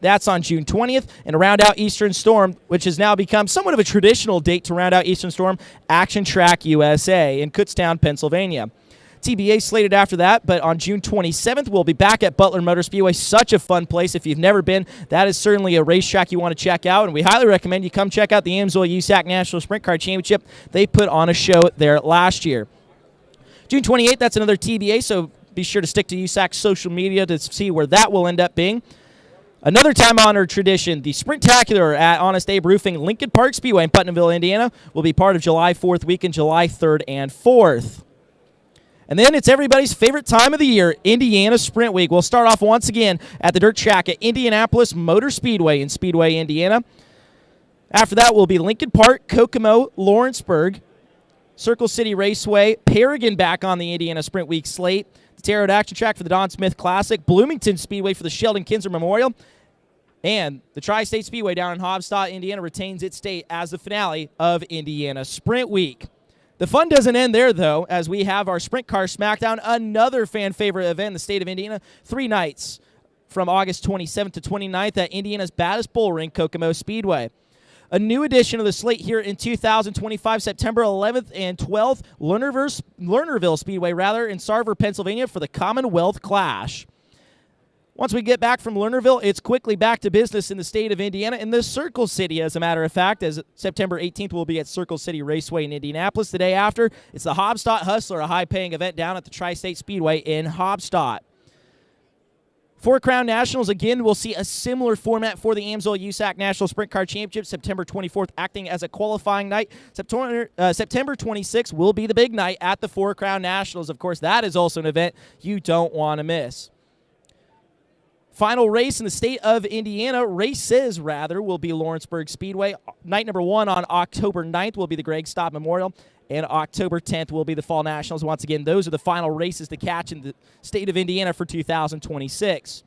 That's on June 20th. And to round out Eastern Storm, which has now become somewhat of a traditional date to round out Eastern Storm, Action Track USA in Kutztown, Pennsylvania. TBA slated after that, but on June 27th, we'll be back at Butler Motor Speedway. Such a fun place. If you've never been, that is certainly a racetrack you want to check out, and we highly recommend you come check out the Amsoil USAC National Sprint Car Championship. They put on a show there last year. June 28th, that's another TBA, so be sure to stick to USAC's social media to see where that will end up being. Another time-honored tradition, the Sprintacular at Honest Abe Roofing Lincoln Park Speedway in Putnamville, Indiana, will be part of July 4th weekend, July 3rd and 4th. And then it's everybody's favorite time of the year, Indiana Sprint Week. We'll start off once again at the dirt track at Indianapolis Motor Speedway in Speedway, Indiana. After that will be Lincoln Park, Kokomo, Lawrenceburg, Circle City Raceway, Paragon back on the Indiana Sprint Week slate, the Terre Haute Action Track for the Don Smith Classic, Bloomington Speedway for the Sheldon Kinzer Memorial, and the Tri-State Speedway down in Hobstadt, Indiana, retains its state as the finale of Indiana Sprint Week. The fun doesn't end there, though, as we have our Sprint Car Smackdown, another fan-favorite event in the state of Indiana, 3 nights from August 27th to 29th at Indiana's baddest bull ring, Kokomo Speedway. A new edition of the slate here in 2025, September 11th and 12th, Lernerville Speedway, in Sarver, Pennsylvania, for the Commonwealth Clash. Once we get back from Lernerville, it's quickly back to business in the state of Indiana, in the Circle City, as a matter of fact, as September 18th will be at Circle City Raceway in Indianapolis. The day after, it's the Hobstadt Hustler, a high-paying event down at the Tri-State Speedway in Hobstadt. For Crown Nationals, again, we'll see a similar format for the Amsoil USAC National Sprint Car Championship, September 24th, acting as a qualifying night. September 26th will be the big night at the Four Crown Nationals. Of course, that is also an event you don't want to miss. Final race in the state of Indiana, will be Lawrenceburg Speedway. Night number 1 on October 9th will be the Greg Stott Memorial, and October 10th will be the Fall Nationals. Once again, those are the final races to catch in the state of Indiana for 2026.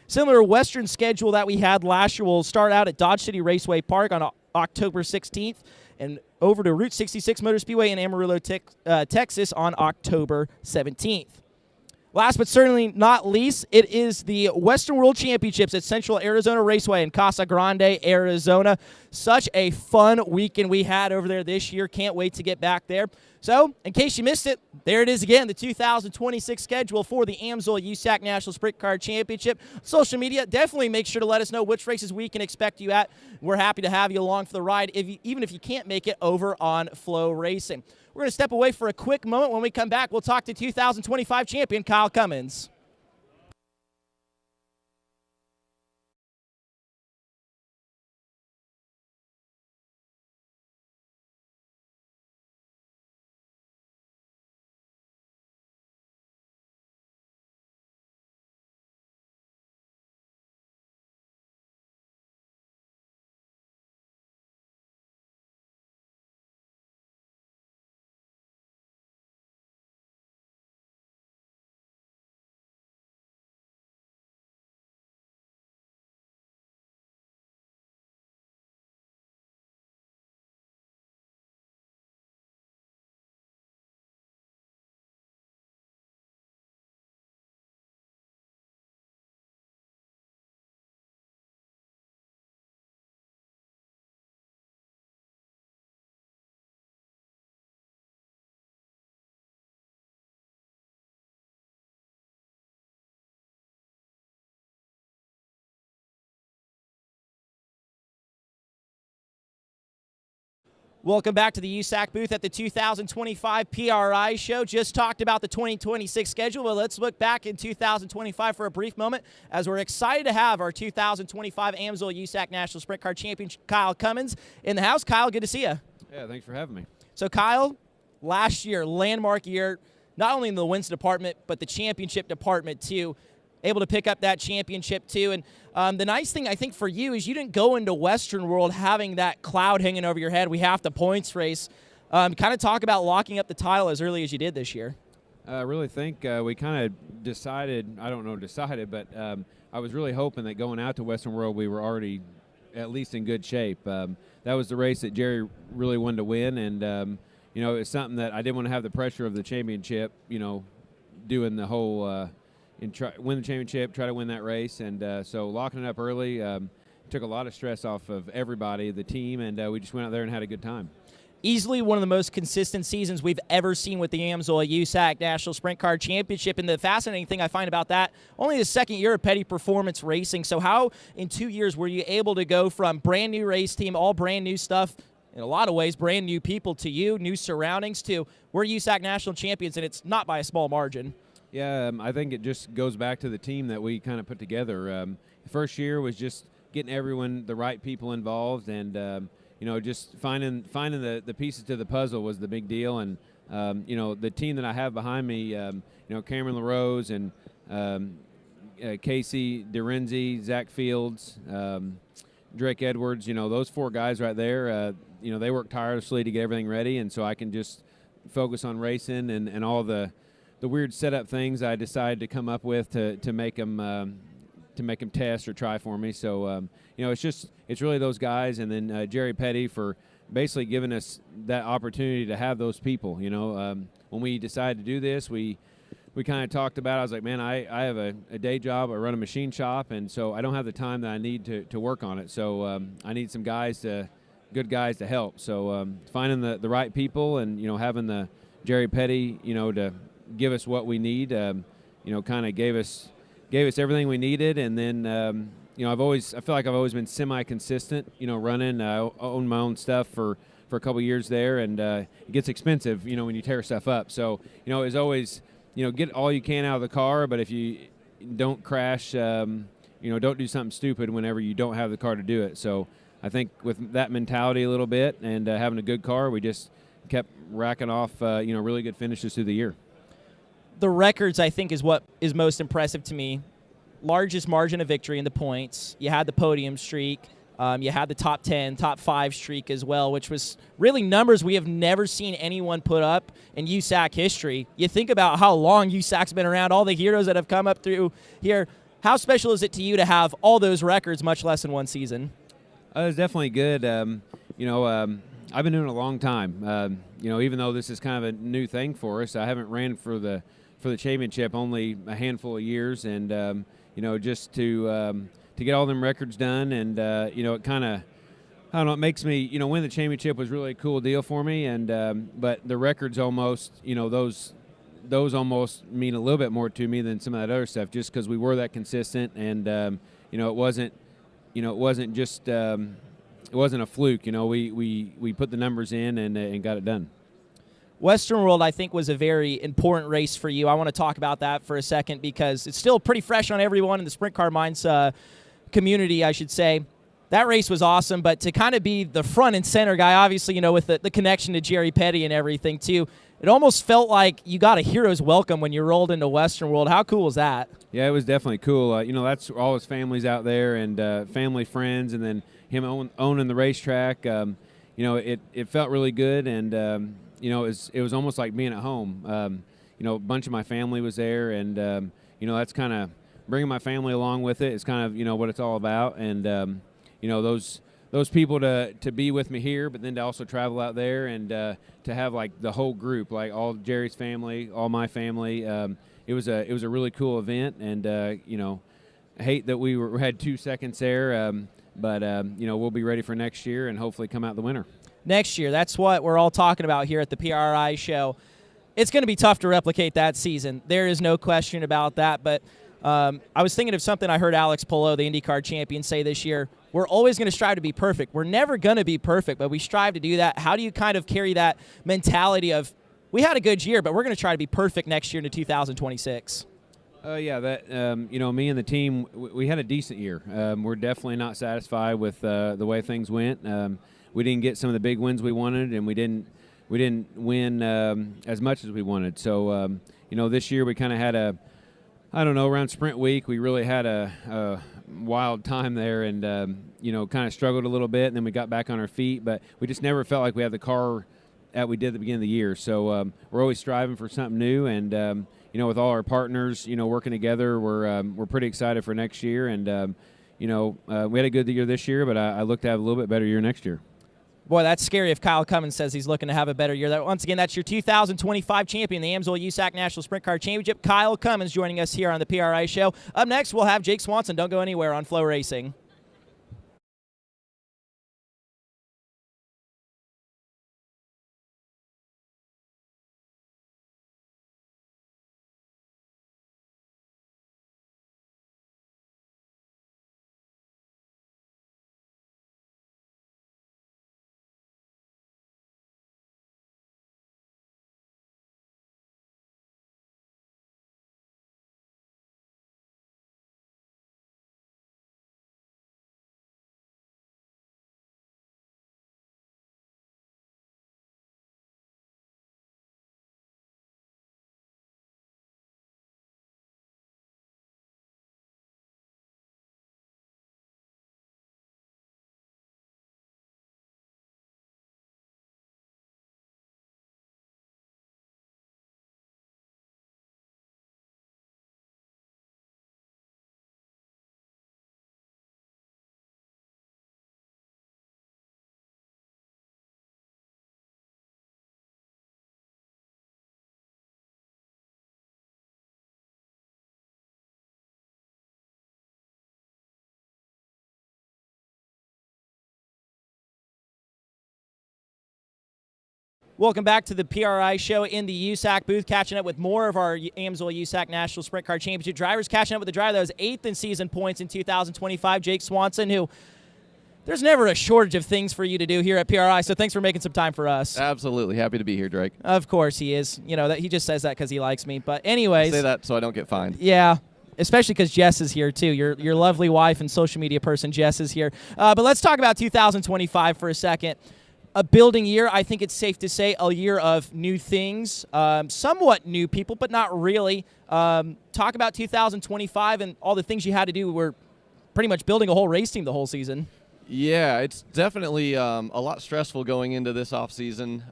Similar Western schedule that we had last year will start out at Dodge City Raceway Park on October 16th and over to Route 66 Motor Speedway in Amarillo, Texas on October 17th. Last but certainly not least, it is the Western World Championships at Central Arizona Raceway in Casa Grande, Arizona. Such a fun weekend we had over there this year. Can't wait to get back there. So, in case you missed it, there it is again, the 2026 schedule for the Amsoil USAC National Sprint Car Championship. Social media, definitely make sure to let us know which races we can expect you at. We're happy to have you along for the ride, even if you can't make it over on FloRacing. We're going to step away for a quick moment. When we come back, we'll talk to 2025 champion Kyle Cummins. Welcome back to the USAC booth at the 2025 PRI show. Just talked about the 2026 schedule, but let's look back in 2025 for a brief moment, as we're excited to have our 2025 Amsoil USAC National Sprint Car Champion, Kyle Cummins, in the house. Kyle, good to see you. Yeah, thanks for having me. So, Kyle, last year, landmark year, not only in the wins department, but the championship department, too. Able to pick up that championship, too. And the nice thing, I think, for you is you didn't go into Western World having that cloud hanging over your head. We have the points race. Kind of talk about locking up the title as early as you did this year. I really think we kind of decided, but I was really hoping that going out to Western World we were already at least in good shape. That was the race that Jerry really wanted to win, and, you know, it's something that I didn't want to have the pressure of the championship, you know, doing the whole and win the championship, try to win that race. And so locking it up early took a lot of stress off of everybody, the team, and we just went out there and had a good time. Easily one of the most consistent seasons we've ever seen with the Amsoil USAC National Sprint Car Championship. And the fascinating thing I find about that, only the second year of Petty Performance Racing. So how in 2 years were you able to go from brand new race team, all brand new stuff, in a lot of ways, brand new people to you, new surroundings to we're USAC National Champions, and it's not by a small margin? Yeah, I think it just goes back to the team that we kind of put together. The first year was just getting everyone, the right people involved, and just finding the pieces to the puzzle was the big deal. And the team that I have behind me, Cameron LaRose and Casey DeRenzi, Zach Fields, Drake Edwards, those 4 guys right there, they work tirelessly to get everything ready, and so I can just focus on racing and all the weird setup things I decided to come up with to make them test or try for me. So it's really those guys, and then Jerry Petty for basically giving us that opportunity to have those people. When we decided to do this, we kind of talked about it. I was like, man, I have a day job. I run a machine shop, and so I don't have the time that I need to work on it. So I need some good guys to help. So finding the right people and having the Jerry Petty to give us what we need kind of gave us everything we needed. And then I feel like I've always been semi-consistent running. I own my own stuff for a couple years there, and it gets expensive when you tear stuff up. So it's always get all you can out of the car, but if you don't crash, don't do something stupid whenever you don't have the car to do it. So I think with that mentality a little bit and having a good car, we just kept racking off really good finishes through the year. The records, I think, is what is most impressive to me. Largest margin of victory in the points. You had the podium streak. You had the top 10, top 5 streak as well, which was really numbers we have never seen anyone put up in USAC history. You think about how long USAC's been around, all the heroes that have come up through here. How special is it to you to have all those records, much less in one season? It was definitely good. I've been doing it a long time. Even though this is kind of a new thing for us, I haven't ran for the championship only a handful of years, and just to get all them records done, and it kind of, I don't know, it makes me, winning the championship was really a cool deal for me, and but the records almost, those almost mean a little bit more to me than some of that other stuff, just because we were that consistent, and it wasn't just it wasn't a fluke. We put the numbers in and got it done. Western World, I think, was a very important race for you. I want to talk about that for a second because it's still pretty fresh on everyone in the Sprint Car Minds community, I should say. That race was awesome, but to kind of be the front and center guy, obviously, with the connection to Jerry Petty and everything, too, it almost felt like you got a hero's welcome when you rolled into Western World. How cool was that? Yeah, it was definitely cool. That's all his family's out there and family, friends, and then him owning the racetrack. It felt really good, and it was almost like being at home. A bunch of my family was there, and that's kind of bringing my family along with it. It's kind of what it's all about, and those people to be with me here, but then to also travel out there and to have like the whole group, like all Jerry's family, all my family. It was a really cool event, and I hate that we had 2 seconds there, but we'll be ready for next year and hopefully come out the winner. Next year, that's what we're all talking about here at the PRI show. It's going to be tough to replicate that season. There is no question about that, but I was thinking of something I heard Alex Polo, the IndyCar champion, say this year. We're always going to strive to be perfect. We're never going to be perfect, but we strive to do that. How do you kind of carry that mentality of, we had a good year, but we're going to try to be perfect next year into 2026? Yeah, that me and the team, we had a decent year. We're definitely not satisfied with the way things went. We didn't get some of the big wins we wanted, and we didn't win as much as we wanted. So this year we kind of had around sprint week, we really had a wild time there, and kind of struggled a little bit, and then we got back on our feet, but we just never felt like we had the car that we did at the beginning of the year. So we're always striving for something new, and with all our partners working together, we're pretty excited for next year, and we had a good year this year, but I look to have a little bit better year next year. Boy, that's scary if Kyle Cummins says he's looking to have a better year. Once again, that's your 2025 champion, the Amsoil USAC National Sprint Car Championship, Kyle Cummins, joining us here on the PRI Show. Up next, we'll have Jake Swanson. Don't go anywhere on FloRacing. Welcome back to the PRI Show in the USAC booth, catching up with more of our Amsoil USAC National Sprint Car Championship drivers, catching up with the driver that was 8th in season points in 2025, Jake Swanson, who there's never a shortage of things for you to do here at PRI, so thanks for making some time for us. Absolutely. Happy to be here, Drake. Of course he is. You know, that he just says that because he likes me. But anyways. Say that so I don't get fined. Yeah. Especially because Jess is here, too. Your lovely wife and social media person, Jess, is here. But let's talk about 2025 for a second. A building year, I think it's safe to say, a year of new things, somewhat new people, but not really. Talk about 2025 and all the things you had to do. We're pretty much building a whole race team the whole season. Yeah, it's definitely a lot stressful going into this off season.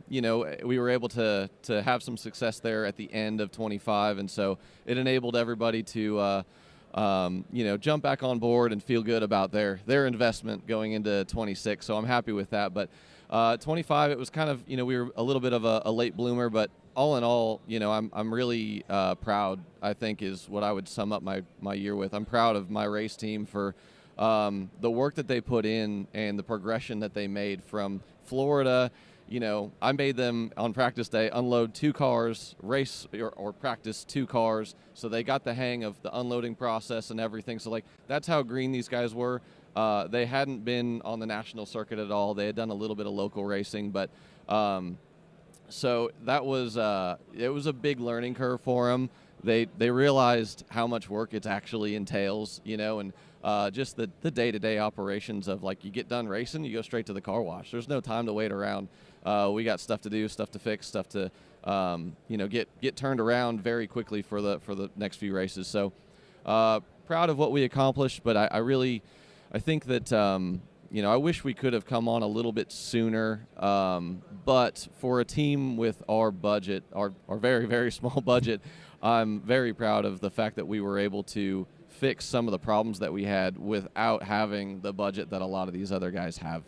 You know, we were able to have some success there at the end of 25, and so it enabled everybody to you know, jump back on board and feel good about their investment going into 26. So I'm happy with that. But 25, it was kind of, you know, we were a little bit of a late bloomer, but all in all, you know, I'm really proud, I think, is what I would sum up my year with. I'm proud of my race team for the work that they put in and the progression that they made from Florida. You know, I made them on practice day unload 2 cars, race or practice 2 cars, so they got the hang of the unloading process and everything. So, like, that's how green these guys were. They hadn't been on the national circuit at all. They had done a little bit of local racing, but so that was it was a big learning curve for them. They realized how much work it actually entails, you know, and just the day-to-day operations of, like, you get done racing, you go straight to the car wash. There's no time to wait around. We got stuff to do, stuff to fix, stuff to you know, get turned around very quickly for the next few races. So proud of what we accomplished, but I think that you know, I wish we could have come on a little bit sooner. But for a team with our budget, our very, very small budget, I'm very proud of the fact that we were able to fix some of the problems that we had without having the budget that a lot of these other guys have.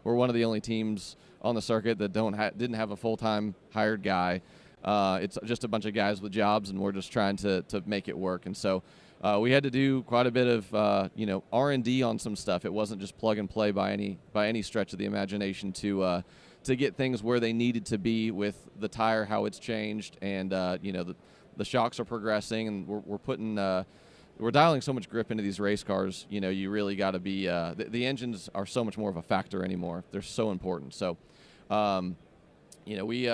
We're one of the only teams on the circuit that didn't have a full-time hired guy. It's just a bunch of guys with jobs, and we're just trying to make it work. And so we had to do quite a bit of you know, R&D on some stuff. It wasn't just plug and play by any stretch of the imagination to get things where they needed to be with the tire, how it's changed, and you know, the shocks are progressing, and we're putting we're dialing so much grip into these race cars. You know, you really got to be the engines are so much more of a factor anymore. They're so important. So you know, we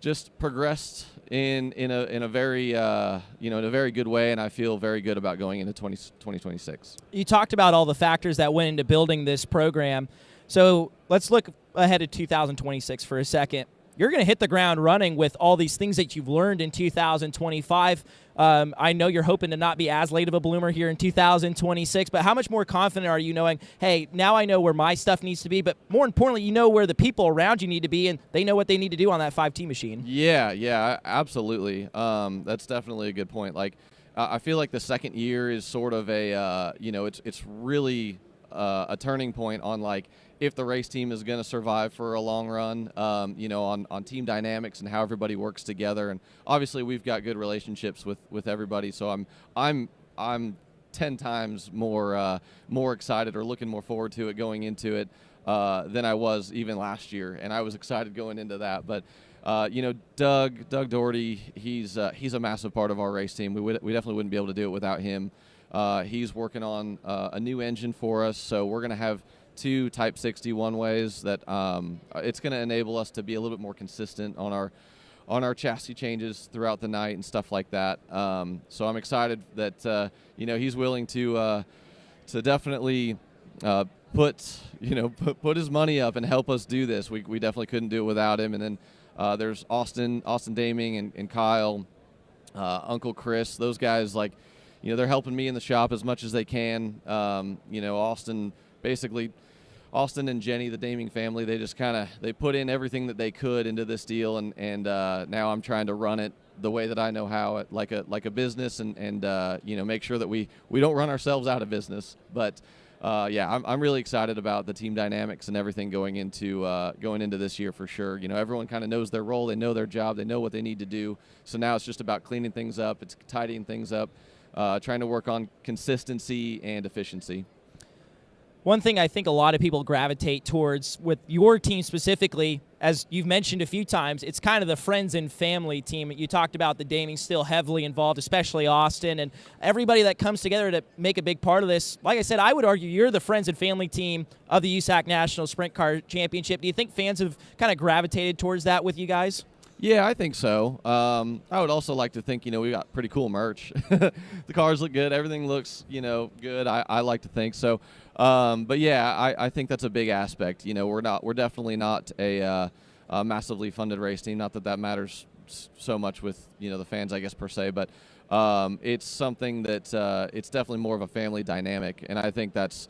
just progressed in a very you know, in a very good way, and I feel very good about going into 2026. You talked about all the factors that went into building this program. So let's look ahead to 2026 for a second. You're going to hit the ground running with all these things that you've learned in 2025. I know you're hoping to not be as late of a bloomer here in 2026, but how much more confident are you knowing, hey, now I know where my stuff needs to be, but more importantly, you know where the people around you need to be, and they know what they need to do on that 5T machine? Yeah, absolutely. That's definitely a good point. Like, I feel like the second year is sort of a, you know, it's really a turning point on like if the race team is going to survive for a long run, on team dynamics and how everybody works together. And obviously we've got good relationships with everybody, so I'm 10 times more excited or looking more forward to it going into it than I was even last year, and I was excited going into that. But Doug Doherty, he's a massive part of our race team. We definitely wouldn't be able to do it without him. He's working on a new engine for us, so we're going to have 2 Type 60 one-ways that it's going to enable us to be a little bit more consistent on our chassis changes throughout the night and stuff like that. So I'm excited that he's willing to definitely put his money up and help us do this. We definitely couldn't do it without him. And then there's Austin Daming and Kyle, Uncle Chris. Those guys, they're helping me in the shop as much as they can. Austin and Jenny, the Daming family, they just they put in everything that they could into this deal, and now I'm trying to run it the way that I know how, like a business, and make sure that we don't run ourselves out of business. But I'm really excited about the team dynamics and everything going into this year for sure. Everyone kind of knows their role, they know their job, they know what they need to do. So now it's just about cleaning things up, it's tidying things up, trying to work on consistency and efficiency. One thing I think a lot of people gravitate towards with your team specifically, as you've mentioned a few times, it's kind of the friends and family team. You talked about the Daming still heavily involved, especially Austin, and everybody that comes together to make a big part of this. Like I said, I would argue you're the friends and family team of the USAC National Sprint Car Championship. Do you think fans have kind of gravitated towards that with you guys? Yeah, I think so. I would also like to think, we got pretty cool merch. The cars look good. Everything looks, good. I like to think so. But yeah, I think that's a big aspect. We're definitely not a massively funded race team. Not that matters so much with, the fans, I guess, per se, but it's something that it's definitely more of a family dynamic. And I think that's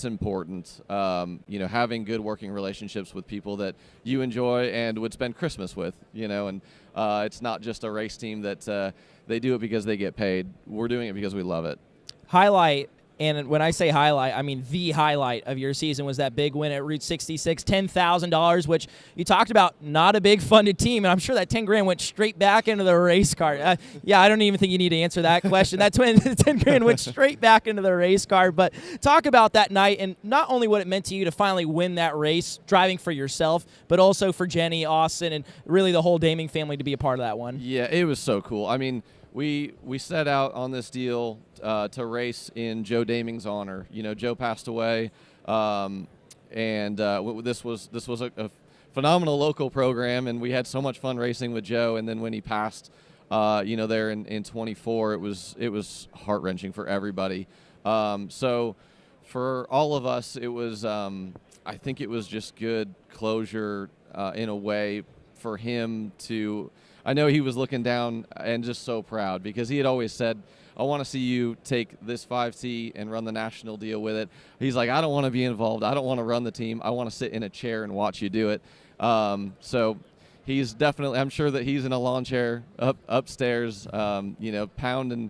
important. Having good working relationships with people that you enjoy and would spend Christmas with, and it's not just a race team that they do it because they get paid. We're doing it because we love it. Highlight, and when I say highlight, I mean the highlight of your season was that big win at Route 66, $10,000, which you talked about, not a big funded team, and I'm sure that $10,000 went straight back into the race car. I don't even think you need to answer that question. That $10,000 went straight back into the race car. But talk about that night and not only what it meant to you to finally win that race, driving for yourself, but also for Jenny, Austin, and really the whole Daming family to be a part of that one. Yeah, it was so cool. I mean, we set out on this deal to race in Joe Daming's honor. Joe passed away, and this was a phenomenal local program, and we had so much fun racing with Joe. And then when he passed, there in 24, it was heart-wrenching for everybody. So for all of us, it was I think it was just good closure in a way for him to. I know he was looking down and just so proud because he had always said, I want to see you take this 5T and run the national deal with it. He's like, I don't want to be involved. I don't want to run the team. I want to sit in a chair and watch you do it. So he's definitely, I'm sure that he's in a lawn chair upstairs, pounding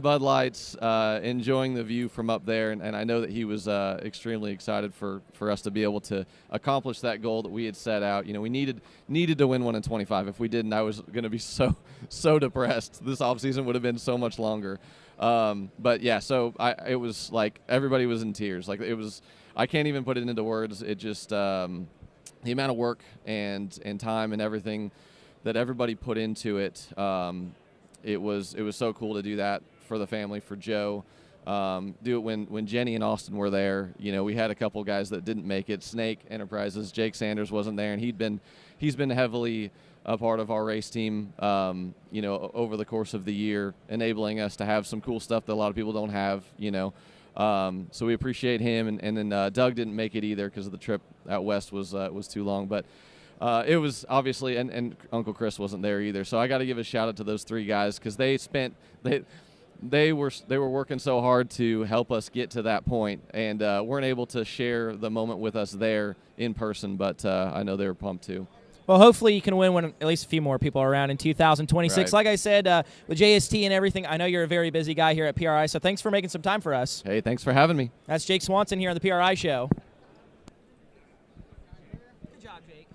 Bud Lights, enjoying the view from up there. And I know that he was extremely excited for us to be able to accomplish that goal that we had set out. We needed to win one in 25. If we didn't, I was going to be so depressed. This offseason would have been so much longer. But yeah, so it was like everybody was in tears. Like it was, I can't even put it into words. It just the amount of work and time and everything that everybody put into it. It was so cool to do that for the family, for Joe. Do it when Jenny and Austin were there. We had a couple guys that didn't make it. Snake Enterprises, Jake Sanders wasn't there, and he's been heavily a part of our race team, over the course of the year, enabling us to have some cool stuff that a lot of people don't have, So we appreciate him, and then Doug didn't make it either because of the trip out west was too long, but. It was obviously, and Uncle Chris wasn't there either. So I got to give a shout out to those three guys because they were working so hard to help us get to that point, and weren't able to share the moment with us there in person. But I know they were pumped too. Well, hopefully you can win when at least a few more people are around in 2026. Right. Like I said, with JST and everything, I know you're a very busy guy here at PRI, so thanks for making some time for us. Hey, thanks for having me. That's Jake Swanson here on the PRI Show. Good job, Jake.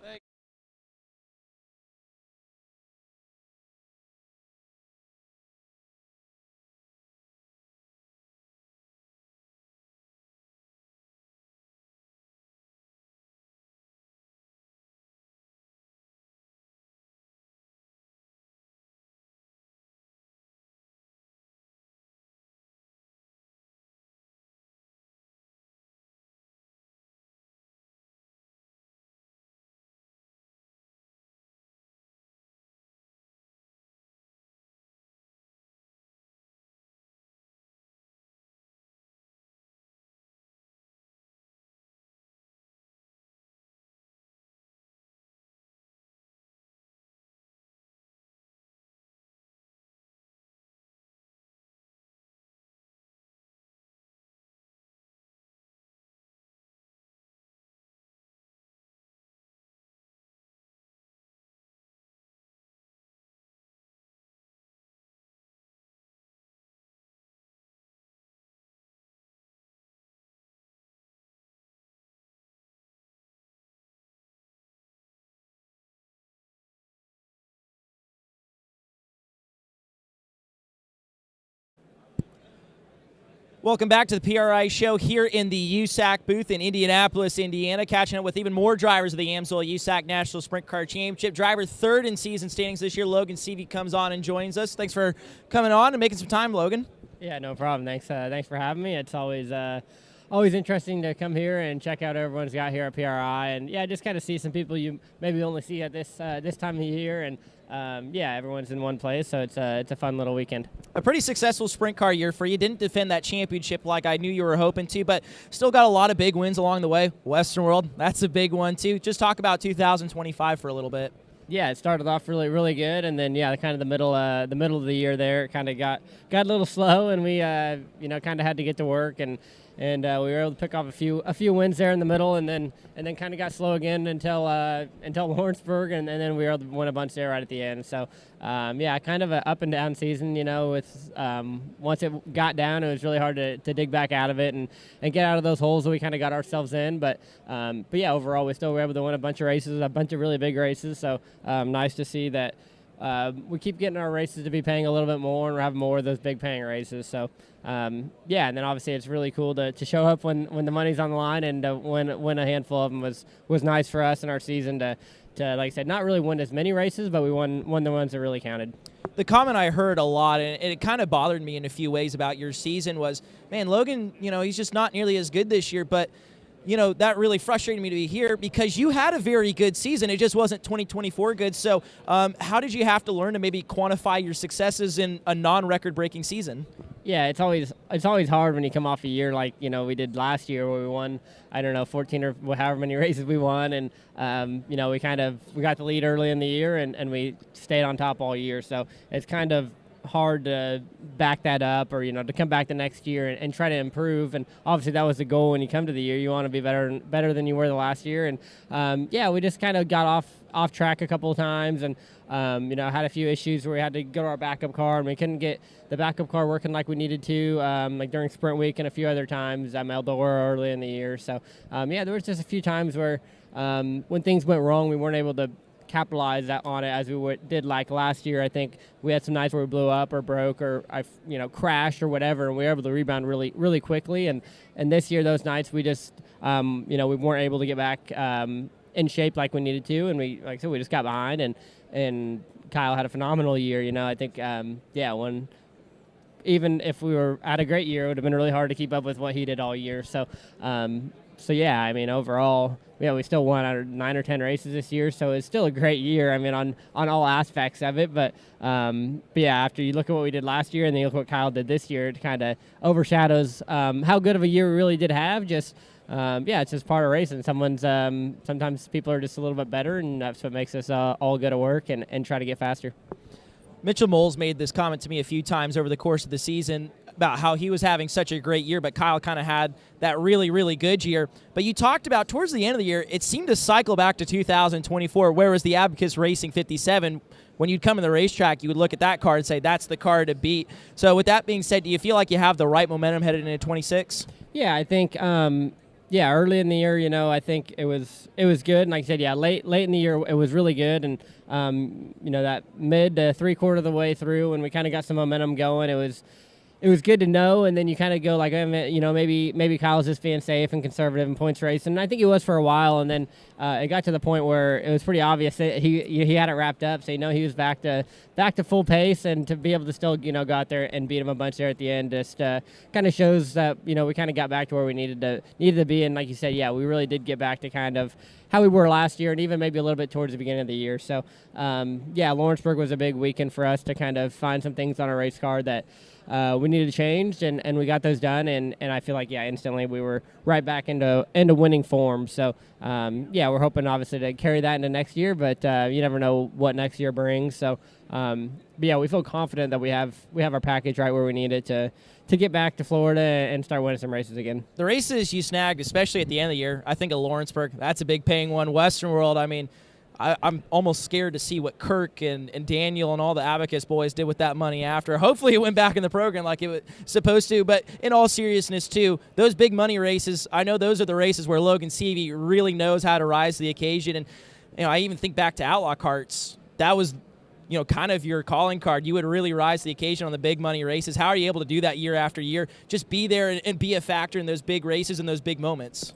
Welcome back to the PRI Show here in the USAC booth in Indianapolis, Indiana, catching up with even more drivers of the Amsoil USAC National Sprint Car Championship. Driver third in season standings this year, Logan Seavey, comes on and joins us. Thanks for coming on and making some time, Logan. Yeah, no problem. Thanks for having me. It's always interesting to come here and check out everyone's got here at PRI, and yeah, just kind of see some people you maybe only see at this time of year, and yeah, everyone's in one place, so it's a fun little weekend. A pretty successful sprint car year for you. Didn't defend that championship like I knew you were hoping to, but still got a lot of big wins along the way. Western World, that's a big one too. Just talk about 2025 for a little bit. Yeah, it started off really good, and then yeah, kind of the middle of the year there, it kind of got a little slow, and we kind of had to get to work, and we were able to pick off a few wins there in the middle, and then kind of got slow again until Lawrenceburg, and then we were able to win a bunch there right at the end. So yeah, kind of an up and down season, with once it got down, it was really hard to dig back out of it and get out of those holes that we kind of got ourselves in. But yeah, overall we still were able to win a bunch of races, a bunch of really big races. So nice to see that. We keep getting our races to be paying a little bit more, and we're having more of those big paying races. So, yeah, and then obviously it's really cool to show up when the money's on the line, and win a handful of them was nice for us in our season to like I said, not really win as many races, but we won the ones that really counted. The comment I heard a lot, and it kind of bothered me in a few ways about your season was, man, Logan, he's just not nearly as good this year, but that really frustrated me to be here because you had a very good season. It just wasn't 2024 good. So how did you have to learn to maybe quantify your successes in a non-record-breaking season? Yeah, it's always hard when you come off a year like we did last year where we won 14 or however many races we won, and we got the lead early in the year and we stayed on top all year. So it's kind of hard to back that up or to come back the next year and try to improve, and obviously that was the goal when you come to the year. You want to be better than you were the last year, and yeah, we just kind of got off track a couple of times, and had a few issues where we had to go to our backup car and we couldn't get the backup car working like we needed to, like during sprint week and a few other times, Eldora early in the year. So yeah, there was just a few times where when things went wrong, we weren't able to capitalize on it as we did like last year. I think we had some nights where we blew up or broke or crashed or whatever, and we were able to rebound really quickly. And this year, those nights we just we weren't able to get back in shape like we needed to, and we just got behind. And Kyle had a phenomenal year. I think when even if we were at a great year, it would have been really hard to keep up with what he did all year. So yeah, overall, we still won out of 9 or 10 races this year, so it's still a great year. on all aspects of it, but yeah, after you look at what we did last year and then you look at what Kyle did this year, it kind of overshadows how good of a year we really did have. Just yeah, it's just part of racing. Sometimes people are just a little bit better, and that's what makes us all go to work and try to get faster. Mitchell Moles made this comment to me a few times over the course of the season. about how he was having such a great year, but Kyle kind of had that really, really good year. But you talked about towards the end of the year, it seemed to cycle back to 2024, whereas the Abacus Racing 57, when you'd come in the racetrack, you would look at that car and say, that's the car to beat. So with that being said, do you feel like you have the right momentum headed into 26? Yeah, I think early in the year, I think it was good. And like I said, late in the year, it was really good. And, that mid to three-quarter of the way through, when we kind of got some momentum going, it was good to know. And then you kind of go like, maybe Kyle's just being safe and conservative in points race. And I think he was for a while. And then it got to the point where it was pretty obvious that he had it wrapped up. So, he was back to full pace, and to be able to still, go out there and beat him a bunch there at the end just kind of shows that, we kind of got back to where we needed to be. And like you said, we really did get back to kind of how we were last year, and even maybe a little bit towards the beginning of the year. So, Lawrenceburg was a big weekend for us to kind of find some things on our race car that we needed to change, and we got those done, and I feel like, instantly we were right back into winning form. So, we're hoping, obviously, to carry that into next year, but you never know what next year brings. So, we feel confident that we have our package right where we need it to get back to Florida and start winning some races again. The races you snagged, especially at the end of the year, I think of Lawrenceburg, that's a big paying one. Western World, I mean, I'm almost scared to see what Kirk and Daniel and all the Abacus boys did with that money after. Hopefully it went back in the program like it was supposed to. But in all seriousness, too, those big money races, I know those are the races where Logan Seavey really knows how to rise to the occasion. And I even think back to Outlaw Carts. That was kind of your calling card. You would really rise to the occasion on the big money races. How are you able to do that year after year? Just be there and be a factor in those big races and those big moments.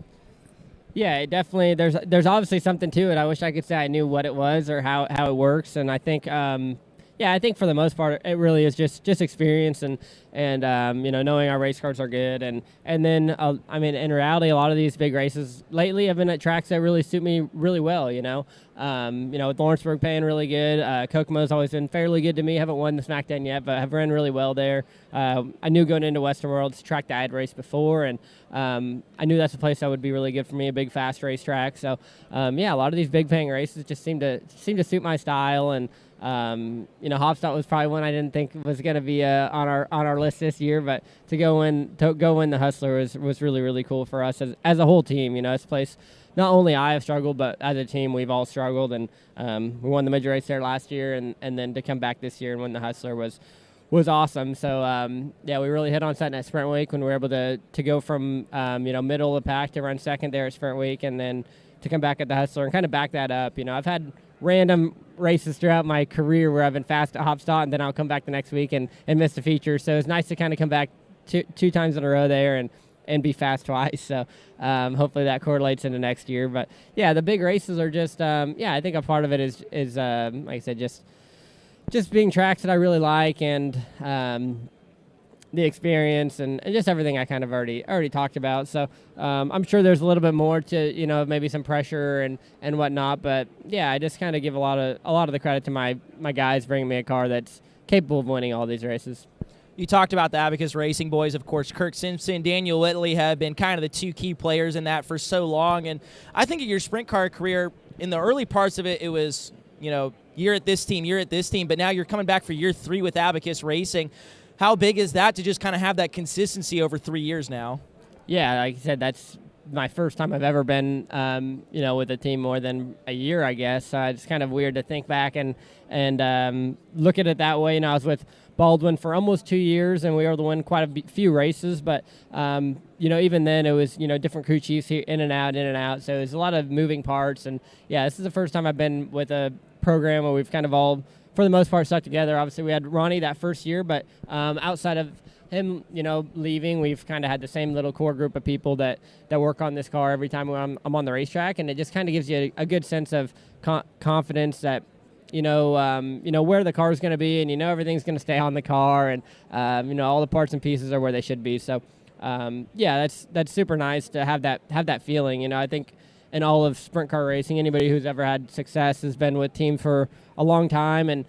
Yeah, it definitely. There's obviously something to it. I wish I could say I knew what it was or how it works. And I think, I think for the most part, it really is just experience and knowing our race cars are good. And then, in reality, a lot of these big races lately have been at tracks that really suit me really well, with Lawrenceburg paying really good. Kokomo's always been fairly good to me. Haven't won the SmackDown yet, but have run really well there. I knew going into Western World, it's a track that I had raced before, and I knew that's a place that would be really good for me, a big, fast racetrack. So, a lot of these big paying races just seem to suit my style. And Hofstadt was probably one I didn't think was going to be on our list this year, but to go win the Hustler was really, really cool for us as a whole team. This place, not only I have struggled, but as a team we've all struggled, and we won the midget race there last year, and then to come back this year and win the Hustler was awesome. So we really hit on setting at Sprint Week when we were able to go from middle of the pack to run second there at Sprint Week, and then to come back at the Hustler and kind of back that up. I've had random races throughout my career where I've been fast at Hofstadt, and then I'll come back the next week and miss a feature. So it's nice to kind of come back two times in a row there and be fast twice. So hopefully that correlates into next year. But the big races are just I think a part of it is like I said, just being tracks that I really like, and the experience and just everything I kind of already talked about. So I'm sure there's a little bit more to maybe some pressure and whatnot, but I just kind of give a lot of the credit to my guys bringing me a car that's capable of winning all these races. You talked about the Abacus Racing boys, of course. Kirk Simpson, Daniel Whitley have been kind of the two key players in that for so long, and I think in your sprint car career, in the early parts of it, it was year at this team, but now you're coming back for year 3 with Abacus Racing. How big is that to just kind of have that consistency over 3 years now? Yeah, like I said, that's my first time I've ever been, with a team more than a year, I guess. It's kind of weird to think back and look at it that way. I was with Baldwin for almost 2 years, and we were able to win quite a few races. But, even then it was, different crew chiefs here, in and out. So there's a lot of moving parts. And, this is the first time I've been with a program where we've kind of all, for the most part, stuck together. Obviously, we had Ronnie that first year, but outside of him, leaving, we've kind of had the same little core group of people that work on this car every time I'm on the racetrack, and it just kind of gives you a good sense of confidence that where the car is going to be, and everything's going to stay on the car, and all the parts and pieces are where they should be. So that's super nice to have that feeling. I think in all of sprint car racing, anybody who's ever had success has been with team for a long time, and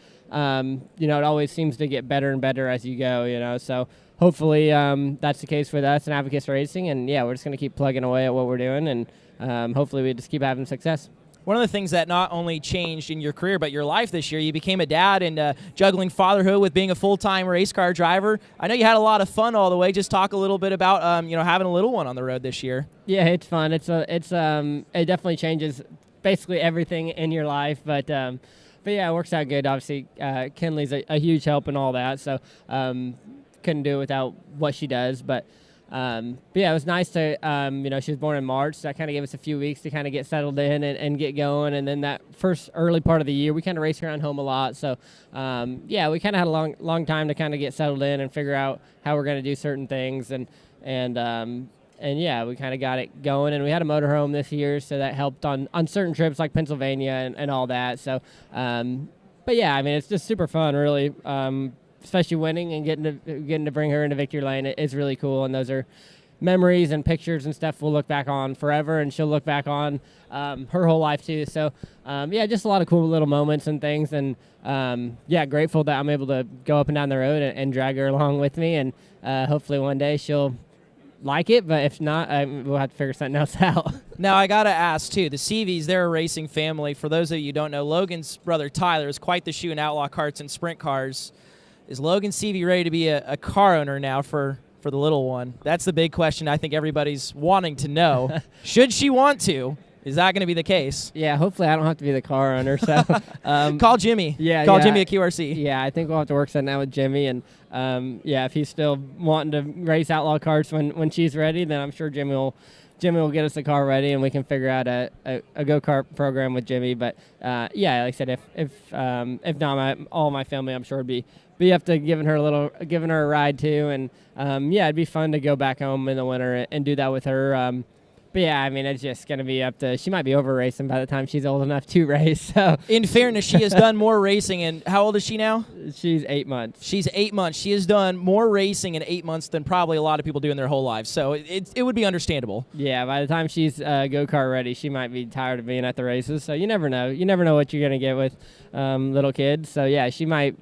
it always seems to get better and better as you go. So hopefully that's the case with us and Abacus Racing, and we're just going to keep plugging away at what we're doing, and hopefully we just keep having success. One of the things that not only changed in your career but your life this year, you became a dad and juggling fatherhood with being a full-time race car driver. I know you had a lot of fun all the way. Just talk a little bit about having a little one on the road this year. Yeah, it's fun. It definitely changes basically everything in your life, but yeah, it works out good. Obviously, Kinley's a huge help and all that, so couldn't do it without what she does. But yeah, it was nice to, she was born in March, so that kind of gave us a few weeks to kind of get settled in and get going. And then that first early part of the year, we kind of raced around home a lot. So, yeah, we kind of had a long time to kind of get settled in and figure out how we're going to do certain things. And yeah, we kind of got it going. And we had a motorhome this year, so that helped on certain trips like Pennsylvania and all that. So, but yeah, I mean, it's just super fun, really. Especially winning and getting to bring her into victory lane is really cool, and those are memories and pictures and stuff we'll look back on forever, and she'll look back on her whole life too. So yeah, just a lot of cool little moments and things, and yeah, grateful that I'm able to go up and down the road and drag her along with me, and hopefully one day she'll like it, but if not, we'll have to figure something else out. Now, I got to ask, too, the Seaveys, they're a racing family. For those of you who don't know, Logan's brother Tyler is quite the shoe in outlaw karts and sprint cars. Is Logan Seavey ready to be a car owner now for the little one? That's the big question I think everybody's wanting to know. Should she want to? Is that going to be the case? Yeah, hopefully I don't have to be the car owner. So call Jimmy. Yeah, call Jimmy at QRC. Yeah, I think we'll have to work something out with Jimmy. And yeah, if he's still wanting to race outlaw karts when she's ready, then I'm sure Jimmy will get us the car ready, and we can figure out a go-kart program with Jimmy. But yeah, like I said, if not, all my family, I'm sure would be up to giving her a ride too. And yeah, it'd be fun to go back home in the winter and do that with her. But yeah, I mean, it's just going to be up to, she might be over racing by the time she's old enough to race. So in fairness, she has done more racing. And how old is she now? She's 8 months. She's 8 months. She has done more racing in 8 months than probably a lot of people do in their whole lives. So it would be understandable. Yeah, by the time she's go-kart ready, she might be tired of being at the races. So you never know. You never know what you're going to get with little kids. So yeah, she might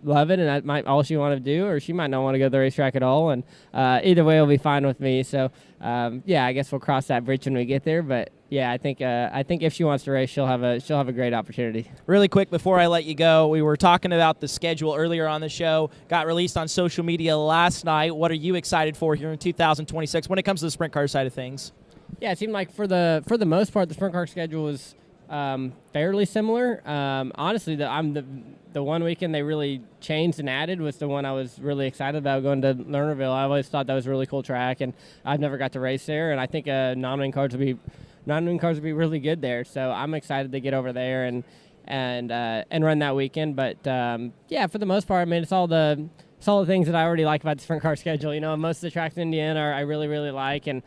love it, and that might all she want to do, or she might not want to go to the racetrack at all. And either way will be fine with me. So yeah, I guess we'll cross that bridge when we get there. But yeah, I think if she wants to race, she'll have a great opportunity. Really quick before I let you go, we were talking about the schedule earlier on the show. Got released on social media last night. What are you excited for here in 2026 when it comes to the sprint car side of things? Yeah, it seemed like for the most part, the sprint car schedule was fairly similar. Honestly, the one weekend they really changed and added was the one I was really excited about, going to Lernerville. I always thought that was a really cool track, and I've never got to race there, and I think non-wing cars would be really good there. So I'm excited to get over there and run that weekend. But yeah, for the most part, I mean, it's all the things that I already like about the sprint car schedule. You know, most of the tracks in Indiana I really, really like, and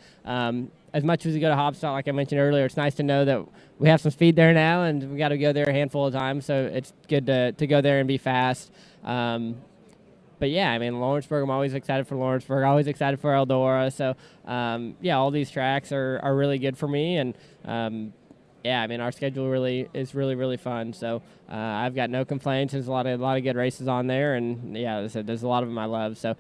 as much as we go to Hopstock, like I mentioned earlier, it's nice to know that we have some speed there now, and we got to go there a handful of times, so it's good to go there and be fast. But yeah, I mean, Lawrenceburg, I'm always excited for Lawrenceburg, always excited for Eldora. So yeah, all these tracks are really good for me, and yeah, I mean, our schedule really is really fun. So I've got no complaints. There's a lot of good races on there, and yeah, as I said, there's a lot of them I love. So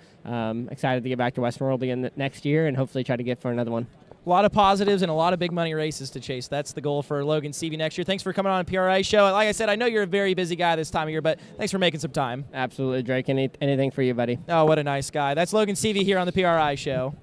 excited to get back to Westworld again next year, and hopefully try to get for another one. A lot of positives and a lot of big money races to chase. That's the goal for Logan Seavey next year. Thanks for coming on the PRI show. Like I said, I know you're a very busy guy this time of year, but thanks for making some time. Absolutely, Drake. Anything for you, buddy. Oh, what a nice guy. That's Logan Seavey here on the PRI show.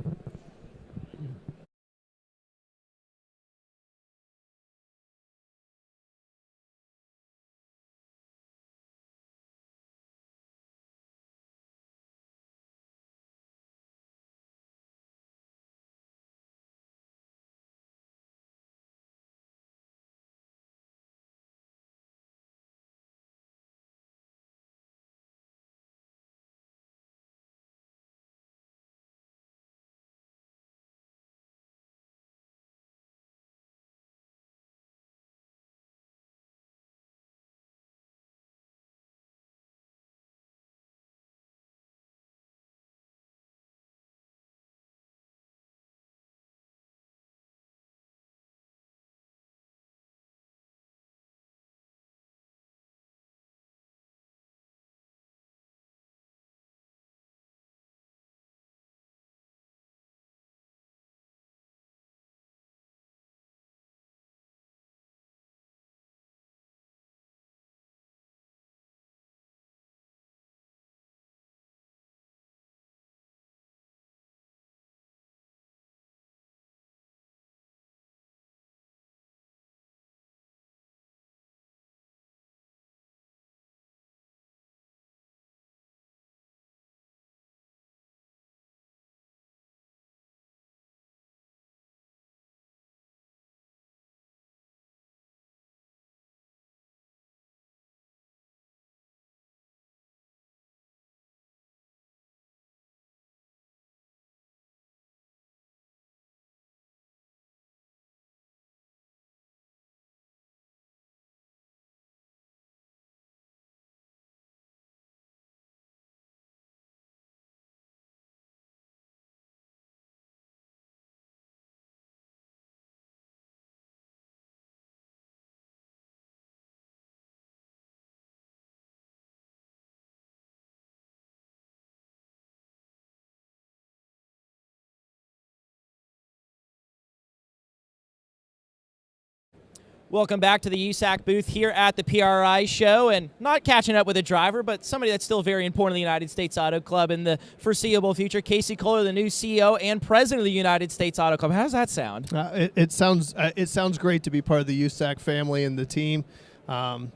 Welcome back to the USAC booth here at the PRI show, and not catching up with a driver, but somebody that's still very important to the United States Auto Club in the foreseeable future. Casey Kohler, the new CEO and president of the United States Auto Club. How does that sound? It sounds great to be part of the USAC family and the team.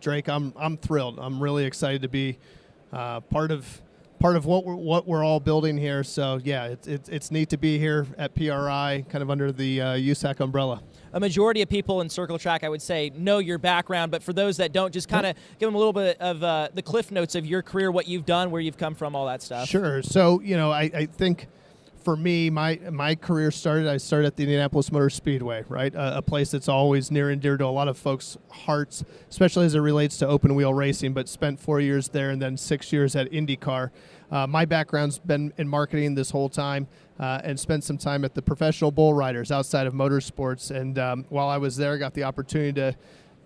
Drake, I'm thrilled. I'm really excited to be part of what we're all building here. So yeah, it's neat to be here at PRI, kind of under the USAC umbrella. A majority of people in circle track, I would say, know your background, but for those that don't, just kind of give them a little bit of the cliff notes of your career, what you've done, where you've come from, all that stuff. Sure. So, I think for me, my career started at the Indianapolis Motor Speedway, right? A place that's always near and dear to a lot of folks' hearts, especially as it relates to open wheel racing, but spent 4 years there and then 6 years at IndyCar. My background's been in marketing this whole time. And spent some time at the Professional Bull Riders outside of motorsports. And while I was there, I got the opportunity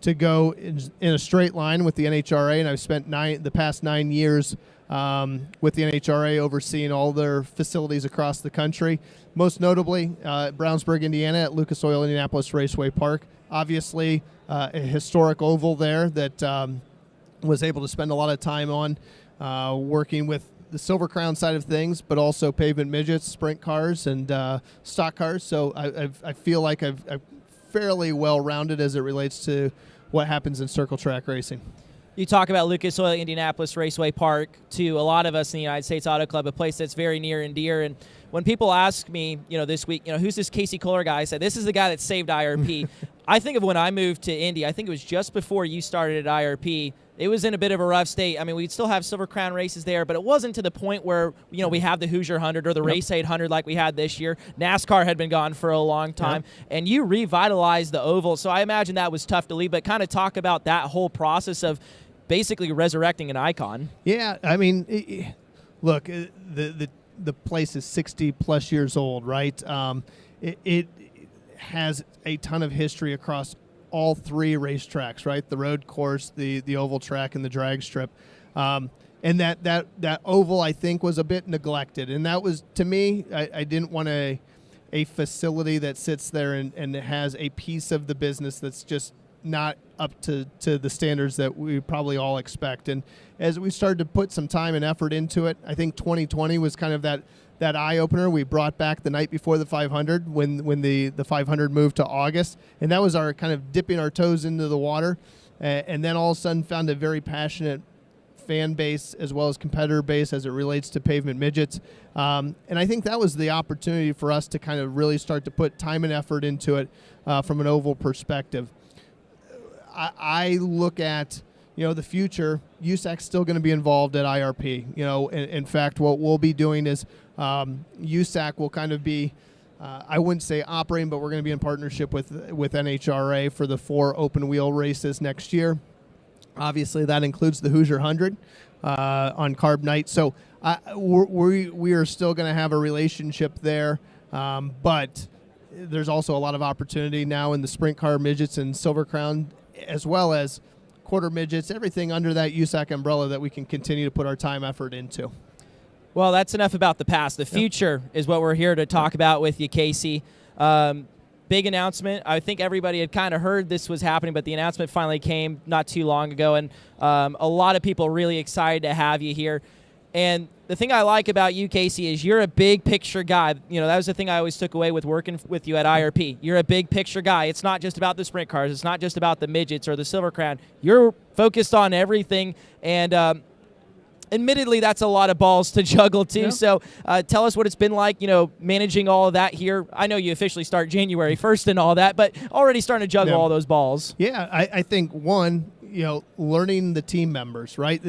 to go in a straight line with the NHRA, and I've spent the past 9 years with the NHRA overseeing all their facilities across the country. Most notably, Brownsburg, Indiana, at Lucas Oil Indianapolis Raceway Park. Obviously, a historic oval there that was able to spend a lot of time on working with the Silver Crown side of things, but also pavement midgets, sprint cars, and stock cars. So I feel like I'm fairly well-rounded as it relates to what happens in circle track racing. You talk about Lucas Oil Indianapolis Raceway Park to a lot of us in the United States Auto Club, a place that's very near and dear. And when people ask me, this week, who's this Casey Kohler guy? I said, this is the guy that saved IRP. I think of when I moved to Indy, I think it was just before you started at IRP. It was in a bit of a rough state. I mean, we'd still have Silver Crown races there, but it wasn't to the point where, we have the Hoosier 100 or the Race 800 like we had this year. NASCAR had been gone for a long time, and you revitalized the oval. So I imagine that was tough to leave, but kind of talk about that whole process of basically resurrecting an icon. Yeah, I mean, look, the place is 60-plus years old, right? It has a ton of history across all three racetracks, right? The road course, the oval track, and the drag strip. And that oval, I think, was a bit neglected. And that was, to me, I didn't want a facility that sits there and has a piece of the business that's just not up to the standards that we probably all expect. And as we started to put some time and effort into it, I think 2020 was kind of that eye-opener. We brought back the night before the 500 when the 500 moved to August, and that was our kind of dipping our toes into the water, and then all of a sudden found a very passionate fan base as well as competitor base as it relates to pavement midgets. And I think that was the opportunity for us to kind of really start to put time and effort into it from an oval perspective. I look at the future. USAC's still going to be involved at IRP. In fact, what we'll be doing is USAC will kind of be, I wouldn't say operating, but we're going to be in partnership with NHRA for the 4 open wheel races next year. Obviously, that includes the Hoosier 100 on Carb Night. So we are still going to have a relationship there, but there's also a lot of opportunity now in the sprint car midgets and Silver Crown, as well as quarter midgets, everything under that USAC umbrella that we can continue to put our time, effort into. Well, that's enough about the past. The future is what we're here to talk about with you, Casey. Big announcement. I think everybody had kind of heard this was happening, but the announcement finally came not too long ago, and a lot of people really excited to have you here. And the thing I like about you, Casey, is you're a big picture guy. That was the thing I always took away with working with you at IRP. You're a big picture guy. It's not just about the sprint cars. It's not just about the midgets or the Silver Crown. You're focused on everything, and admittedly, that's a lot of balls to juggle, too. Yeah. So tell us what it's been like, managing all of that here. I know you officially start January 1st and all that, but already starting to juggle all those balls. Yeah, I think, one, learning the team members, right?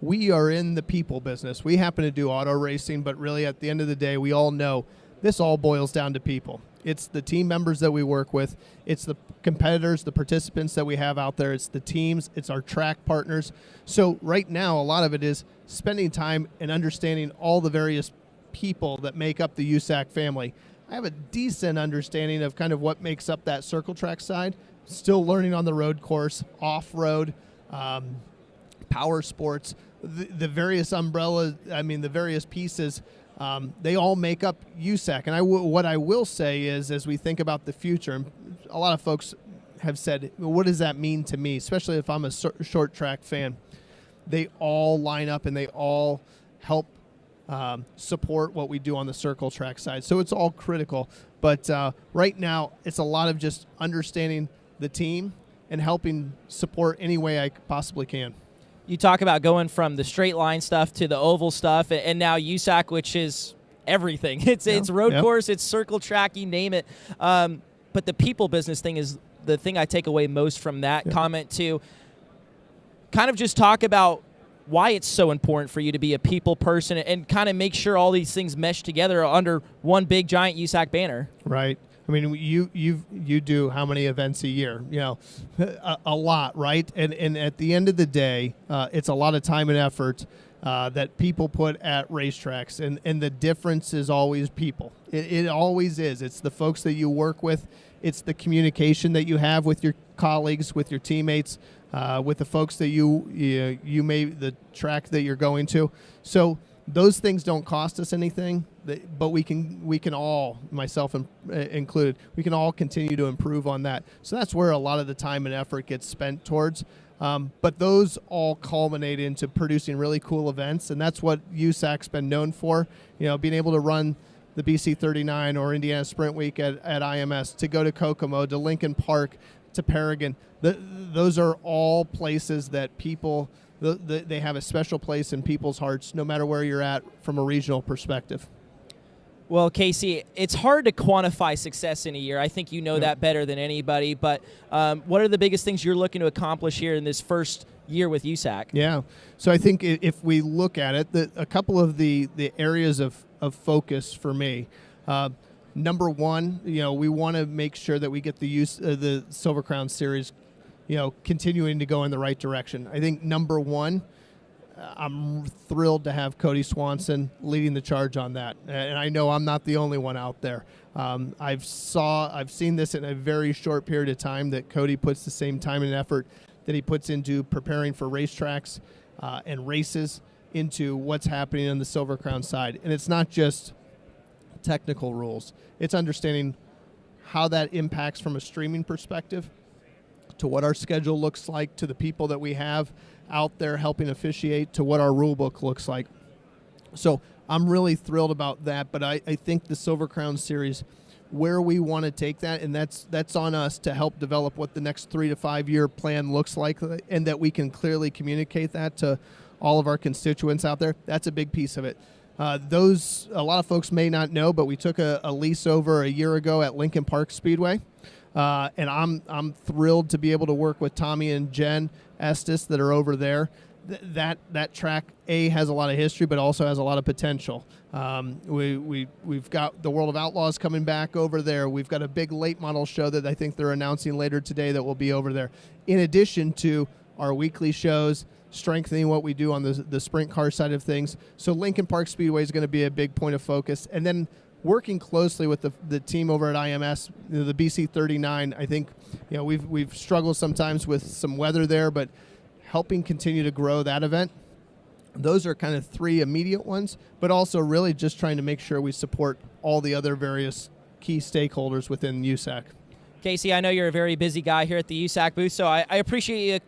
We are in the people business. We happen to do auto racing, but really at the end of the day, we all know this all boils down to people. It's the team members that we work with. It's the competitors, the participants that we have out there. It's the teams. It's our track partners. So right now, a lot of it is spending time and understanding all the various people that make up the USAC family. I have a decent understanding of kind of what makes up that circle track side. Still learning on the road course, off-road, power sports, the various umbrellas, the various pieces. They all make up USAC. And what I will say is, as we think about the future, and a lot of folks have said, what does that mean to me, especially if I'm a short track fan. They all line up and they all help support what we do on the circle track side. So it's all critical. But right now, it's a lot of just understanding the team and helping support any way I possibly can. You talk about going from the straight line stuff to the oval stuff, and now USAC, which is everything. It's road course, it's circle track, you name it. But the people business thing is the thing I take away most from that comment too. Kind of just talk about why it's so important for you to be a people person and kind of make sure all these things mesh together under one big giant USAC banner. Right. I mean, you do how many events a year? You know, a lot, right? And at the end of the day, it's a lot of time and effort that people put at racetracks, and the difference is always people. It always is. It's the folks that you work with. It's the communication that you have with your colleagues, with your teammates, with the folks that you may the track that you're going to. So those things don't cost us anything, but we can all, myself included, we can all continue to improve on that. So that's where a lot of the time and effort gets spent towards. But those all culminate into producing really cool events, and that's what USAC's been known for. You know, being able to run the BC 39 or Indiana Sprint Week at IMS, to go to Kokomo, to Lincoln Park, to Paragon. Those are all places that people, they have a special place in people's hearts, no matter where you're at from a regional perspective. Well, Casey, it's hard to quantify success in a year. I think you know that better than anybody. But what are the biggest things you're looking to accomplish here in this first year with USAC? Yeah. So I think if we look at it, a couple of the areas of focus for me, number one, we want to make sure that we get the Silver Crown Series, continuing to go in the right direction. I think number one, I'm thrilled to have Cody Swanson leading the charge on that, and I know I'm not the only one out there. I've seen this in a very short period of time, that Cody puts the same time and effort that he puts into preparing for racetracks and races into what's happening on the Silver Crown side. And it's not just technical rules. It's understanding how that impacts from a streaming perspective to what our schedule looks like, to the people that we have out there helping officiate, to what our rule book looks like. So I'm really thrilled about that, but I think the Silver Crown Series, where we want to take that, and that's on us to help develop what the next 3 to 5 year plan looks like, and that we can clearly communicate that to all of our constituents out there. That's a big piece of it. A lot of folks may not know, but we took a lease over a year ago at Lincoln Park Speedway, and I'm thrilled to be able to work with Tommy and Jen Estes that are over there. That track has a lot of history, but also has a lot of potential. We've got the World of Outlaws coming back over there. We've got a big late model show that I think they're announcing later today that will be over there, in addition to our weekly shows, strengthening what we do on the sprint car side of things. So Lincoln Park Speedway is going to be a big point of focus, and then working closely with the team over at IMS, the BC 39. I think we've struggled sometimes with some weather there, but helping continue to grow that event. Those are kind of 3 immediate ones, but also really just trying to make sure we support all the other various key stakeholders within USAC. Casey, I know you're a very busy guy here at the USAC booth, so I appreciate you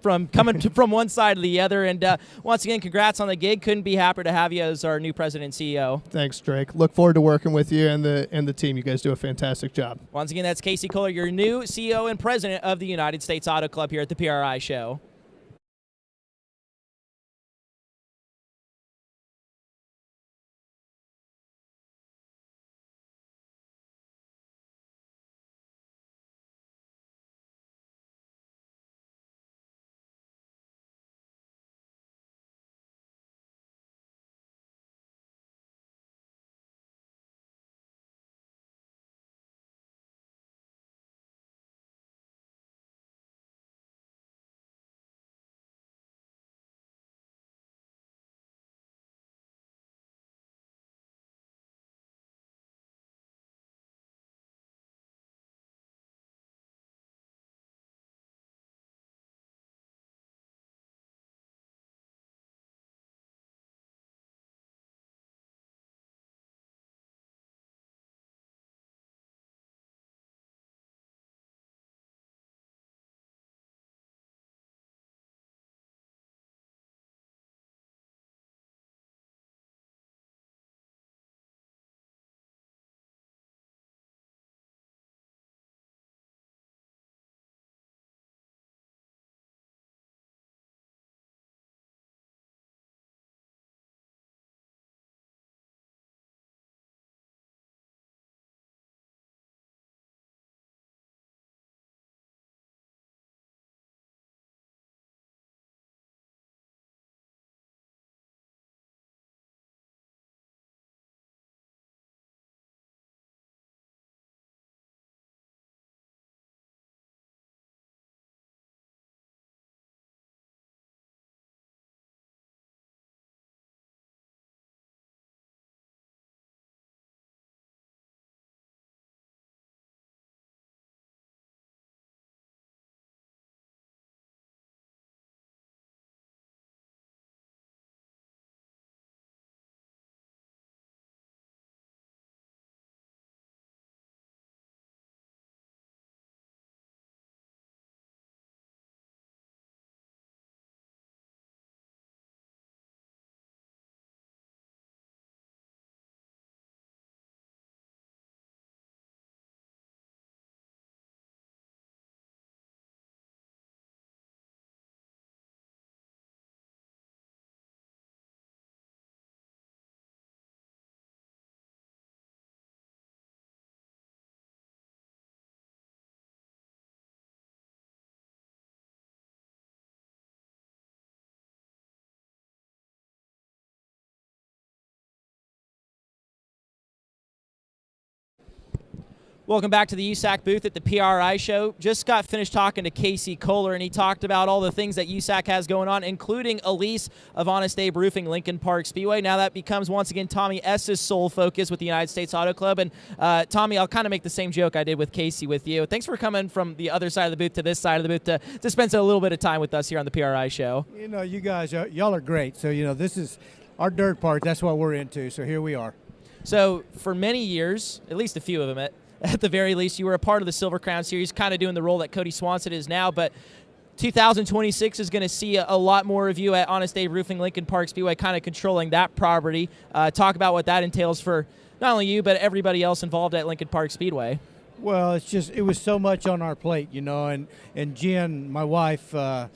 from coming from one side to the other. And once again, congrats on the gig. Couldn't be happier to have you as our new president and CEO. Thanks, Drake. Look forward to working with you and the team. You guys do a fantastic job. Once again, that's Casey Kohler, your new CEO and president of the United States Auto Club here at the PRI show. Welcome back to the USAC booth at the PRI show. Just got finished talking to Casey Kohler, and he talked about all the things that USAC has going on, including a lease of Honest Abe Roofing Lincoln Park Speedway. Now that becomes, once again, Tommy S.'s sole focus with the United States Auto Club. And Tommy, I'll kind of make the same joke I did with Casey with you. Thanks for coming from the other side of the booth to this side of the booth to spend a little bit of time with us here on the PRI show. You know, you guys, y'all are great. So, this is our dirt part. That's what we're into. So here we are. So for many years, at least a few of them at the very least, you were a part of the Silver Crown Series, kind of doing the role that Cody Swanson is now, but 2026 is going to see a lot more of you at Honest Abe Roofing Lincoln Park Speedway, kind of controlling that property. Talk about what that entails for not only you, but everybody else involved at Lincoln Park Speedway. Well, it was so much on our plate, and Jen, my wife, I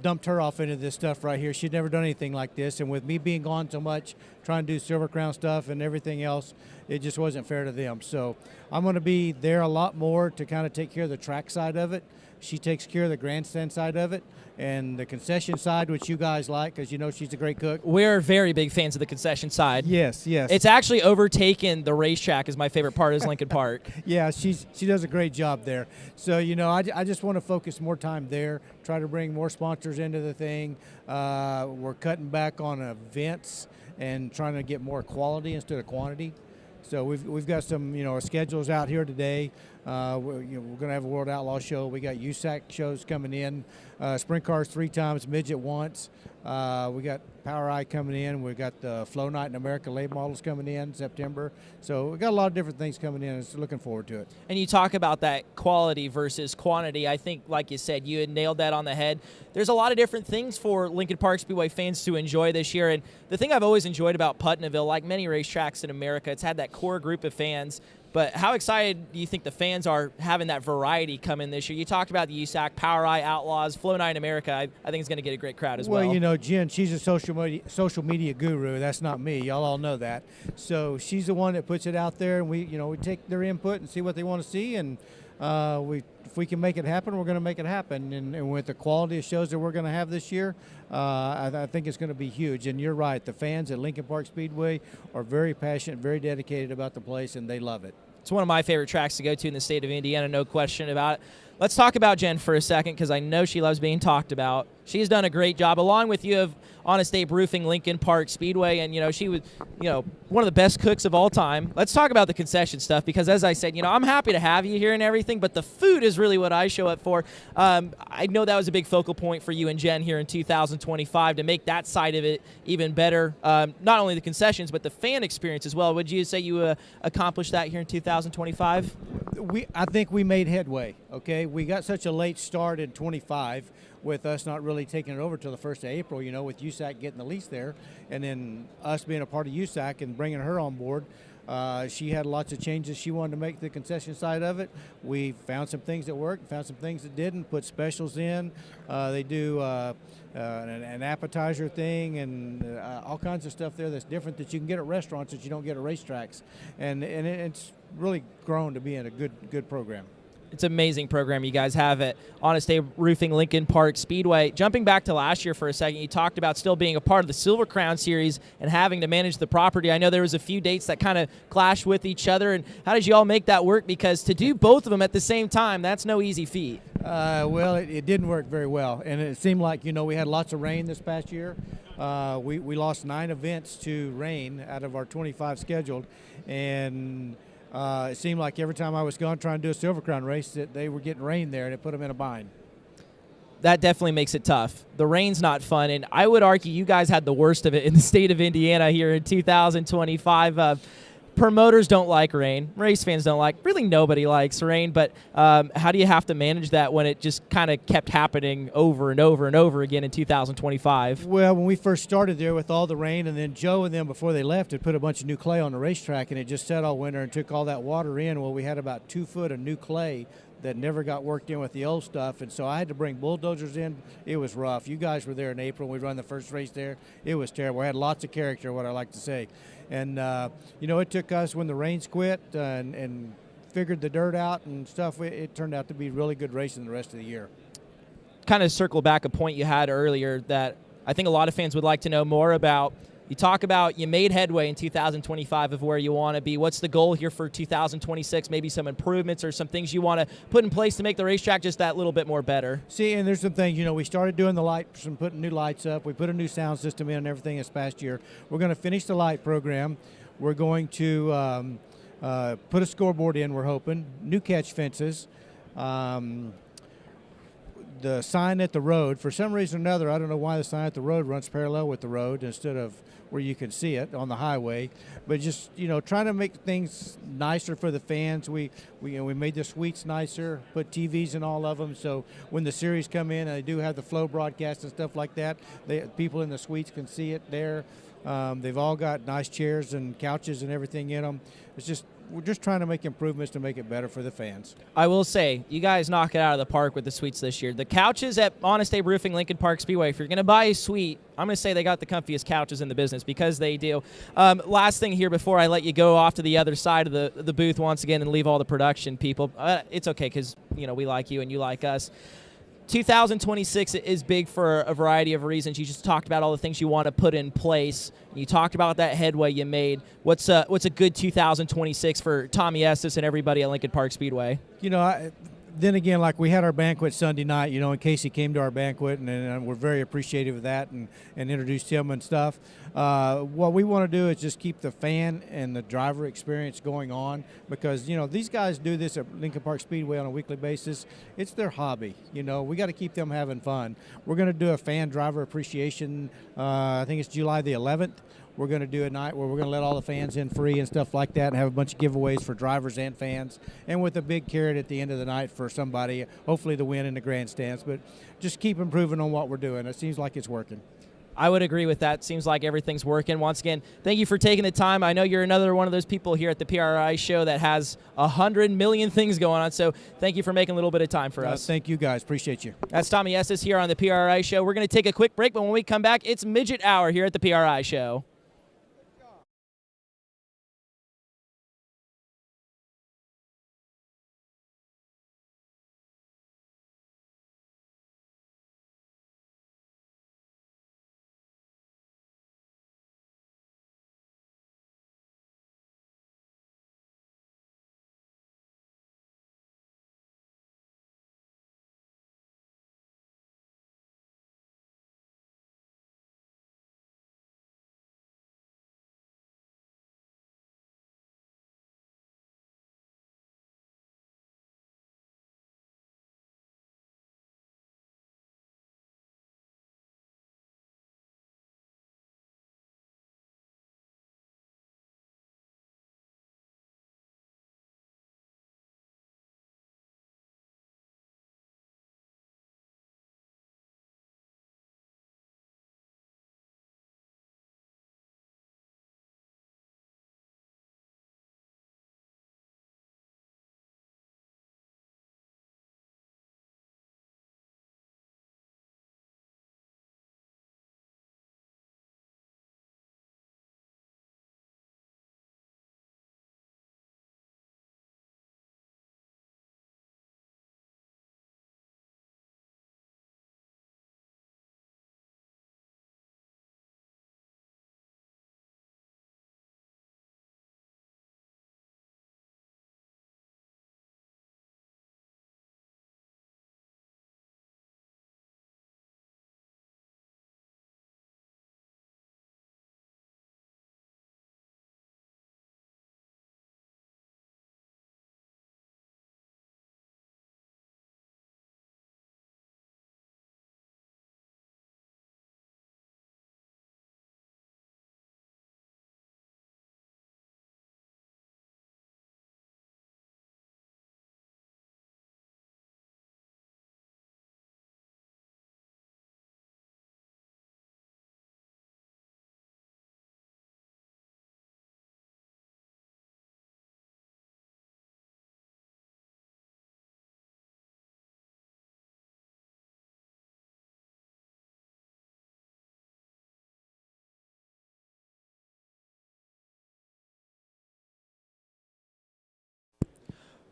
dumped her off into this stuff right here. She'd never done anything like this, and with me being gone so much, trying to do Silver Crown stuff and everything else, it just wasn't fair to them. So I'm going to be there a lot more to kind of take care of the track side of it. She takes care of the grandstand side of it and the concession side, which you guys like because she's a great cook. We're very big fans of the concession side. Yes. It's actually overtaken the racetrack as my favorite part is Lincoln Park. Yeah, she does a great job there. So, I just want to focus more time there, try to bring more sponsors into the thing. We're cutting back on events and trying to get more quality instead of quantity. So we've got some schedules out here today. We're going to have a World Outlaw show. We got USAC shows coming in, sprint cars 3 times, midget once. We got PRI coming in. We got the Flow Night in America late models coming in September. So we got a lot of different things coming in. So looking forward to it. And you talk about that quality versus quantity. I think, like you said, you had nailed that on the head. There's a lot of different things for Lincoln Park Speedway fans to enjoy this year. And the thing I've always enjoyed about Putnamville, like many racetracks in America, it's had that core group of fans. But how excited do you think the fans are having that variety come in this year? You talked about the USAC, PRI, Outlaws, Flow Night in America. I think it's going to get a great crowd as well. Well, Jen, she's a social media guru. That's not me. Y'all all know that. So she's the one that puts it out there, and we take their input and see what they want to see, and if we can make it happen, we're going to make it happen. And with the quality of shows that we're going to have this year, I think it's going to be huge. And you're right, the fans at Lincoln Park Speedway are very passionate, very dedicated about the place, and they love it. It's one of my favorite tracks to go to in the state of Indiana, no question about it. Let's talk about Jen for a second because I know she loves being talked about. She's done a great job, along with you, of Honest Abe Roofing Lincoln Park Speedway, and she was one of the best cooks of all time. Let's talk about the concession stuff because, as I said, I'm happy to have you here and everything, but the food is really what I show up for. I know that was a big focal point for you and Jen here in 2025 to make that side of it even better. Not only the concessions, but the fan experience as well. Would you say you accomplished that here in 2025? I think we made headway. Okay, we got such a late start in 25 with us not really taking it over till the 1st of April, with USAC getting the lease there, and then us being a part of USAC and bringing her on board. She had lots of changes she wanted to make to the concession side of it. We found some things that worked, found some things that didn't, put specials in. They do an appetizer thing and all kinds of stuff there that's different that you can get at restaurants that you don't get at racetracks. And it's really grown to being a good program. It's an amazing program you guys have at Honest Abe Roofing Lincoln Park Speedway. Jumping back to last year for a second, you talked about still being a part of the Silver Crown Series and having to manage the property. I know there was a few dates that kind of clashed with each other, and how did you all make that work? Because to do both of them at the same time, that's no easy feat. Well, it didn't work very well, and it seemed like, we had lots of rain this past year. We lost 9 events to rain out of our 25 scheduled, and it seemed like every time I was gone trying to do a Silver Crown race that they were getting rain there, and it put them in a bind. That definitely makes it tough. The rain's not fun, and I would argue you guys had the worst of it in the state of Indiana here in 2025. Promoters don't like rain. Race fans don't like. Really, nobody likes rain. But how do you have to manage that when it just kind of kept happening over and over and over again in 2025? Well, when we first started there with all the rain, and then Joe and them before they left had put a bunch of new clay on the racetrack, and it just sat all winter and took all that water in. Well, we had about 2 foot of new clay that never got worked in with the old stuff, and so I had to bring bulldozers in. It was rough. You guys were there in April. We run the first race there. It was terrible. I had lots of character, what I like to say. And, it took us when the rains quit and figured the dirt out and stuff, it turned out to be really good racing the rest of the year. Kind of circle back a point you had earlier that I think a lot of fans would like to know more about. You talk about you made headway in 2025 of where you want to be. What's the goal here for 2026? Maybe some improvements or some things you want to put in place to make the racetrack just that little bit more better. See, and there's some things, we started doing the lights and putting new lights up. We put a new sound system in and everything this past year. We're going to finish the light program. We're going to put a scoreboard in, we're hoping. New catch fences. The sign at the road, for some reason or another, I don't know why the sign at the road runs parallel with the road instead of where you can see it on the highway. But just, trying to make things nicer for the fans. We made the suites nicer, put TVs in all of them, so when the series come in and they do have the flow broadcast and stuff like that, people in the suites can see it there. They've all got nice chairs and couches and everything in them. We're just trying to make improvements to make it better for the fans. I will say, you guys knock it out of the park with the suites this year. The couches at Honest Abe Roofing Lincoln Park Speedway, if you're going to buy a suite, I'm going to say they got the comfiest couches in the business, because they do. Last thing here before I let you go off to the other side of the booth once again and leave all the production people. It's okay, because we like you and you like us. 2026 is big for a variety of reasons. You just talked about all the things you want to put in place. You talked about that headway you made. What's a good 2026 for Tommy Estes and everybody at Lincoln Park Speedway? Then again, like we had our banquet Sunday night, and Casey came to our banquet, and we're very appreciative of that and introduced him and stuff. What we want to do is just keep the fan and the driver experience going on, because, these guys do this at Lincoln Park Speedway on a weekly basis. It's their hobby. We got to keep them having fun. We're going to do a fan driver appreciation, I think it's July the 11th. We're going to do a night where we're going to let all the fans in free and stuff like that, and have a bunch of giveaways for drivers and fans, and with a big carrot at the end of the night for somebody, hopefully to win in the grandstands. But just keep improving on what we're doing. It seems like it's working. I would agree with that. Seems like everything's working. Once again, thank you for taking the time. I know you're another one of those people here at the PRI show that has 100 million things going on, so thank you for making a little bit of time for us. Thank you, guys. Appreciate you. That's Tommy Estes here on the PRI show. We're going to take a quick break, but when we come back, it's Midget Hour here at the PRI show.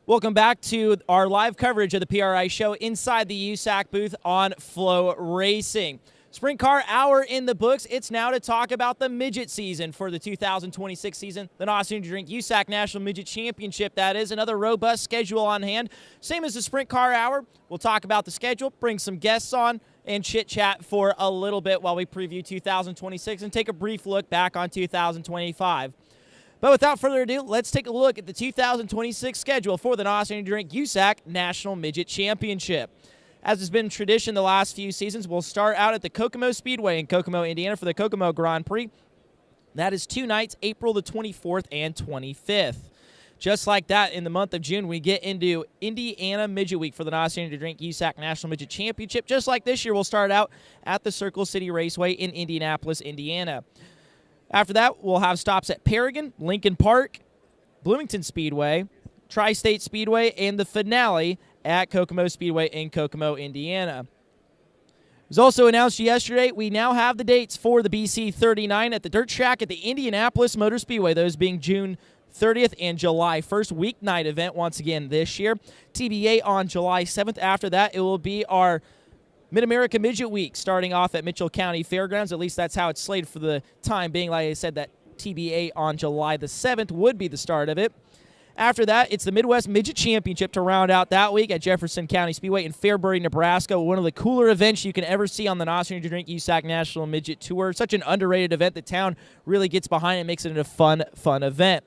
Welcome back to our live coverage of the PRI show inside the USAC booth on FloRacing. Sprint Car Hour in the books. It's now to talk about the midget season for the 2026 season. The Not Soon to Drink USAC National Midget Championship, that is. Another robust schedule on hand. Same as the Sprint Car Hour. We'll talk about the schedule, bring some guests on, and chit-chat for a little bit while we preview 2026 and take a brief look back on 2025. But without further ado, let's take a look at the 2026 schedule for the Not Soon to Drink USAC National Midget Championship. As has been tradition the last few seasons, we'll start out at the Kokomo Speedway in Kokomo, Indiana for the Kokomo Grand Prix. That is 2 nights, April the 24th and 25th. Just like that, in the month of June, we get into Indiana Midget Week for the Not Soon to Drink USAC National Midget Championship. Just like this year, we'll start out at the Circle City Raceway in Indianapolis, Indiana. After that, we'll have stops at Paragon, Lincoln Park, Bloomington Speedway, Tri-State Speedway, and the finale at Kokomo Speedway in Kokomo, Indiana. It was also announced yesterday, we now have the dates for the BC 39 at the dirt track at the Indianapolis Motor Speedway, those being June 30th and July 1st, weeknight event once again this year. TBA on July 7th. After that, it will be our Mid-America Midget Week starting off at Mitchell County Fairgrounds. At least that's how it's slated for the time being. Like I said, that TBA on July the 7th would be the start of it. After that, it's the Midwest Midget Championship to round out that week at Jefferson County Speedway in Fairbury, Nebraska. One of the cooler events you can ever see on the Not Soon to Drink USAC National Midget Tour. Such an underrated event. The town really gets behind it and makes it a fun event.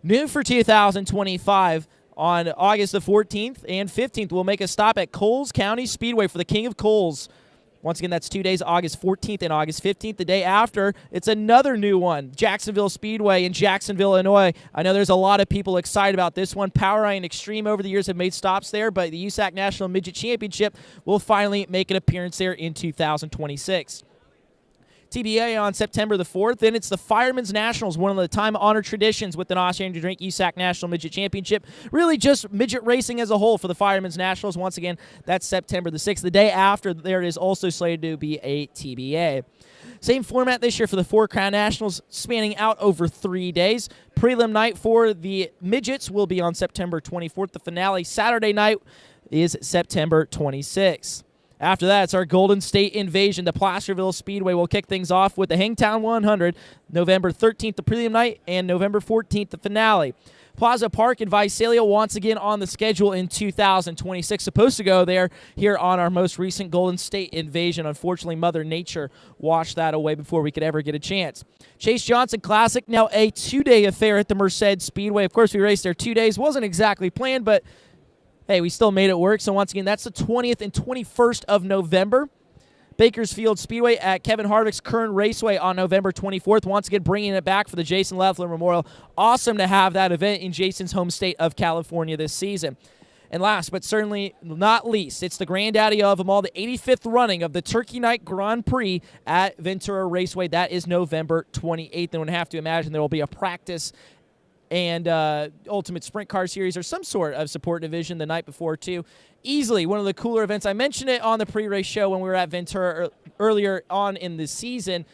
New for 2025, on August the 14th and 15th, we'll make a stop at Coles County Speedway for the King of Coles. Once again, that's 2 days, August 14th and August 15th. The day after, it's another new one, Jacksonville Speedway in Jacksonville, Illinois. I know there's a lot of people excited about this one. PRI and Extreme over the years have made stops there, but the USAC National Midget Championship will finally make an appearance there in 2026. TBA on September the 4th, then it's the Firemen's Nationals, one of the time-honored traditions with the Not Soon to Drink USAC National Midget Championship. Really just midget racing as a whole for the Firemen's Nationals. Once again, that's September the 6th. The day after, there is also slated to be a TBA. Same format this year for the Four Crown Nationals, spanning out over 3 days. Prelim night for the midgets will be on September 24th. The finale Saturday night is September 26th. After that, it's our Golden State Invasion. The Placerville Speedway will kick things off with the Hangtown 100, November 13th, the prelim night, and November 14th, the finale. Plaza Park in Visalia once again on the schedule in 2026. Supposed to go there here on our most recent Golden State Invasion. Unfortunately, Mother Nature washed that away before we could ever get a chance. Chase Johnson Classic, now a 2-day affair at the Merced Speedway. Of course, we raced there 2 days. Wasn't exactly planned, but hey, we still made it work. So once again, that's the 20th and 21st of November. Bakersfield Speedway at Kevin Harvick's Kern Raceway on November 24th. Once again, bringing it back for the Jason Leffler Memorial. Awesome to have that event in Jason's home state of California this season. And last but certainly not least, it's the granddaddy of them all, the 85th running of the Turkey Night Grand Prix at Ventura Raceway. That is November 28th. And I would have to imagine there will be a practice and Ultimate Sprint Car Series or some sort of support division the night before, too. Easily one of the cooler events. I mentioned it on the pre-race show when we were at Ventura earlier on in the season.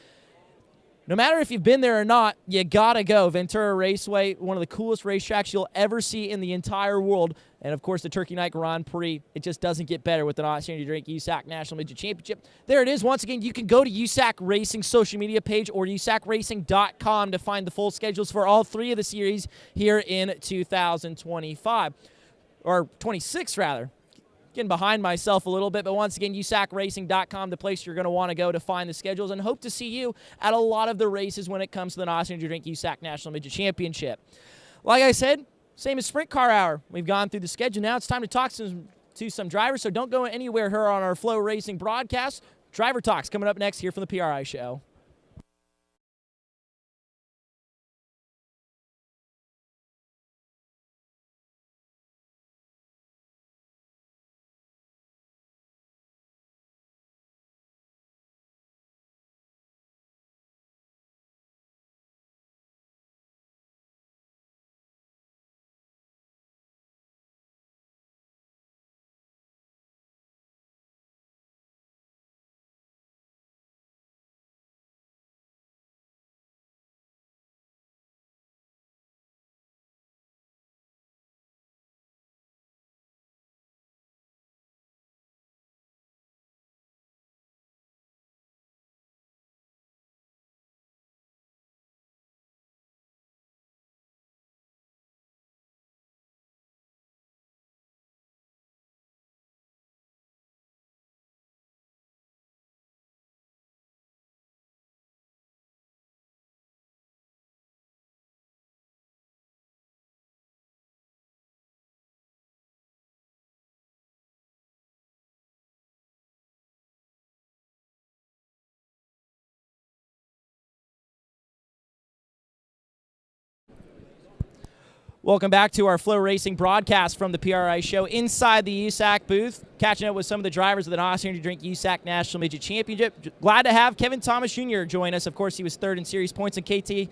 No matter if you've been there or not, you gotta go. Ventura Raceway, one of the coolest racetracks you'll ever see in the entire world. And, of course, the Turkey Night Grand Prix, it just doesn't get better with the Not Soon to Drink USAC National Midget Championship. There it is. Once again, you can go to USAC Racing's social media page or USACRacing.com to find the full schedules for all 3 of the series here in 2025. Or 26, rather. Getting behind myself a little bit, but once again, USACRacing.com, the place you're going to want to go to find the schedules, and hope to see you at a lot of the races when it comes to the Not Soon to Drink USAC National Midget Championship. Like I said, same as Sprint Car Hour. We've gone through the schedule. Now it's time to talk to some drivers, so don't go anywhere here on our FloRacing broadcast. Driver Talks coming up next here from the PRI Show. Welcome back to our FloRacing broadcast from the PRI show inside the USAC booth, catching up with some of the drivers of the NOS Energy Drink USAC National Midget Championship. Glad to have Kevin Thomas Jr. join us. Of course, he was third in series points. And KT,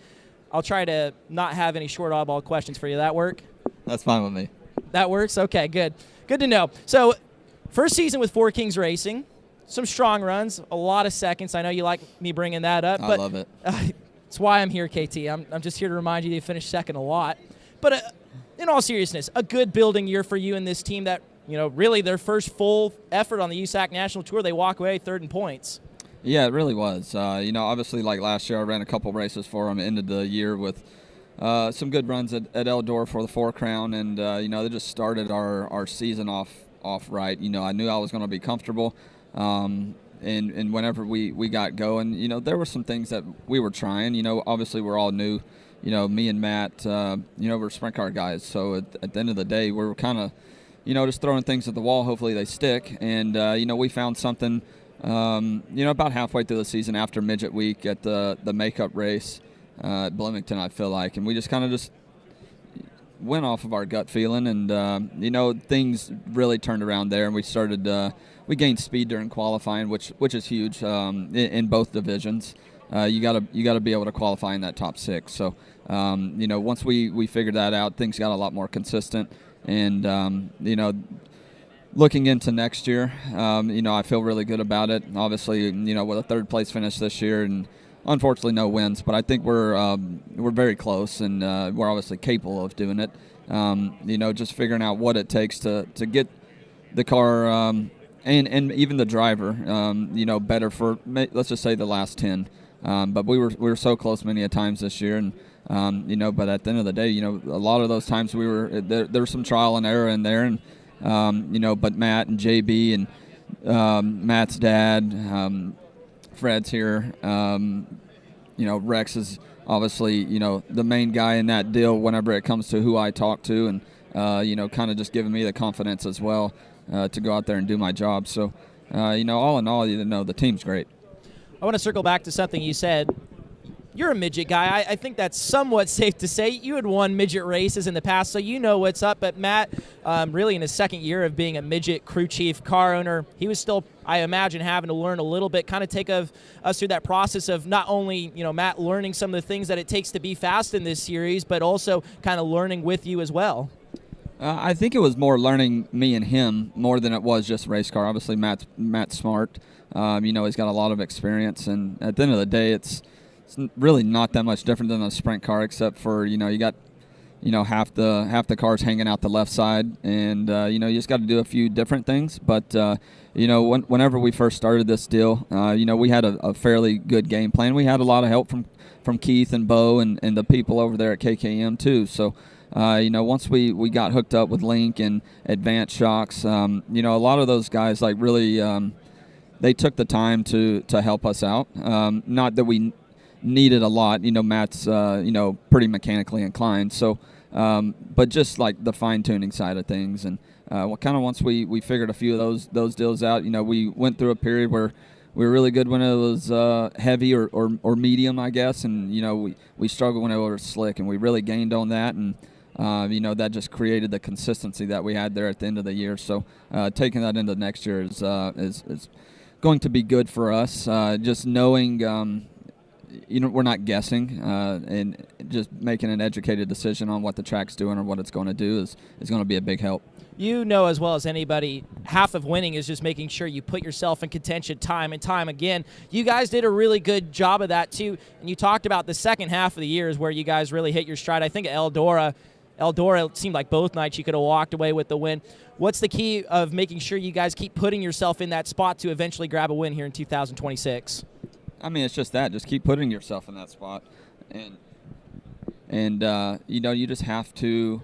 I'll try to not have any short oddball questions for you. That work? That's fine with me. That works? Okay, good. Good to know. So, first season with Four Kings Racing, some strong runs, a lot of seconds. I know you like me bringing that up. I love it. That's why I'm here, KT. I'm just here to remind you finished second a lot. But in all seriousness, a good building year for you and this team that, really their first full effort on the USAC National Tour, they walk away third in points. Yeah, it really was. Obviously, like last year, I ran a couple races for them, ended the year with some good runs at Eldora for the 4 Crown, and, they just started our season off right. I knew I was going to be comfortable, and whenever we got going, there were some things that we were trying. Obviously, we're all new. Me and Matt, we're sprint car guys. So at the end of the day, we're kind of, just throwing things at the wall. Hopefully they stick. And, we found something, about halfway through the season after Midget Week at the makeup race at Bloomington, I feel like. And we just kind of just went off of our gut feeling. And, things really turned around there. And we started, we gained speed during qualifying, which is huge in both divisions. You gotta be able to qualify in that top 6. So, once we figured that out, things got a lot more consistent. And, looking into next year, I feel really good about it. Obviously, with a 3rd place finish this year, and unfortunately no wins, but I think we're very close, and we're obviously capable of doing it. Just figuring out what it takes to get the car and even the driver, better for, let's just say, the last 10. But we were so close many a times this year, and but at the end of the day, a lot of those times we were there was some trial and error in there, and but Matt and JB and Matt's dad, Fred's here, Rex is obviously the main guy in that deal whenever it comes to who I talk to, and kind of just giving me the confidence as well to go out there and do my job. So all in all, the team's great. I want to circle back to something you said. You're a midget guy. I think that's somewhat safe to say. You had won midget races in the past, so you know what's up. But Matt, really in his 2nd year of being a midget crew chief, car owner, he was still, I imagine, having to learn a little bit. Kind of take us through that process of not only, Matt learning some of the things that it takes to be fast in this series, but also kind of learning with you as well. I think it was more learning me and him more than it was just race car. Obviously, Matt's smart. He's got a lot of experience, and at the end of the day, it's really not that much different than a sprint car, except for you got half the cars hanging out the left side, and you just got to do a few different things. But whenever we first started this deal, we had a fairly good game plan. We had a lot of help from Keith and Bo and the people over there at KKM too. So. Once we got hooked up with Link and Advanced Shocks, a lot of those guys really they took the time to help us out. Not that we needed a lot. Matt's pretty mechanically inclined, so but just like the fine tuning side of things, and kind of once we figured a few of those deals out, we went through a period where we were really good when it was heavy or medium, I guess, and we struggled when it was slick, and we really gained on that, and that just created the consistency that we had there at the end of the year. So taking that into next year is going to be good for us. Just knowing, we're not guessing, and just making an educated decision on what the track's doing or what it's going to do is going to be a big help. You know as well as anybody, half of winning is just making sure you put yourself in contention time and time again. You guys did a really good job of that too, and you talked about the second half of the year is where you guys really hit your stride. I think at Eldora, it seemed like both nights you could have walked away with the win. What's the key of making sure you guys keep putting yourself in that spot to eventually grab a win here in 2026? I mean, it's just that. Just keep putting yourself in that spot. And you just have to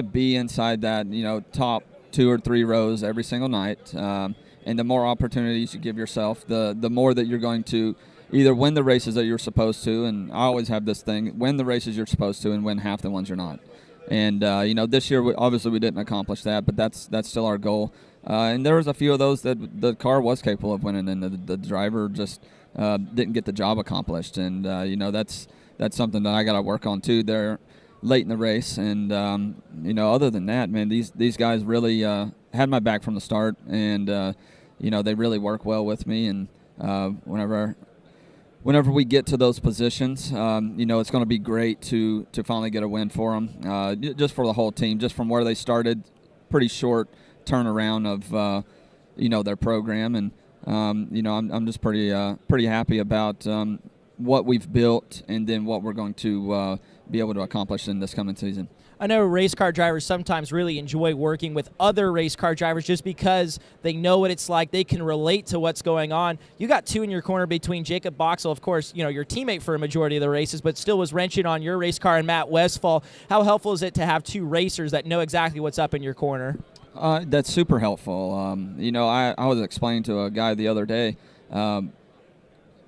be inside that, top 2 or 3 rows every single night. And the more opportunities you give yourself, the more that you're going to either win the races that you're supposed to, and I always have this thing, win the races you're supposed to and win half the ones you're not. And, this year, obviously we didn't accomplish that, but that's still our goal. And there was a few of those that the car was capable of winning, and the driver just didn't get the job accomplished. And, that's something that I got to work on, too. There, late in the race. And other than that, man, these guys really had my back from the start, and they really work well with me. And whenever we get to those positions, it's going to be great to finally get a win for them, just for the whole team, just from where they started. Pretty short turnaround of their program, and I'm just pretty happy about what we've built, and then what we're going to be able to accomplish in this coming season. I know race car drivers sometimes really enjoy working with other race car drivers just because they know what it's like. They can relate to what's going on. You got two in your corner between Jacob Boxall, of course, your teammate for a majority of the races, but still was wrenching on your race car, and Matt Westfall. How helpful is it to have two racers that know exactly what's up in your corner? That's super helpful. I was explaining to a guy the other day,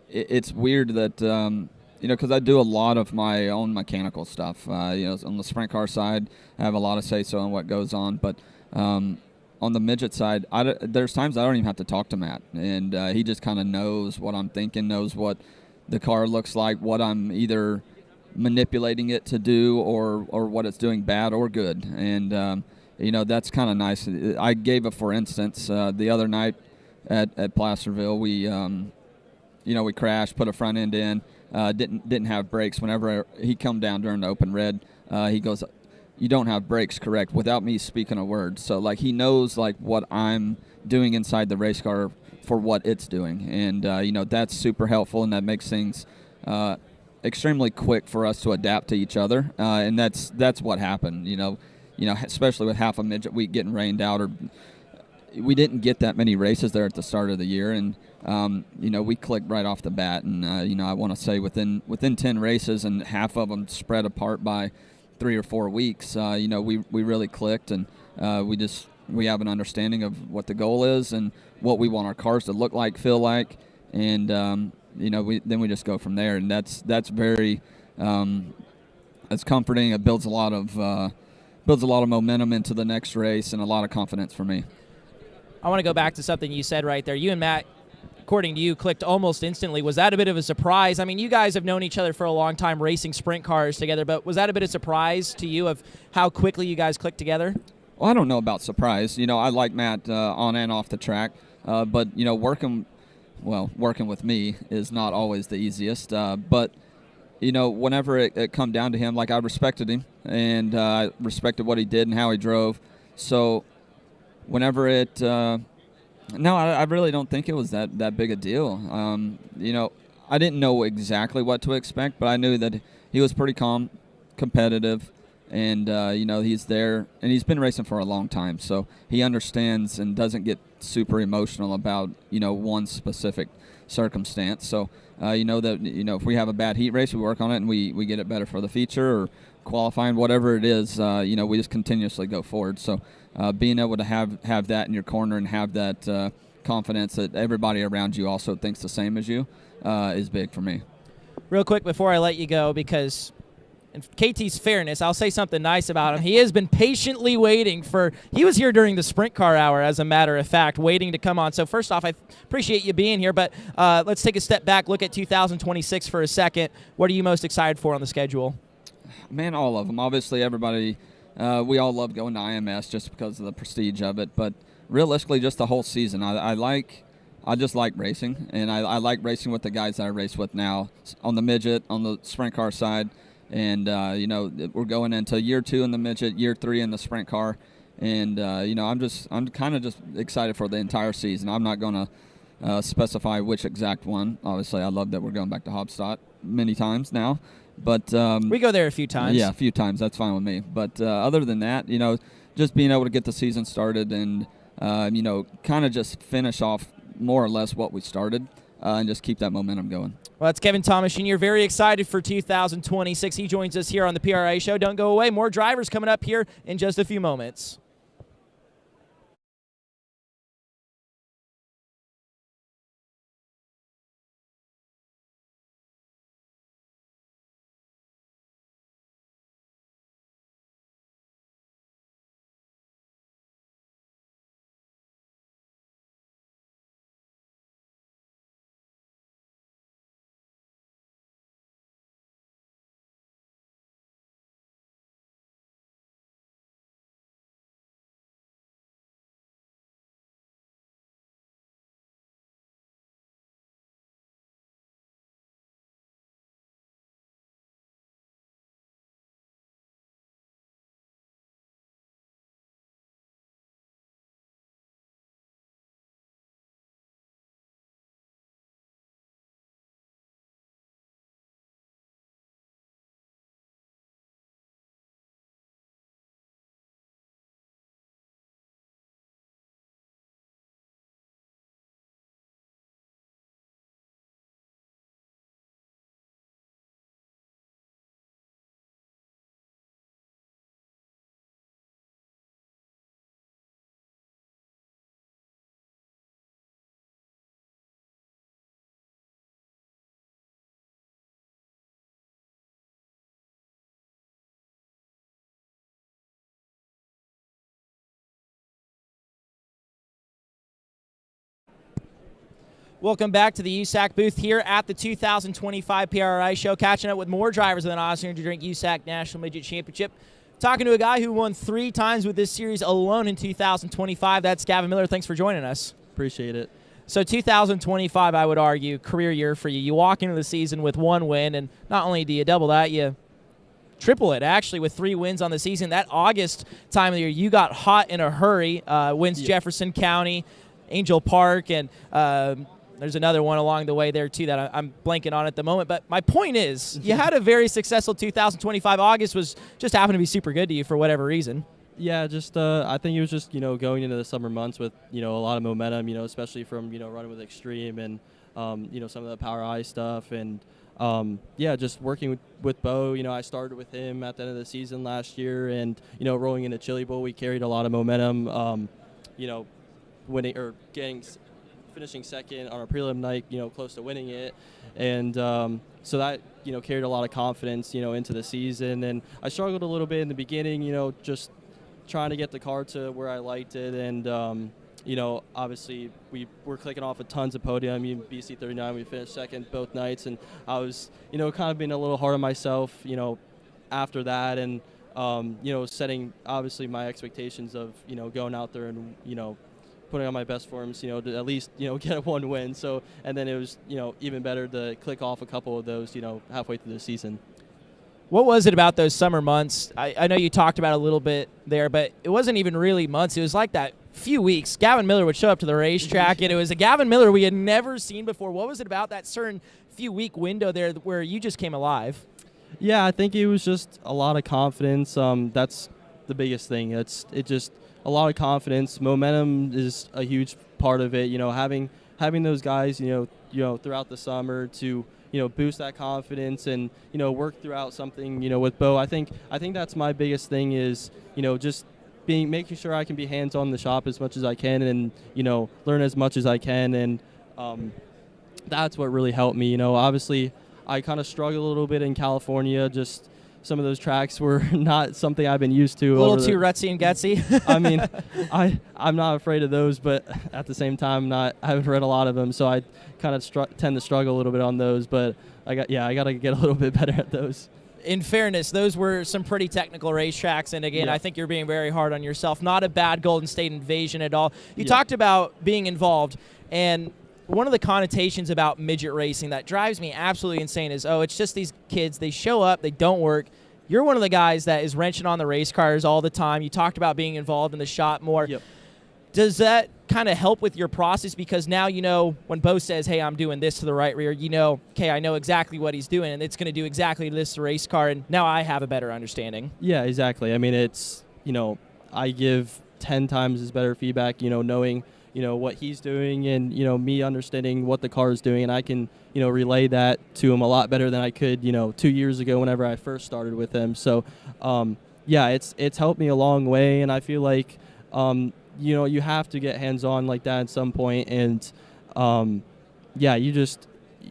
it's weird that because I do a lot of my own mechanical stuff. On the sprint car side, I have a lot of say-so on what goes on. But on the midget side, there's times I don't even have to talk to Matt. And he just kind of knows what I'm thinking, knows what the car looks like, what I'm either manipulating it to do or what it's doing bad or good. And, that's kind of nice. I gave for instance, the other night at Placerville, we crashed, put a front end in. Didn't have brakes. Whenever he come down during the open red, he goes, "You don't have brakes, correct?" Without me speaking a word. So he knows what I'm doing inside the race car for what it's doing, and that's super helpful, and that makes things extremely quick for us to adapt to each other, and that's what happened. Especially with half a midget week getting rained out, or we didn't get that many races there at the start of the year, and we clicked right off the bat, and I want to say within 10 races, and half of them spread apart by 3 or 4 weeks. We really clicked, and we have an understanding of what the goal is and what we want our cars to look like, feel like, and we just go from there, and that's very it's comforting. It builds a lot of momentum into the next race, and a lot of confidence for me. I want to go back to something you said right there. You and Matt, according to you, clicked almost instantly. Was that a bit of a surprise? I mean, you guys have known each other for a long time racing sprint cars together, but was that a bit of surprise to you of how quickly you guys clicked together? Well, I don't know about surprise. I like Matt on and off the track, but, working with me is not always the easiest. But, whenever it come down to him, I respected him, and I respected what he did and how he drove. So whenever I really don't think it was that big a deal. I didn't know exactly what to expect, but I knew that he was pretty calm, competitive, and he's there, and he's been racing for a long time, so he understands and doesn't get super emotional about one specific circumstance. So that if we have a bad heat race, we work on it and we get it better for the feature or qualifying, whatever it is. We just continuously go forward. So being able to have that in your corner and have that confidence that everybody around you also thinks the same as you is big for me. Real quick before I let you go, because in KT's fairness, I'll say something nice about him. He has been patiently waiting he was here during the sprint car hour, as a matter of fact, waiting to come on. So first off, I appreciate you being here, but let's take a step back, look at 2026 for a second. What are you most excited for on the schedule? Man, all of them. Obviously, everybody, we all love going to IMS just because of the prestige of it, but realistically, just the whole season. I just like racing, and I like racing with the guys that I race with now on the midget, on the sprint car side. And, we're going into year 2 in the midget, year 3 in the sprint car. And, I'm kind of just excited for the entire season. I'm not going to specify which exact one. Obviously, I love that we're going back to Hobstadt many times now. But we go there a few times. Yeah, a few times. That's fine with me. But other than that, just being able to get the season started and, kind of just finish off more or less what we started and just keep that momentum going. Well, that's Kevin Thomas Jr. Very excited for 2026. He joins us here on the PRI Show. Don't go away. More drivers coming up here in just a few moments. Welcome back to the USAC booth here at the 2025 PRI show, catching up with more drivers of the Awesome Energy Drink USAC National Midget Championship. Talking to a guy who won 3 times with this series alone in 2025. That's Gavin Miller. Thanks for joining us. Appreciate it. So 2025, I would argue, career year for you. You walk into the season with 1 win, and not only do you double that, you triple it, actually, with 3 wins on the season. That August time of the year, you got hot in a hurry. Wins Jefferson County, Angel Park, and there's another one along the way there, too, that I'm blanking on at the moment. But my point is, you had a very successful 2025. August was just happened to be super good to you for whatever reason. Yeah, just I think it was just, going into the summer months with, a lot of momentum, especially from, running with Extreme and, some of the PRI stuff. And, just working with Bo. I started with him at the end of the season last year. And, rolling into Chili Bowl, we carried a lot of momentum, winning or finishing second on a prelim night, close to winning it. And so that, carried a lot of confidence, into the season. And I struggled a little bit in the beginning, just trying to get the car to where I liked it. And, obviously we were clicking off of tons of podium. BC 39, we finished second both nights. And I was, kind of being a little hard on myself, after that. And, setting obviously my expectations of, going out there and, putting on my best forms, to at least, get 1 win. So, and then it was, even better to click off a couple of those, halfway through the season. What was it about those summer months? I know you talked about it a little bit there, but it wasn't even really months. It was like that few weeks. Gavin Miller would show up to the racetrack, and it was a Gavin Miller we had never seen before. What was it about that certain few-week window there where you just came alive? Yeah, I think it was just a lot of confidence. That's the biggest thing. It just a lot of confidence. Momentum is a huge part of it. Having those guys, throughout the summer to boost that confidence and work throughout something with Bo. I think that's my biggest thing is just making sure I can be hands on in the shop as much as I can and learn as much as I can, and that's what really helped me. Obviously I kind of struggled a little bit in California. Just some of those tracks were not something I've been used to. A little too rutsy and gutsy. I mean, I'm not afraid of those, but at the same time, I haven't read a lot of them, so I kind of tend to struggle a little bit on those. But I got to get a little bit better at those. In fairness, those were some pretty technical racetracks, and again, I think you're being very hard on yourself. Not a bad Golden State invasion at all. You talked about being involved, and one of the connotations about midget racing that drives me absolutely insane is, it's just these kids, they show up, they don't work. You're one of the guys that is wrenching on the race cars all the time. You talked about being involved in the shop more. Yep. Does that kind of help with your process? Because now when Bo says, hey, I'm doing this to the right rear, okay, I know exactly what he's doing, and it's going to do exactly this race car, and now I have a better understanding. Yeah, exactly. I mean, it's, I give 10 times as better feedback, knowing what he's doing and, me understanding what the car is doing. And I can, relay that to him a lot better than I could, 2 years ago whenever I first started with him. So, it's helped me a long way. And I feel like, you have to get hands-on like that at some point. And,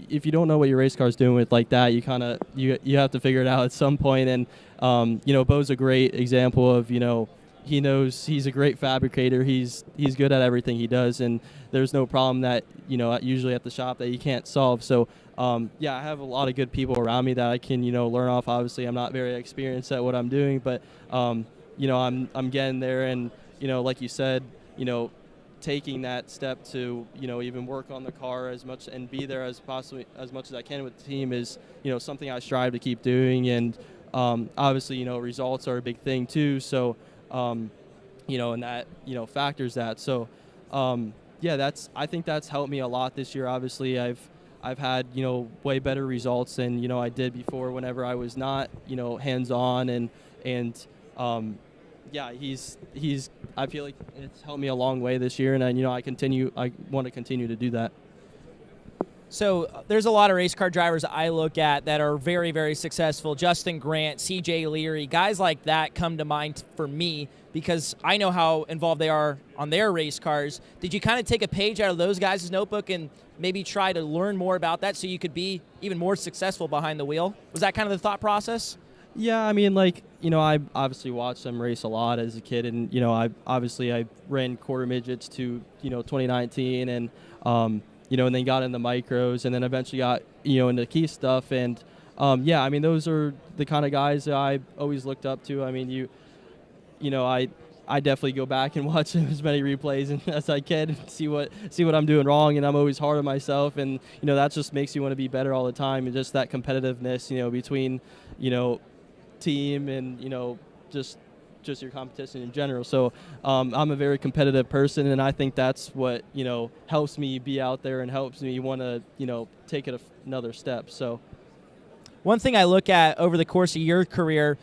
if you don't know what your race car is doing with like that, you kind of, you have to figure it out at some point. And, Bo's a great example of, he knows he's a great fabricator. He's good at everything he does, and there's no problem that usually at the shop that he can't solve. So I have a lot of good people around me that I can learn off. Obviously, I'm not very experienced at what I'm doing, but I'm getting there, and like you said, taking that step to even work on the car as much and be there as much as I can with the team is something I strive to keep doing. And obviously results are a big thing too. So. And that, factors that. So, I think that's helped me a lot this year. Obviously, I've had, way better results than, I did before whenever I was not, hands-on and I feel like it's helped me a long way this year, and I want to continue to do that. So there's a lot of race car drivers I look at that are very, very successful. Justin Grant, CJ Leary, guys like that come to mind for me because I know how involved they are on their race cars. Did you kind of take a page out of those guys' notebook and maybe try to learn more about that so you could be even more successful behind the wheel? Was that kind of the thought process? Yeah, I mean, I obviously watched them race a lot as a kid, and, I ran quarter midgets to, 2019, and, and then got in the micros, and then eventually got, into key stuff. And yeah, I mean, those are the kind of guys that I always looked up to. I mean, I definitely go back and watch as many replays as I can and see what I'm doing wrong, and I'm always hard on myself, and that just makes you want to be better all the time, and just that competitiveness, between team and just your competition in general. So I'm a very competitive person, and I think that's what helps me be out there and helps me want to take it another step. So one thing I look at over the course of your career,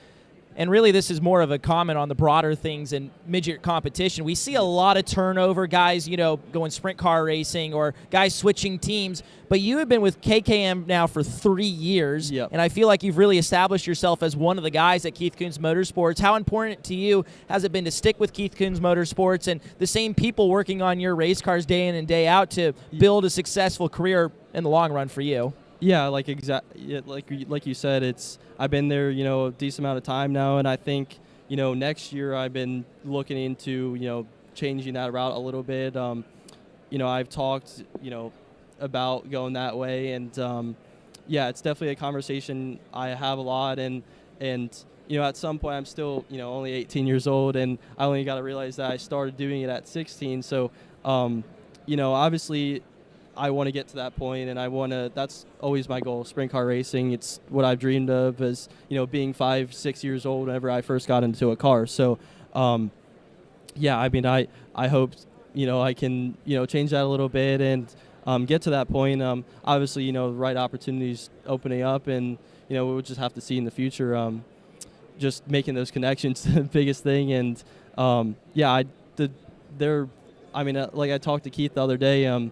and really this is more of a comment on the broader things in midget competition, we see a lot of turnover, guys, going sprint car racing or guys switching teams, but you have been with KKM now for 3 years, Yep. and I feel like you've really established yourself as one of the guys at Keith Kunz Motorsports. How important to you has it been to stick with Keith Kunz Motorsports and the same people working on your race cars day in and day out to build a successful career in the long run for you? Yeah, like you said, I've been there, a decent amount of time now, and I think, next year I've been looking into, changing that route a little bit. I've talked, about going that way, and yeah, it's definitely a conversation I have a lot, and at some point I'm still, only 18 years old, and I only got to realize that I started doing it at 16. So, obviously, I want to get to that point, and that's always my goal, sprint car racing. It's what I've dreamed of as, being 5-6 years old whenever I first got into a car. So, yeah, I mean, I hope, I can, change that a little bit and get to that point. Obviously, the right opportunities opening up, and, we'll just have to see in the future. Just making those connections the biggest thing. And, yeah, like I talked to Keith the other day,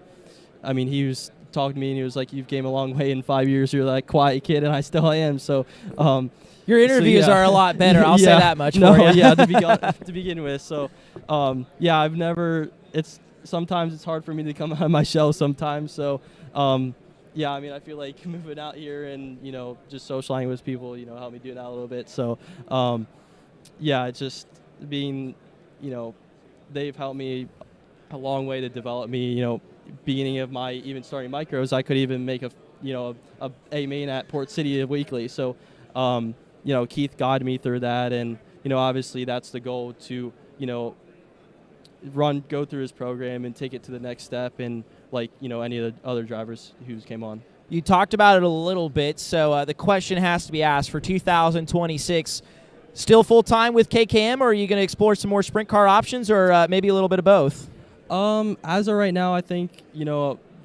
I mean, he was talking to me, and he was like, "You've came a long way in 5 years. You're that quiet kid," and I still am. So, your interviews are a lot better. I'll say that much no, for you. Yeah, to begin with. So, yeah, sometimes it's hard for me to come out of my shell sometimes. So, yeah, I mean, I feel like moving out here and, just socializing with people, helped me do that a little bit. So, yeah, it's just being, they've helped me a long way to develop me, beginning of my even starting micros, I could even make a main at Port City weekly. So, Keith guided me through that, and obviously that's the goal to go through his program and take it to the next step, and any of the other drivers who came on. You talked about it a little bit, so the question has to be asked for 2026. Still full time with KKM, or are you going to explore some more sprint car options, or maybe a little bit of both? As of right now, I think,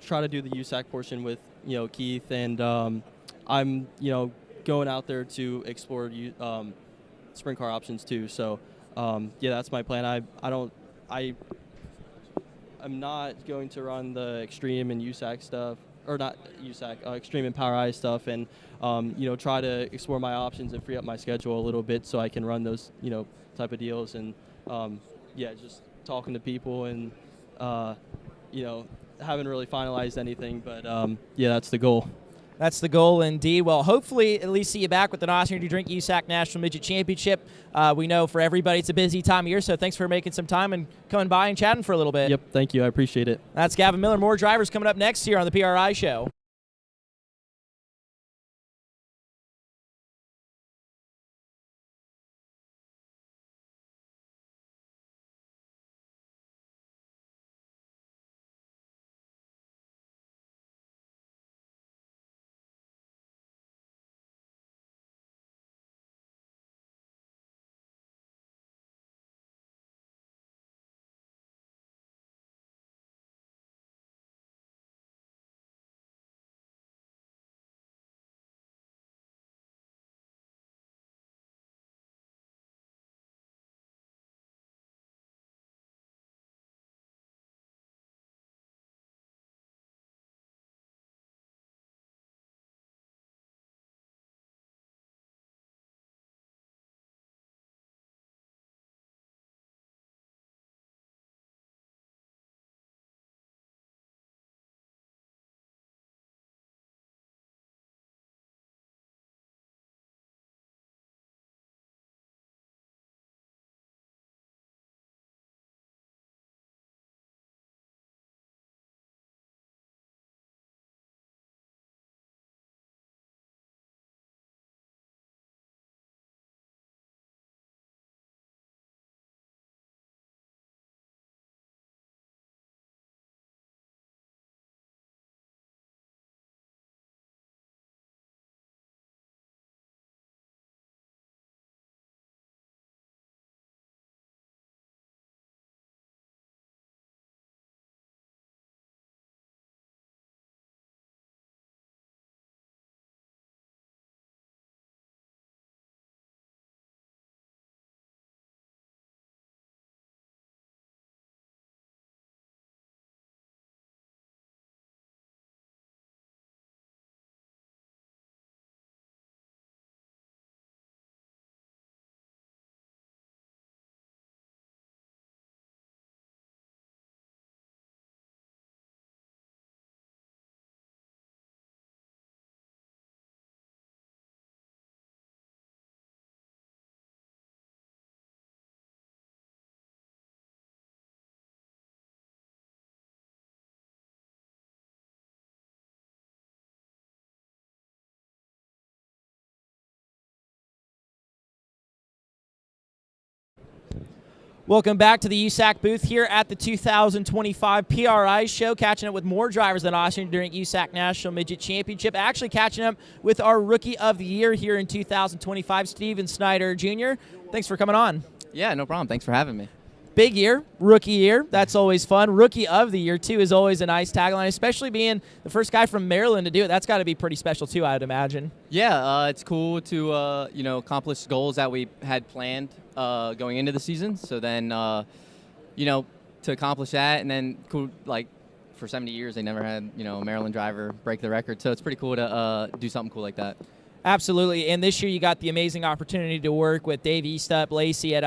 try to do the USAC portion with, Keith, and I'm, going out there to explore sprint car options too. So, yeah, that's my plan. I'm not going to run the Extreme and USAC stuff, or not USAC, Extreme and PRI stuff, and, try to explore my options and free up my schedule a little bit so I can run those, type of deals, and, yeah, just talking to people and, haven't really finalized anything, but yeah, that's the goal. That's the goal indeed. Well, hopefully at least see you back with an opportunity to drink USAC National Midget Championship. We know for everybody it's a busy time of year, so thanks for making some time and coming by and chatting for a little bit. Yep, thank you. I appreciate it. That's Gavin Miller. More drivers coming up next here on the PRI Show. Welcome back to the USAC booth here at the 2025 PRI show, catching up with more drivers than Austin during USAC National Midget Championship. Actually catching up with our Rookie of the Year here in 2025, Steven Snyder Jr. Thanks for coming on. Yeah, no problem. Thanks for having me. Big year, rookie year. That's always fun. Rookie of the Year, too, is always a nice tagline, especially being the first guy from Maryland to do it. That's got to be pretty special, too, I would imagine. Yeah, it's cool to accomplish goals that we had planned going into the season. So then, to accomplish that, and then cool, like for 70 years they never had a Maryland driver break the record. So it's pretty cool to do something cool like that. Absolutely, and this year you got the amazing opportunity to work with Dave Estep, Lacey at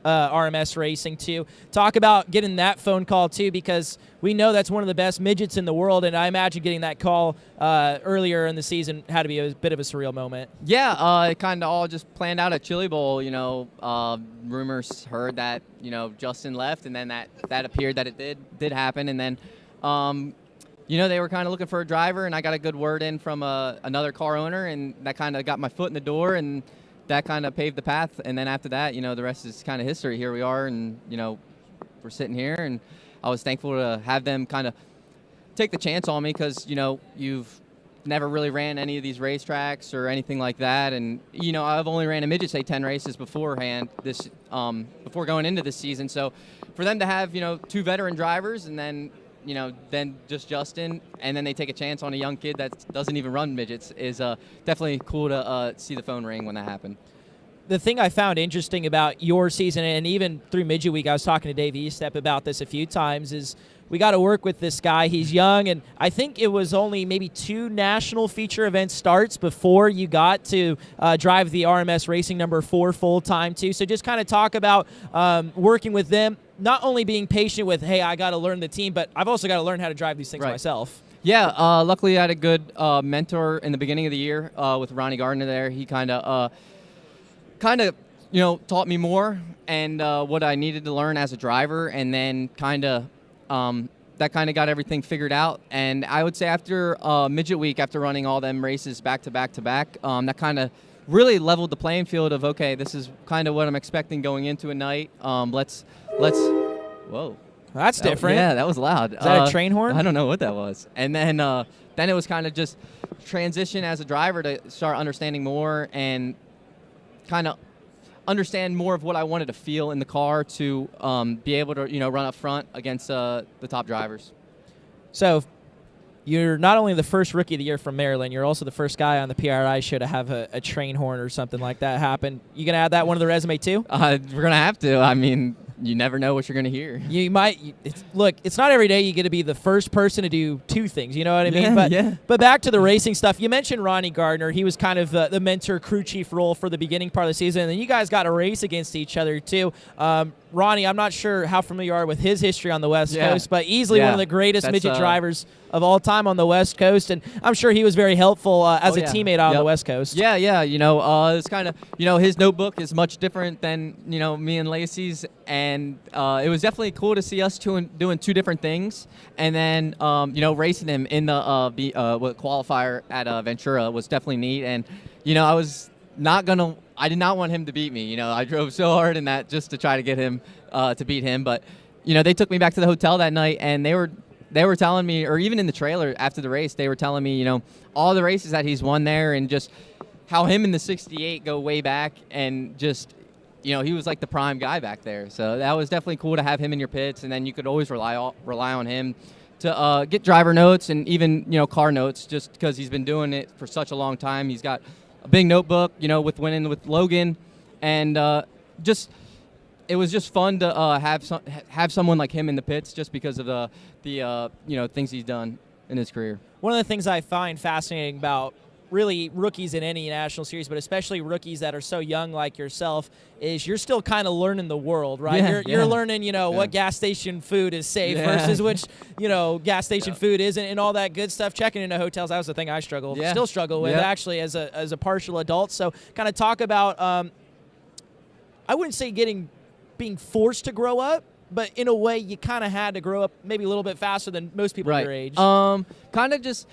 RMS Racing too. Talk about getting that phone call too, because we know that's one of the best midgets in the world, and I imagine getting that call earlier in the season had to be a bit of a surreal moment. Yeah, it kind of all just planned out at Chili Bowl. Rumors heard that Justin left, and then that appeared that it did happen, and then. They were kind of looking for a driver, and I got a good word in from another car owner, and that kind of got my foot in the door, and that kind of paved the path. And then after that, the rest is kind of history. Here we are, and, we're sitting here, and I was thankful to have them kind of take the chance on me because, you've never really ran any of these racetracks or anything like that. And, I've only ran a midget, say 10 races beforehand before going into this season. So for them to have, two veteran drivers and then just Justin, and then they take a chance on a young kid that doesn't even run midgets is definitely cool to see the phone ring when that happened. The thing I found interesting about your season, and even through Midget Week, I was talking to Dave Estep about this a few times, is we got to work with this guy. He's young, and I think it was only maybe 2 national feature event starts before you got to drive the RMS Racing number 4 full-time, too. So just kind of talk about working with them, not only being patient with, hey, I got to learn the team, but I've also got to learn how to drive these things myself. Yeah, luckily I had a good mentor in the beginning of the year with Ronnie Gardner there. He kind of taught me more and what I needed to learn as a driver, and then that kind of got everything figured out. And I would say after Midget Week, after running all them races back to back to back, that kind of really leveled the playing field of, okay, this is kind of what I'm expecting going into a night. Let's whoa. That's different. Yeah, that was loud. Is that a train horn? I don't know what that was. And then it was kind of just transition as a driver to start understanding more and kind of understand more of what I wanted to feel in the car to be able to run up front against the top drivers. So you're not only the first Rookie of the Year from Maryland, you're also the first guy on the PRI show to have a train horn or something like that happen. You gonna add that one to the resume too? We're gonna have to. I mean, you never know what you're going to hear. You might. Look, it's not every day you get to be the first person to do 2 things. You know what I mean? But back to the racing stuff. You mentioned Ronnie Gardner. He was kind of the mentor, crew chief role for the beginning part of the season. And then you guys got to race against each other, too. Ronnie, I'm not sure how familiar you are with his history on the West Coast, but easily one of the greatest midget drivers of all time on the West Coast. And I'm sure he was very helpful as a teammate on the West Coast. Yeah. It's kind of, his notebook is much different than, me and Lacey's. And it was definitely cool to see us doing 2 different things. And then, racing him in the qualifier at Ventura was definitely neat. And, I did not want him to beat me. I drove so hard in that just to try to get him to beat him. But, they took me back to the hotel that night, and they were telling me, or even in the trailer after the race, they were telling me, all the races that he's won there and just how him and the 68 go way back, and just, he was like the prime guy back there. So that was definitely cool to have him in your pits, and then you could always rely on him to get driver notes and even, car notes, just because he's been doing it for such a long time. He's got a big notebook, with winning with Logan, and it was just fun to have someone like him in the pits just because of the things he's done in his career. One of the things I find fascinating about really rookies in any national series, but especially rookies that are so young like yourself, is you're still kind of learning the world, right? You're learning, what gas station food is safe versus which, gas station food isn't, and all that good stuff. Checking into hotels, that was the thing I still struggle with actually as a partial adult. So kind of talk about, I wouldn't say being forced to grow up, but in a way you kind of had to grow up maybe a little bit faster than most people your age. Kind of just,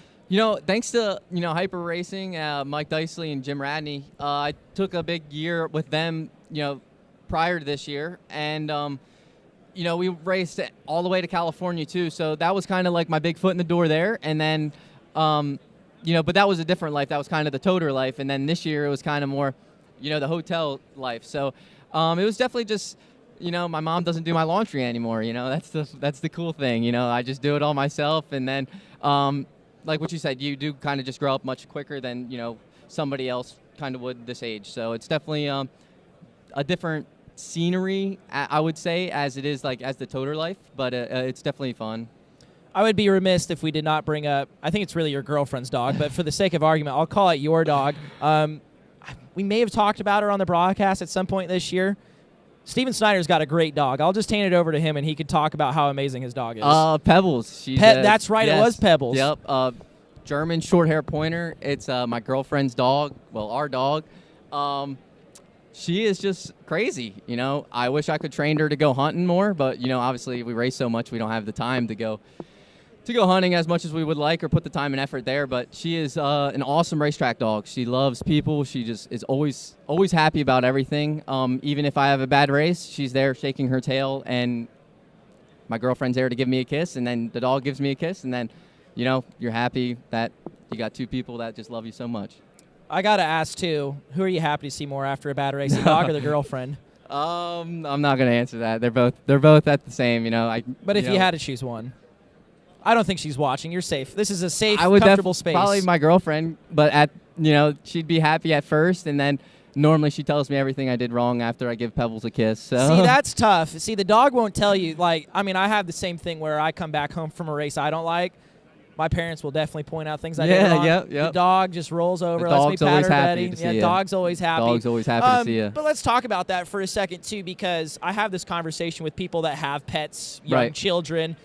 thanks to, Hyper Racing, Mike Dicely and Jim Radney, I took a big year with them, prior to this year. And, we raced all the way to California too, so that was kind of like my big foot in the door there. And then, but that was a different life. That was kind of the toter life. And then this year it was kind of more, the hotel life. So it was definitely just, my mom doesn't do my laundry anymore. That's the cool thing. I just do it all myself. And then, like what you said, you do kind of just grow up much quicker than somebody else kind of would this age. So it's definitely a different scenery, I would say, as it is like as the toter life, but it's definitely fun. I would be remiss if we did not bring up, I think it's really your girlfriend's dog, but for the sake of argument, I'll call it your dog. We may have talked about her on the broadcast at some point this year. Steven Snyder's got a great dog. I'll just hand it over to him, and he could talk about how amazing his dog is. Pebbles. That's right, yes. It was Pebbles. Yep. German short hair pointer. It's my girlfriend's dog. Well, our dog. She is just crazy. I wish I could train her to go hunting more, but obviously we race so much we don't have the time to go hunting as much as we would like or put the time and effort there. But she is an awesome racetrack dog. She loves people. She just is always happy about everything. Even if I have a bad race, she's there shaking her tail, and my girlfriend's there to give me a kiss, and then the dog gives me a kiss, and then you're happy that you got two people that just love you so much. I got to ask, too, who are you happy to see more after a bad race, the dog or the girlfriend? I'm not going to answer that. They're both at the same, But if you had to choose one. I don't think she's watching. You're safe. This is a safe, I would comfortable space. Probably my girlfriend, but she'd be happy at first, and then normally she tells me everything I did wrong after I give Pebbles a kiss. So. See, that's tough. See, the dog won't tell you. I have the same thing where I come back home from a race I don't like. My parents will definitely point out things I did wrong. Yep. The dog just rolls over, The lets me dog's pat always her happy belly. to Yeah, see ya. dog's always happy. Dog's always happy to see you. But let's talk about that for a second, too, because I have this conversation with people that have pets, young children.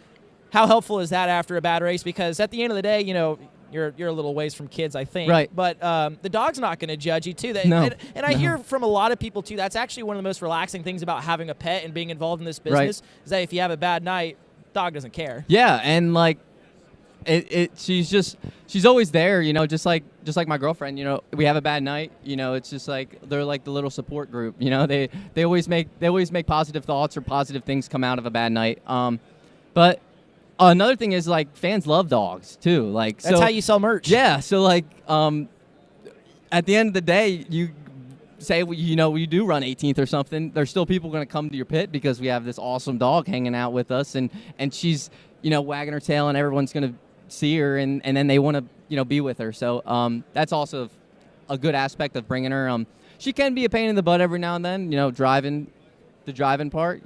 How helpful is that after a bad race? Because at the end of the day, you're a little ways from kids, I think. Right. But the dog's not going to judge you, too. No. And I hear from a lot of people, too, that's actually one of the most relaxing things about having a pet and being involved in this business is that if you have a bad night, dog doesn't care. Yeah, and she's always there, just like my girlfriend. We have a bad night, it's just like they're like the little support group. They always make positive thoughts or positive things come out of a bad night. But another thing is fans love dogs too. That's how you sell merch. Yeah. So at the end of the day, you say you do run 18th or something. There's still people going to come to your pit because we have this awesome dog hanging out with us, and she's wagging her tail, and everyone's going to see her, and then they want to be with her. So that's also a good aspect of bringing her. She can be a pain in the butt every now and then, driving part,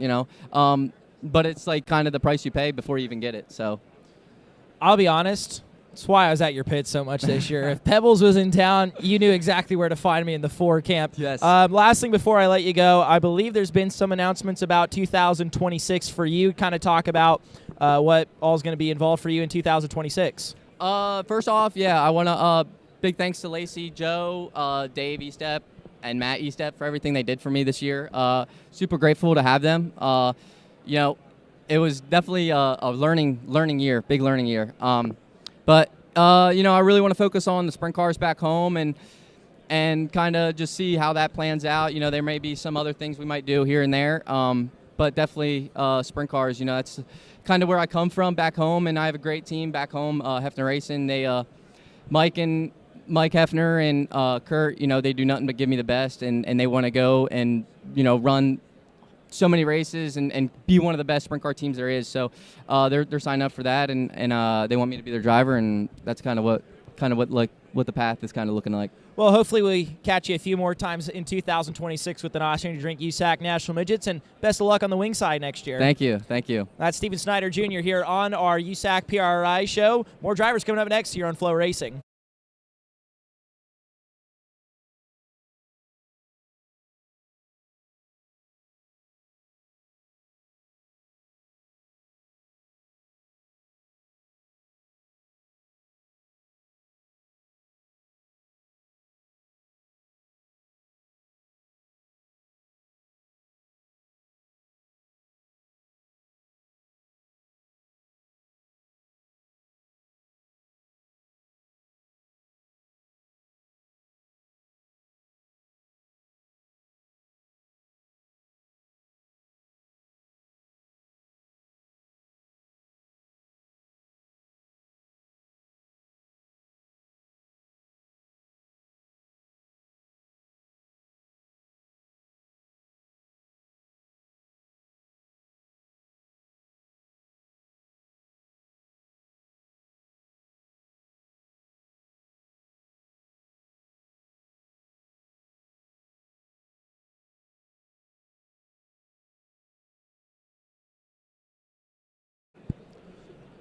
but it's kind of the price you pay before you even get it. So I'll be honest, that's why I was at your pit so much this year. If Pebbles was in town, you knew exactly where to find me in the 4 camp. Yes. Last thing before I let you go, I believe there's been some announcements about 2026 for you. Kind of talk about what all's going to be involved for you in 2026. First off, I want to big thanks to Lacey, Joe, Dave Estep, and Matt Estep for everything they did for me this year. Super grateful to have them. It was definitely a learning year, big learning year. But I really want to focus on the sprint cars back home and kind of just see how that plans out. There may be some other things we might do here and there, but definitely sprint cars. That's kind of where I come from back home, and I have a great team back home, Hefner Racing. They, Mike Hefner and Kurt, they do nothing but give me the best, and they want to go and run so many races and be one of the best sprint car teams there is. So they're signed up for that, and they want me to be their driver, and that's kind of what the path is kind of looking like. Well, hopefully we catch you a few more times in 2026 with the Opportunity to Drink USAC National Midgets, and best of luck on the wing side next year. Thank you. That's Steven Snyder Jr. here on our USAC PRI show. More drivers coming up next here on FloRacing.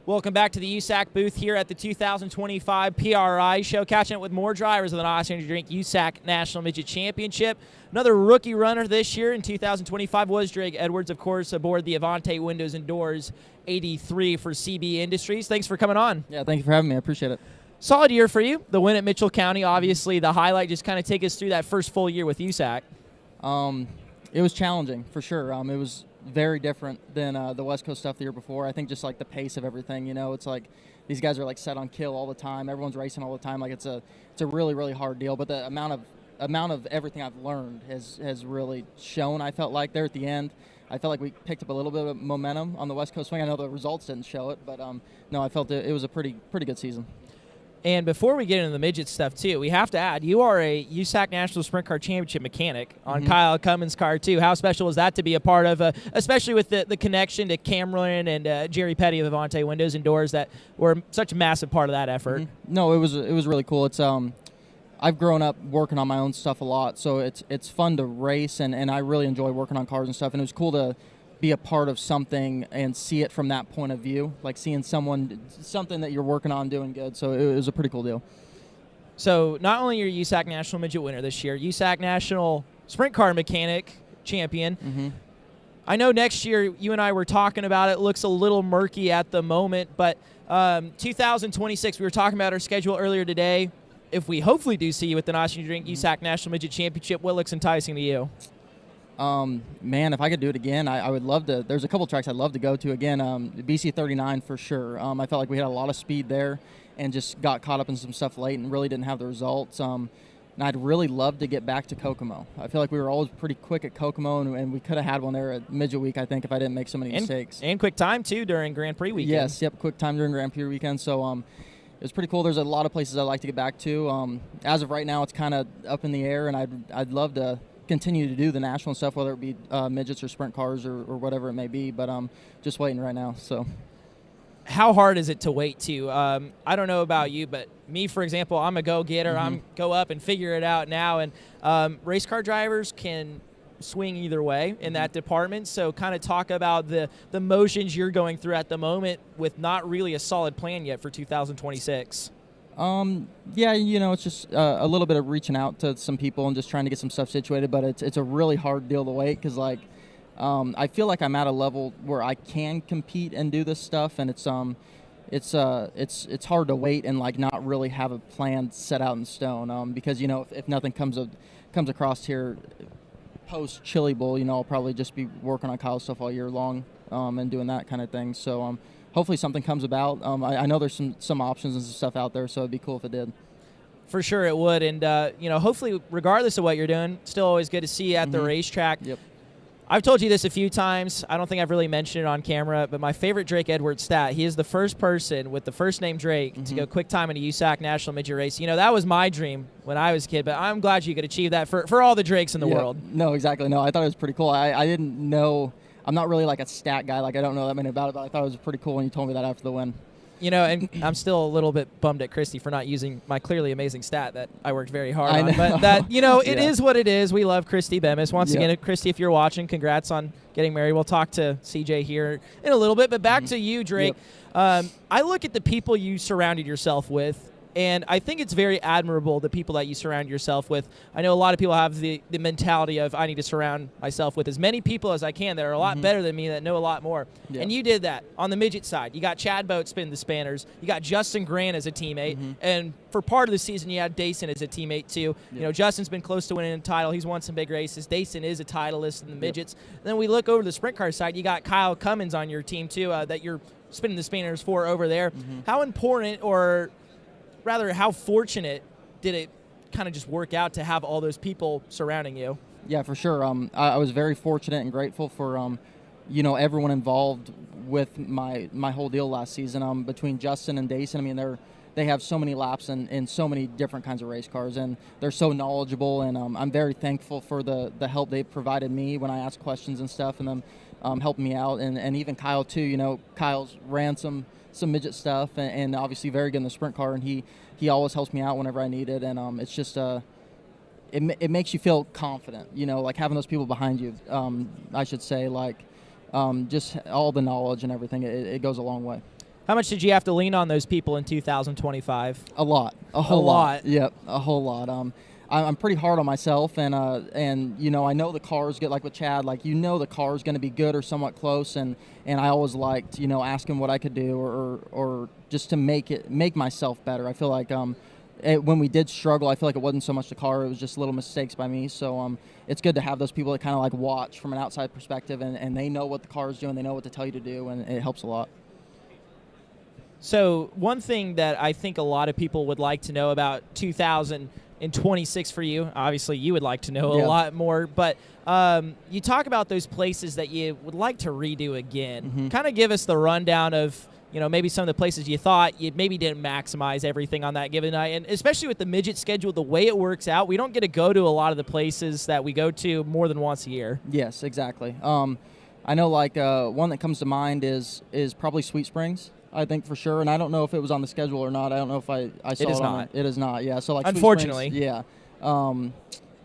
Welcome back to the USAC booth here at the 2025 PRI show. Catching up with more drivers of the Nice Energy Drink USAC National Midget Championship. Another rookie runner this year in 2025 was Drake Edwards, of course, aboard the Avante Windows and Doors 83 for CB Industries. Thanks for coming on. Yeah, thank you for having me. I appreciate it. Solid year for you. The win at Mitchell County, obviously the highlight. Just kind of take us through that first full year with USAC. It was challenging for sure. It was very different than the West Coast stuff the year before. I think just like the pace of everything, it's like these guys are like set on kill all the time. Everyone's racing all the time. Like it's a really, really hard deal. But the amount of everything I've learned has really shown. I felt like there at the end, I felt like we picked up a little bit of momentum on the West Coast swing. I know the results didn't show it, but no, I felt it was a pretty good season. And before we get into the midget stuff, too, we have to add, you are a USAC National Sprint Car Championship mechanic on Kyle Cummins' car, too. How special was that to be a part of, especially with the connection to Cameron and Jerry Petty of Avante Windows and Doors that were such a massive part of that effort? No, it was really cool. It's I've grown up working on my own stuff a lot, so it's fun to race, and I really enjoy working on cars and stuff, and it was cool to be a part of something and see it from that point of view, like seeing something that you're working on doing good. So it was a pretty cool deal. So not only are you USAC National Midget winner this year, USAC National Sprint Car Mechanic champion. I know next year, you and I were talking about it, looks a little murky at the moment, but 2026, we were talking about our schedule earlier today. If we hopefully do see you with the Nice Energy Drink USAC National Midget Championship, what looks enticing to you? Man, if I could do it again, I would love to. There's a couple tracks I'd love to go to again. BC 39 for sure. I felt like we had a lot of speed there and just got caught up in some stuff late and really didn't have the results. And I'd really love to get back to Kokomo. I feel like we were always pretty quick at Kokomo, and we could have had one there at Midget Week, I think, if I didn't make so many mistakes. And quick time, too, during Grand Prix weekend. Yes, yep, quick time during Grand Prix weekend. So it was pretty cool. There's a lot of places I'd like to get back to. As of right now, it's kind of up in the air, and I'd love to continue to do the national stuff, whether it be midgets or sprint cars or whatever it may be, but I'm just waiting right now. So how hard is it to wait to? I don't know about you, but me, for example, I'm a go-getter. I'm go up and figure it out now, and race car drivers can swing either way in that department. So kind of talk about the motions you're going through at the moment with not really a solid plan yet for 2026. Yeah, it's just a little bit of reaching out to some people and just trying to get some stuff situated, but it's a really hard deal to wait because, like, I feel like I'm at a level where I can compete and do this stuff, and it's hard to wait and, like, not really have a plan set out in stone because, if nothing comes across here post Chili Bowl, I'll probably just be working on Kyle's stuff all year long and doing that kind of thing. So, hopefully something comes about. I know there's some options and some stuff out there, so it'd be cool if it did. For sure it would. And, hopefully, regardless of what you're doing, still always good to see you at the racetrack. Yep. I've told you this a few times. I don't think I've really mentioned it on camera, but my favorite Drake Edwards stat, he is the first person with the first name Drake to go quick time in a USAC National Midget race. That was my dream when I was a kid, but I'm glad you could achieve that for all the Drakes in the world. No, exactly. No, I thought it was pretty cool. I didn't know. I'm not really like a stat guy. Like, I don't know that many about it, but I thought it was pretty cool when you told me that after the win. And I'm still a little bit bummed at Christy for not using my clearly amazing stat that I worked very hard on. But that, it is what it is. We love Christy Bemis. Once again, Christy, if you're watching, congrats on getting married. We'll talk to CJ here in a little bit. But back to you, Drake. Yep. I look at the people you surrounded yourself with, and I think it's very admirable, the people that you surround yourself with. I know a lot of people have the mentality of, I need to surround myself with as many people as I can that are a lot better than me, that know a lot more. Yeah. And you did that on the midget side. You got Chad Boat spinning the spanners. You got Justin Grant as a teammate. And for part of the season, you had Dayson as a teammate, too. Yeah. Justin's been close to winning a title. He's won some big races. Dayson is a titleist in the midgets. And then we look over the sprint car side. You got Kyle Cummins on your team, too, that you're spinning the spanners for over there. How important, or rather, how fortunate did it kind of just work out to have all those people surrounding you? Yeah, for sure. I was very fortunate and grateful for, everyone involved with my whole deal last season. Between Justin and Dayson, I mean, they have so many laps in so many different kinds of race cars, and they're so knowledgeable, and I'm very thankful for the help they provided me when I asked questions and stuff, and them helping me out, and even Kyle, too. Kyle's ran some midget stuff, and obviously very good in the sprint car, and he always helps me out whenever I need it, and it's just it makes you feel confident, like having those people behind you. I should say, like just all the knowledge and everything, it goes a long way. How much did you have to lean on those people in 2025? A lot, a whole lot. Yep, a whole lot. I'm pretty hard on myself, and I know the car's good. Like with Chad, like the car's going to be good or somewhat close, and I always liked asking what I could do or just to make myself better. I feel like when we did struggle, I feel like it wasn't so much the car; it was just little mistakes by me. So it's good to have those people that kind of like watch from an outside perspective, and they know what the car is doing, they know what to tell you to do, and it helps a lot. So one thing that I think a lot of people would like to know about 2026 for you, obviously you would like to know a lot more, but you talk about those places that you would like to redo again. Kind of give us the rundown of maybe some of the places you thought you maybe didn't maximize everything on that given night, and especially with the midget schedule, the way it works out, we don't get to go to a lot of the places that we go to more than once a year. Yes, exactly. I know one that comes to mind is probably Sweet Springs. I think for sure, and I don't know if it was on the schedule or not. I don't know if I saw it. Is not. It is not. Yeah. So like unfortunately, Sweet Springs, yeah.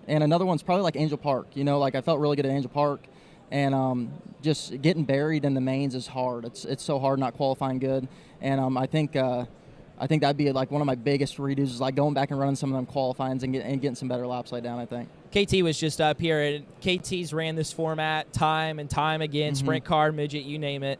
And another one's probably like Angel Park. I felt really good at Angel Park, and just getting buried in the mains is hard. It's so hard not qualifying good, and I think that'd be like one of my biggest redos is like going back and running some of them qualifyings and getting some better laps laid down. I think. KT was just up here, and KT's ran this format time and time again, sprint car, midget, you name it,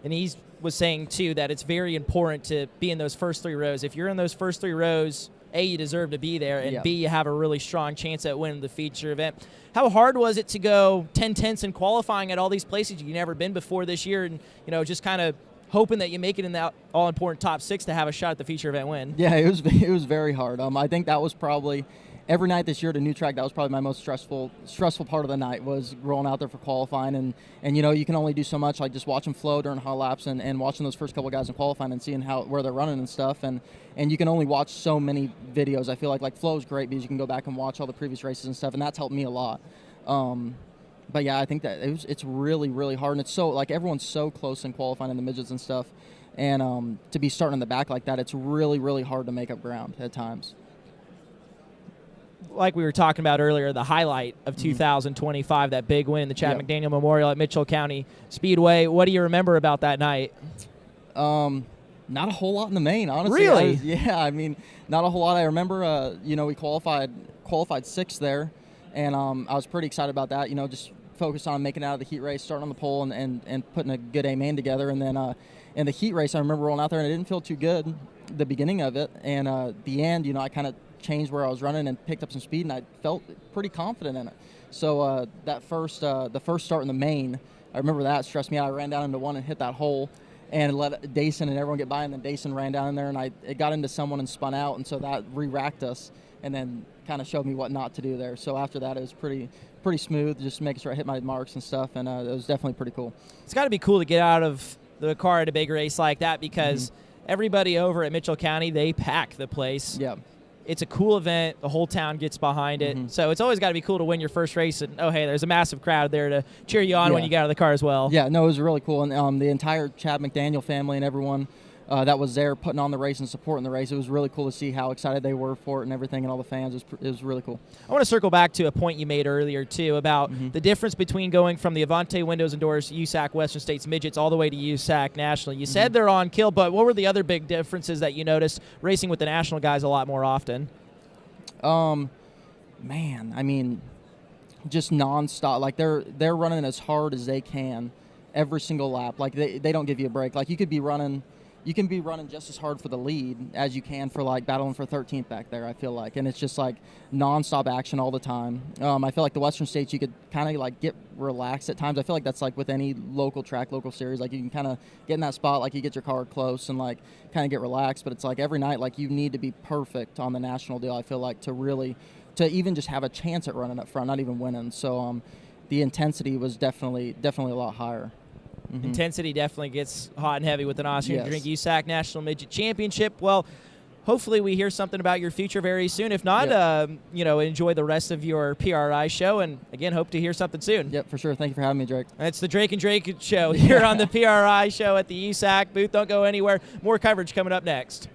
and he's was saying too that it's very important to be in those first 3 rows. If you're in those first 3 rows, A, you deserve to be there, and B, you have a really strong chance at winning the feature event. How hard was it to go 10/10ths in qualifying at all these places you've never been before this year, and just kind of hoping that you make it in that all-important top 6 to have a shot at the feature event win? Yeah, it was very hard. I think that was probably every night this year at a new track, that was probably my most stressful part of the night was rolling out there for qualifying. And you can only do so much, like just watching flow during hot laps and watching those first couple guys in qualifying and seeing where they're running and stuff. And you can only watch so many videos. I feel like flow is great because you can go back and watch all the previous races and stuff, and that's helped me a lot. But yeah, I think that it's really, really hard. And it's so, like, everyone's so close in qualifying in the midgets and stuff. And to be starting in the back like that, it's really, really hard to make up ground at times. Like we were talking about earlier, the highlight of 2025, that big win, the Chad McDaniel Memorial at Mitchell County Speedway. What do you remember about that night? Not a whole lot in the main, honestly. Really? I mean, not a whole lot. I remember, we qualified 6th there, and I was pretty excited about that. Just focused on making it out of the heat race, starting on the pole, and putting a good A main together. And then in the heat race, I remember rolling out there, and it didn't feel too good the beginning of it. And the end, I kind of changed where I was running and picked up some speed, and I felt pretty confident in it. So the first start in the main, I remember that stressed me out. I ran down into one and hit that hole and let Dayson and everyone get by, and then Dayson ran down in there, and it got into someone and spun out, and so that re-racked us and then kind of showed me what not to do there. So after that, it was pretty smooth, just making sure I hit my marks and stuff, and it was definitely pretty cool. It's got to be cool to get out of the car at a big race like that because everybody over at Mitchell County, they pack the place. Yeah. It's a cool event. The whole town gets behind it. So it's always got to be cool to win your first race. And, hey, there's a massive crowd there to cheer you on when you get out of the car as well. Yeah, no, it was really cool. And the entire Chad McDaniel family and everyone that was there putting on the race and supporting the race, it was really cool to see how excited they were for it and everything, and all the fans. It was really cool. I want to circle back to a point you made earlier, too, about the difference between going from the Avante Windows and Doors USAC Western States Midgets all the way to USAC National. You said they're on kill, but what were the other big differences that you noticed racing with the national guys a lot more often? Man, I mean, just nonstop. Like they're running as hard as they can every single lap. Like they don't give you a break. Like you can be running just as hard for the lead as you can for like battling for 13th back there, I feel like. And it's just like nonstop action all the time. I feel like the Western States, you could kind of like get relaxed at times. I feel like that's like with any local track, local series, like you can kind of get in that spot, like you get your car close and like kind of get relaxed. But it's like every night, like you need to be perfect on the national deal, I feel like, to even just have a chance at running up front, not even winning. So the intensity was definitely a lot higher. Intensity definitely gets hot and heavy with an Austrian Drink USAC National Midget Championship. Well, hopefully we hear something about your future very soon. If not, enjoy the rest of your PRI show. And, again, hope to hear something soon. Yep, for sure. Thank you for having me, Drake. It's the Drake and Drake show here on the PRI show at the USAC booth. Don't go anywhere. More coverage coming up next.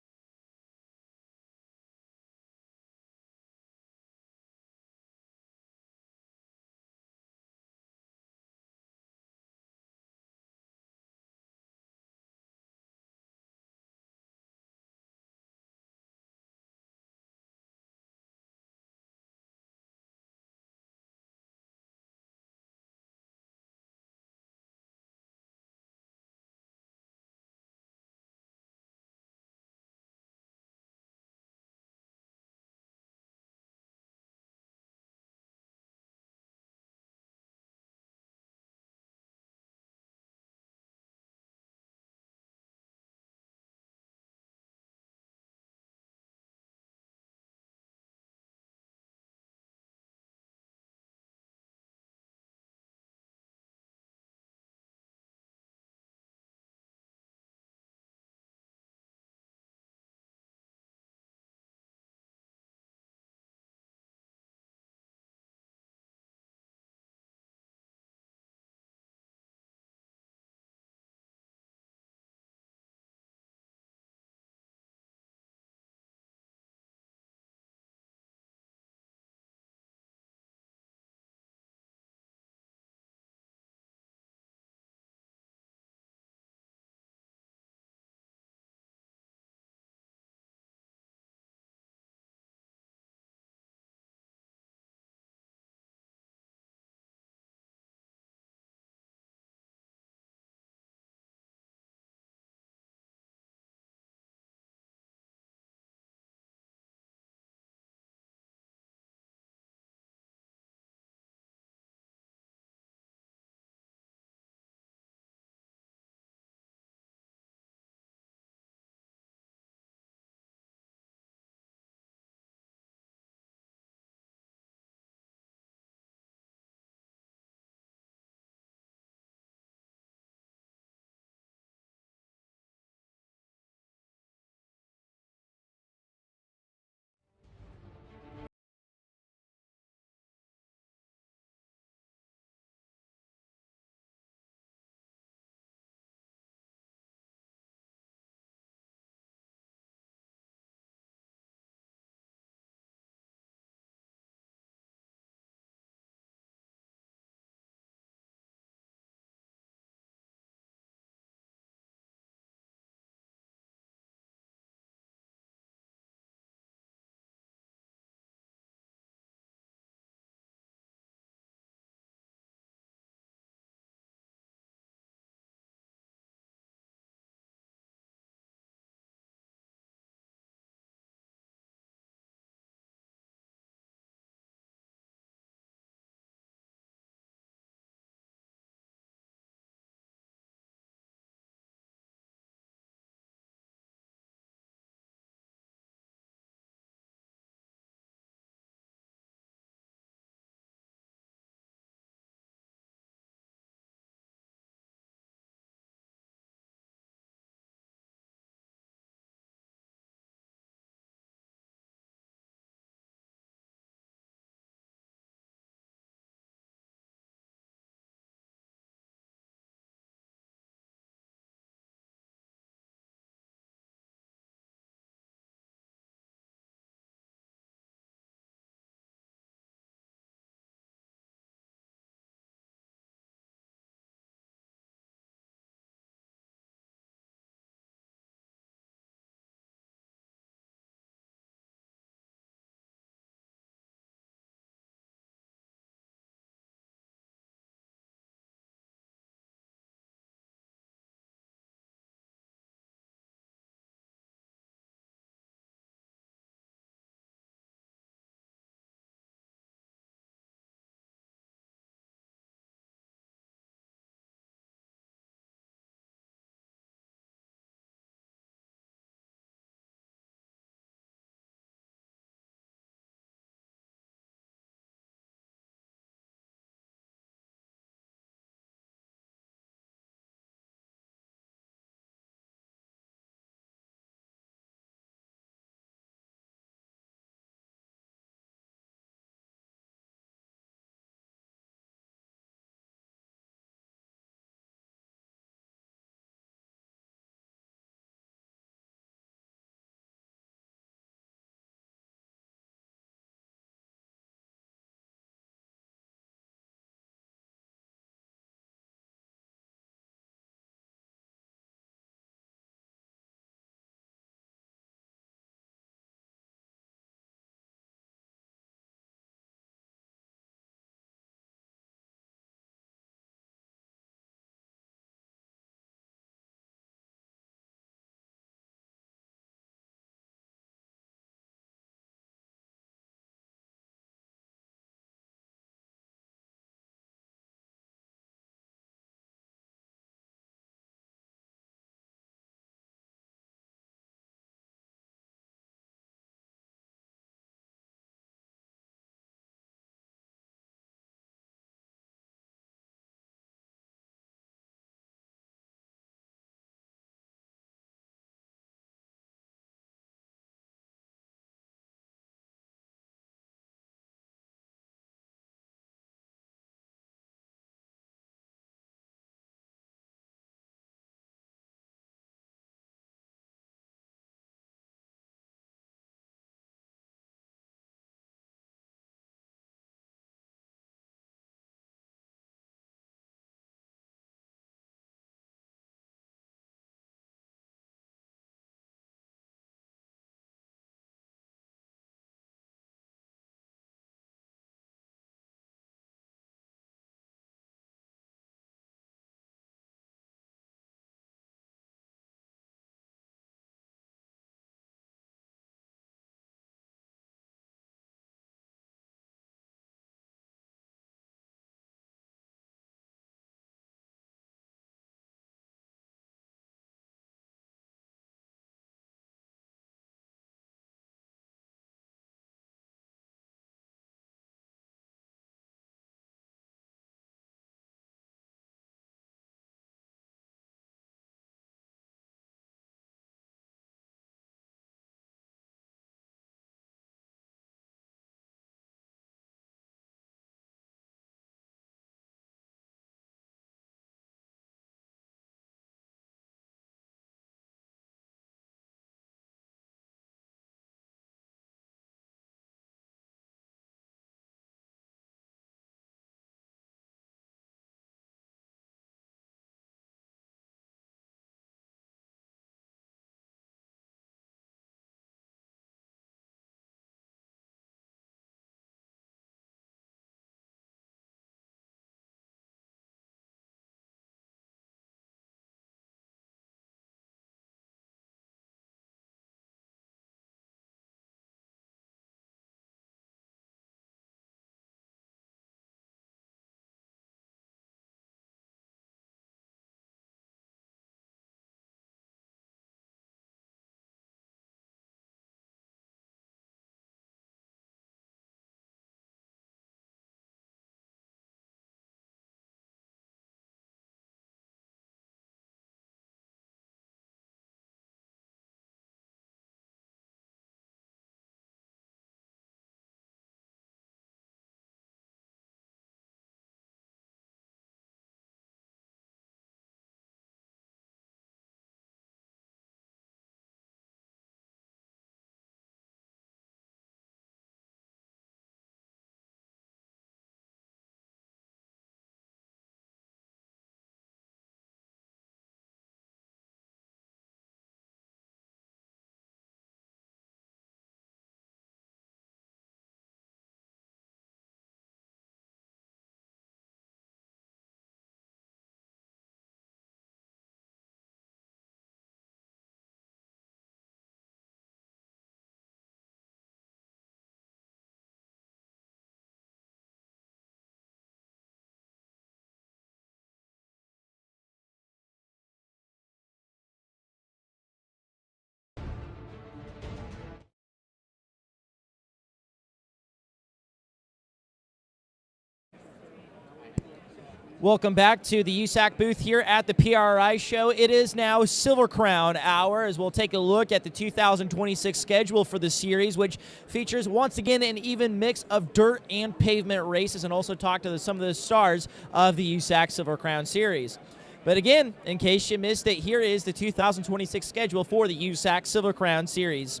Welcome back to the USAC booth here at the PRI show. It is now Silver Crown hour as we'll take a look at the 2026 schedule for the series, which features once again an even mix of dirt and pavement races, and also talk to some of the stars of the USAC Silver Crown series. But again, in case you missed it, here is the 2026 schedule for the USAC Silver Crown series.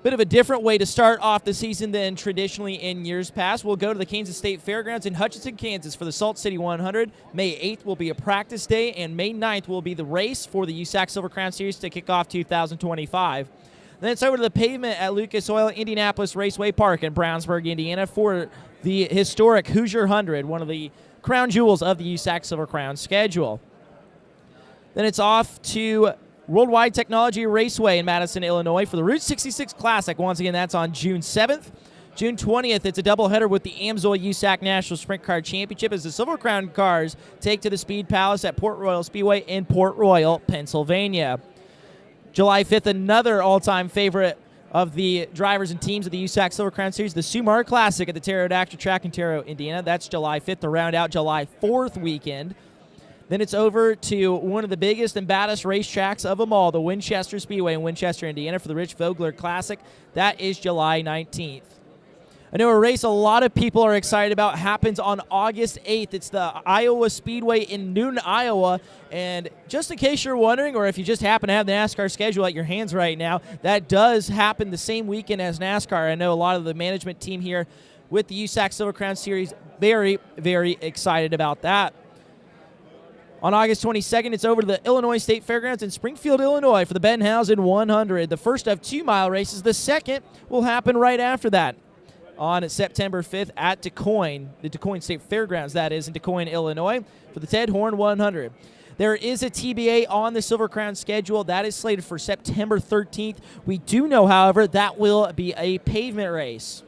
Bit of a different way to start off the season than traditionally in years past. We'll go to the Kansas State Fairgrounds in Hutchinson, Kansas for the Salt City 100. May 8th will be a practice day, and May 9th will be the race for the USAC Silver Crown Series to kick off 2025. Then it's over to the pavement at Lucas Oil Indianapolis Raceway Park in Brownsburg, Indiana for the historic Hoosier 100, one of the crown jewels of the USAC Silver Crown schedule. Then it's off to Worldwide Technology Raceway in Madison, Illinois for the Route 66 Classic. Once again, that's on June 7th. June 20th, it's a doubleheader with the Amsoil USAC National Sprint Car Championship as the Silver Crown cars take to the Speed Palace at Port Royal Speedway in Port Royal, Pennsylvania. July 5th, another all-time favorite of the drivers and teams of the USAC Silver Crown Series, the Sumar Classic at the Pterodactyl Track in Terre, Indiana. That's July 5th to round out July 4th weekend. Then it's over to one of the biggest and baddest racetracks of them all, the Winchester Speedway in Winchester, Indiana for the Rich Vogler Classic. That is July 19th. I know a race a lot of people are excited about happens on August 8th. It's the Iowa Speedway in Newton, Iowa. And just in case you're wondering, or if you just happen to have the NASCAR schedule at your hands right now, that does happen the same weekend as NASCAR. I know a lot of the management team here with the USAC Silver Crown Series very, very excited about that. On August 22nd, it's over to the Illinois State Fairgrounds in Springfield, Illinois for the Benhausen 100. The first of 2-mile races. The second will happen right after that on September 5th at Du Quoin, the Du Quoin State Fairgrounds, that is, in Du Quoin, Illinois, for the Ted Horn 100. There is a TBA on the Silver Crown schedule. That is slated for September 13th. We do know, however, that will be a pavement race.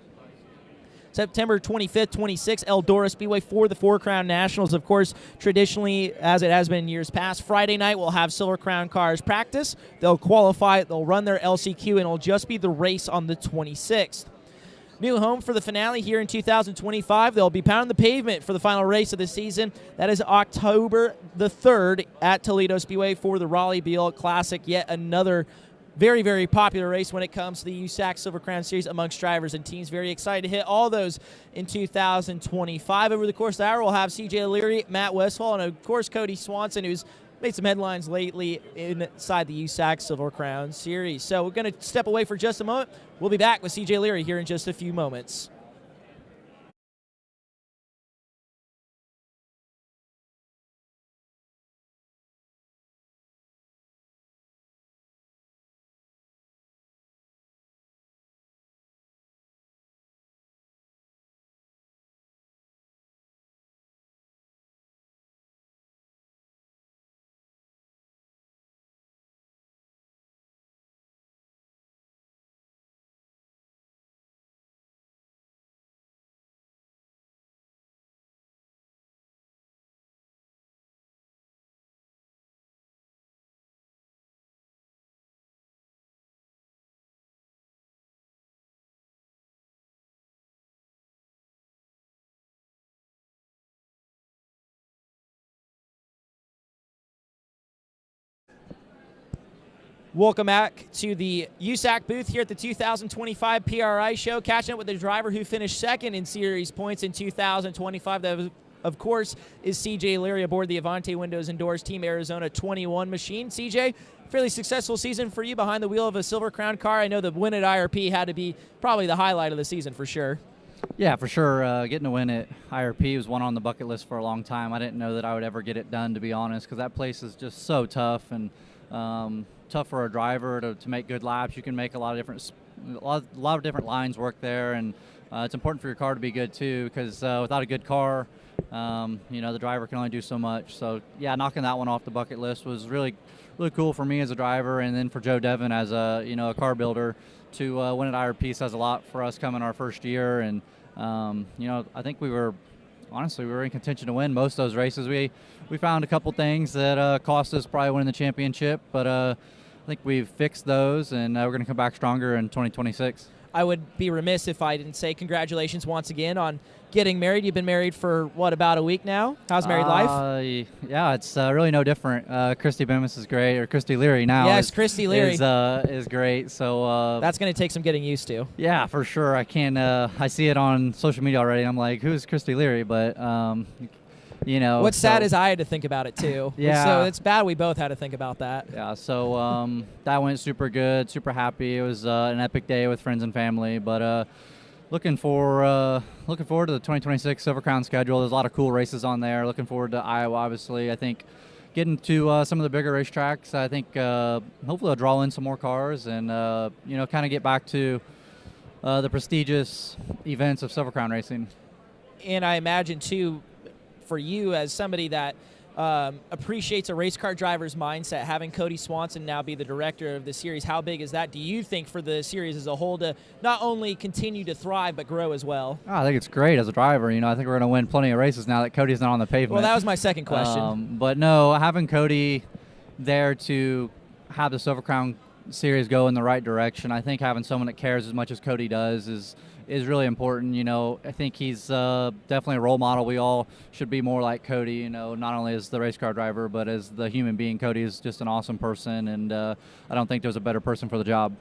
September 25th, 26th, Eldora Speedway for the Four Crown Nationals. Of course, traditionally, as it has been in years past, Friday night we'll have Silver Crown cars practice. They'll qualify, they'll run their LCQ, and it'll just be the race on the 26th. New home for the finale here in 2025. They'll be pounding the pavement for the final race of the season. That is October the 3rd at Toledo Speedway for the Raleigh Beal Classic. Yet another very, very popular race when it comes to the USAC Silver Crown Series amongst drivers and teams. Very excited to hit all those in 2025. Over the course of the hour, we'll have CJ Leary, Matt Westfall, and of course Cody Swanson, who's made some headlines lately inside the USAC Silver Crown Series. So we're going to step away for just a moment. We'll be back with CJ Leary here in just a few moments. Welcome back to the USAC booth here at the 2025 PRI show. Catching up with the driver who finished second in series points in 2025. That was, of course, is CJ Leary aboard the Avante Windows and Doors Team Arizona 21 machine. CJ, fairly successful season for you behind the wheel of a Silver Crown car. I know the win at IRP had to be probably the highlight of the season for sure. Yeah, for sure. Getting a win at IRP was one on the bucket list for a long time. I didn't know that I would ever get it done, to be honest, because that place is just so tough and tough for a driver to make good laps. You can make a lot of different lines work there, and it's important for your car to be good too, because without a good car, the driver can only do so much. So yeah, knocking that one off the bucket list was really cool for me as a driver, and then for Joe Devin as a car builder to win at IRP says a lot for us coming our first year. And I think we were in contention to win most of those races. We found a couple things that cost us probably winning the championship, but I think we've fixed those, and we're going to come back stronger in 2026. I would be remiss if I didn't say congratulations once again on getting married. You've been married for, what, about a week now? How's married life? Yeah, it's really no different. Christy Bemis is great, or Christy Leary now. Yes, Christy Leary. Is great. So that's going to take some getting used to. Yeah, for sure. I can't. I see it on social media already. I'm like, who's Christy Leary? But What's sad is I had to think about it too. Yeah. So it's bad we both had to think about that. Yeah. So that went super good. Super happy. It was an epic day with friends and family. But looking forward to the 2026 Silver Crown schedule. There's a lot of cool races on there. Looking forward to Iowa, obviously. I think getting to some of the bigger racetracks. I think hopefully I'll draw in some more cars and kind of get back to the prestigious events of Silver Crown racing. And I imagine too, for you as somebody that appreciates a race car driver's mindset, having Cody Swanson now be the director of the series, how big is that, do you think, for the series as a whole to not only continue to thrive but grow as well? I think it's great as a driver. I think we're going to win plenty of races now that Cody's not on the pavement. Well, that was my second question. But no, having Cody there to have the Silver Crown series go in the right direction, I think having someone that cares as much as Cody does is really important. I think he's definitely a role model. We all should be more like Cody, not only as the race car driver, but as the human being. Cody is just an awesome person, and I don't think there's a better person for the job.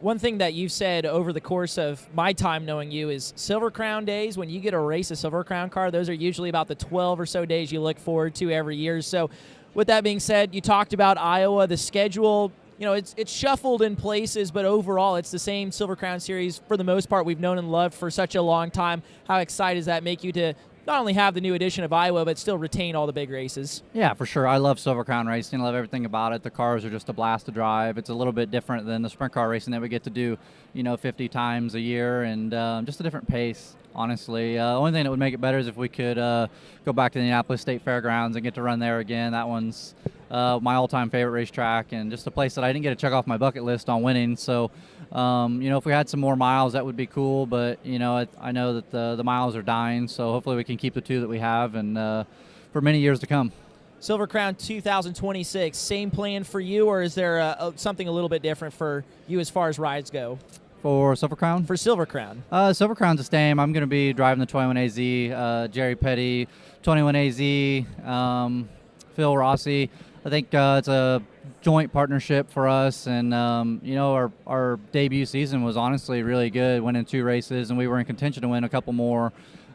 One thing that you've said over the course of my time knowing you is Silver Crown days, when you get to race a Silver Crown car, those are usually about the 12 or so days you look forward to every year. So with that being said, you talked about Iowa, the schedule. It's shuffled in places, but overall it's the same Silver Crown series for the most part we've known and loved for such a long time. How excited does that make you to not only have the new edition of Iowa, but still retain all the big races? Yeah, for sure. I love Silver Crown racing. I love everything about it. The cars are just a blast to drive. It's a little bit different than the sprint car racing that we get to do, 50 times a year, and just a different pace, honestly. The only thing that would make it better is if we could go back to the Indianapolis State Fairgrounds and get to run there again. That one's my all-time favorite racetrack, and just a place that I didn't get to check off my bucket list on winning. So, if we had some more miles, that would be cool. But I know that the miles are dying, so hopefully we can keep the two that we have, and for many years to come. Silver Crown 2026, same plan for you, or is there something a little bit different for you as far as rides go? For Silver Crown? For Silver Crown. Silver Crown's the same. I'm going to be driving the 21AZ, Jerry Petty, 21AZ, Phil Rossi. I think it's a joint partnership for us, and our debut season was honestly really good, winning 2 races, and we were in contention to win a couple more.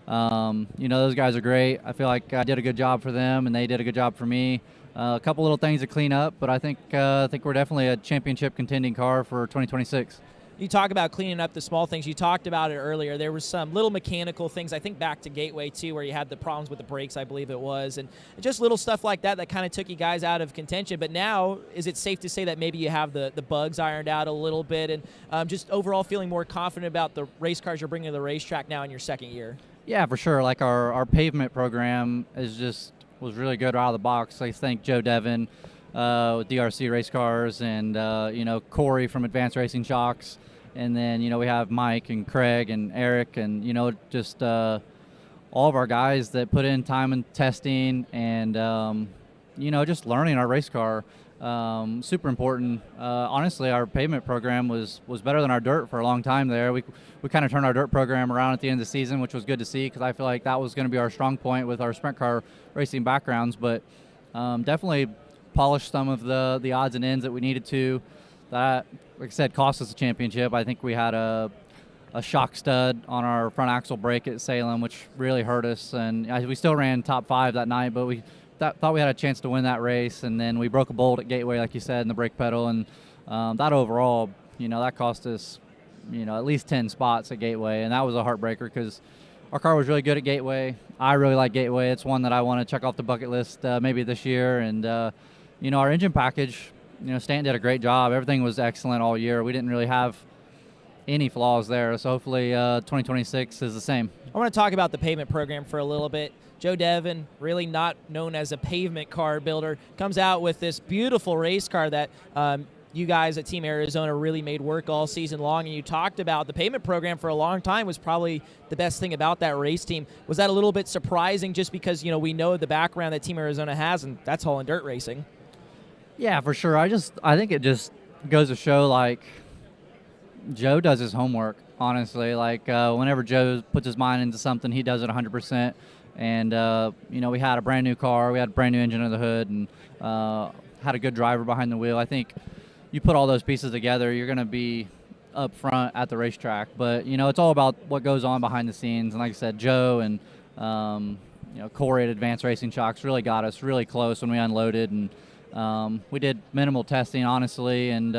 Those guys are great. I feel like I did a good job for them, and they did a good job for me. A couple little things to clean up, but I think we're definitely a championship contending car for 2026. You talk about cleaning up the small things. You talked about it earlier. There was some little mechanical things, I think back to Gateway too, where you had the problems with the brakes, I believe it was, and just little stuff like that kind of took you guys out of contention. But now, is it safe to say that maybe you have the bugs ironed out a little bit, and just overall feeling more confident about the race cars you're bringing to the racetrack now in your second year? Yeah, for sure. Like our pavement program was really good out of the box. I thank Joe Devin with DRC Race Cars, and Corey from Advanced Racing Shocks, and then we have Mike and Craig and Eric, and just all of our guys that put in time and testing, and just learning our race car. Super important. Honestly, our pavement program was better than our dirt for a long time there. We kind of turned our dirt program around at the end of the season, which was good to see, because I feel like that was going to be our strong point with our sprint car racing backgrounds. But definitely polished some of the odds and ends that we needed to. That, like I said, cost us a championship. I think we had a shock stud on our front axle brake at Salem, which really hurt us. And we still ran top 5 that night, but we thought we had a chance to win that race. And then we broke a bolt at Gateway, like you said, in the brake pedal. And that overall, that cost us, at least 10 spots at Gateway. And that was a heartbreaker, because our car was really good at Gateway. I really like Gateway. It's one that I want to check off the bucket list maybe this year. And, our engine package, Stanton did a great job. Everything was excellent all year. We didn't really have any flaws there. So hopefully 2026 is the same. I want to talk about the pavement program for a little bit. Joe Devin, really not known as a pavement car builder, comes out with this beautiful race car that you guys at Team Arizona really made work all season long. And you talked about the pavement program for a long time was probably the best thing about that race team. Was that a little bit surprising, just because, we know the background that Team Arizona has, and that's all in dirt racing? Yeah, for sure. I think it just goes to show, like, Joe does his homework. honestly. Like, whenever Joe puts his mind into something, he does it 100%. And, we had a brand new car, we had a brand new engine under the hood, and had a good driver behind the wheel. I think you put all those pieces together, you're going to be up front at the racetrack. But, it's all about what goes on behind the scenes. And like I said, Joe and, Corey at Advanced Racing Shocks really got us really close when we unloaded. And we did minimal testing, honestly. And,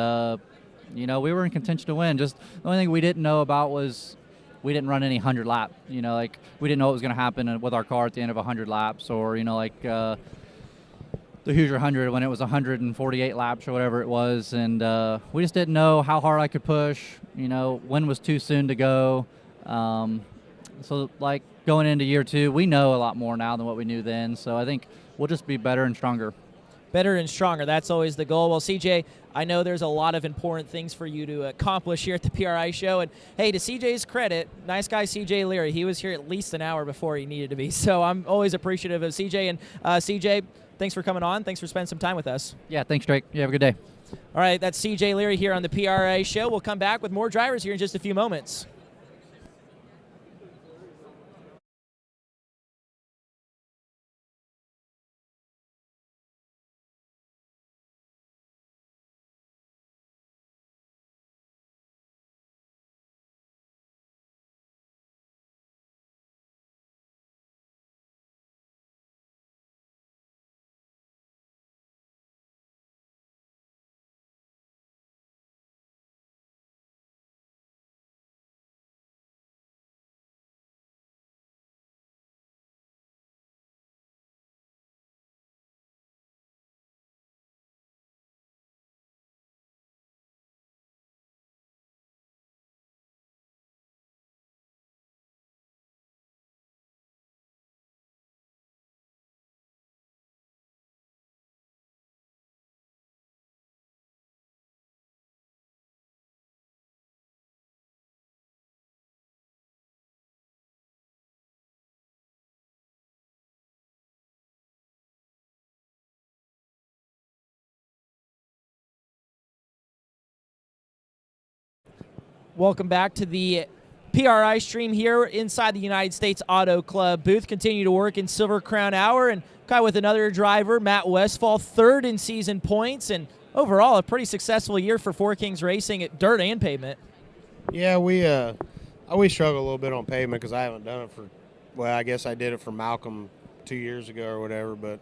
we were in contention to win. Just the only thing we didn't know about was we didn't run any 100 lap. We didn't know what was going to happen with our car at the end of 100 laps, or, the Hoosier 100 when it was 148 laps or whatever it was. And we just didn't know how hard I could push, when was too soon to go. So, going into year 2, we know a lot more now than what we knew then. So I think we'll just be better and stronger. Better and stronger. That's always the goal. Well, CJ, I know there's a lot of important things for you to accomplish here at the PRI show. And, hey, to CJ's credit, nice guy CJ Leary, he was here at least an hour before he needed to be. So I'm always appreciative of CJ. And, CJ, thanks for coming on. Thanks for spending some time with us. Yeah, thanks, Drake. You have a good day. All right, that's CJ Leary here on the PRI show. We'll come back with more drivers here in just a few moments. Welcome back to the PRI stream here inside the United States Auto Club booth. Continue to work in Silver Crown Hour, and kind of with another driver, Matt Westfall, 3rd in season points, and overall a pretty successful year for Four Kings Racing at dirt and pavement. Yeah, we always struggle a little bit on pavement because I haven't done it for, well, I guess I did it for Malcolm 2 years ago or whatever, but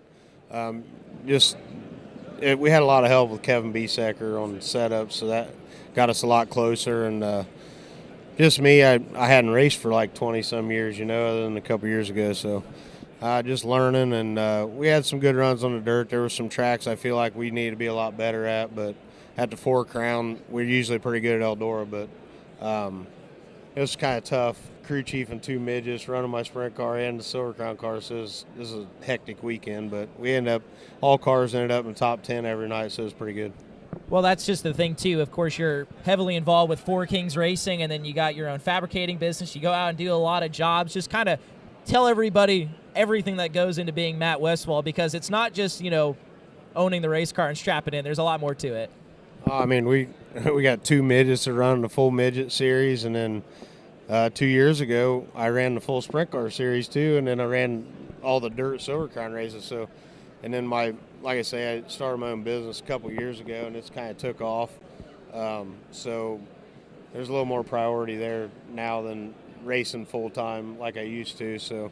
we had a lot of help with Kevin Biesecker on setup, so that got us a lot closer. And just me, I hadn't raced for like 20-some years, other than a couple years ago. So just learning, and we had some good runs on the dirt. There were some tracks I feel like we need to be a lot better at, but at the Four Crown, we're usually pretty good at Eldora, but it was kind of tough. Crew chief and 2 midgets, running my sprint car and the Silver Crown car, so this is a hectic weekend, but all cars ended up in the top 10 every night, so it was pretty good. Well, that's just the thing, too. Of course, you're heavily involved with Four Kings Racing, and then you got your own fabricating business. You go out and do a lot of jobs. Just kind of tell everybody everything that goes into being Matt Westfall, because it's not just, owning the race car and strapping in. There's a lot more to it. I mean, we got 2 midgets that run the full midget series, and then 2 years ago, I ran the full sprint car series too, and then I ran all the dirt Silver Crown races. So, and then like I say, I started my own business a couple years ago, and it's kind of took off. So there's a little more priority there now than racing full time like I used to. So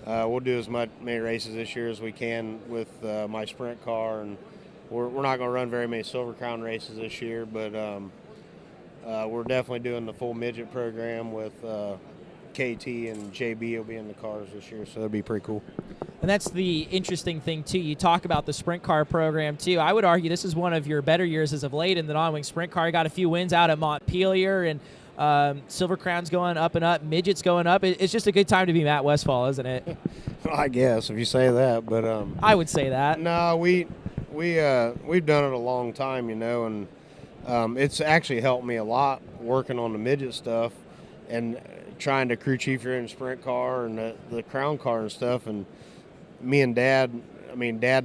we'll do as many races this year as we can with my sprint car, and we're not going to run very many Silver Crown races this year, but we're definitely doing the full midget program with KT, and JB will be in the cars this year, so it'll be pretty cool. And that's the interesting thing, too. You talk about the sprint car program, too. I would argue this is one of your better years as of late in the non-wing sprint car. You got a few wins out at Montpelier, and Silver Crown's going up and up, midget's going up. It's just a good time to be Matt Westfall, isn't it? Well, I guess, if you say that, but I would say that. No, we've done it a long time, and it's actually helped me a lot working on the midget stuff and trying to crew chief your own sprint car and the crown car and stuff. And me and Dad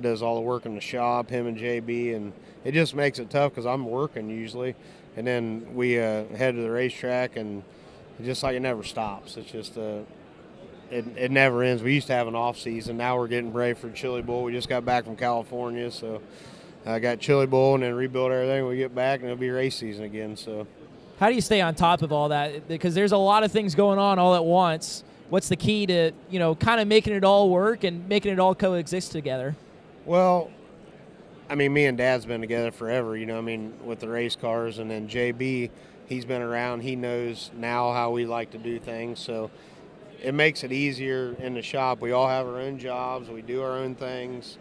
does all the work in the shop, him and JB, and it just makes it tough because I'm working usually. And then we head to the racetrack, and just like it never stops. It's just it never ends. We used to have an off season. Now we're getting ready for Chili Bowl. We just got back from California, so I got Chili Bowl and then rebuild everything. We get back and it'll be race season again. So How do you stay on top of all that? Because there's a lot of things going on all at once. What's the key to, kind of making it all work and making it all coexist together? Well, I mean, me and Dad's been together forever, with the race cars. And then JB, he's been around. He knows now how we like to do things. So it makes it easier in the shop. We all have our own jobs. We do our own things.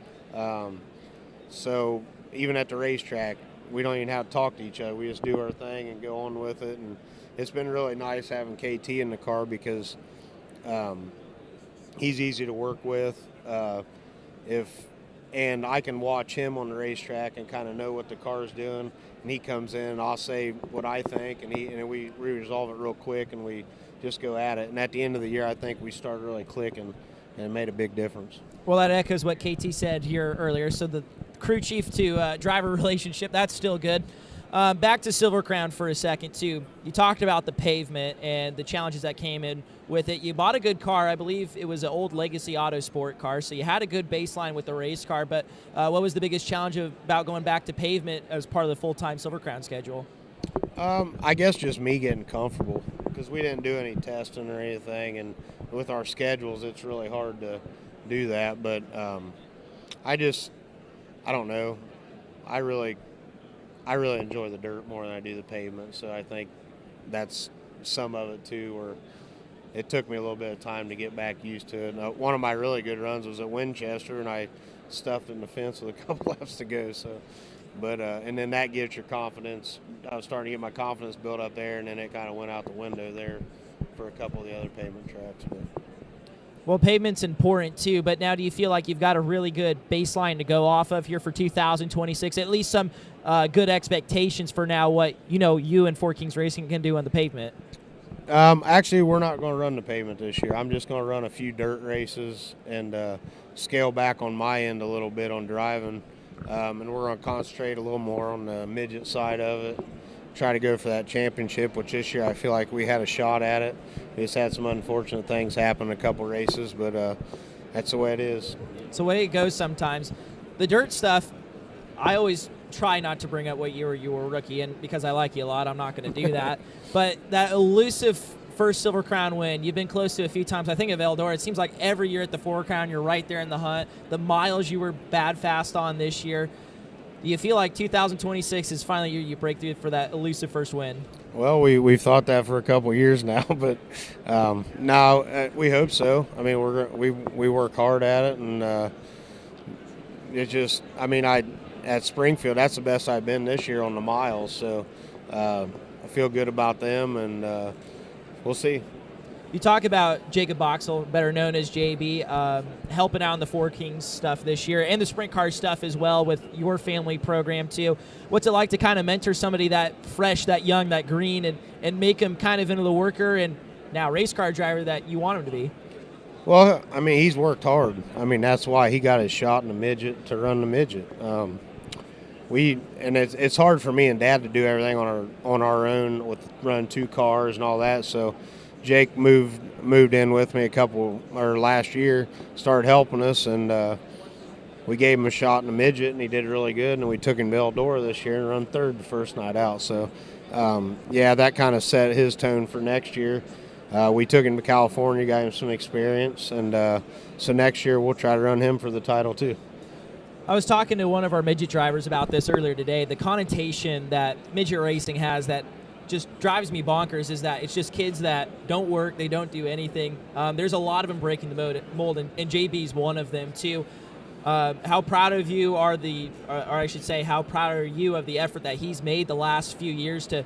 So even at the racetrack, we don't even have to talk to each other. We just do our thing and go on with it. And it's been really nice having KT in the car because he's easy to work with. And I can watch him on the racetrack and kind of know what the car's doing. And he comes in and I'll say what I think, and we resolve it real quick and we just go at it. And at the end of the year, I think we started really clicking, and it made a big difference. Well, that echoes what KT said here earlier. So the crew chief to driver relationship, that's still good. Back to Silver Crown for a second, too. You talked about the pavement and the challenges that came in with it. You bought a good car. I believe it was an old Legacy Autosport car, so you had a good baseline with the race car. But what was the biggest challenge about going back to pavement as part of the full-time Silver Crown schedule? I guess just me getting comfortable because we didn't do any testing or anything. And with our schedules, it's really hard to do that. But I don't know. I really enjoy the dirt more than I do the pavement, so I think that's some of it too, where it took me a little bit of time to get back used to it. One of my really good runs was at Winchester, and I stuffed it in the fence with a couple laps to go. And then that gives your confidence. I was starting to get my confidence built up there, and then it kind of went out the window there for a couple of the other pavement tracks. Well, pavement's important too, but now do you feel like you've got a really good baseline to go off of here for 2026? At least some good expectations for now what you and Four Kings Racing can do on the pavement? Actually, we're not going to run the pavement this year. I'm just going to run a few dirt races and scale back on my end a little bit on driving. And we're going to concentrate a little more on the midget side of it. Try to go for that championship, which this year I feel like we had a shot at it. We just had some unfortunate things happen in a couple races, but that's the way it is. It's the way it goes sometimes. The dirt stuff, I always try not to bring up what year you were a rookie, and because I like you a lot, I'm not going to do that. But that elusive first Silver Crown win, you've been close to a few times. I think of Eldora, it seems like every year at the Four Crown, you're right there in the hunt. The miles you were bad fast on this year. Do you feel like 2026 is finally your year you break through for that elusive first win? Well, we've thought that for a couple of years now, but we hope so. I mean, we work hard at it, and it's just, at Springfield, that's the best I've been this year on the miles. So I feel good about them, and we'll see. You talk about Jacob Boxell, better known as JB, helping out in the Four Kings stuff this year and the sprint car stuff as well with your family program too. What's it like to kind of mentor somebody that fresh, that young, that green, and make him kind of into the worker and now race car driver that you want him to be? Well, he's worked hard. That's why he got his shot in the midget to run the midget. It's hard for me and Dad to do everything on our own with running two cars and all that. So Jake moved in with me last year, started helping us, and we gave him a shot in the midget, and he did really good. And we took him to Eldora this year and run third the first night out. So, that kind of set his tone for next year. We took him to California, got him some experience, and so next year we'll try to run him for the title too. I was talking to one of our midget drivers about this earlier today. The connotation that midget racing has that just drives me bonkers is that it's just kids that don't work, they don't do anything. There's a lot of them breaking the mold, and JB's one of them too. How proud of you how proud are you of the effort that he's made the last few years to,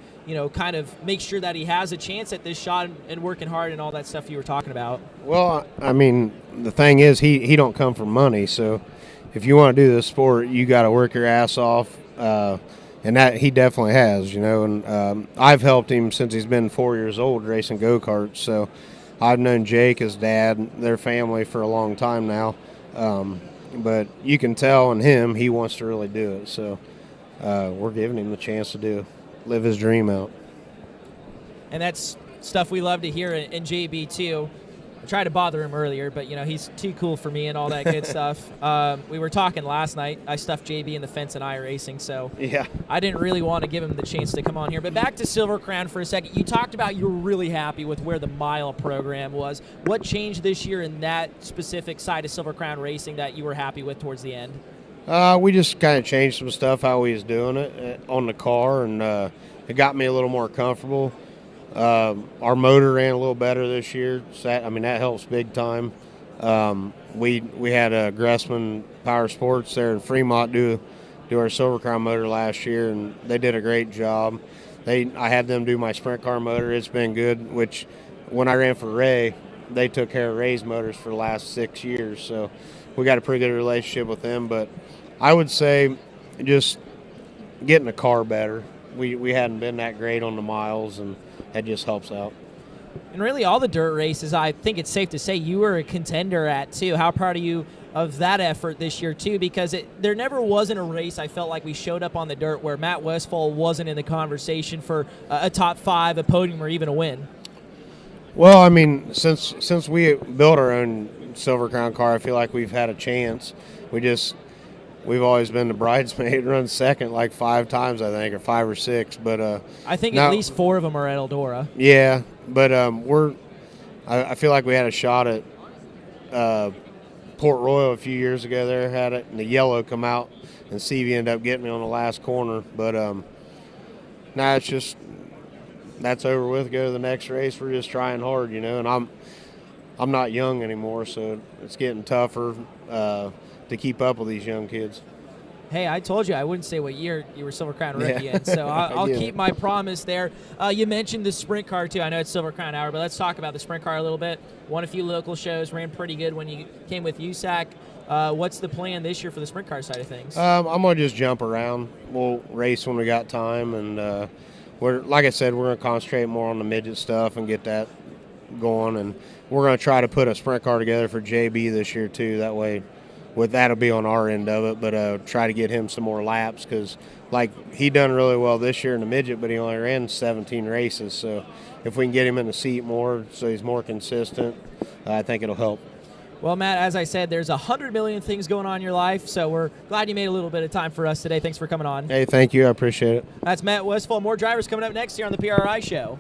kind of make sure that he has a chance at this shot and working hard and all that stuff you were talking about? Well, the thing is he don't come from money, so if you want to do this sport, you got to work your ass off. And that he definitely has, and I've helped him since he's been 4 years old racing go-karts. So I've known Jake, his dad, their family for a long time now. But you can tell in him he wants to really do it. So we're giving him the chance to live his dream out. And that's stuff we love to hear in JB too. I tried to bother him earlier, but he's too cool for me and all that good stuff. We were talking last night. I stuffed JB in the fence in iRacing, so Yeah. I didn't really want to give him the chance to come on here. But back to Silver Crown for a second. You talked about you were really happy with where the mile program was. What changed this year in that specific side of Silver Crown Racing that you were happy with towards the end? We just kind of changed some stuff how we was doing it on the car, and it got me a little more comfortable. Our motor ran a little better this year, so that helps big time. We had Gressman Power Sports there in Fremont do our Silver Crown motor last year, and they did a great job. I had them do my sprint car motor. It's been good, which when I ran for Ray, they took care of Ray's motors for the last 6 years, so we got a pretty good relationship with them. But I would say just getting the car better. We hadn't been that great on the miles, and that just helps out. And really all the dirt races, I think it's safe to say you were a contender at too. How proud are you of that effort this year too? Because there never wasn't a race I felt like we showed up on the dirt where Matt Westfall wasn't in the conversation for a top 5, a podium, or even a win. Well, since we built our own Silver Crown car, I feel like we've had a chance. We've always been the bridesmaid, run second like 5 times, I think, or 5 or 6. But I think at least 4 of them are at Eldora. Yeah, but I feel like we had a shot at Port Royal a few years ago. There had it, and the yellow come out, and Seavey ended up getting me on the last corner. But now it's just that's over with. Go to the next race. We're just trying hard, and I'm not young anymore, so it's getting tougher to keep up with these young kids. Hey, I told you I wouldn't say what year you were Silver Crown rookie in, so I'll keep my promise there. You mentioned the sprint car too. I know it's Silver Crown Hour, but let's talk about the sprint car a little bit. Won a few local shows, ran pretty good when you came with USAC. What's the plan this year for the sprint car side of things? I'm going to just jump around. We'll race when we got time, and like I said, we're going to concentrate more on the midget stuff and get that going, and we're going to try to put a sprint car together for JB this year too. That way, that'll be on our end of it, but try to get him some more laps, because he done really well this year in the midget, but he only ran 17 races. So if we can get him in the seat more so he's more consistent, I think it'll help. Well, Matt, as I said, there's 100 million things going on in your life, so we're glad you made a little bit of time for us today. Thanks for coming on. Hey, thank you. I appreciate it. That's Matt Westfall. More drivers coming up next year on the PRI Show.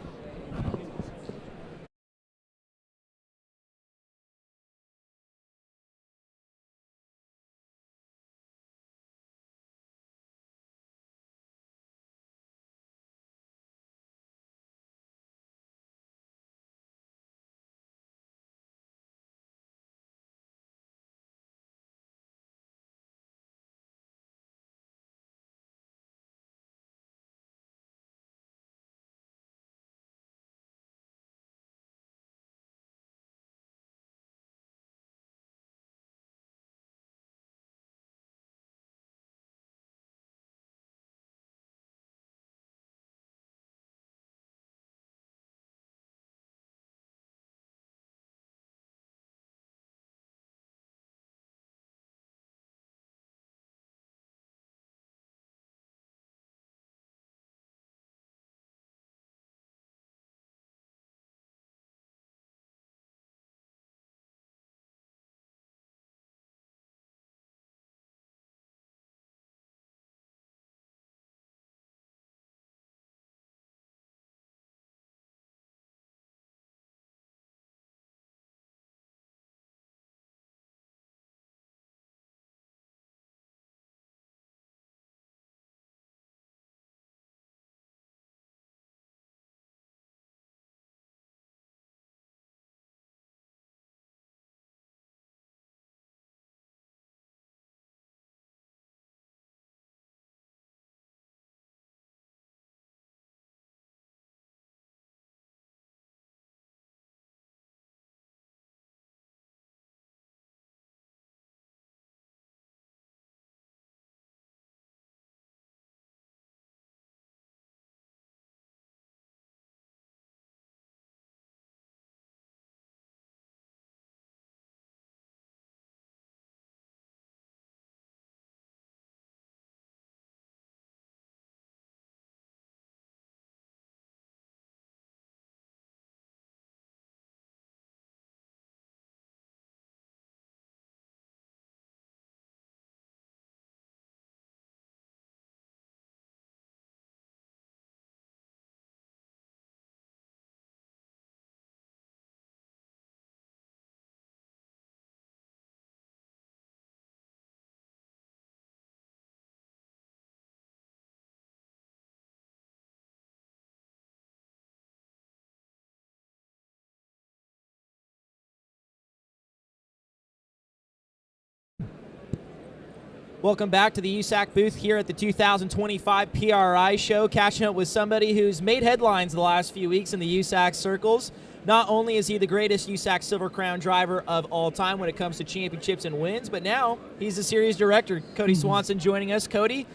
Welcome back to the USAC booth here at the 2025 PRI show, catching up with somebody who's made headlines the last few weeks in the USAC circles. Not only is he the greatest USAC Silver Crown driver of all time when it comes to championships and wins, but now he's the series director. Cody Swanson joining us. Cody,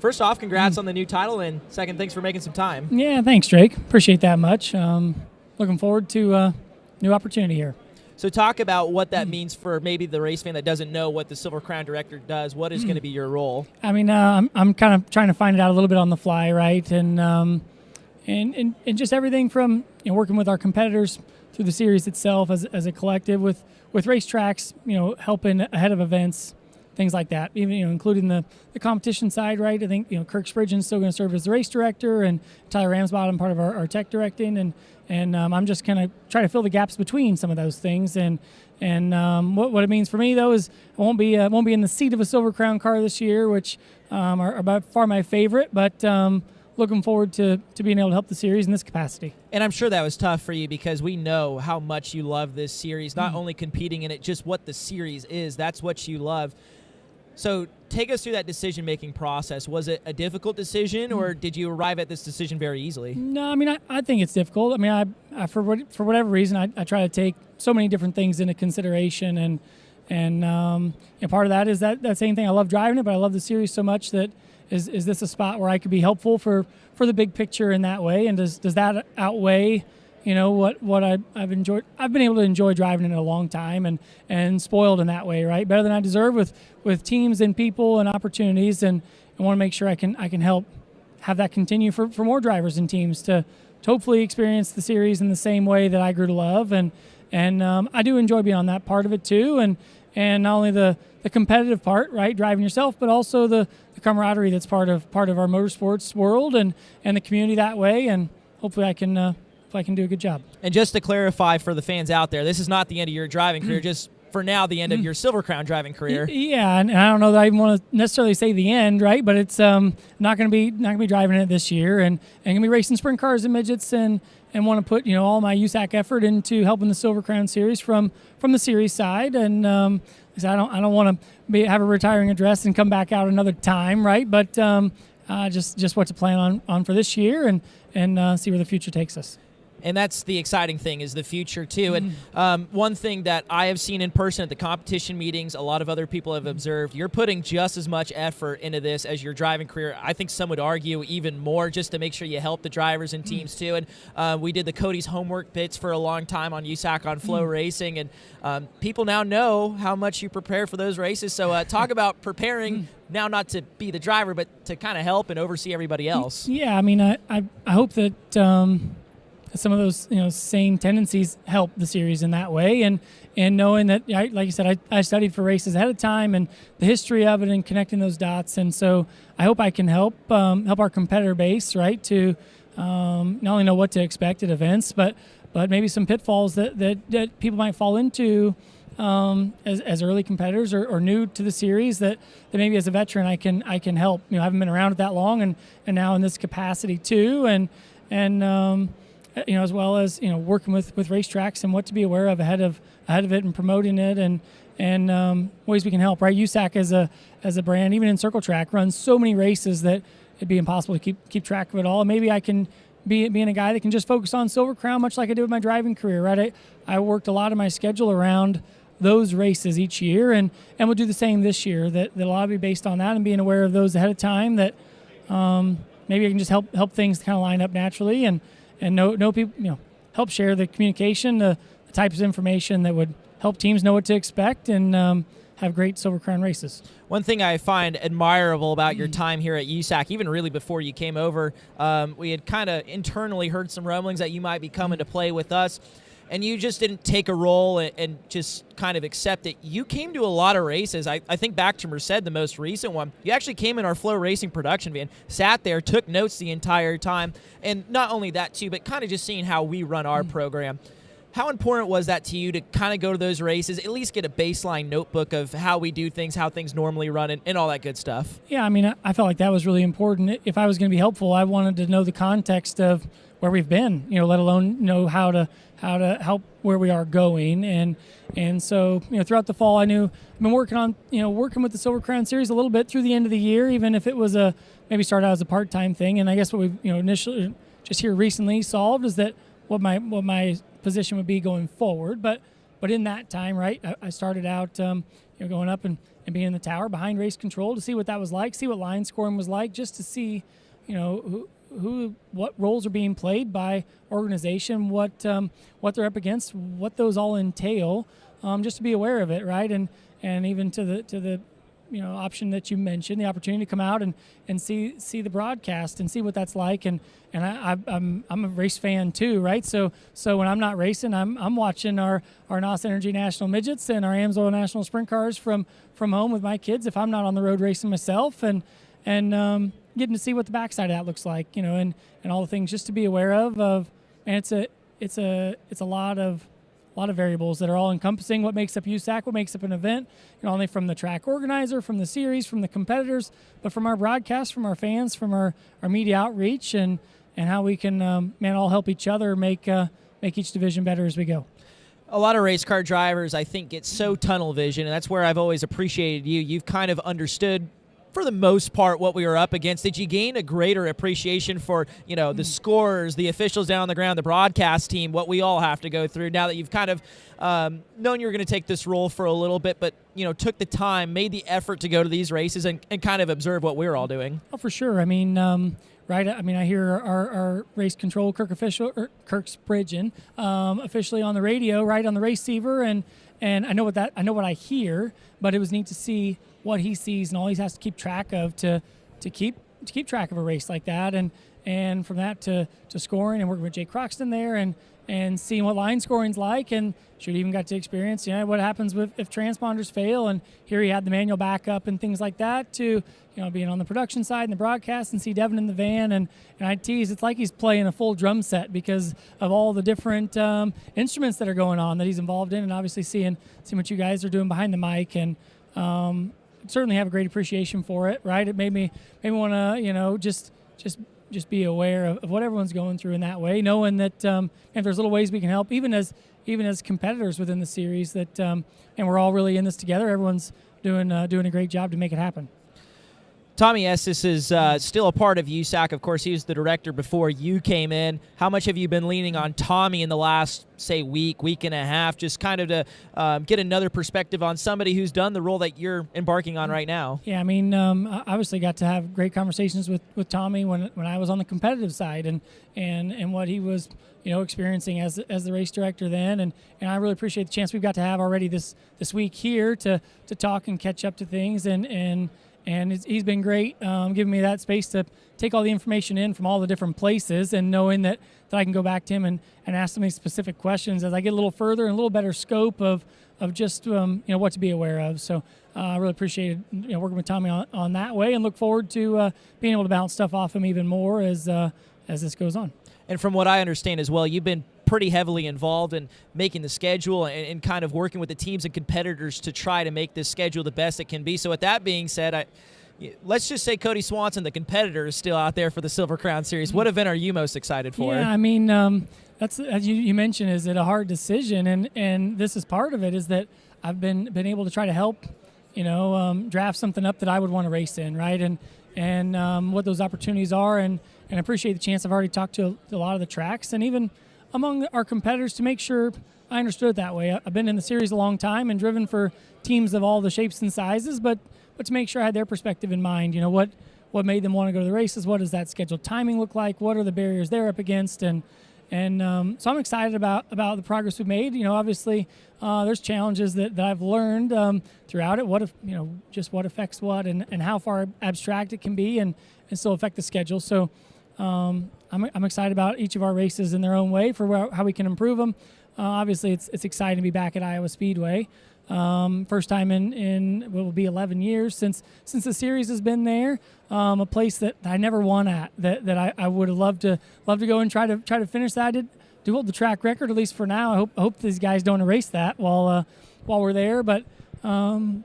first off, congrats on the new title, and second, thanks for making some time. Yeah, thanks, Drake. Appreciate that much. Looking forward to a new opportunity here. So talk about what that means for maybe the race fan that doesn't know what the Silver Crown director does. What is going to be your role? I mean, I'm kind of trying to find it out a little bit on the fly, right? And just everything from working with our competitors through the series itself as a collective with racetracks, helping ahead of events, things like that. Even including the competition side, right? I think Kirk Spridgen's still going to serve as the race director, and Tyler Ramsbottom part of our tech directing, and I'm just kind of try to fill the gaps between some of those things. And what it means for me though is I won't be in the seat of a Silver Crown car this year, which are by far my favorite, but looking forward to being able to help the series in this capacity. And I'm sure that was tough for you because we know how much you love this series, not only competing in it, just what the series is. That's what you love. So take us through that decision-making process. Was it a difficult decision, or did you arrive at this decision very easily? No, I mean, I think it's difficult. I mean, I for whatever reason, I try to take so many different things into consideration, and part of that is that same thing. I love driving it, but I love the series so much that is this a spot where I could be helpful for the big picture in that way? And does that outweigh what I've enjoyed? I've been able to enjoy driving it a long time and spoiled in that way, right? Better than I deserve with teams and people and opportunities, and I want to make sure I can help have that continue for more drivers and teams to hopefully experience the series in the same way that I grew to love, and I do enjoy being on that part of it too, and not only the competitive part, right, driving yourself, but also the camaraderie that's part of our motorsports world and the community that way, and hopefully I can do a good job. And just to clarify for the fans out there, this is not the end of your driving career, just for now the end of your Silver Crown driving career. Yeah, and I don't know that I even want to necessarily say the end, right? But it's not going to be driving it this year, and going to be racing sprint cars and midgets, and want to put all my USAC effort into helping the Silver Crown series from the series side. And I don't want to have a retiring address and come back out another time, right? But just what to plan on for this year, and see where the future takes us. And that's the exciting thing, is the future too. And one thing that I have seen in person at the competition meetings, a lot of other people have observed, you're putting just as much effort into this as your driving career. I think some would argue even more, just to make sure you help the drivers and teams too. And we did the Cody's homework bits for a long time on USAC on FloRacing, and people now know how much you prepare for those races. So talk about preparing now, not to be the driver, but to kind of help and oversee everybody else. Yeah, I mean, I hope that some of those same tendencies help the series in that way, and knowing that, like you said, I studied for races ahead of time and the history of it and connecting those dots, and so I hope I can help our competitor base, right, to not only know what to expect at events, but maybe some pitfalls that people might fall into as early competitors or new to the series, that maybe as a veteran I can help. I haven't been around it that long, and now in this capacity too, and as well as working with racetracks and what to be aware of ahead of it and promoting it, and ways we can help. Right, USAC as a brand, even in circle track, runs so many races that it'd be impossible to keep track of it all. And maybe I can being a guy that can just focus on Silver Crown, much like I did with my driving career. Right, I worked a lot of my schedule around those races each year, and we'll do the same this year. That'll a lot be based on that and being aware of those ahead of time. That maybe I can just help things kind of line up naturally, and know people, help share the communication, the types of information that would help teams know what to expect, and have great Silver Crown races. One thing I find admirable about your time here at USAC, even really before you came over, we had kind of internally heard some rumblings that you might be coming to play with us, and you just didn't take a role and just kind of accept it. You came to a lot of races. I think back to Merced, the most recent one. You actually came in our FloRacing production van, sat there, took notes the entire time, and not only that too, but kind of just seeing how we run our program. How important was that to you to kind of go to those races, at least get a baseline notebook of how we do things, how things normally run, and all that good stuff? Yeah, I mean, I felt like that was really important. If I was going to be helpful, I wanted to know the context of where we've been, let alone know how to help where we are going. And so, throughout the fall, I've been working on, working with the Silver Crown Series a little bit through the end of the year, even if it was maybe started out as a part-time thing. And I guess what we've, initially just here recently solved is that what my position would be going forward. But in that time, right, I started out, going up and being in the tower behind race control to see what that was like, see what line scoring was like, just to see, what roles are being played by organization, what they're up against, what those all entail, just to be aware of it, right? And even to the option that you mentioned, the opportunity to come out and see the broadcast and see what that's like. And I'm a race fan too, right? So when I'm not racing, I'm watching our NOS Energy National Midgets and our Amsoil National Sprint Cars from home with my kids if I'm not on the road racing myself, and getting to see what the backside of that looks like, and all the things just to be aware of. And it's a lot of variables that are all encompassing what makes up USAC, what makes up an event, not only from the track organizer, from the series, from the competitors, but from our broadcast, from our fans, from our media outreach, and how we can all help each other make each division better as we go. A lot of race car drivers, I think, get so tunnel vision, and that's where I've always appreciated you. You've kind of understood, for the most part, what we were up against. Did you gain a greater appreciation for, the scorers, the officials down on the ground, the broadcast team, what we all have to go through now that you've kind of known you were going to take this role for a little bit, but, took the time, made the effort to go to these races and kind of observe what we were all doing? Oh, for sure. I mean, right. I mean, I hear our race control, Kirk Spridgen, officially on the radio, right, on the receiver, and I know what I hear, but it was neat to see what he sees and all he has to keep track of to keep track of a race like that, and from that to scoring and working with Jay Croxton there and seeing what line scoring's like, and should even got to experience what happens if transponders fail, and here he had the manual backup and things like that, to being on the production side and the broadcast and see Devin in the van, and I tease, it's like he's playing a full drum set because of all the different instruments that are going on that he's involved in, and obviously seeing what you guys are doing behind the mic, and certainly have a great appreciation for it, right? It made me want to just be aware of what everyone's going through in that way, knowing that if there's little ways we can help, even as competitors within the series, that and we're all really in this together. Everyone's doing a great job to make it happen. Tommy Estes is still a part of USAC. Of course, he was the director before you came in. How much have you been leaning on Tommy in the last, say, week and a half, just kind of to get another perspective on somebody who's done the role that you're embarking on right now? Yeah, I mean, I obviously got to have great conversations with Tommy when I was on the competitive side, and what he was experiencing as the race director then, and I really appreciate the chance we've got to have already this week here to talk and catch up to things, and he's been great, giving me that space to take all the information in from all the different places, and knowing that I can go back to him and ask him these specific questions as I get a little further and a little better scope of just what to be aware of. So I really appreciated working with Tommy on that way, and look forward to being able to bounce stuff off him even more as this goes on. And from what I understand as well, you've been pretty heavily involved in making the schedule and kind of working with the teams and competitors to try to make this schedule the best it can be. So with that being said, let's just say Cody Swanson, the competitor, is still out there for the Silver Crown Series. What event are you most excited for? Yeah, I mean, that's, as you mentioned, is it a hard decision, and this is part of it, is that I've been able to try to help, draft something up that I would want to race in, right, and what those opportunities are, and I appreciate the chance. I've already talked to a lot of the tracks, and even among our competitors, to make sure I understood it that way. I've been in the series a long time and driven for teams of all the shapes and sizes, but to make sure I had their perspective in mind. What made them want to go to the races? What does that scheduled timing look like? What are the barriers they're up against? And so I'm excited about the progress we've made. Obviously there's challenges that I've learned throughout it. What if just what affects what, and how far abstract it can be, and still affect the schedule. So I'm excited about each of our races in their own way for how we can improve them. Obviously, it's exciting to be back at Iowa Speedway. First time in what will be 11 years since the series has been there. A place that I never won at, that I would have loved to go and try to finish that. I do hold the track record, at least for now. I hope these guys don't erase that while we're there. But the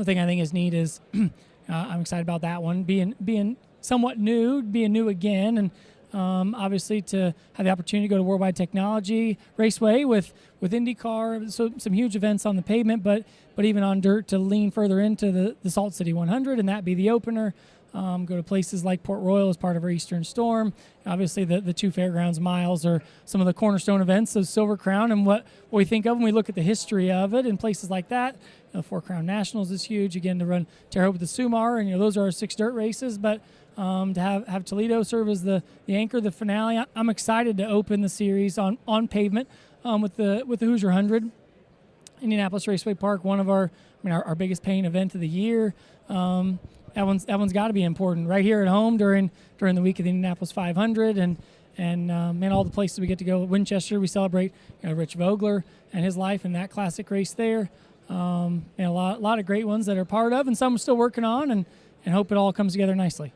thing I think is neat is I'm excited about that one being somewhat new, being new again, and obviously to have the opportunity to go to Worldwide Technology Raceway with IndyCar, so some huge events on the pavement, but even on dirt to lean further into the Salt City 100, and that be the opener. Go to places like Port Royal as part of our Eastern Storm. Obviously, the 2 Fairgrounds miles are some of the cornerstone events of Silver Crown, and what we think of when we look at the history of it in places like that. Four Crown Nationals is huge, again, to run Terre Haute with the Sumar, and those are our 6 dirt races, but to have Toledo serve as the anchor, the finale. I'm excited to open the series on pavement with the Hoosier 100. Indianapolis Raceway Park, one of our biggest paying event of the year. That one's got to be important right here at home during the week of the Indianapolis 500, and all the places we get to go. At Winchester, we celebrate Rich Vogler and his life and that classic race there. And a lot of great ones that are part of, and some we're still working on, and hope it all comes together nicely.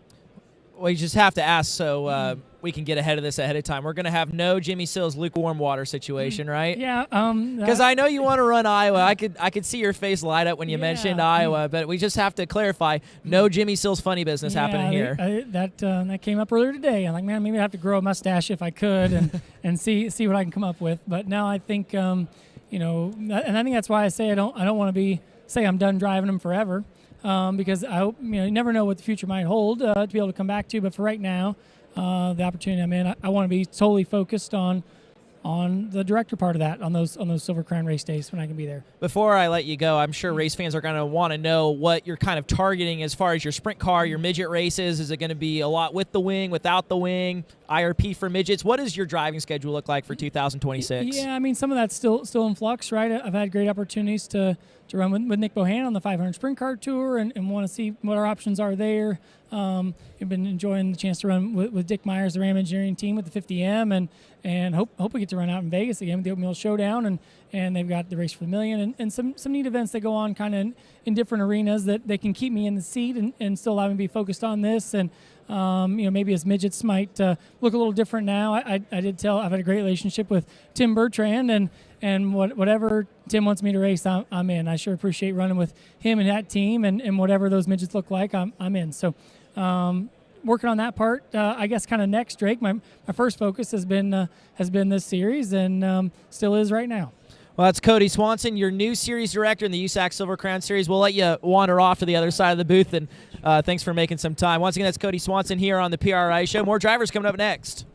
Well, you just have to ask so we can get ahead of this ahead of time. We're going to have no Jimmy Sills lukewarm water situation, right? Yeah. Because I know you want to run Iowa. I could see your face light up when you mentioned Iowa, but we just have to clarify, no Jimmy Sills funny business happening here. That came up earlier today. I'm like, man, maybe I'd have to grow a mustache if I could and see what I can come up with. But now I think, and I think that's why I say I don't want to say I'm done driving them forever. Because I hope, you never know what the future might hold to be able to come back to. But for right now, the opportunity I'm in, I want to be totally focused on the director part of that, on those Silver Crown race days when I can be there. Before I let you go, I'm sure race fans are going to want to know what you're kind of targeting as far as your sprint car, your midget races. Is it going to be a lot with the wing, without the wing, IRP for midgets? What does your driving schedule look like for 2026? Yeah, some of that's still in flux, right? I've had great opportunities to run with Nick Bohan on the 500 Sprint Car Tour and want to see what our options are there. I've been enjoying the chance to run with Dick Myers, the Ram engineering team, with the 50M, and hope we get to run out in Vegas again with the Open Wheel Showdown, and they've got the Race for the Million and some neat events that go on kind of in different arenas that they can keep me in the seat and still allow me to be focused on this. And maybe as midgets might look a little different now. I did tell I've had a great relationship with Tim Bertrand, and whatever Tim wants me to race, I'm in. I sure appreciate running with him and that team, and whatever those midgets look like, I'm in. So working on that part, I guess kind of next, Drake. My first focus has been this series, and still is right now. Well, that's Cody Swanson, your new series director in the USAC Silver Crown Series. We'll let you wander off to the other side of the booth, and thanks for making some time. Once again, that's Cody Swanson here on the PRI Show. More drivers coming up next.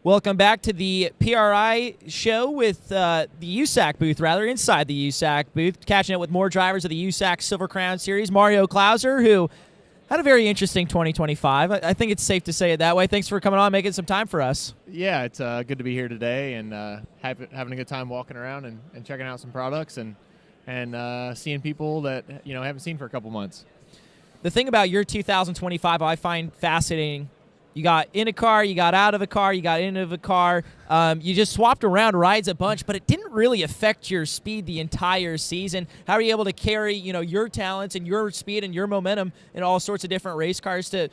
Welcome back to the PRI show with the USAC booth, inside the USAC booth, catching up with more drivers of the USAC Silver Crown Series. Mario Clauzer, who had a very interesting 2025. I think it's safe to say it that way. Thanks for coming on, making some time for us. Yeah, it's good to be here today and having a good time walking around and checking out some products and seeing people that haven't seen for a couple months. The thing about your 2025 I find fascinating, you got in a car, you got out of a car, you got into a car. You just swapped around rides a bunch, but it didn't really affect your speed the entire season. How are you able to carry, your talents and your speed and your momentum in all sorts of different race cars to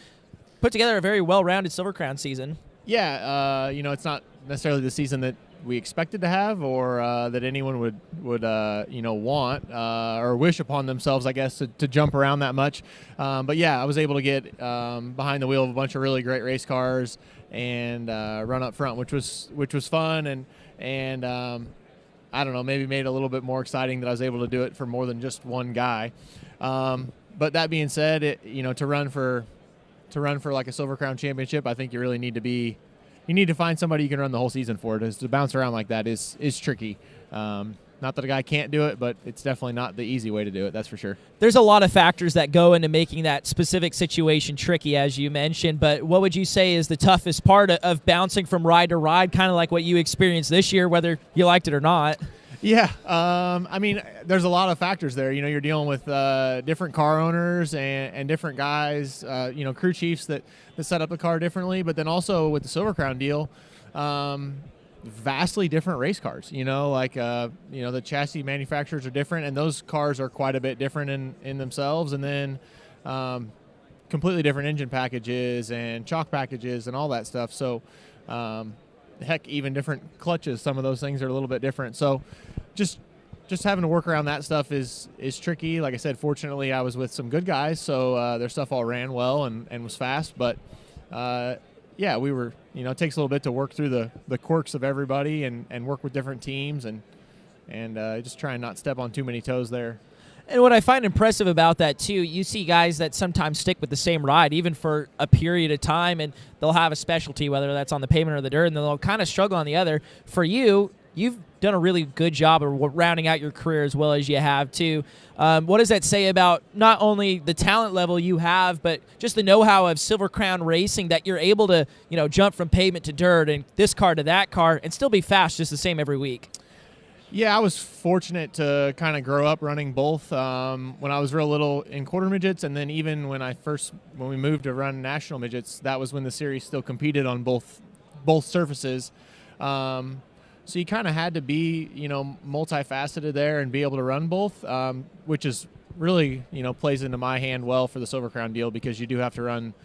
put together a very well-rounded Silver Crown season? Yeah, it's not necessarily the season that we expected to have, or that anyone would want or wish upon themselves, I guess, to jump around that much. But yeah, I was able to get behind the wheel of a bunch of really great race cars and run up front, which was fun, and I don't know, maybe made it a little bit more exciting that I was able to do it for more than just one guy. But that being said, to run for like a Silver Crown Championship, I think you really need to find somebody you can run the whole season for. To bounce around like that is tricky. Not that a guy can't do it, but it's definitely not the easy way to do it, that's for sure. There's a lot of factors that go into making that specific situation tricky, as you mentioned, but what would you say is the toughest part of bouncing from ride to ride, kind of like what you experienced this year, whether you liked it or not? Yeah, I mean, there's a lot of factors there. You're dealing with different car owners and different guys, crew chiefs that set up the car differently, but then also with the Silver Crown deal, vastly different race cars. The chassis manufacturers are different, and those cars are quite a bit different in themselves, and then completely different engine packages and chalk packages and all that stuff. So heck, even different clutches. Some of those things are a little bit different. So just having to work around that stuff is tricky. Like I said, fortunately I was with some good guys, so their stuff all ran well and was fast. But yeah, we were, it takes a little bit to work through the quirks of everybody and work with different teams and just try and not step on too many toes there. And what I find impressive about that, too, you see guys that sometimes stick with the same ride, even for a period of time, and they'll have a specialty, whether that's on the pavement or the dirt, and they'll kind of struggle on the other. For you, you've done a really good job of rounding out your career as well as you have, too. What does that say about not only the talent level you have, but just the know-how of Silver Crown racing, that you're able to, jump from pavement to dirt and this car to that car and still be fast just the same every week? Yeah, I was fortunate to kind of grow up running both when I was real little in quarter midgets, and then even when we moved to run national midgets, that was when the series still competed on both surfaces. So you kind of had to be, multifaceted there and be able to run both, which is really, plays into my hand well for the Silver Crown deal, because you do have to run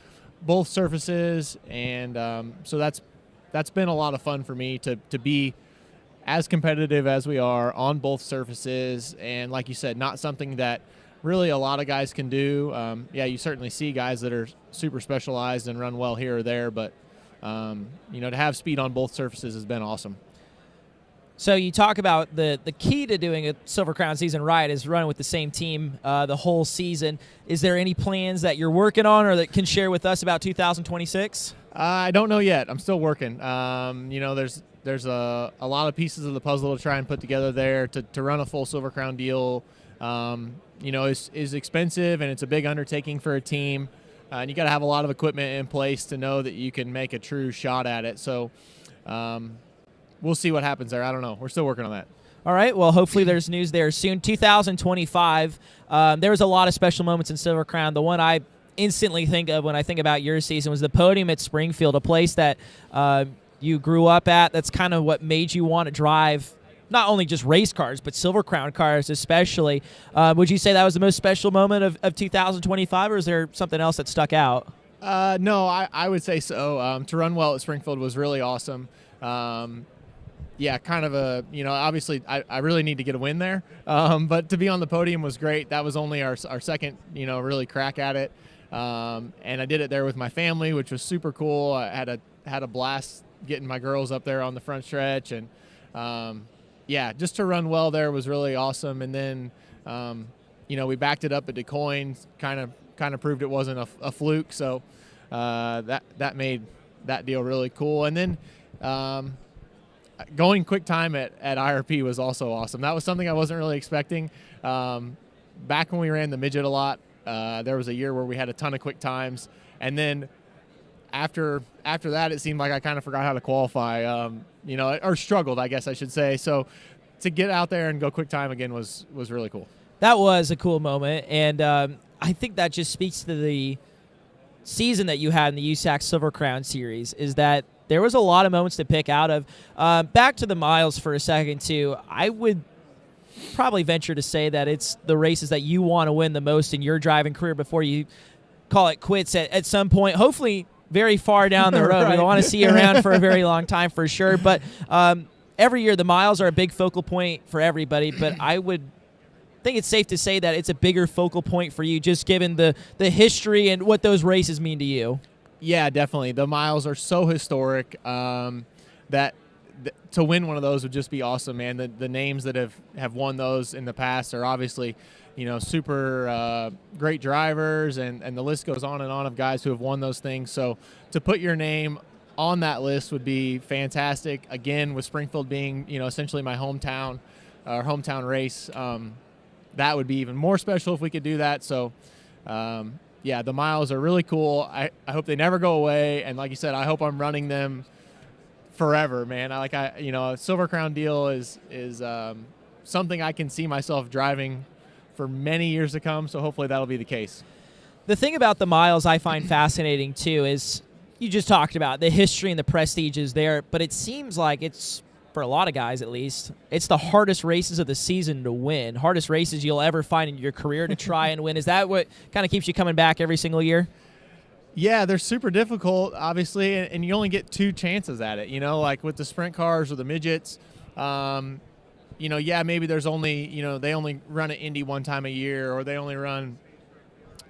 both surfaces, and so that's been a lot of fun for me to be as competitive as we are on both surfaces, and like you said, not something that really a lot of guys can do. Yeah, you certainly see guys that are super specialized and run well here or there, but to have speed on both surfaces has been awesome. So you talk about the key to doing a Silver Crown season right is running with the same team the whole season. Is there any plans that you're working on or that can share with us about 2026? I don't know yet. I'm still working. There's a lot of pieces of the puzzle to try and put together there to run a full Silver Crown deal. Is expensive, and it's a big undertaking for a team. And you got to have a lot of equipment in place to know that you can make a true shot at it. So we'll see what happens there. I don't know. We're still working on that. All right. Well, hopefully there's news there soon. 2025, there was a lot of special moments in Silver Crown. The one I instantly think of when I think about your season was the podium at Springfield, a place that you grew up at. That's kind of what made you want to drive not only just race cars, but Silver Crown cars especially. Would you say that was the most special moment of 2025, or is there something else that stuck out? No, I would say so. To run well at Springfield was really awesome. Yeah, kind of obviously I really need to get a win there. But to be on the podium was great. That was only our second, really crack at it. And I did it there with my family, which was super cool. I had a blast getting my girls up there on the front stretch, and yeah, just to run well there was really awesome. And then we backed it up at DeCoin, kind of proved it wasn't a fluke, so that made that deal really cool. And then going quick time at IRP was also awesome. That was something I wasn't really expecting. Back when we ran the midget a lot, there was a year where we had a ton of quick times, and then after that, it seemed like I kind of forgot how to qualify, or struggled, I guess I should say. So to get out there and go quick time again was really cool. That was a cool moment, and I think that just speaks to the season that you had in the USAC Silver Crown Series, is that there was a lot of moments to pick out of. Back to the miles for a second, too. I would probably venture to say that it's the races that you want to win the most in your driving career before you call it quits at some point. Hopefully very far down the road. Right. We want to see you around for a very long time for sure. But every year the miles are a big focal point for everybody, but I would think it's safe to say that it's a bigger focal point for you just given the history and what those races mean to you. Yeah, definitely. The miles are so historic that to win one of those would just be awesome, man. The names that have won those in the past are obviously, super great drivers, and the list goes on and on of guys who have won those things. So to put your name on that list would be fantastic. Again, with Springfield being, essentially my hometown race, that would be even more special if we could do that. So, yeah, the miles are really cool. I hope they never go away. And like you said, I hope I'm running them forever, man. A Silver Crown deal is something I can see myself driving for many years to come. So hopefully that'll be the case. The thing about the miles I find fascinating too is you just talked about the history and the prestige is there, but it seems like it's, for a lot of guys at least, it's the hardest races of the season to win, hardest races you'll ever find in your career to try and win. Is that what kind of keeps you coming back every single year? Yeah, they're super difficult, obviously, and you only get 2 chances at it. Like with the sprint cars or the midgets, maybe there's only, they only run at Indy one time a year, or they only run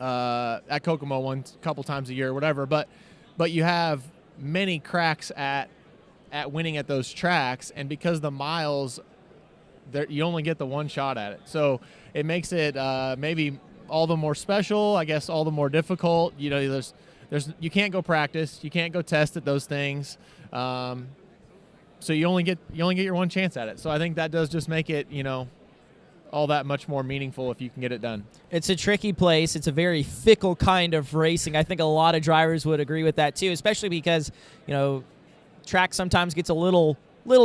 at Kokomo a couple times a year, or whatever. But you have many cracks at winning at those tracks, and because the miles, you only get the one shot at it. So it makes it maybe all the more special, I guess, all the more difficult. There's you can't go practice, you can't go test at those things, so you only get your one chance at it. So I think that does just make it all that much more meaningful if you can get it done. It's a tricky place. It's a very fickle kind of racing. I think a lot of drivers would agree with that too, especially because track sometimes gets a little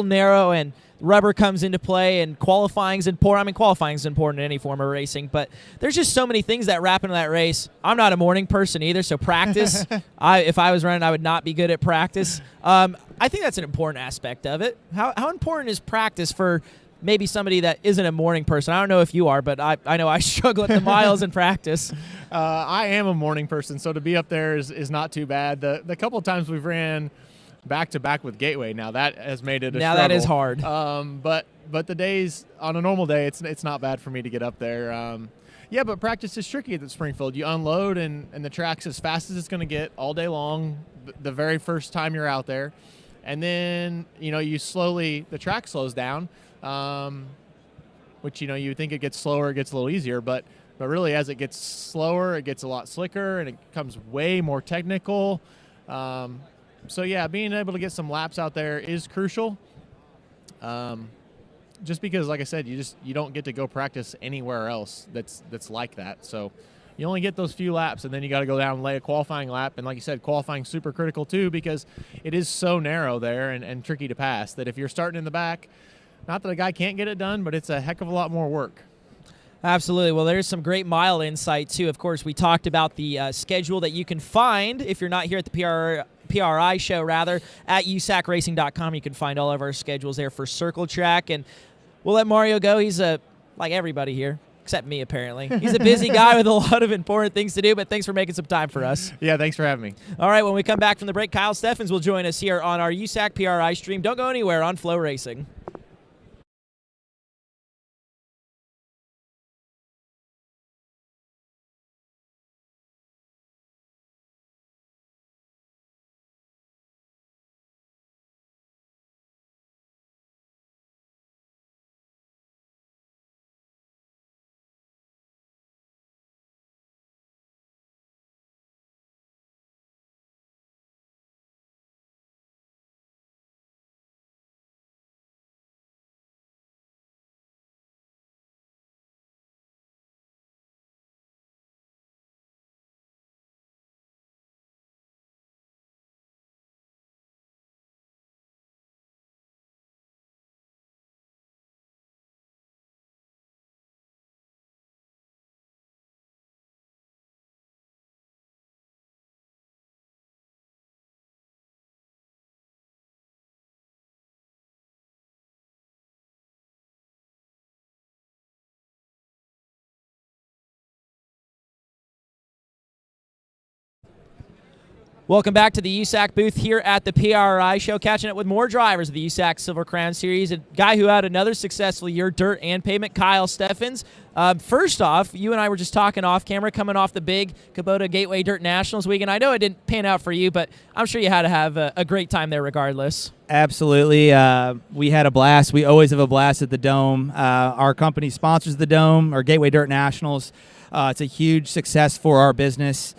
narrow and rubber comes into play, and qualifying is important. I mean, qualifying is important in any form of racing, but there's just so many things that wrap into that race. I'm not a morning person either, so practice, if I was running, I would not be good at practice. I think that's an important aspect of it. How important is practice for maybe somebody that isn't a morning person? I don't know if you are, but I know I struggle at the miles in practice. I am a morning person, so to be up there is not too bad. The couple of times we've ran back-to-back with Gateway, now that has made it a struggle. That is hard. But the days, on a normal day, it's not bad for me to get up there. But practice is tricky at Springfield. You unload, and the track's as fast as it's going to get all day long the very first time you're out there. And then, the track slows down, which, you think it gets slower, it gets a little easier, but really as it gets slower, it gets a lot slicker, and it becomes way more technical. So yeah, being able to get some laps out there is crucial. Just because, like I said, you don't get to go practice anywhere else that's like that. So you only get those few laps, and then you got to go down and lay a qualifying lap. And like you said, qualifying super critical too, because it is so narrow there and tricky to pass that if you're starting in the back, not that a guy can't get it done, but it's a heck of a lot more work. Absolutely. Well, there's some great mile insight too. Of course, we talked about the schedule that you can find if you're not here at the PRI show, rather, at USACracing.com. You can find all of our schedules there for Circle Track. And we'll let Mario go. He's like everybody here, except me, apparently. He's a busy guy with a lot of important things to do, but thanks for making some time for us. Yeah, thanks for having me. All right, when we come back from the break, Kyle Steffens will join us here on our USAC PRI stream. Don't go anywhere on FloRacing. Welcome back to the USAC booth here at the PRI show, catching up with more drivers of the USAC Silver Crown Series. A guy who had another successful year, dirt and pavement, Kyle Steffens. First off, you and I were just talking off camera, coming off the big Kubota Gateway Dirt Nationals weekend. I know it didn't pan out for you, but I'm sure you had to have a great time there regardless. Absolutely. We had a blast. We always have a blast at the Dome. Our company sponsors the Dome, or Gateway Dirt Nationals. It's a huge success for our business.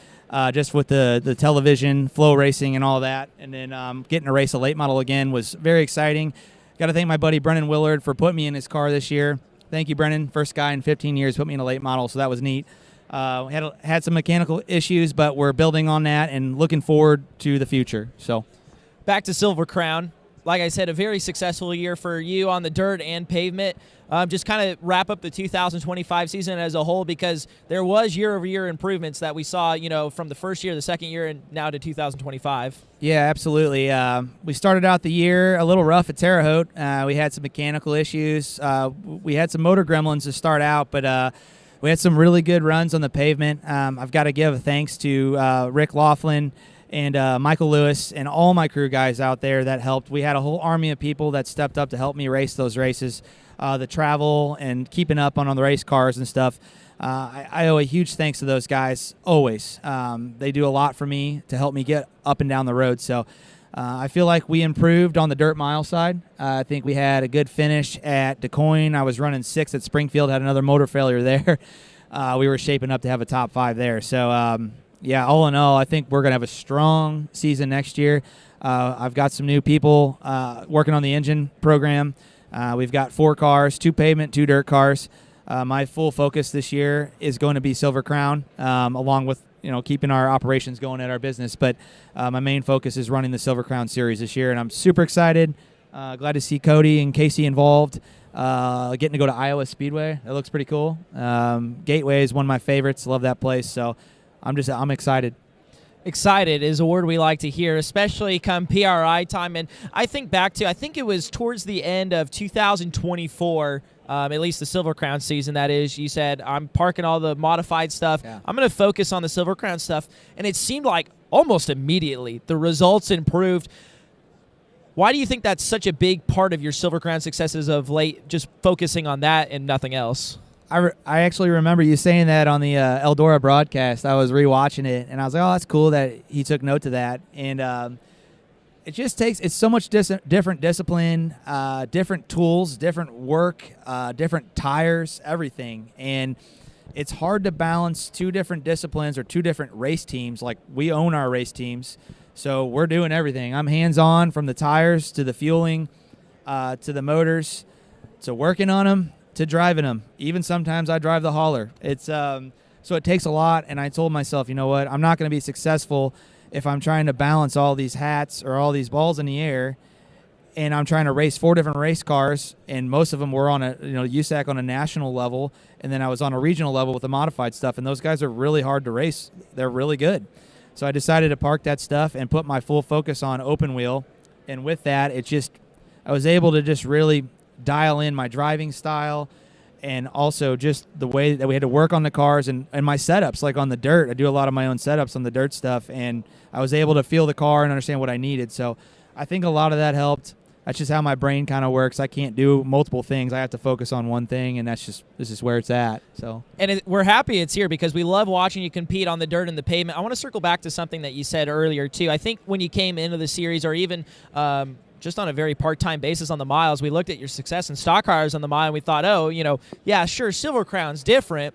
Just with the television, FloRacing, and all that. And then getting to race a late model again was very exciting. Got to thank my buddy Brennan Willard for putting me in his car this year. Thank you, Brennan. First guy in 15 years put me in a late model, so that was neat. Had some mechanical issues, but we're building on that and looking forward to the future. So, back to Silver Crown. Like I said, a very successful year for you on the dirt and pavement. Just kind of wrap up the 2025 season as a whole, because there was year-over-year improvements that we saw, from the first year, the second year, and now to 2025. Yeah, absolutely. We started out the year a little rough at Terre Haute. We had some mechanical issues. We had some motor gremlins to start out, but we had some really good runs on the pavement. I've got to give thanks to Rick Laughlin and Michael Lewis and all my crew guys out there that helped. We had a whole army of people that stepped up to help me race those races. The travel and keeping up on the race cars and stuff. I owe a huge thanks to those guys always. They do a lot for me to help me get up and down the road. So I feel like we improved on the dirt mile side. I think we had a good finish at DeCoin. I was running 6th at Springfield, had another motor failure there. We were shaping up to have a top 5 there. So, yeah, all in all, I think we're going to have a strong season next year. I've got some new people working on the engine program. We've got 4 cars, 2 pavement, 2 dirt cars. My full focus this year is going to be Silver Crown, along with keeping our operations going at our business. But my main focus is running the Silver Crown Series this year, and I'm super excited. Glad to see Cody and Casey involved. Getting to go to Iowa Speedway, that looks pretty cool. Gateway is one of my favorites. Love that place. So I'm excited. Excited is a word we like to hear, especially come PRI time. And I think it was towards the end of 2024, at least the Silver Crown season, that is. You said, I'm parking all the modified stuff. Yeah. I'm going to focus on the Silver Crown stuff. And it seemed like almost immediately the results improved. Why do you think that's such a big part of your Silver Crown successes of late, just focusing on that and nothing else? I actually remember you saying that on the Eldora broadcast. I was rewatching it, and I was like, oh, that's cool that he took note to that. And it just takes – it's so much different discipline, different tools, different work, different tires, everything. And it's hard to balance 2 different disciplines or 2 different race teams. Like, we own our race teams, so we're doing everything. I'm hands-on from the tires to the fueling to the motors to working on them, to driving them. Even sometimes I drive the hauler. It's so it takes a lot, and I told myself, you know what, I'm not going to be successful if I'm trying to balance all these hats or all these balls in the air, and I'm trying to race 4 different race cars, and most of them were on a USAC on a national level, and then I was on a regional level with the modified stuff, and those guys are really hard to race. They're really good. So I decided to park that stuff and put my full focus on open wheel, and with that, I was able to just really dial in my driving style, and also just the way that we had to work on the cars and my setups. Like on the dirt, I do a lot of my own setups on the dirt stuff, and I was able to feel the car and understand what I needed. So I think a lot of that helped. That's just how my brain kind of works. I can't do multiple things. I have to focus on one thing, and this is where it's at. So, and we're happy it's here because we love watching you compete on the dirt and the pavement. I want to circle back to something that you said earlier too. I think when you came into the series, or even just on a very part-time basis on the miles, we looked at your success in stock cars on the mile, and we thought, yeah, sure, Silver Crown's different,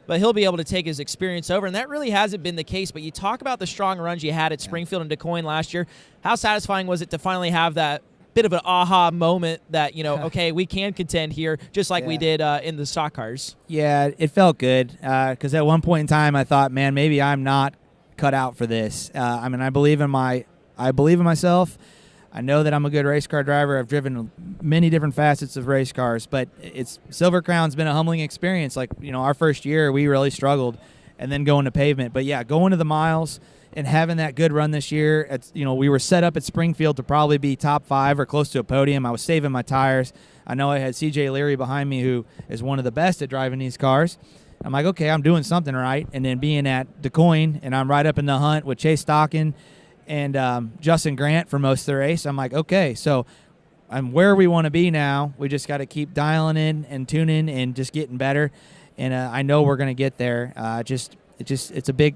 but he'll be able to take his experience over, and that really hasn't been the case. But you talk about the strong runs you had at Springfield and DeCoin last year. How satisfying was it to finally have that bit of an aha moment that, okay, we can contend here, just like we did in the stock cars? Yeah, it felt good because at one point in time I thought, man, maybe I'm not cut out for this. I believe in myself. I know that I'm a good race car driver. I've driven many different facets of race cars, but Silver Crown's been a humbling experience. Like, our first year we really struggled, and then going to pavement. But yeah, going to the miles and having that good run this year, we were set up at Springfield to probably be top 5 or close to a podium. I was saving my tires. I know I had CJ Leary behind me, who is one of the best at driving these cars. I'm like, okay, I'm doing something right. And then being at DeCoin, and I'm right up in the hunt with Chase Stockin Justin Grant for most of the race. I'm like, okay, so I'm where we want to be now. We just got to keep dialing in and tuning and just getting better. And I know we're going to get there. It's a big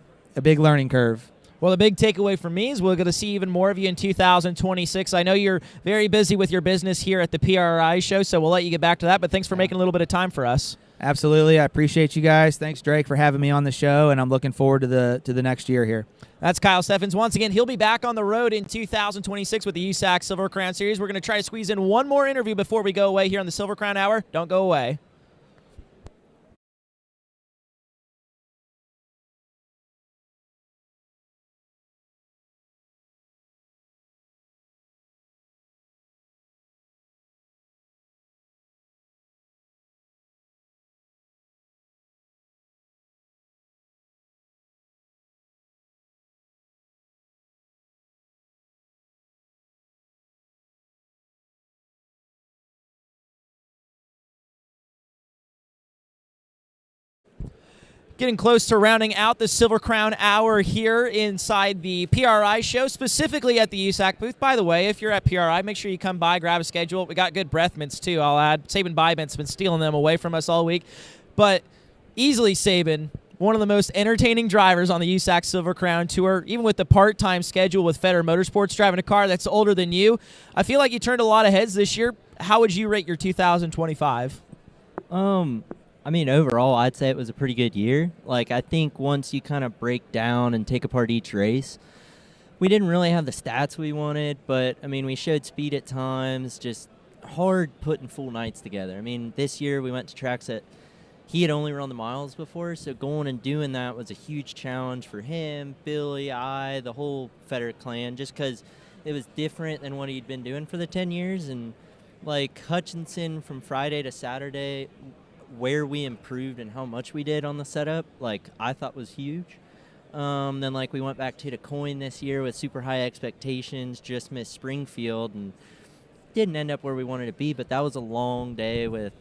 learning curve. Well, the big takeaway for me is we're going to see even more of you in 2026. I know you're very busy with your business here at the PRI show, so we'll let you get back to that. But thanks for making a little bit of time for us. Absolutely. I appreciate you guys. Thanks, Drake, for having me on the show, and I'm looking forward to the next year here. That's Kyle Steffens. Once again, he'll be back on the road in 2026 with the USAC Silver Crown Series. We're going to try to squeeze in one more interview before we go away here on the Silver Crown Hour. Don't go away. Getting close to rounding out the Silver Crown Hour here inside the PRI show, specifically at the USAC booth. By the way, if you're at PRI, make sure you come by, grab a schedule. We got good breath mints, too, I'll add. Saban Bybent's been stealing them away from us all week. But easily Saban, one of the most entertaining drivers on the USAC Silver Crown Tour, even with the part-time schedule with Federer Motorsports, driving a car that's older than you. I feel like you turned a lot of heads this year. How would you rate your 2025? I mean, overall, I'd say it was a pretty good year. Like, I think once you kind of break down and take apart each race, we didn't really have the stats we wanted, but, I mean, we showed speed at times, just hard putting full nights together. I mean, this year we went to tracks that he had only run the miles before, so going and doing that was a huge challenge for him, Billy, the whole Federer clan, just because it was different than what he'd been doing for the 10 years. And, like, Hutchinson from Friday to Saturday, where we improved and how much we did on the setup, like, I thought was huge. Then, like, we went back to the coin this year with super high expectations, just missed Springfield, and didn't end up where we wanted to be, but that was a long day with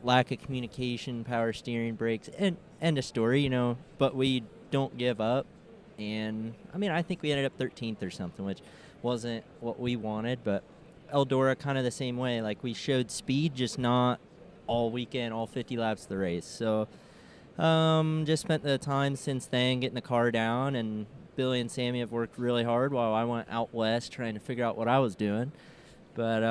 lack of communication, power steering, brakes, and end of story, you know, but we don't give up. And, I mean, I think we ended up 13th or something, which wasn't what we wanted, but Eldora kind of the same way. Like, we showed speed, just not all weekend, all 50 laps of the race. So just spent the time since then getting the car down, and Billy and Sammy have worked really hard while I went out west trying to figure out what I was doing. But,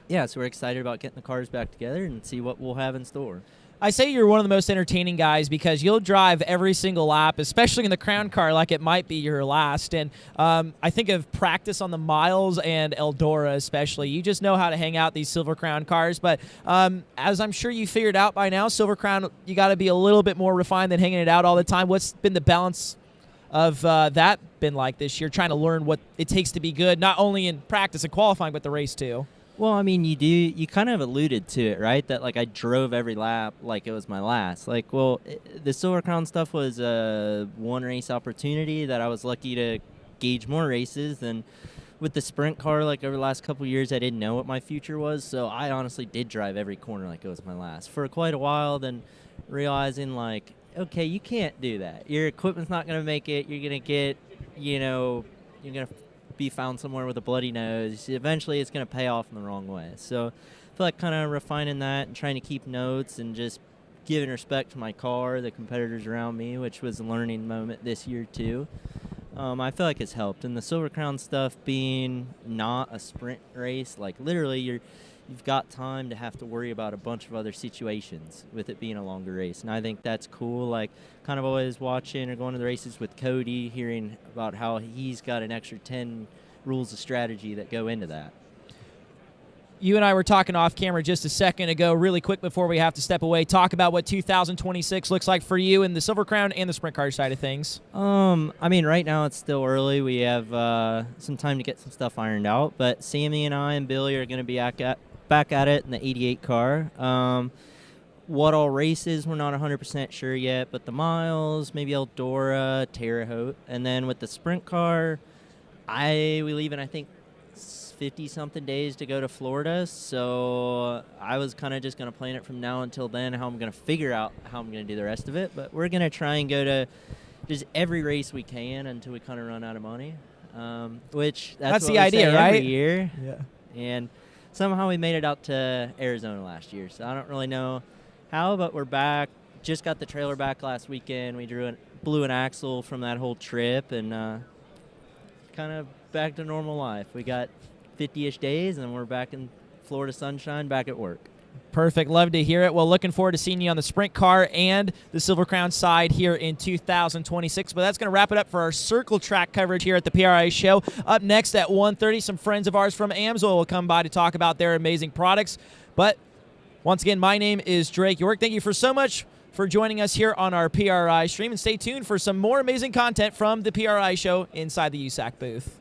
yeah, so we're excited about getting the cars back together and see what we'll have in store. I say you're one of the most entertaining guys because you'll drive every single lap, especially in the Crown car, like it might be your last. And I think of practice on the miles and Eldora especially. You just know how to hang out these Silver Crown cars. But as I'm sure you figured out by now, Silver Crown, you got to be a little bit more refined than hanging it out all the time. What's been the balance of that been like this year, trying to learn what it takes to be good, not only in practice and qualifying, but the race too? Well, I mean, you kind of alluded to it, right? That, like, I drove every lap like it was my last. Like, well, the Silver Crown stuff was a one-race opportunity that I was lucky to gauge more races than with the sprint car. Like, over the last couple of years, I didn't know what my future was, so I honestly did drive every corner like it was my last for quite a while, then realizing, like, okay, you can't do that. Your equipment's not going to make it. You're going to get, you know, you're going to be found somewhere with a bloody nose. Eventually it's going to pay off in the wrong way. So I feel like kind of refining that and trying to keep notes and just giving respect to my car, the competitors around me, which was a learning moment this year too. I feel like it's helped. And the Silver Crown stuff being not a sprint race, like literally you've got time to have to worry about a bunch of other situations with it being a longer race. And I think that's cool. Like, kind of always watching or going to the races with Cody, hearing about how he's got an extra 10 rules of strategy that go into that. You and I were talking off camera just a second ago, really quick before we have to step away, talk about what 2026 looks like for you in the Silver Crown and the sprint car side of things. I mean, right now it's still early. We have some time to get some stuff ironed out, but Sammy and I and Billy are going to be back at it in the 88 car. What all races, we're not 100% sure yet, but the miles, maybe Eldora, Terre Haute. And then with the sprint car, we leave in, I think, 50-something days to go to Florida. So I was kind of just going to plan it from now until then, how I'm going to figure out how I'm going to do the rest of it. But we're going to try and go to just every race we can until we kind of run out of money. which That's what the we idea, say right? Every year. Yeah. And somehow we made it out to Arizona last year. So I don't really know how, but we're back. Just got the trailer back last weekend. We blew an axle from that whole trip, and kind of back to normal life. We got 50-ish days, and we're back in Florida sunshine, back at work. Perfect. Love to hear it. Well, looking forward to seeing you on the sprint car and the Silver Crown side here in 2026. But that's going to wrap it up for our circle track coverage here at the PRI show. Up next at 1:30, some friends of ours from Amsoil will come by to talk about their amazing products. But once again, my name is Drake York. Thank you so much for joining us here on our PRI stream. And stay tuned for some more amazing content from the PRI show inside the USAC booth.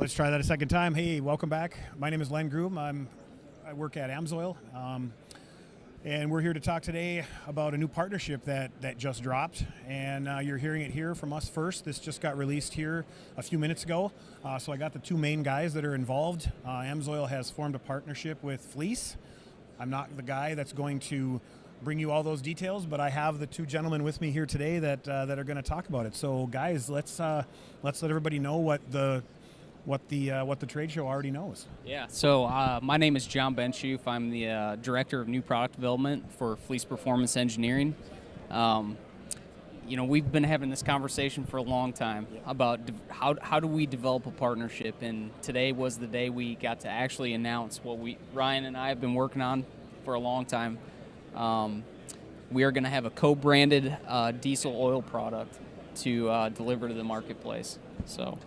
Let's try that a second time. Hey, welcome back. My name is Len Groom. I work at Amsoil, and we're here to talk today about a new partnership that just dropped, and you're hearing it here from us first. This just got released here a few minutes ago, so I got the two main guys that are involved. Amsoil has formed a partnership with Fleece. I'm not the guy that's going to bring you all those details, but I have the two gentlemen with me here today that are going to talk about it. So, guys, let's let everybody know what the trade show already knows. Yeah, so my name is John Benchoof. I'm the Director of New Product Development for Fleece Performance Engineering. We've been having this conversation for a long time about how do we develop a partnership, and today was the day we got to actually announce what Ryan and I have been working on for a long time. We are going to have a co-branded diesel oil product to deliver to the marketplace. So.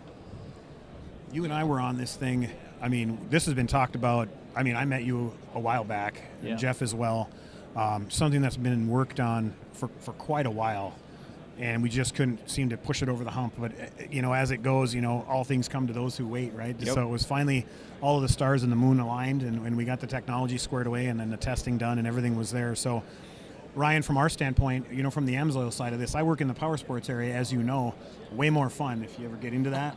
You and I were on this thing. I mean, this has been talked about. I mean, I met you a while back, and Jeff as well. Something that's been worked on for quite a while, and we just couldn't seem to push it over the hump. But, as it goes, all things come to those who wait, right? Yep. So it was finally all of the stars and the moon aligned, and we got the technology squared away, and then the testing done, and everything was there. So, Ryan, from our standpoint, from the Amsoil side of this, I work in the power sports area, as you know. Way more fun if you ever get into that.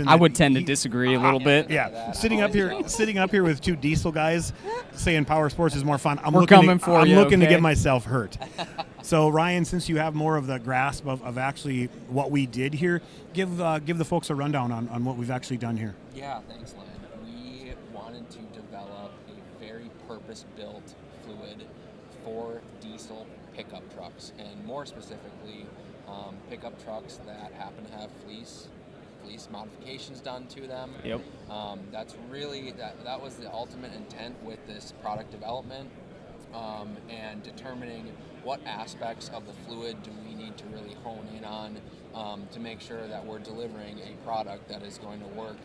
I would tend to disagree a little bit. Yeah, sitting up here with two diesel guys saying power sports is more fun. I'm looking to get myself hurt. So Ryan, since you have more of the grasp of actually what we did here, give the folks a rundown on what we've actually done here. Yeah, thanks, Len. We wanted to develop a very purpose-built fluid for diesel pickup trucks, and more specifically, pickup trucks that happen to have fleece modifications done to them. Yep. That's really that was the ultimate intent with this product development, and determining what aspects of the fluid do we need to really hone in on to make sure that we're delivering a product that is going to work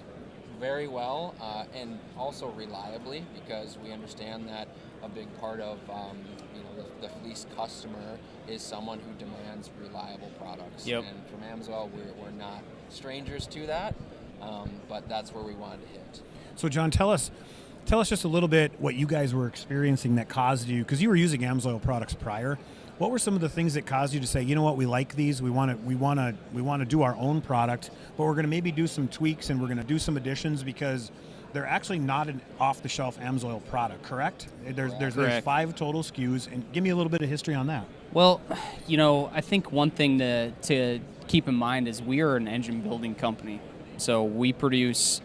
very well and also reliably, because we understand that a big part of the fleece customer is someone who demands reliable products. Yep. And from Amsoil, we're not strangers to that, but that's where we wanted to hit. So John, tell us just a little bit what you guys were experiencing that caused you, because you were using Amsoil products prior. What were some of the things that caused you to say, you know what, we like these, we want to do our own product, but we're going to maybe do some tweaks and we're going to do some additions, because they're actually not an off-the-shelf Amsoil product, correct? There's 5 total SKUs, and give me a little bit of history on that. Well, I think one thing to keep in mind is we are an engine building company. So we produce,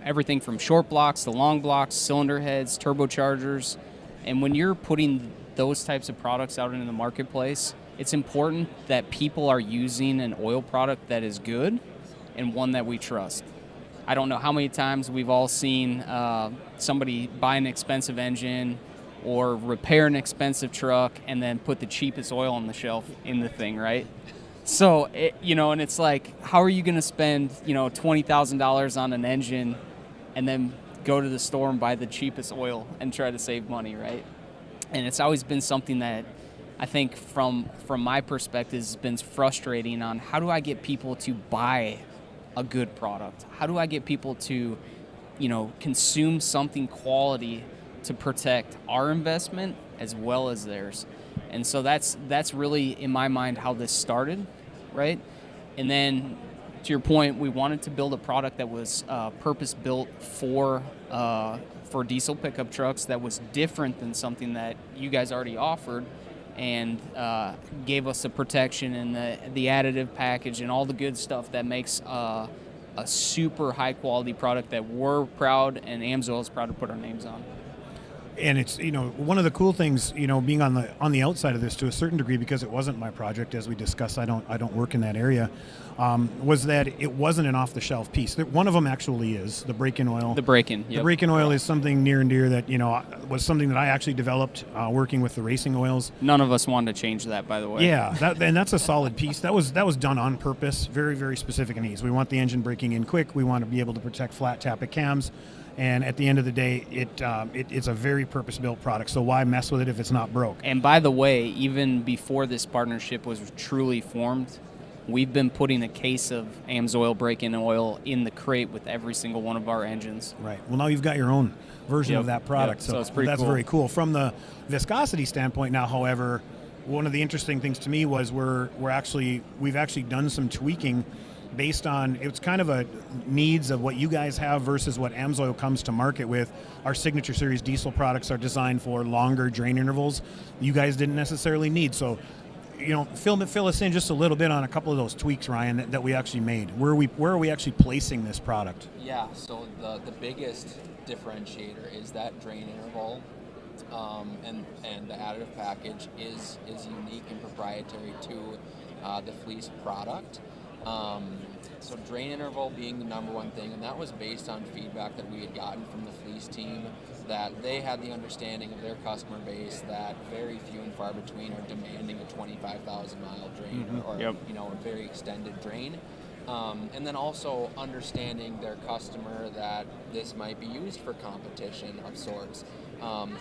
everything from short blocks to long blocks, cylinder heads, turbochargers. And when you're putting those types of products out into the marketplace, it's important that people are using an oil product that is good and one that we trust. I don't know how many times we've all seen somebody buy an expensive engine or repair an expensive truck and then put the cheapest oil on the shelf in the thing, right? So, and it's like, how are you going to spend, $20,000 on an engine and then go to the store and buy the cheapest oil and try to save money, right? And it's always been something that I think from my perspective has been frustrating on how do I get people to buy a good product? How do I get people to, consume something quality to protect our investment as well as theirs? And so that's really, in my mind, how this started, right? And then, to your point, we wanted to build a product that was purpose-built for diesel pickup trucks that was different than something that you guys already offered, and gave us the protection and the additive package and all the good stuff that makes a super high-quality product that we're proud and Amsoil is proud to put our names on. And it's, one of the cool things, being on the outside of this to a certain degree, because it wasn't my project, as we discussed, I don't work in that area, was that it wasn't an off-the-shelf piece. One of them actually is the break-in oil. The break-in, yep. The break-in oil is something near and dear that, was something that I actually developed working with the racing oils. None of us wanted to change that, by the way. Yeah, and that's a solid piece. That was done on purpose, very, very specific needs. We want the engine breaking in quick. We want to be able to protect flat tappet cams. And at the end of the day, it's a very purpose-built product. So why mess with it if it's not broke? And by the way, even before this partnership was truly formed, we've been putting a case of Amsoil break-in oil in the crate with every single one of our engines. Right. Well, now you've got your own version of that product, so it's pretty that's cool. very cool. From the viscosity standpoint now, however, one of the interesting things to me was we've actually done some tweaking based on, it's kind of a needs of what you guys have versus what Amsoil comes to market with. Our Signature Series diesel products are designed for longer drain intervals you guys didn't necessarily need. So, fill us in just a little bit on a couple of those tweaks, Ryan, that we actually made. Where are we actually placing this product? Yeah, so the biggest differentiator is that drain interval, and the additive package is unique and proprietary to the Fleece product. So drain interval being the number one thing, and that was based on feedback that we had gotten from the Fleece team, that they had the understanding of their customer base that very few and far between are demanding a 25,000 mile drain or a very extended drain. And then also understanding their customer that this might be used for competition of sorts.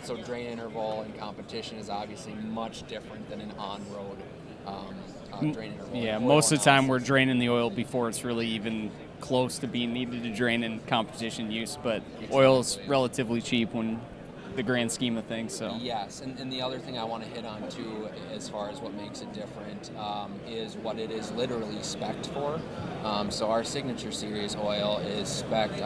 So drain interval and competition is obviously much different than an on-road drain interval. Yeah, most of the time we're draining the oil before it's really even close to being needed to drain in competition use, but oil is relatively cheap when the grand scheme of things. So yes, and the other thing I want to hit on too, as far as what makes it different, is what it is literally spec'd for. So our Signature Series oil is spec'd,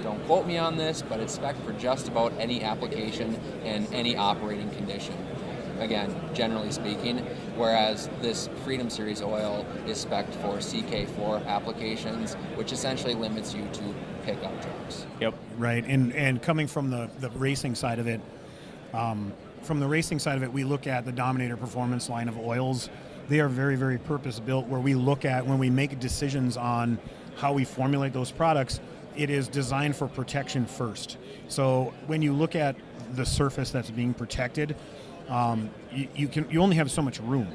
don't quote me on this, but it's spec'd for just about any application and any operating condition. Again, generally speaking, whereas this Freedom Series oil is spec'd for CK4 applications, which essentially limits you to pickup trucks. Yep. Right, and coming from the racing side of it, we look at the Dominator Performance line of oils. They are very, very purpose-built, where we look at, when we make decisions on how we formulate those products, it is designed for protection first. So when you look at the surface that's being protected, you only have so much room,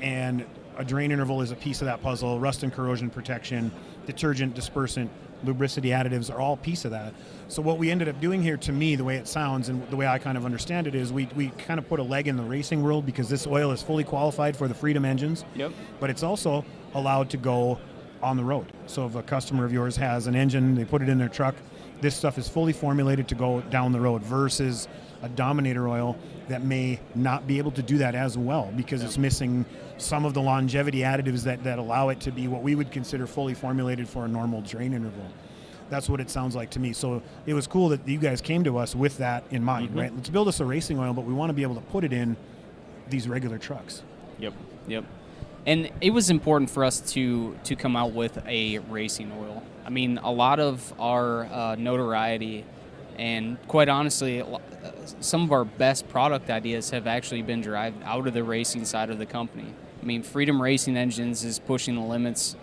and a drain interval is a piece of that puzzle. Rust and corrosion protection, detergent, dispersant, lubricity additives are all a piece of that. So what we ended up doing here, to me, the way it sounds and the way I kind of understand it, is we kind of put a leg in the racing world, because this oil is fully qualified for the Freedom engines. Yep. But it's also allowed to go on the road. So if a customer of yours has an engine, they put it in their truck, this stuff is fully formulated to go down the road, versus a Dominator oil that may not be able to do that as well, because it's missing some of the longevity additives that allow it to be what we would consider fully formulated for a normal drain interval. That's what it sounds like to me. So it was cool that you guys came to us with that in mind, right? Let's build us a racing oil, but we want to be able to put it in these regular trucks. Yep. And it was important for us to come out with a racing oil. I mean, a lot of our notoriety, and quite honestly, some of our best product ideas have actually been derived out of the racing side of the company. I mean, Freedom Racing Engines is pushing the limits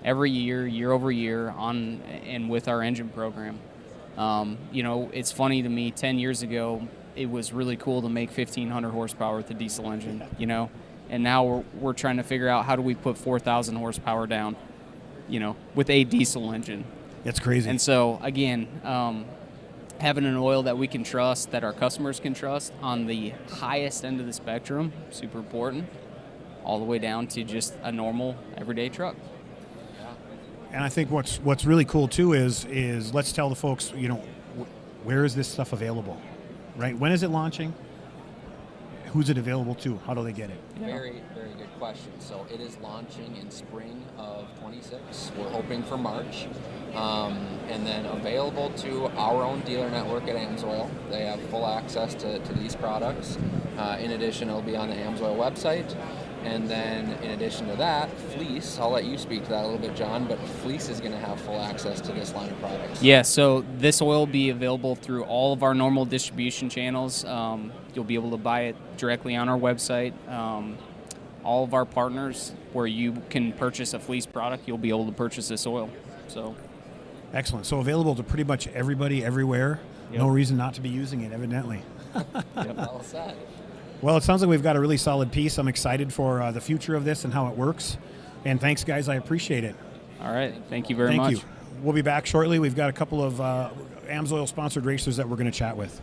every year, year over year, on and with our engine program. It's funny to me, 10 years ago, it was really cool to make 1,500 horsepower with a diesel engine, and now we're trying to figure out how do we put 4,000 horsepower down, with a diesel engine. It's crazy. And so, again, having an oil that we can trust, that our customers can trust on the highest end of the spectrum, super important, all the way down to just a normal everyday truck. And I think what's really cool too is let's tell the folks, where is this stuff available, right? When is it launching? Who's it available to? How do they get it? Very, very good question. So it is launching in spring of 26. We're hoping for March. And then available to our own dealer network at Amsoil. They have full access to these products. In addition, it'll be on the Amsoil website. And then in addition to that, Fleece, I'll let you speak to that a little bit, John, but Fleece is going to have full access to this line of products. Yeah, so this oil will be available through all of our normal distribution channels. You'll be able to buy it directly on our website. All of our partners, where you can purchase a Fleece product, you'll be able to purchase this oil. So, excellent. So available to pretty much everybody, everywhere. Yep. No reason not to be using it, evidently. Well said. Well, it sounds like we've got a really solid piece. I'm excited for the future of this and how it works. And thanks, guys. I appreciate it. All right. Thank you very much. Thank you. We'll be back shortly. We've got a couple of Amsoil-sponsored racers that we're going to chat with.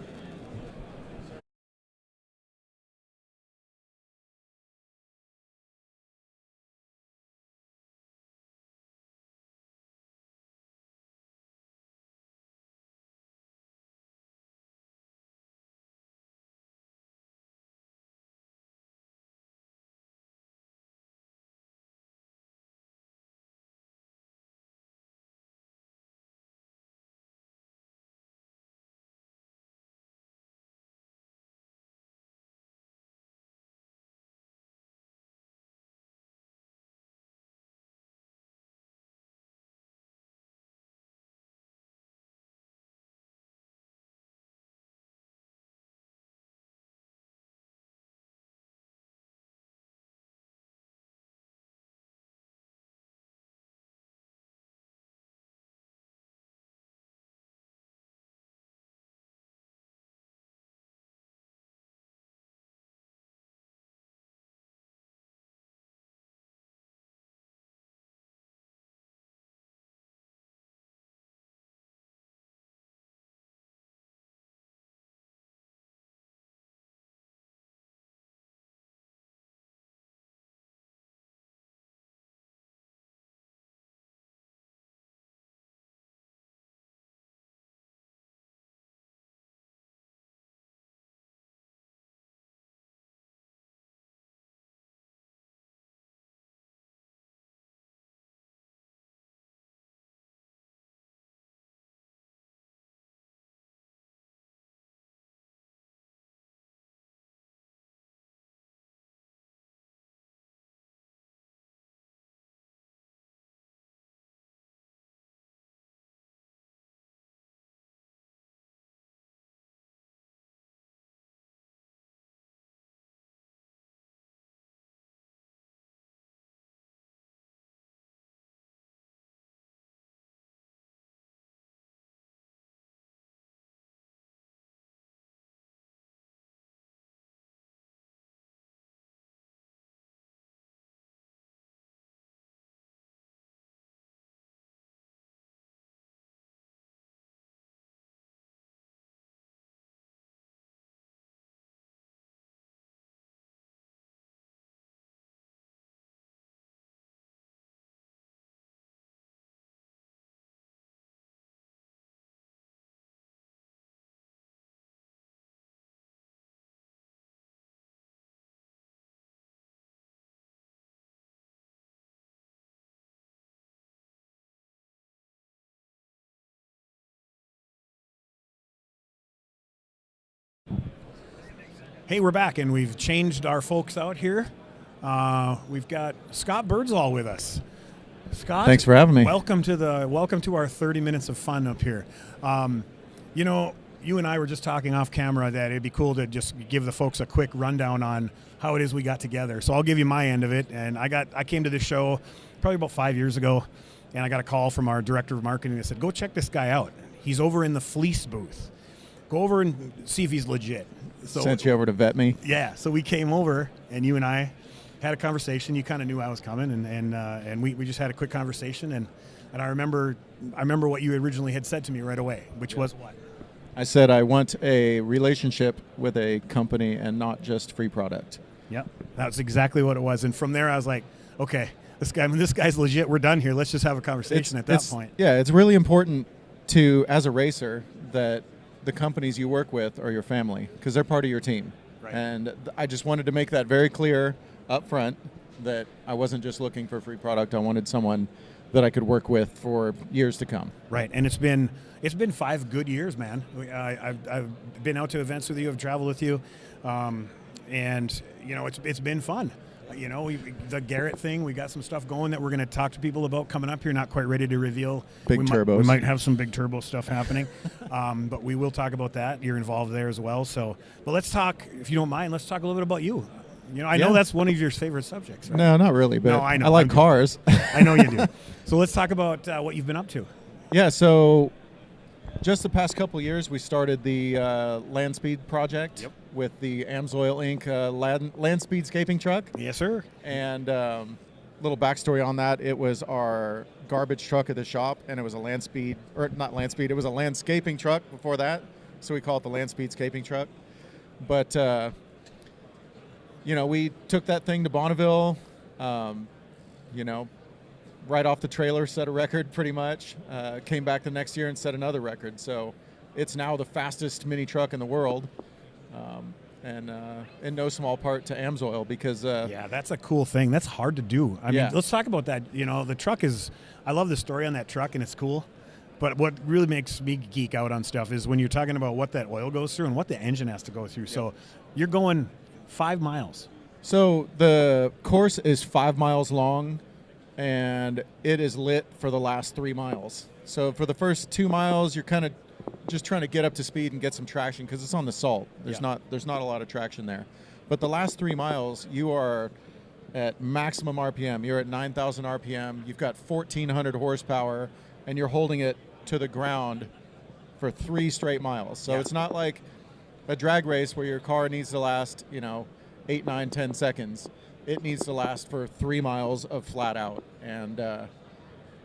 Hey, we're back, and we've changed our folks out here. We've got Scott Birdsall with us. Scott, thanks for having me. Welcome to our 30 minutes of fun up here. You know, you and I were just talking off camera that it'd be cool to just give the folks a quick rundown on how it is we got together. So I'll give you my end of it. And I came to this show probably about 5 years ago, and I got a call from our director of marketing that said, "Go check this guy out. He's over in the Fleece booth. Go over and see if he's legit." So, sent you over to vet me. Yeah, so we came over, and you and I had a conversation. You kind of knew I was coming, and we just had a quick conversation, and I remember what you originally had said to me right away, which was what? I said I want a relationship with a company and not just free product. Yep, that's exactly what it was. And from there, I was like, okay, this guy's legit. We're done here. Let's just have a conversation at that point. Yeah, it's really important to, as a racer, that the companies you work with are your family because they're part of your team. Right. And I just wanted to make that very clear up front that I wasn't just looking for free product. I wanted someone that I could work with for years to come. Right, and it's been 5 good years, man. I've been out to events with you. I've traveled with you, and you know it's been fun. You know, the Garrett thing, we got some stuff going that we're going to talk to people about coming up here. Not quite ready to reveal. Big turbos. We might have some big turbo stuff happening, but we will talk about that. You're involved there as well. So, but let's talk, if you don't mind, let's talk a little bit about you. You know, I know that's one of your favorite subjects, right? No, not really, but no, I know. I like cars. I know you do. So let's talk about what you've been up to. Yeah, so just the past couple of years, we started the Land Speed project with the Amsoil Inc. Land Speed scaping truck. Yes, sir. And little backstory on that, it was our garbage truck at the shop, and it was a Land Speed, or not Land Speed, it was a landscaping truck before that, so we call it the Land Speed scaping truck. But, you know, we took that thing to Bonneville, you know, right off the trailer, set a record pretty much. Came back the next year and set another record. So it's now the fastest mini truck in the world, and in no small part to Amsoil because yeah, that's a cool thing. That's hard to do. I mean, let's talk about that. You know, the truck is, I love the story on that truck, and it's cool. But what really makes me geek out on stuff is when you're talking about what that oil goes through and what the engine has to go through. So you're going 5 miles. So the course is 5 miles long, and it is lit for the last 3 miles. So for the first 2 miles, you're kind of just trying to get up to speed and get some traction because it's on the salt. There's not a lot of traction there. But the last 3 miles, you are at maximum RPM. You're at 9,000 RPM. You've got 1,400 horsepower, and you're holding it to the ground for 3 straight miles. So it's not like a drag race where your car needs to last, you know, 8, 9, 10 seconds. It needs to last for 3 miles of flat out. And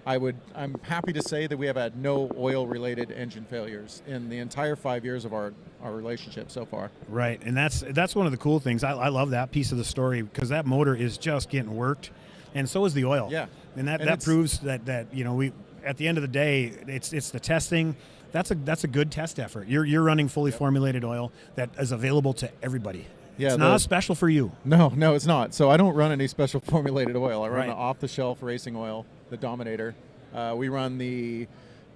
I'm happy to say that we have had no oil-related engine failures in the entire 5 years of our relationship so far. Right, and that's one of the cool things. I love that piece of the story because that motor is just getting worked, and so is the oil. Yeah, and that proves that you know, we at the end of the day, it's the testing. That's a good test effort. You're running fully formulated oil that is available to everybody. Yeah, it's not special for you. No, it's not. So I don't run any special formulated oil. I run the off-the-shelf racing oil, the Dominator. We run the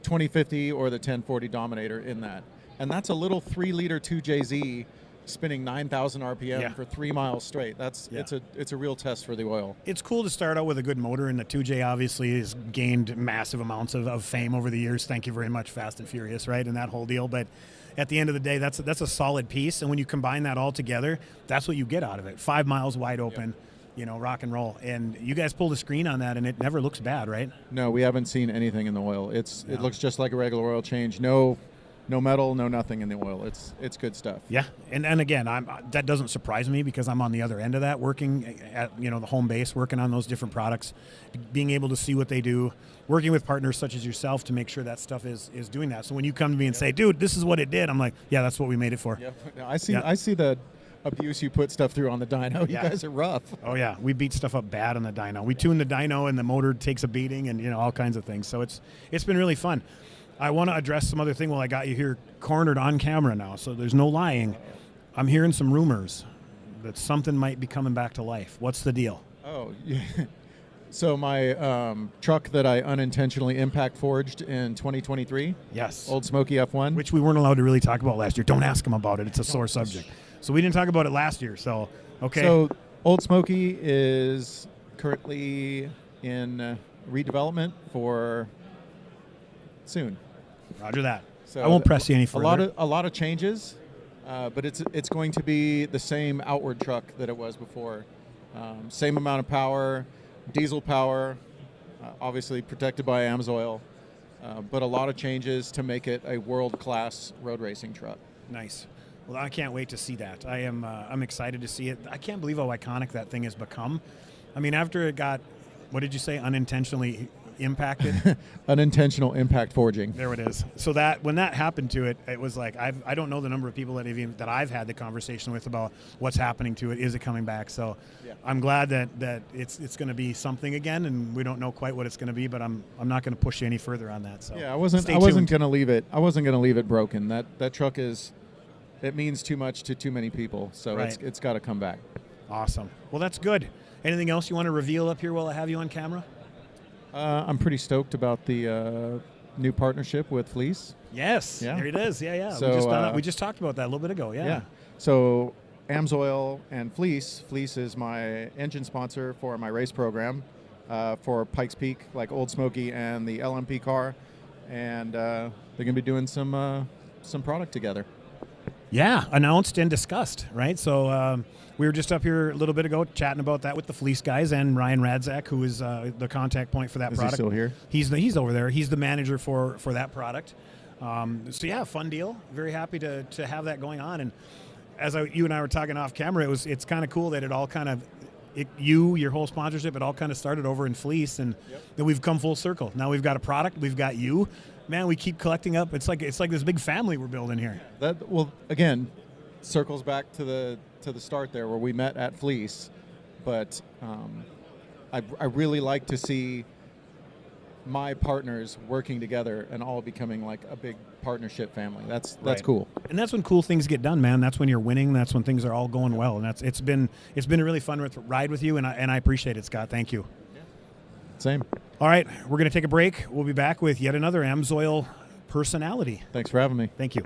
2050 or the 1040 Dominator in that. And that's a little 3-liter 2JZ spinning 9,000 RPM for 3 miles straight. It's a real test for the oil. It's cool to start out with a good motor, and the 2J obviously has gained massive amounts of fame over the years. Thank you very much, Fast and Furious, right, and that whole deal. But at the end of the day, that's a solid piece, and when you combine that all together, that's what you get out of it. 5 miles wide open, you know, rock and roll. And you guys pulled a screen on that, and it never looks bad, right? No, we haven't seen anything in the oil. It looks just like a regular oil change. No metal, no nothing in the oil. It's good stuff. Yeah, and again, that doesn't surprise me because I'm on the other end of that, working at the home base, working on those different products, being able to see what they do, working with partners such as yourself to make sure that stuff is doing that. So when you come to me and say, "Dude, this is what it did," I'm like, "Yeah, that's what we made it for." Yeah, I see the abuse you put stuff through on the dyno. You guys are rough. Oh yeah, we beat stuff up bad on the dyno. We tune the dyno and the motor takes a beating, and all kinds of things. So it's been really fun. I want to address some other thing while I got you here cornered on camera now, so there's no lying. I'm hearing some rumors that something might be coming back to life. What's the deal? Oh, yeah. So my truck that I unintentionally impact forged in 2023. Yes. Old Smoky F1. Which we weren't allowed to really talk about last year. Don't ask him about it. It's a sore subject. So we didn't talk about it last year. So okay. So Old Smoky is currently in redevelopment for soon. Roger that. So I won't press you any further. A lot of changes, but it's going to be the same outward truck that it was before. Same amount of power, diesel power, obviously protected by Amsoil, but a lot of changes to make it a world-class road racing truck. Nice. Well, I can't wait to see that. I'm excited to see it. I can't believe how iconic that thing has become. I mean, after it got, what did you say, unintentionally impacted? Unintentional impact forging. There it is. So that when that happened to it, it was like I don't know the number of people that I've had the conversation with about what's happening to it. Is it coming back? So yeah. I'm glad that it's going to be something again, and we don't know quite what it's going to be, but I'm not going to push you any further on that. So yeah, I wasn't going to leave it. I wasn't going to leave it broken. That truck is. It means too much to too many people, so right. it's got to come back. Awesome. Well, that's good. Anything else you want to reveal up here while I have you on camera? I'm pretty stoked about the new partnership with Fleece. Yes, yeah. There it is. Yeah. So, we just talked about that a little bit ago. Yeah. So Amsoil and Fleece. Fleece is my engine sponsor for my race program for Pikes Peak, like Old Smoky and the LMP car, and they're going to be doing some product together. Yeah, announced and discussed, right? So we were just up here a little bit ago chatting about that with the Fleece guys and Ryan Radzak, who is the contact point for that product. Is he still here? He's over there. He's the manager for that product. So yeah, fun deal. Very happy to have that going on. And as you and I were talking off camera, it's kind of cool that it all kind of your whole sponsorship, it all kind of started over in Fleece, and then we've come full circle. Now we've got a product, we've got you. Man, we keep collecting up. It's like this big family we're building here. That again circles back to the start there where we met at Fleece, but I really like to see my partners working together and all becoming like a big partnership family. That's Right. cool. And that's when cool things get done, man. That's when you're winning. That's when things are all going well. And it's been a really fun ride with you, and I appreciate it, Scott. Thank you. Same. All right, we're going to take a break. We'll be back with yet another Amsoil personality. Thanks for having me. Thank you.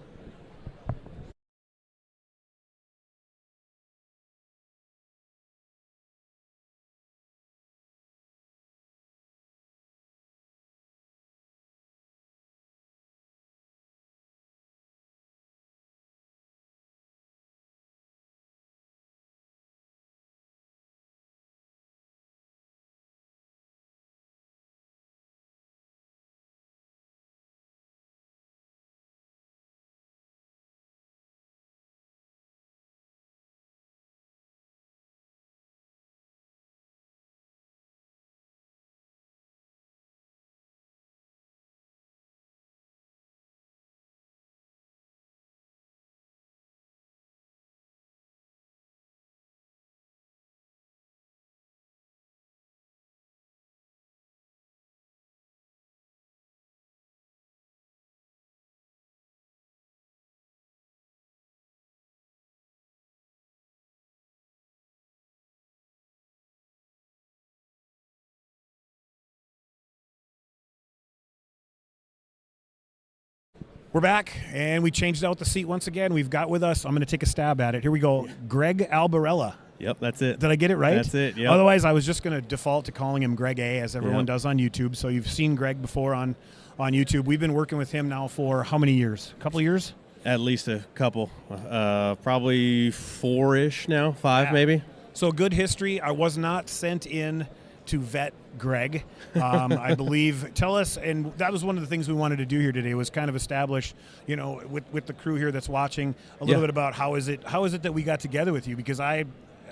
We're back, and we changed out the seat once again. We've got with us, I'm going to take a stab at it. Here we go, Greg Alberella. Yep, that's it. Did I get it right? That's it, yep. Otherwise, I was just going to default to calling him Greg A, as everyone does on YouTube. So you've seen Greg before on YouTube. We've been working with him now for how many years? A couple of years? At least a couple. Probably 4-ish now, 5 maybe. So good history. I was not sent in to vet Greg, I believe. Tell us, and that was one of the things we wanted to do here today, was kind of establish, with the crew here that's watching, a little bit about how is it that we got together with you, because I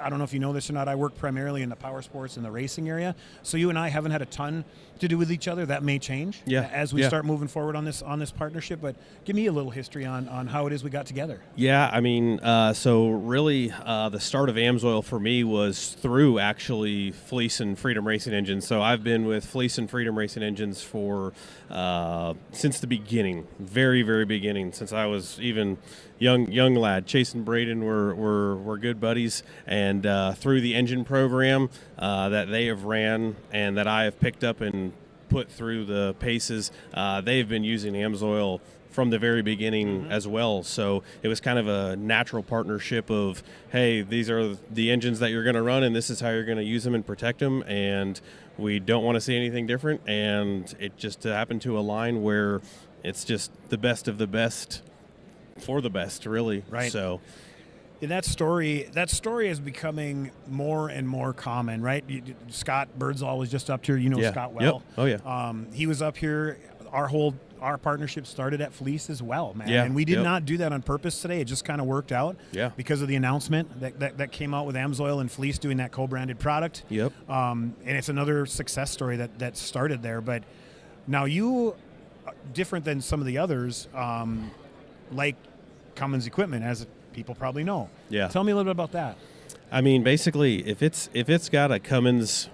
don't know if you know this or not, I work primarily in the power sports and the racing area, so you and I haven't had a ton to do with each other. That may change as we start moving forward on this partnership, but give me a little history on how it is we got together. Yeah, I mean, so really the start of Amsoil for me was through actually Fleece and Freedom Racing Engines. So I've been with Fleece and Freedom Racing Engines for since the beginning, very, very beginning, since I was even young lad. Chase and Braden were good buddies, and through the engine program that they have ran and that I have picked up and put through the paces, they've been using Amsoil from the very beginning as well. So it was kind of a natural partnership of, hey, these are the engines that you're going to run, and this is how you're going to use them and protect them, and we don't want to see anything different. And it just happened to align where it's just the best of the best for the best, really. Right. So And that story is becoming more and more common, right? Scott Birdsall was just up here. You know Scott well. Yep. Oh, yeah. He was up here. Our partnership started at Fleece as well, man. Yeah. And we did not do that on purpose today. It just kind of worked out because of the announcement that came out with Amsoil and Fleece doing that co-branded product. Yep. And it's another success story that started there. But now you, different than some of the others, like Cummins equipment, as people probably know. Yeah. Tell me a little bit about that. I mean, basically, if it's got a Cummins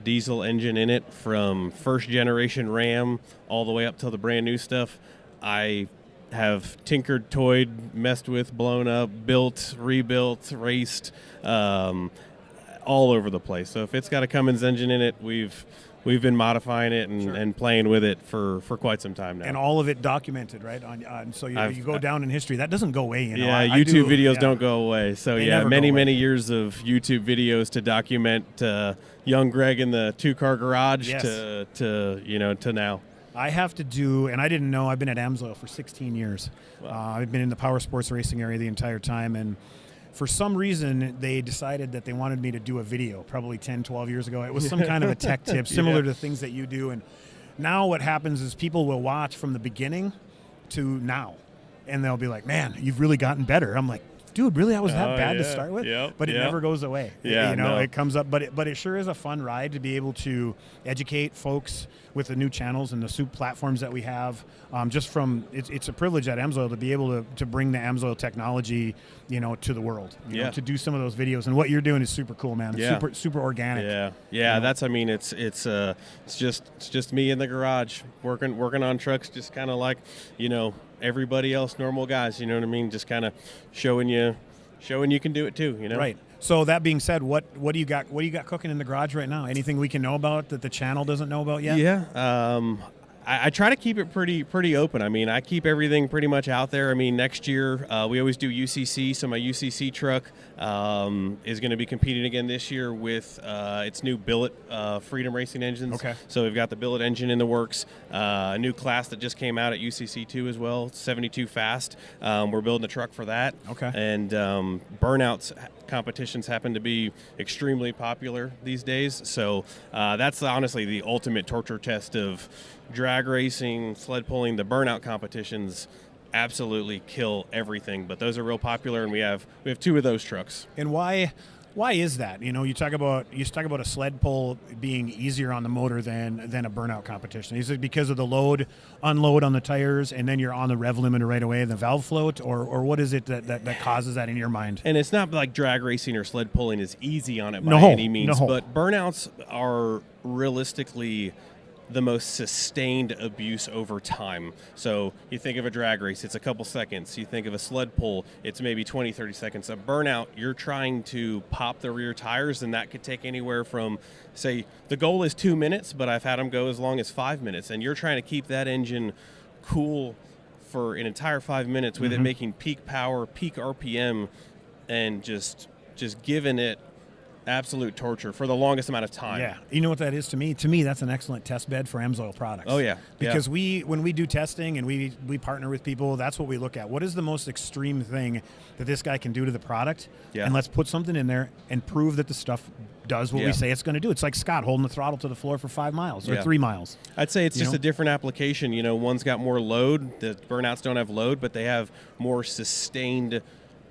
diesel engine in it from first generation Ram all the way up to the brand new stuff, I have tinkered, toyed, messed with, blown up, built, rebuilt, raced, all over the place. So if it's got a Cummins engine in it, we've been modifying it and playing with it for quite some time now. And all of it documented, right? So you go down in history. That doesn't go away. Yeah, YouTube videos don't go away. So many years of YouTube videos to document young Greg in the 2-car garage to now. I have to do, and I didn't know, I've been at Amsoil for 16 years. Wow. I've been in the power sports racing area the entire time, and for some reason, they decided that they wanted me to do a video probably 10, 12 years ago. It was some kind of a tech tip, similar to things that you do. And now what happens is people will watch from the beginning to now, and they'll be like, man, you've really gotten better. I'm like, dude, really, I was that bad to start with? Yep. But it never goes away. Yeah, it comes up. But it sure is a fun ride to be able to educate folks with the new channels and the soup platforms that we have. It's a privilege at Amsoil to be able to bring the Amsoil technology, to the world. You know, to do some of those videos. And what you're doing is super cool, man. It's super organic. Yeah. That's. I mean, it's just me in the garage working on trucks, just kind of like, everybody else, normal guys. You know what I mean? Just kind of showing you can do it too. Right. So that being said, what do you got? What do you got cooking in the garage right now? Anything we can know about that the channel doesn't know about yet? Yeah. I try to keep it pretty open. I mean, I keep everything pretty much out there. I mean, next year we always do UCC, so my UCC truck is going to be competing again this year with its new billet Freedom Racing engines. Okay. So we've got the billet engine in the works, a new class that just came out at UCC2 as well, 72 fast. We're building a truck for that. Okay. And burnouts competitions happen to be extremely popular these days. So that's honestly the ultimate torture test of drag racing, sled pulling. The burnout competitions absolutely kill everything, but those are real popular, and we have 2 of those trucks. And why is that? You talk about a sled pull being easier on the motor than a burnout competition. Is it because of the unload on the tires, and then you're on the rev limiter right away, the valve float, or what is it that causes that in your mind? And it's not like drag racing or sled pulling is easy on it by any means, but burnouts are realistically the most sustained abuse over time. So you think of a drag race, it's a couple seconds. You think of a sled pull, it's maybe 20, 30 seconds. A burnout, you're trying to pop the rear tires, and that could take anywhere from, say, the goal is 2 minutes, but I've had them go as long as 5 minutes. And you're trying to keep that engine cool for an entire 5 minutes with it making peak power, peak RPM, and just giving it absolute torture for the longest amount of time. Yeah. You know what that is to me? To me, that's an excellent test bed for Amsoil products. Oh, yeah. Because when we do testing and we partner with people, that's what we look at. What is the most extreme thing that this guy can do to the product? Yeah. And let's put something in there and prove that the stuff does what we say it's going to do. It's like Scott holding the throttle to the floor for 5 miles or 3 miles. I'd say it's just a different application. One's got more load. The burnouts don't have load, but they have more sustained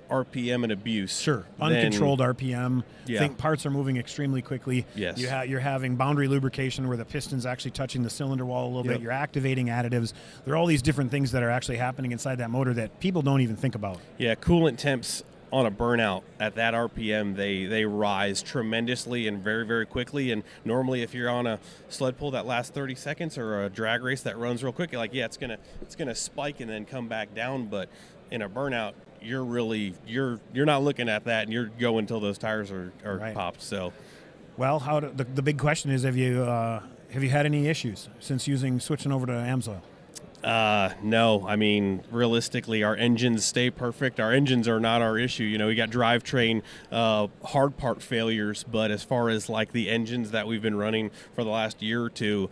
RPM and abuse. Sure. Uncontrolled RPM. Yeah. Think parts are moving extremely quickly. Yes. You're having boundary lubrication where the piston's actually touching the cylinder wall a little bit. You're activating additives. There are all these different things that are actually happening inside that motor that people don't even think about. Yeah, coolant temps on a burnout at that RPM, they rise tremendously and very, very quickly. And normally if you're on a sled pull that lasts 30 seconds or a drag race that runs real quick, it's gonna spike and then come back down. But in a burnout, you're not looking at that, and you're going until those tires are popped. So, well, the big question is, have you had any issues since switching over to Amsoil? No, I mean, realistically, our engines stay perfect. Our engines are not our issue. You know, we got drivetrain hard part failures, but as far as like the engines that we've been running for the last year or two,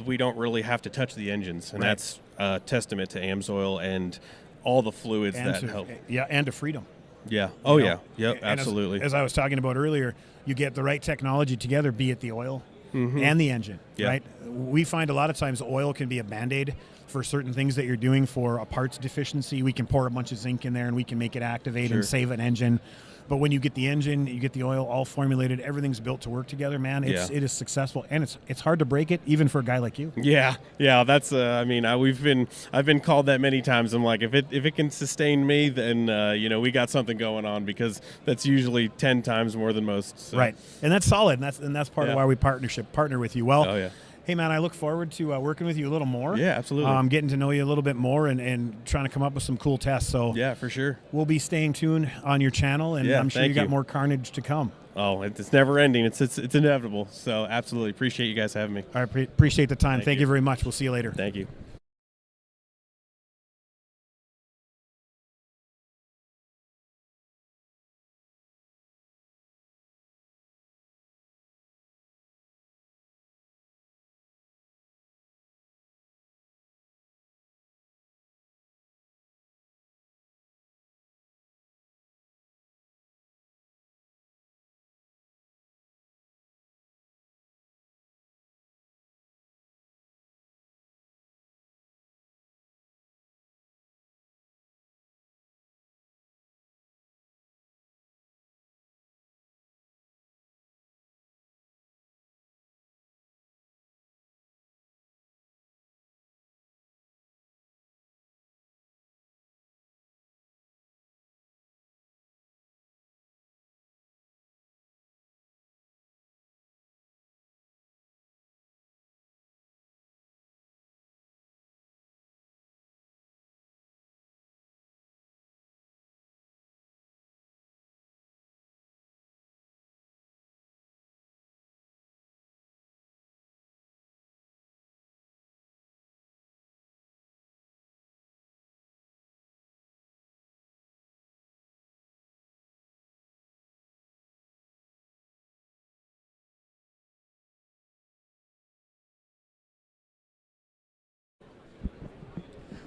we don't really have to touch the engines, and that's a testament to Amsoil and all the fluids and that to, help. Yeah, and to freedom. Yeah. Oh, You yeah. know? Yep, And absolutely. As I was talking about earlier, you get the right technology together, be it the oil and the engine, Yeah. right? We find a lot of times oil can be a Band-Aid for certain things that you're doing for a parts deficiency. We can pour a bunch of zinc in there and we can make it activate Sure. and save an engine. But when you get the engine, you get the oil all formulated, everything's built to work together, man. It is successful, and it's hard to break it, even for a guy like you. Yeah, that's. I mean, I've been called that many times. I'm like, if it can sustain me, then we got something going on, because that's usually 10 times more than most. So. Right, and that's solid, and that's part of why we partner with you. Well, oh yeah. Hey, man, I look forward to working with you a little more. Yeah, absolutely. Getting to know you a little bit more and trying to come up with some cool tests. So yeah, for sure. We'll be staying tuned on your channel, and I'm sure you got more carnage to come. Oh, it's never ending. It's inevitable. So absolutely appreciate you guys having me. I appreciate the time. Thank you very much. We'll see you later. Thank you.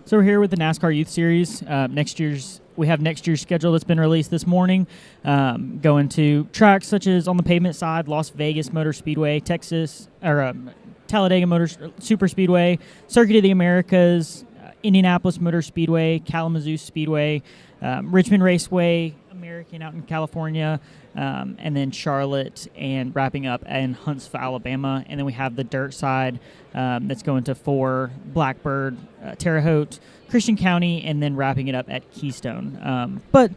So we're here with the NASCAR Youth Series. We have next year's schedule that's been released this morning, going to tracks such as on the pavement side, Las Vegas Motor Speedway, Talladega Motor Super Speedway, Circuit of the Americas, Indianapolis Motor Speedway, Kalamazoo Speedway, Richmond Raceway, American out in California, and then Charlotte, and wrapping up in Huntsville, Alabama. And then we have the dirt side that's going to 4, Blackbird, Terre Haute, Christian County, and then wrapping it up at Keystone. But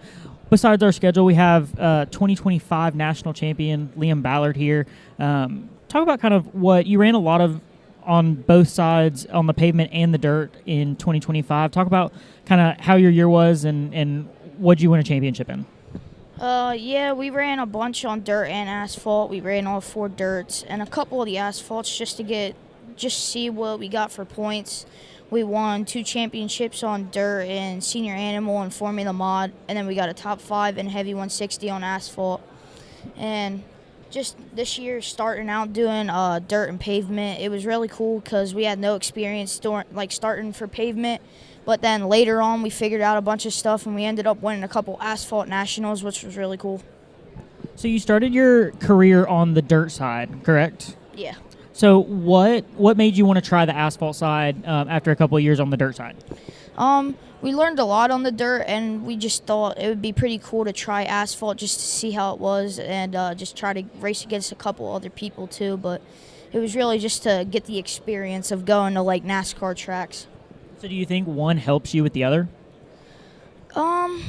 besides our schedule, we have 2025 national champion Liam Ballard here. Talk about kind of what you ran a lot of on both sides, on the pavement and the dirt in 2025. Talk about kind of how your year was and what you win a championship in. Yeah, we ran a bunch on dirt and asphalt. We ran all 4 dirts and a couple of the asphalts just to see what we got for points. We won 2 championships on dirt in Senior Animal and Formula Mod, and then we got a top 5 in Heavy 160 on asphalt. And just this year, starting out doing dirt and pavement, it was really cool because we had no experience starting for pavement. But then later on, we figured out a bunch of stuff, and we ended up winning a couple asphalt nationals, which was really cool. So you started your career on the dirt side, correct? Yeah. So what made you want to try the asphalt side after a couple of years on the dirt side? We learned a lot on the dirt, and we just thought it would be pretty cool to try asphalt just to see how it was, and just try to race against a couple other people too. But it was really just to get the experience of going to like NASCAR tracks. So do you think one helps you with the other? Not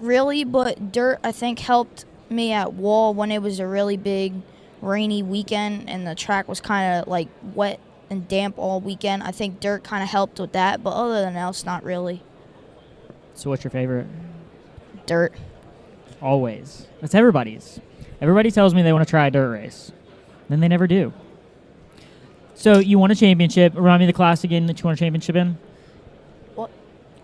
really, but dirt I think helped me at Wall when it was a really big rainy weekend and the track was kind of like wet and damp all weekend. I think dirt kind of helped with that, but other than else, not really. So what's your favorite? Dirt. Always. That's everybody's. Everybody tells me they want to try a dirt race. Then they never do. So you won a championship. Remind me of the class again that you won a championship in.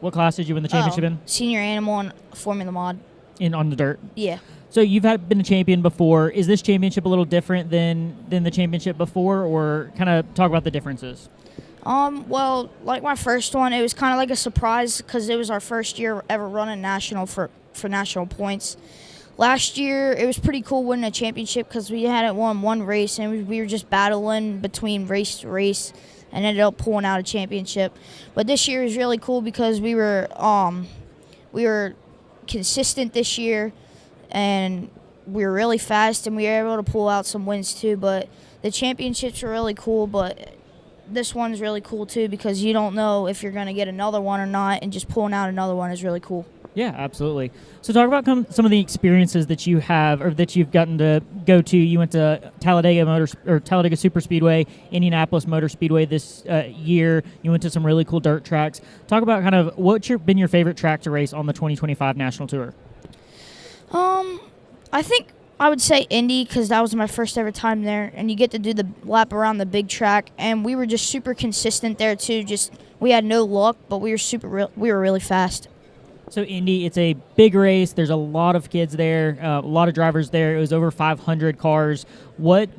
What class did you win the championship in? Senior animal and Formula Mod. On the dirt. Yeah. So you've been a champion before. Is this championship a little different than the championship before, or kind of talk about the differences? Well, like my first one, it was kind of like a surprise because it was our first year ever running national for national points. Last year, it was pretty cool winning a championship because we hadn't won one race, and we were just battling between race to race and ended up pulling out a championship. But this year is really cool because we were consistent this year, and we were really fast, and we were able to pull out some wins too. But the championships were really cool, but this one's really cool too because you don't know if you're going to get another one or not, and just pulling out another one is really cool. Yeah, absolutely. So talk about some of the experiences that you have or that you've gotten to go to. You went to Talladega Super Speedway, Indianapolis Motor Speedway this year. You went to some really cool dirt tracks. Talk about kind of what's been your favorite track to race on the 2025 National Tour? I think I would say Indy because that was my first ever time there, and you get to do the lap around the big track, and we were just super consistent there too. Just we had no luck, but we were really fast. So Indy, it's a big race. There's a lot of kids there, a lot of drivers there. It was over 500 cars. What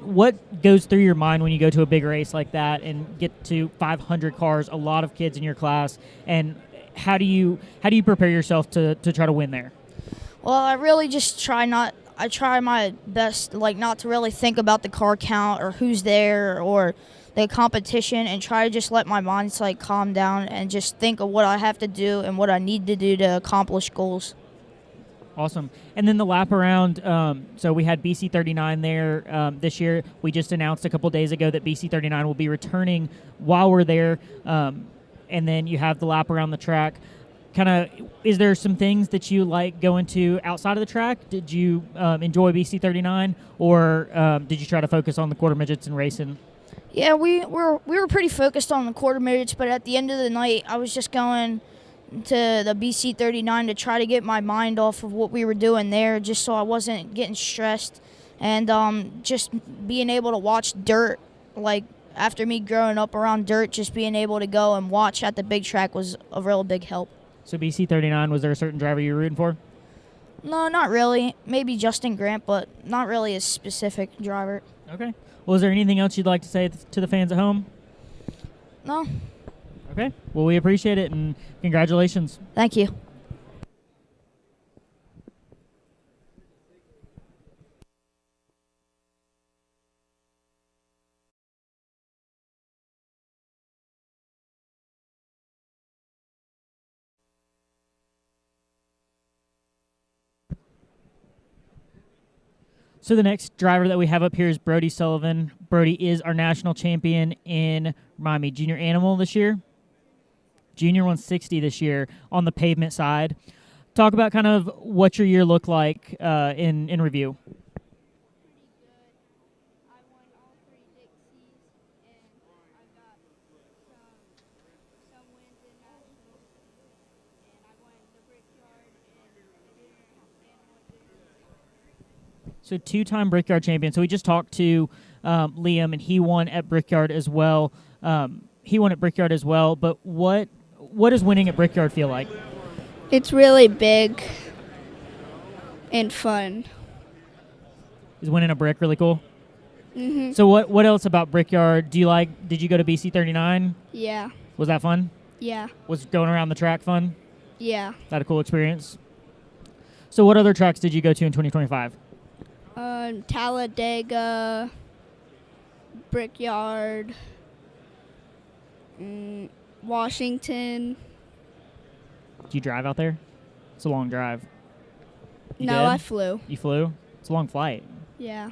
goes through your mind when you go to a big race like that and get to 500 cars, a lot of kids in your class, and how do you prepare yourself to try to win there? Well, I really just try my best, like not to really think about the car count or who's there or the competition, and try to just let my mind calm down and just think of what I have to do and what I need to do to accomplish goals. Awesome. And then the lap around, so we had BC39 there this year. We just announced a couple days ago that BC39 will be returning while we're there. And then you have the lap around the track. Is there some things that you like going to outside of the track? Did you enjoy BC39, or did you try to focus on the quarter midgets and racing? Yeah, we were pretty focused on the quarter midgets, but at the end of the night, I was just going to the BC39 to try to get my mind off of what we were doing there, just so I wasn't getting stressed, and just being able to watch dirt. Like after me growing up around dirt, just being able to go and watch at the big track was a real big help. So BC39, was there a certain driver you were rooting for? No, not really. Maybe Justin Grant, but not really a specific driver. Okay. Well, is there anything else you'd like to say to the fans at home? No. Okay. Well, we appreciate it, and congratulations. Thank you. So the next driver that we have up here is Brody Sullivan. Brody is our national champion in, remind me, junior animal this year? Junior 160 this year on the pavement side. Talk about kind of what your year looked like in review. So two-time Brickyard champion. So we just talked to Liam, and he won at Brickyard as well. But what does winning at Brickyard feel like? It's really big and fun. Is winning a brick really cool? Mhm. So what else about Brickyard do you like? Did you go to BC39? Yeah. Was that fun? Yeah. Was going around the track fun? Yeah. Is that a cool experience? So what other tracks did you go to in 2025? Talladega, Brickyard, Washington. Did you drive out there? It's a long drive. You No, did? I flew. You flew? It's a long flight. Yeah.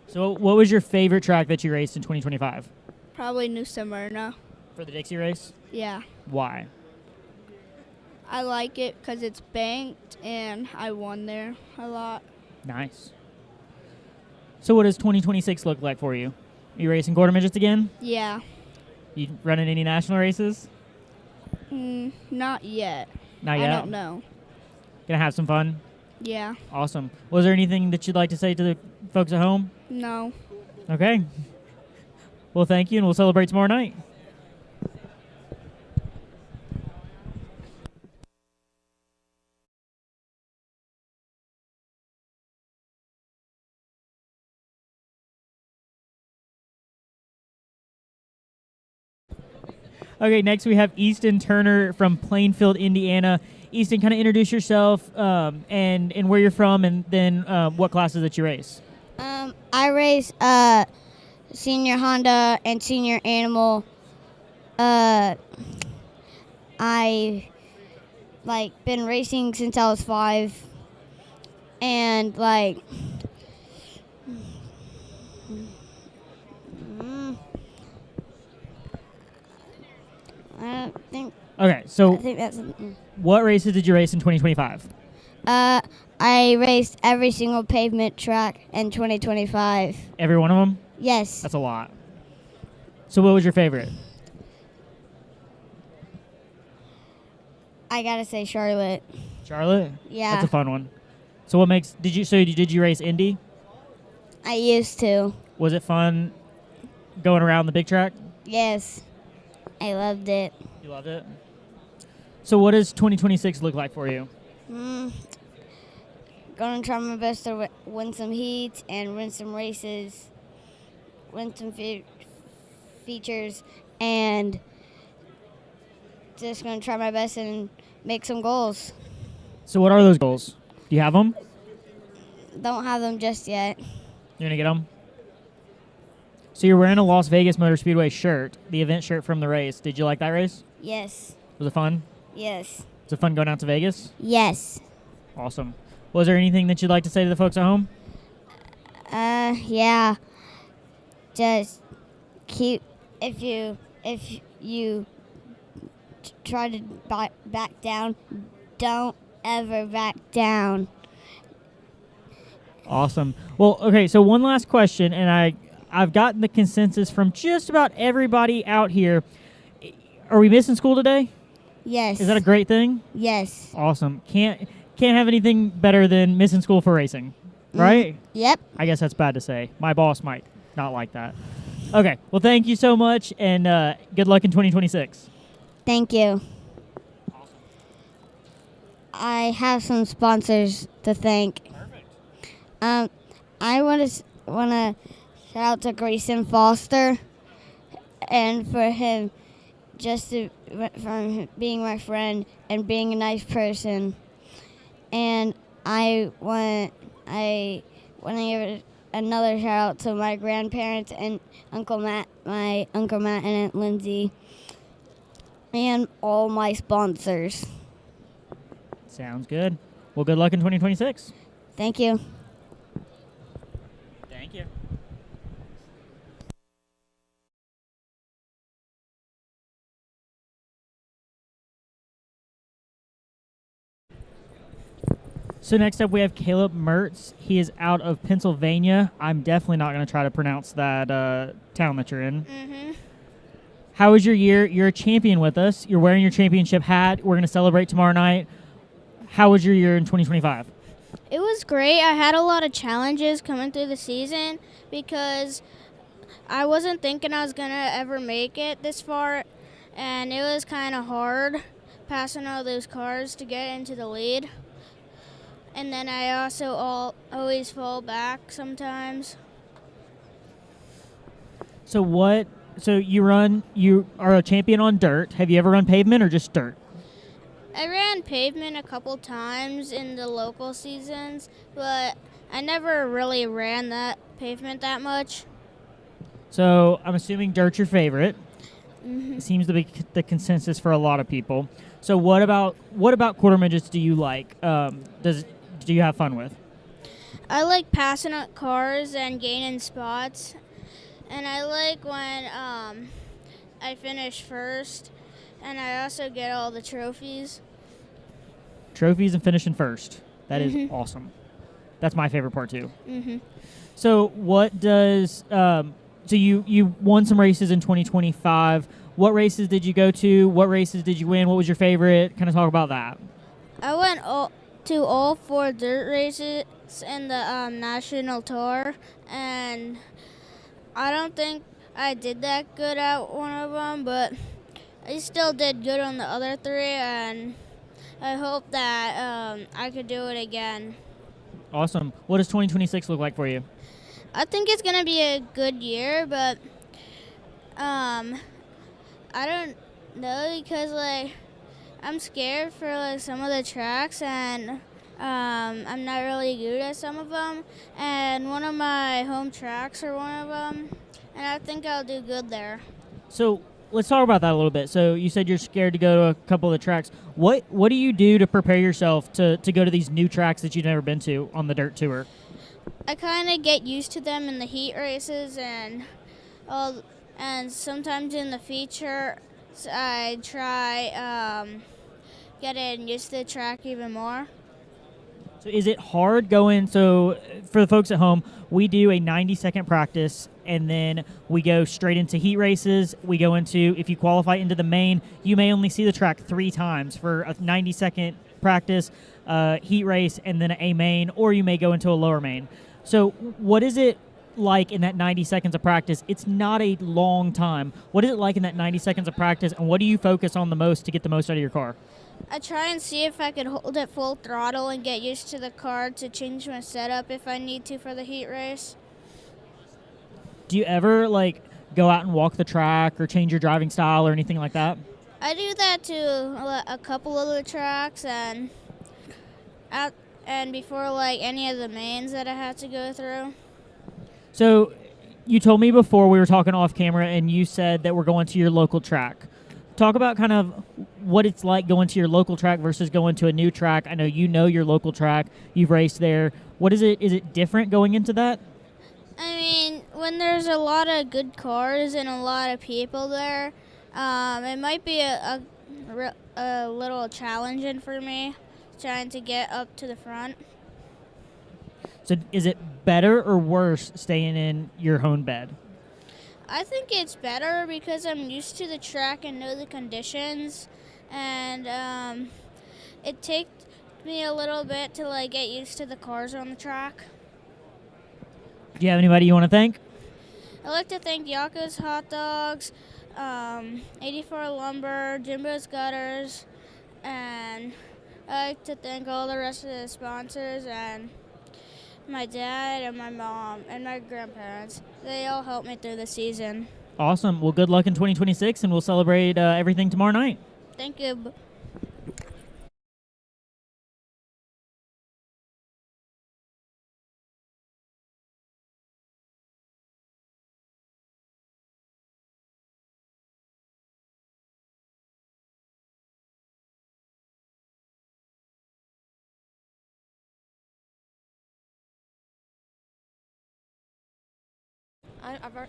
So what was your favorite track that you raced in 2025? Probably New Smyrna. For the Dixie race? Yeah. Why? I like it because it's banked and I won there a lot. Nice. So what does 2026 look like for you? Are you racing quarter midgets again? Yeah. You running any national races? Not yet. Not yet? I don't know. Gonna have some fun? Yeah. Awesome. Was there anything that you'd like to say to the folks at home? No. Okay. Well, thank you, and we'll celebrate tomorrow night. Okay, next we have Easton Turner from Plainfield, Indiana. Easton, kind of introduce yourself and where you're from, and then what classes that you race. I race senior Honda and senior Animal. I been racing since I was 5, and I think. Okay, so I think that's. What races did you race in 2025? I raced every single pavement track in 2025. Every one of them? Yes. That's a lot. So what was your favorite? I gotta say Charlotte. Charlotte? Yeah. That's a fun one. So what makes did you race Indy? I used to. Was it fun going around the big track? Yes. I loved it. You loved it? So what does 2026 look like for you? Gonna try my best to win some heats and win some races, win some features, and just gonna try my best and make some goals. So what are those goals? Do you have them? Don't have them just yet. You're gonna get them? So you're wearing a Las Vegas Motor Speedway shirt, the event shirt from the race. Did you like that race? Yes. Was it fun? Yes. Was it fun going out to Vegas? Yes. Awesome. Was there anything that you'd like to say to the folks at home? Yeah. Just keep if you try to back down, don't ever back down. Awesome. Well, okay, so one last question, and I've gotten the consensus from just about everybody out here. Are we missing school today? Yes. Is that a great thing? Yes. Awesome. Can't have anything better than missing school for racing, right? Yep. I guess that's bad to say. My boss might not like that. Okay. Well, thank you so much, and good luck in 2026. Thank you. I have some sponsors to thank. Perfect. I want to shout out to Grayson Foster, and for him from being my friend and being a nice person. And I want to give another shout out to my grandparents and Uncle Matt, my Uncle Matt and Aunt Lindsay, and all my sponsors. Sounds good. Well, good luck in 2026. Thank you. Thank you. So next up we have Caleb Mertz. He is out of Pennsylvania. I'm definitely not going to try to pronounce that town that you're in. Mm-hmm. How was your year? You're a champion with us. You're wearing your championship hat. We're going to celebrate tomorrow night. How was your year in 2025? It was great. I had a lot of challenges coming through the season because I wasn't thinking I was going to ever make it this far, and it was kind of hard passing all those cars to get into the lead. And then I also always fall back sometimes. So you are a champion on dirt. Have you ever run pavement or just dirt? I ran pavement a couple times in the local seasons, but I never really ran that pavement that much. So I'm assuming dirt's your favorite. Mm-hmm. Seems to be the consensus for a lot of people. So what about quarter midgets do you like? Do you have fun with? I like passing up cars and gaining spots, and I like when I finish first, and I also get all the trophies. Trophies and finishing first. That is Mhm. awesome. That's my favorite part too. Mm-hmm. So what does so you won some races in 2025. What races did you go to? What races did you win? What was your favorite? Kind of talk about that. I went to all 4 dirt races in the national tour, and I don't think I did that good at one of them, but I still did good on the other 3, and I hope that I could do it again. Awesome. What does 2026 look like for you? I think it's going to be a good year, but I don't know because, like, I'm scared for, like, some of the tracks, and I'm not really good at some of them, and one of my home tracks are one of them, and I think I'll do good there. So let's talk about that a little bit. So you said you're scared to go to a couple of the tracks. What do you do to prepare yourself to go to these new tracks that you've never been to on the dirt tour? I kind of get used to them in the heat races, and sometimes in the feature, I try getting used to the track even more. So is it hard going? So for the folks at home, we do a 90-second practice, and then we go straight into heat races. We go into, if you qualify into the main, you may only see the track 3 times for a 90-second practice, heat race, and then a main, or you may go into a lower main. So what is it like in that 90 seconds of practice? It's not a long time. What is it like in that 90 seconds of practice, and what do you focus on the most to get the most out of your car? I try and see if I could hold it full throttle and get used to the car to change my setup if I need to for the heat race. Do you ever, like, go out and walk the track or change your driving style or anything like that? I do that to a couple of the tracks and before, like, any of the mains that I have to go through. So you told me before we were talking off camera, and you said that we're going to your local track. Talk about kind of what it's like going to your local track versus going to a new track. I know you know your local track. You've raced there. What is it? Is it different going into that? I mean, when there's a lot of good cars and a lot of people there, it might be a little challenging for me trying to get up to the front. So is it better or worse staying in your home bed? I think it's better because I'm used to the track and know the conditions, and it takes me a little bit to, like, get used to the cars on the track. Do you have anybody you want to thank? I'd like to thank Yakko's Hot Dogs, 84 Lumber, Jimbo's Gutters, and I'd like to thank all the rest of the sponsors and my dad and my mom and my grandparents. They all helped me through the season. Awesome. Well, good luck in 2026, and we'll celebrate everything tomorrow night. Thank you.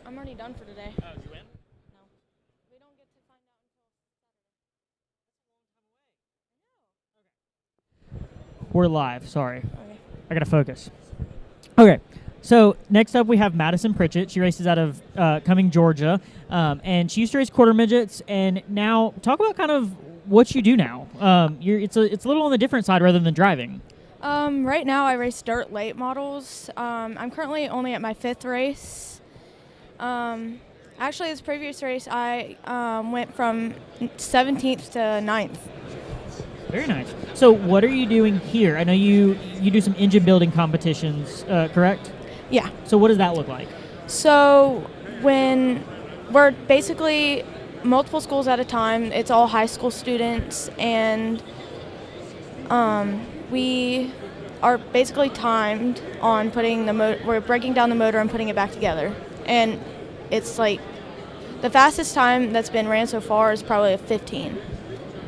I'm already done for today. Oh, did you win? No. We don't get to find out until Saturday. We're live. Sorry. Okay. I got to focus. Okay. So next up we have Madison Pritchett. She races out of Cummins, Georgia, and she used to race quarter midgets. And now talk about kind of what you do now. It's a little on the different side rather than driving. Right now I race dirt late models. I'm currently only at my 5th race. Actually, this previous race I went from 17th to 9th. Very nice. So what are you doing here? I know you do some engine building competitions, correct? Yeah. So what does that look like? So when we're basically multiple schools at a time, it's all high school students, and we are basically timed on putting we're breaking down the motor and putting it back together. And it's like the fastest time that's been ran so far is probably a 15.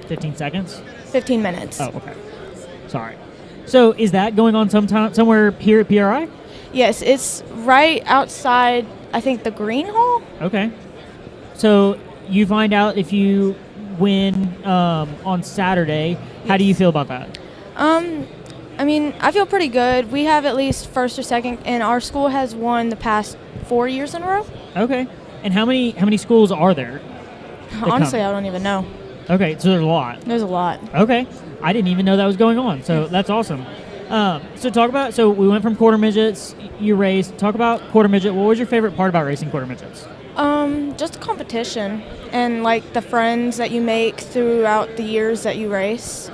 15 seconds? 15 minutes. Oh, okay. Sorry. So is that going on somewhere here at PRI? Yes, it's right outside, I think, the green hall. Okay. So you find out if you win on Saturday. How do you feel about that? I mean, I feel pretty good. We have at least first or second, and our school has won the past 4 years in a row. Okay. And how many schools are there? Honestly, I don't even know. Okay, so there's a lot. There's a lot. Okay, I didn't even know that was going on. So that's awesome. So we went from quarter midgets. You raced. Talk about quarter midget. What was your favorite part about racing quarter midgets? Just the competition and like the friends that you make throughout the years that you race.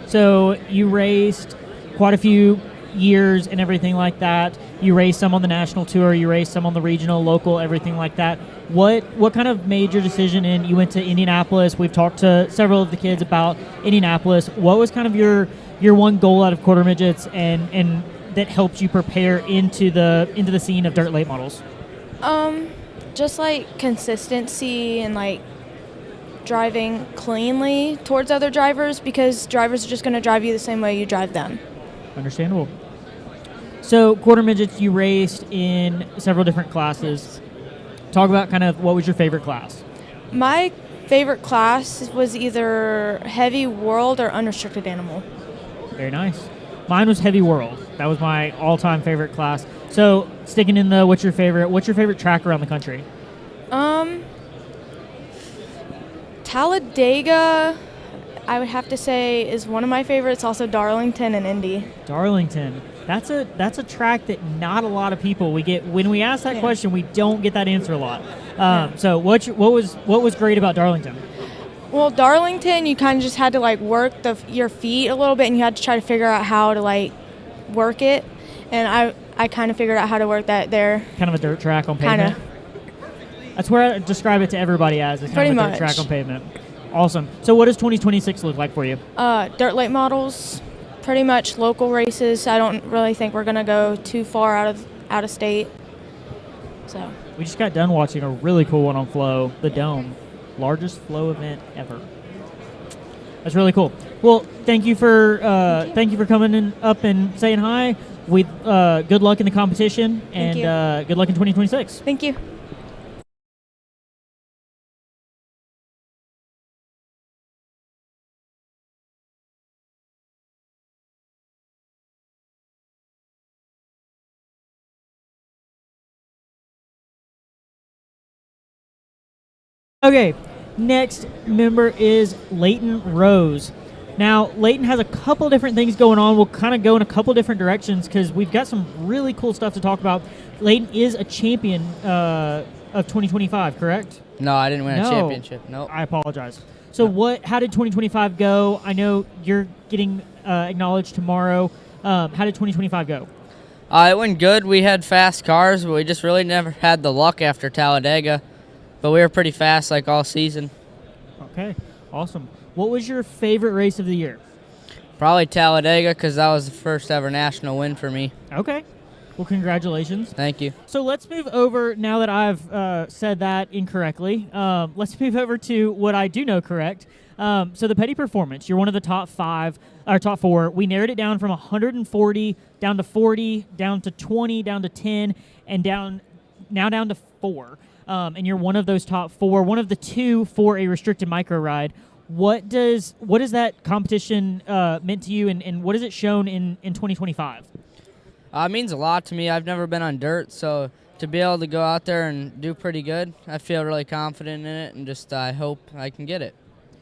So you raced quite a few years and everything like that. You raced some on the national tour. You raced some on the regional, local, everything like that. What kind of made your decision in? You went to Indianapolis. We've talked to several of the kids about Indianapolis. What was kind of your one goal out of quarter midgets and that helped you prepare into the scene of dirt late models? Just like consistency and like driving cleanly towards other drivers, because drivers are just going to drive you the same way you drive them. Understandable. So quarter midgets, you raced in several different classes. Talk about kind of what was your favorite class? My favorite class was either heavy world or unrestricted animal. Very nice. Mine was heavy world. That was my all-time favorite class. So sticking in the what's your favorite track around the country? Talladega, I would have to say, is one of my favorites. Also Darlington and Indy. Darlington. That's a track that not a lot of people we get when we ask that question. We don't get that answer a lot. So what was great about Darlington? Well, Darlington, you kind of just had to like work your feet a little bit, and you had to try to figure out how to like work it. And I kind of figured out how to work that there. Kind of a dirt track on pavement. Kinda. That's where I describe it to everybody as. It's kind Pretty of a dirt much. track on pavement. Awesome. So what does 2026 look like for you? Dirt late models, pretty much local races. I don't really think we're gonna go too far out of state. So We just got done watching a really cool one on Flow, the Dome, largest Flow event ever. That's really cool. Well, thank you for coming in, up and saying hi. Good luck in the competition, and good luck in 2026. Thank you. Okay, next member is Leighton Rose. Now, Leighton has a couple different things going on. We'll kind of go in a couple different directions because we've got some really cool stuff to talk about. Leighton is a champion of 2025, correct? No, I didn't win a championship. Nope. I apologize. So how did 2025 go? I know you're getting acknowledged tomorrow. How did 2025 go? It went good. We had fast cars, but we just really never had the luck after Talladega. But we were pretty fast like all season. Okay, awesome. What was your favorite race of the year? Probably Talladega because that was the first ever national win for me. Okay. Well, congratulations. Thank you. So let's move over, now that I've said that incorrectly, let's move over to what I do know correct. So the Petty Performance, you're one of the top four. We narrowed it down from 140 down to 40, down to 20, down to 10, and down to 4. And you're one of those top 4, one of the 2 for a restricted micro ride. What does that competition meant to you, and what has it shown in 2025? It means a lot to me. I've never been on dirt, so to be able to go out there and do pretty good, I feel really confident in it, and just I hope I can get it.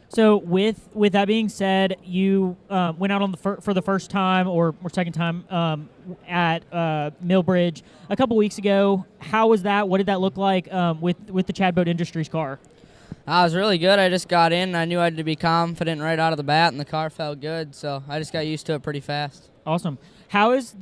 So with that being said, you went out on for the first time or second time at Millbridge a couple weeks ago. How was that? What did that look like with the Chad Boat Industries car? It was really good. I just got in. I knew I had to be confident right out of the bat, and the car felt good, so I just got used to it pretty fast. Awesome. How is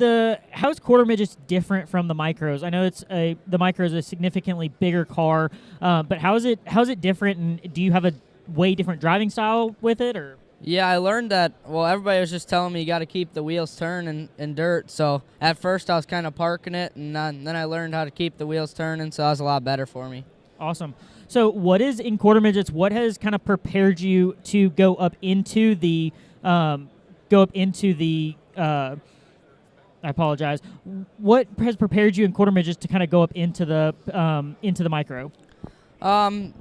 quarter midgets different from the micros? I know the micro is a significantly bigger car, but how is it different? And do you have a way different driving style with it, or? Yeah, I learned that. Well, everybody was just telling me you got to keep the wheels turning in dirt. So at first I was kind of parking it, and then I learned how to keep the wheels turning. So that was a lot better for me. Awesome. So what is in quarter midgets? What has kind of prepared you to go up into the? I apologize. What has prepared you in quarter midgets to kind of go up into the micro?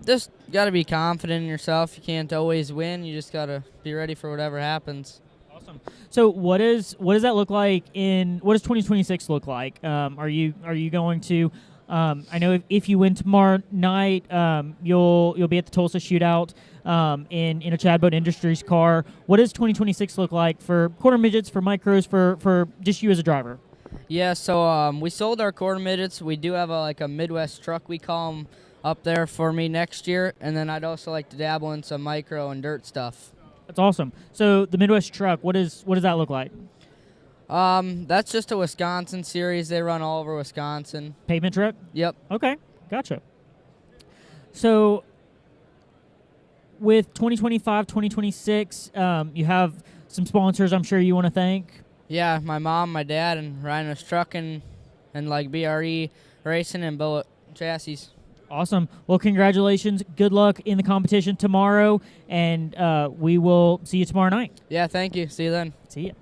Just got to be confident in yourself. You can't always win. You just got to be ready for whatever happens. Awesome. So what does that look like what does 2026 look like? Are you going to I know if you win tomorrow night, you'll be at the Tulsa shootout. in a Chad Boat Industries car. What does 2026 look like for quarter midgets, for micros, for just you as a driver? Yeah, so we sold our quarter midgets. We do have a Midwest truck, we call them, up there for me next year, and then I'd also like to dabble in some micro and dirt stuff. That's awesome. So the Midwest truck, what does that look like? That's just a Wisconsin series. They run all over Wisconsin. Pavement truck? Yep. Okay, gotcha. So with 2025, 2026, you have some sponsors I'm sure you want to thank. Yeah, my mom, my dad, and Rhino's Trucking, and like BRE Racing and Bullet Chassis. Awesome. Well, congratulations. Good luck in the competition tomorrow, and we will see you tomorrow night. Yeah, thank you. See you then. See ya.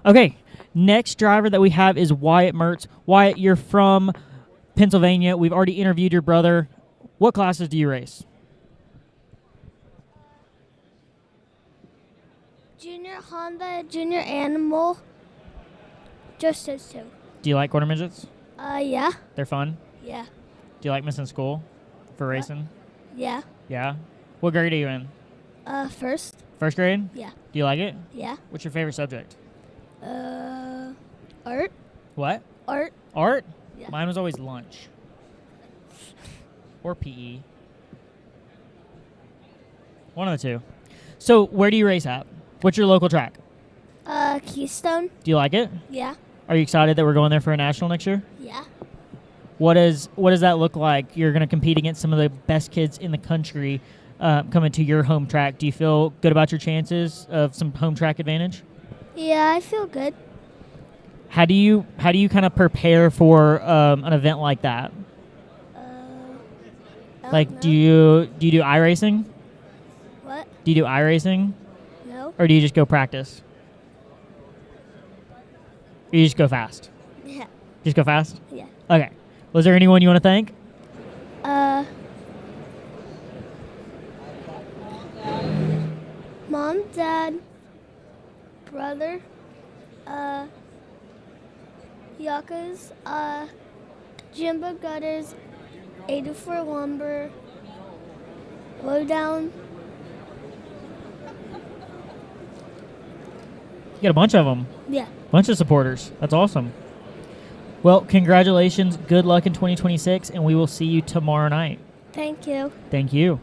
Okay, next driver that we have is Wyatt Mertz. Wyatt, you're from Pennsylvania. We've already interviewed your brother. What classes do you race? Junior Honda, Junior Animal, just those two. Do you like quarter midgets? Yeah. They're fun? Yeah. Do you like missing school for racing? Yeah. Yeah? What grade are you in? First. First grade? Yeah. Do you like it? Yeah. What's your favorite subject? Art. What? Art. Art? Yeah. Mine was always lunch. Or PE. One of the two. So where do you race at? What's your local track? Keystone. Do you like it? Yeah. Are you excited that we're going there for a national next year? Yeah. What does that look like? You're going to compete against some of the best kids in the country coming to your home track. Do you feel good about your chances of some home track advantage? Yeah, I feel good. How do you kind of prepare for an event like that? Like, do you do iRacing? What? Do you do iRacing? No. Or do you just go practice? Or you just go fast? Yeah. Just go fast? Yeah. Okay. Was there anyone you want to thank? Mom, Dad, brother, Yakas, Jimbo Gutters, 84 Lumber, Lowdown. You got a bunch of them. Yeah. Bunch of supporters. That's awesome. Well, congratulations. Good luck in 2026, and we will see you tomorrow night. Thank you. Thank you.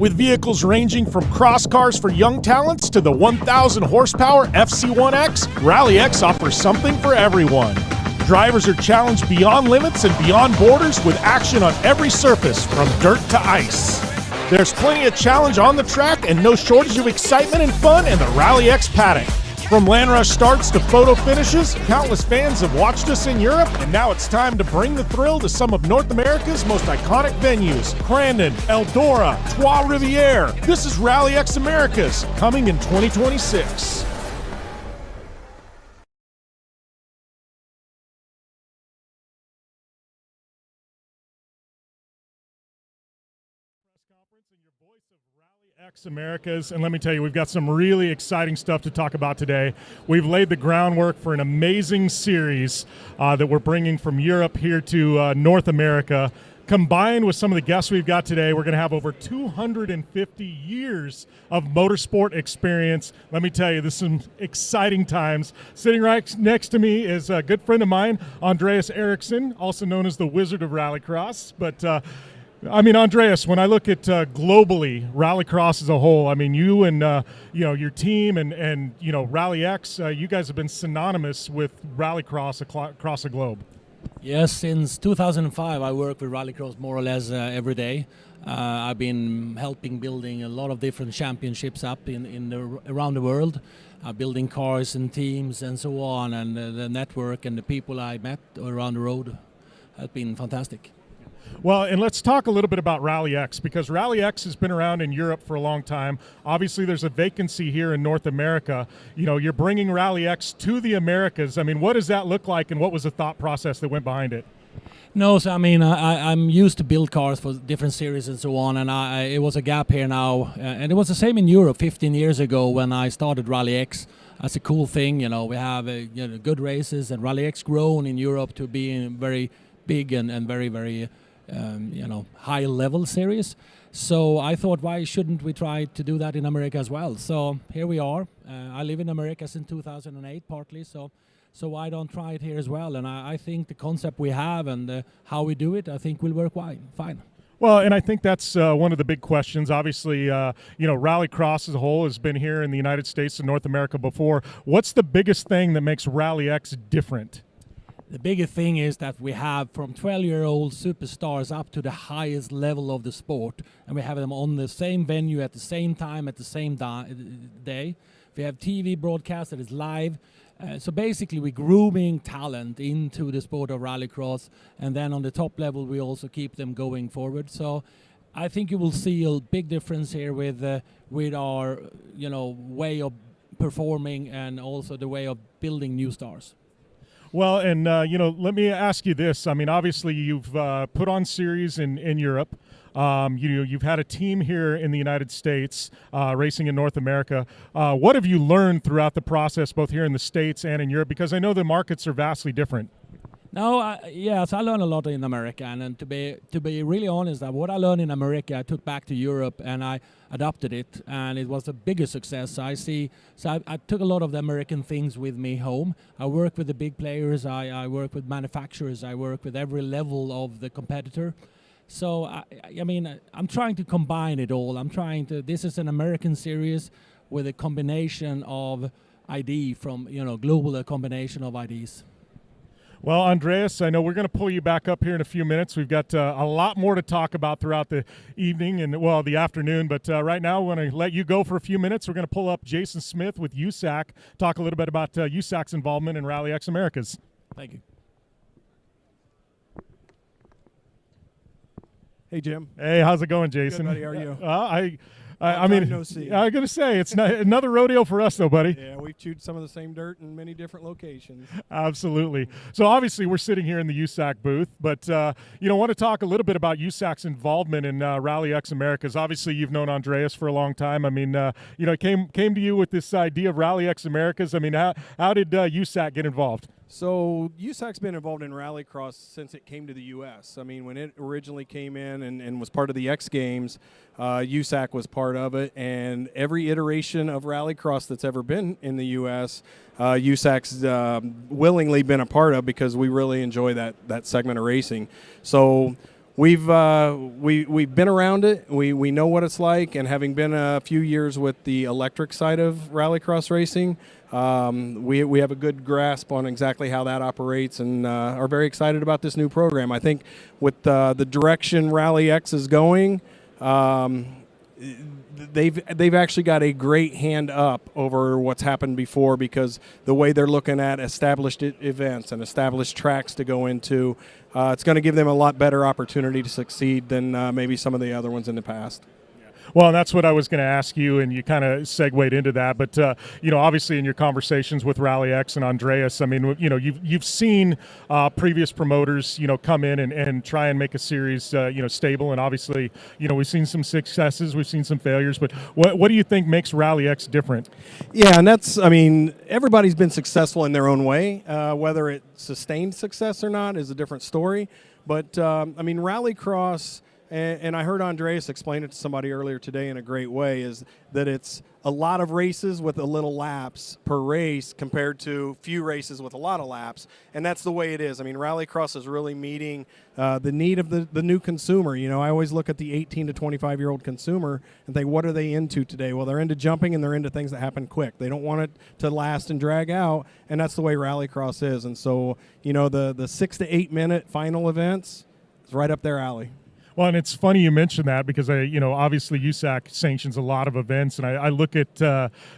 With vehicles ranging from cross cars for young talents to the 1,000 horsepower FC1X, Rally X offers something for everyone. Drivers are challenged beyond limits and beyond borders with action on every surface from dirt to ice. There's plenty of challenge on the track and no shortage of excitement and fun in the Rally X paddock. From land rush starts to photo finishes, countless fans have watched us in Europe, and now it's time to bring the thrill to some of North America's most iconic venues: Crandon, Eldora, Trois-Rivières. This is Rally X Americas, coming in 2026. X Americas, and let me tell you, we've got some really exciting stuff to talk about today. We've laid the groundwork for an amazing series that we're bringing from Europe here to North America. Combined with some of the guests we've got today, we're going to have over 250 years of motorsport experience. Let me tell you, this is some exciting times. Sitting right next to me is a good friend of mine, Andreas Eriksson, also known as the Wizard of Rallycross. But I mean, Andreas, when I look at globally Rallycross as a whole, I mean, you and your team and Rally X, you guys have been synonymous with Rallycross across the globe. Yes, since 2005, I work with Rallycross more or less every day. I've been helping building a lot of different championships up around the world, building cars and teams and so on, and the network and the people I met around the road has been fantastic. Well, and let's talk a little bit about Rally X, because Rally X has been around in Europe for a long time. Obviously, there's a vacancy here in North America. You're bringing Rally X to the Americas. I mean, what does that look like, and what was the thought process that went behind it? No, so I mean, I'm used to build cars for different series and so on, and it was a gap here now. And it was the same in Europe 15 years ago when I started Rally X. That's a cool thing, we have good races, and Rally X grown in Europe to be very big and very, very high level series. So I thought, why shouldn't we try to do that in America as well? So here we are. I live in America since 2008 partly, so why don't try it here as well? And I think the concept we have and how we do it, I think will work fine. Well, and I think that's one of the big questions. Obviously, Rallycross as a whole has been here in the United States and North America before. What's the biggest thing that makes Rally X different? The biggest thing is that we have from 12-year-old superstars up to the highest level of the sport, and we have them on the same venue at the same time at the same day. We have TV broadcast that is live. So basically, we're grooming talent into the sport of rallycross, and then on the top level, we also keep them going forward. So I think you will see a big difference here with our way of performing and also the way of building new stars. Well, and, let me ask you this. I mean, obviously, you've put on series in Europe. You've had a team here in the United States racing in North America. What have you learned throughout the process, both here in the States and in Europe? Because I know the markets are vastly different. No, yes, I learned a lot in America, and to be really honest, what I learned in America, I took back to Europe and I adopted it, and it was a bigger success. I took a lot of the American things with me home. I work with the big players, I work with manufacturers, I work with every level of the competitor. So I'm trying to combine it all. This is an American series with a combination of ID from global, a combination of IDs. Well, Andreas, I know we're going to pull you back up here in a few minutes. We've got a lot more to talk about throughout the evening and, the afternoon. But right now, we're going to let you go for a few minutes. We're going to pull up Jason Smith with USAC, talk a little bit about USAC's involvement in Rally X Americas. Thank you. Hey, Jim. Hey, how's it going, Jason? Good, buddy. How are you? I mean, no see. I'm going to say, it's not another rodeo for us, though, buddy. Yeah, we've chewed some of the same dirt in many different locations. Absolutely. So obviously we're sitting here in the USAC booth, but want to talk a little bit about USAC's involvement in Rally X Americas. Obviously you've known Andreas for a long time. I mean, came to you with this idea of Rally X Americas. I mean, how did USAC get involved? So USAC's been involved in Rallycross since it came to the U.S. I mean, when it originally came in and was part of the X Games, USAC was part of it. And every iteration of Rallycross that's ever been in the U.S., USAC's willingly been a part of because we really enjoy that segment of racing. So we've been around it. We know what it's like, and having been a few years with the electric side of rallycross racing, we have a good grasp on exactly how that operates, and are very excited about this new program. I think with the direction Rally X is going, they've actually got a great hand up over what's happened before, because the way they're looking at established events and established tracks to go into, it's going to give them a lot better opportunity to succeed than maybe some of the other ones in the past. Well, and that's what I was going to ask you, and you kind of segued into that. But obviously, in your conversations with Rally X and Andreas, I mean, you've seen previous promoters, come in and try and make a series, stable. And obviously, we've seen some successes, we've seen some failures. But what do you think makes Rally X different? Yeah, and everybody's been successful in their own way. Whether it sustained success or not is a different story. But Rallycross. And I heard Andreas explain it to somebody earlier today in a great way, is that it's a lot of races with a little laps per race compared to few races with a lot of laps. And that's the way it is. Rallycross is really meeting the need of the new consumer. I always look at the 18 to 25-year-old consumer and think, what are they into today? Well, they're into jumping, and they're into things that happen quick. They don't want it to last and drag out, and that's the way Rallycross is. And so, the 6 to 8 minute final events is right up their alley. Well, and it's funny you mentioned that, because obviously USAC sanctions a lot of events, and I look at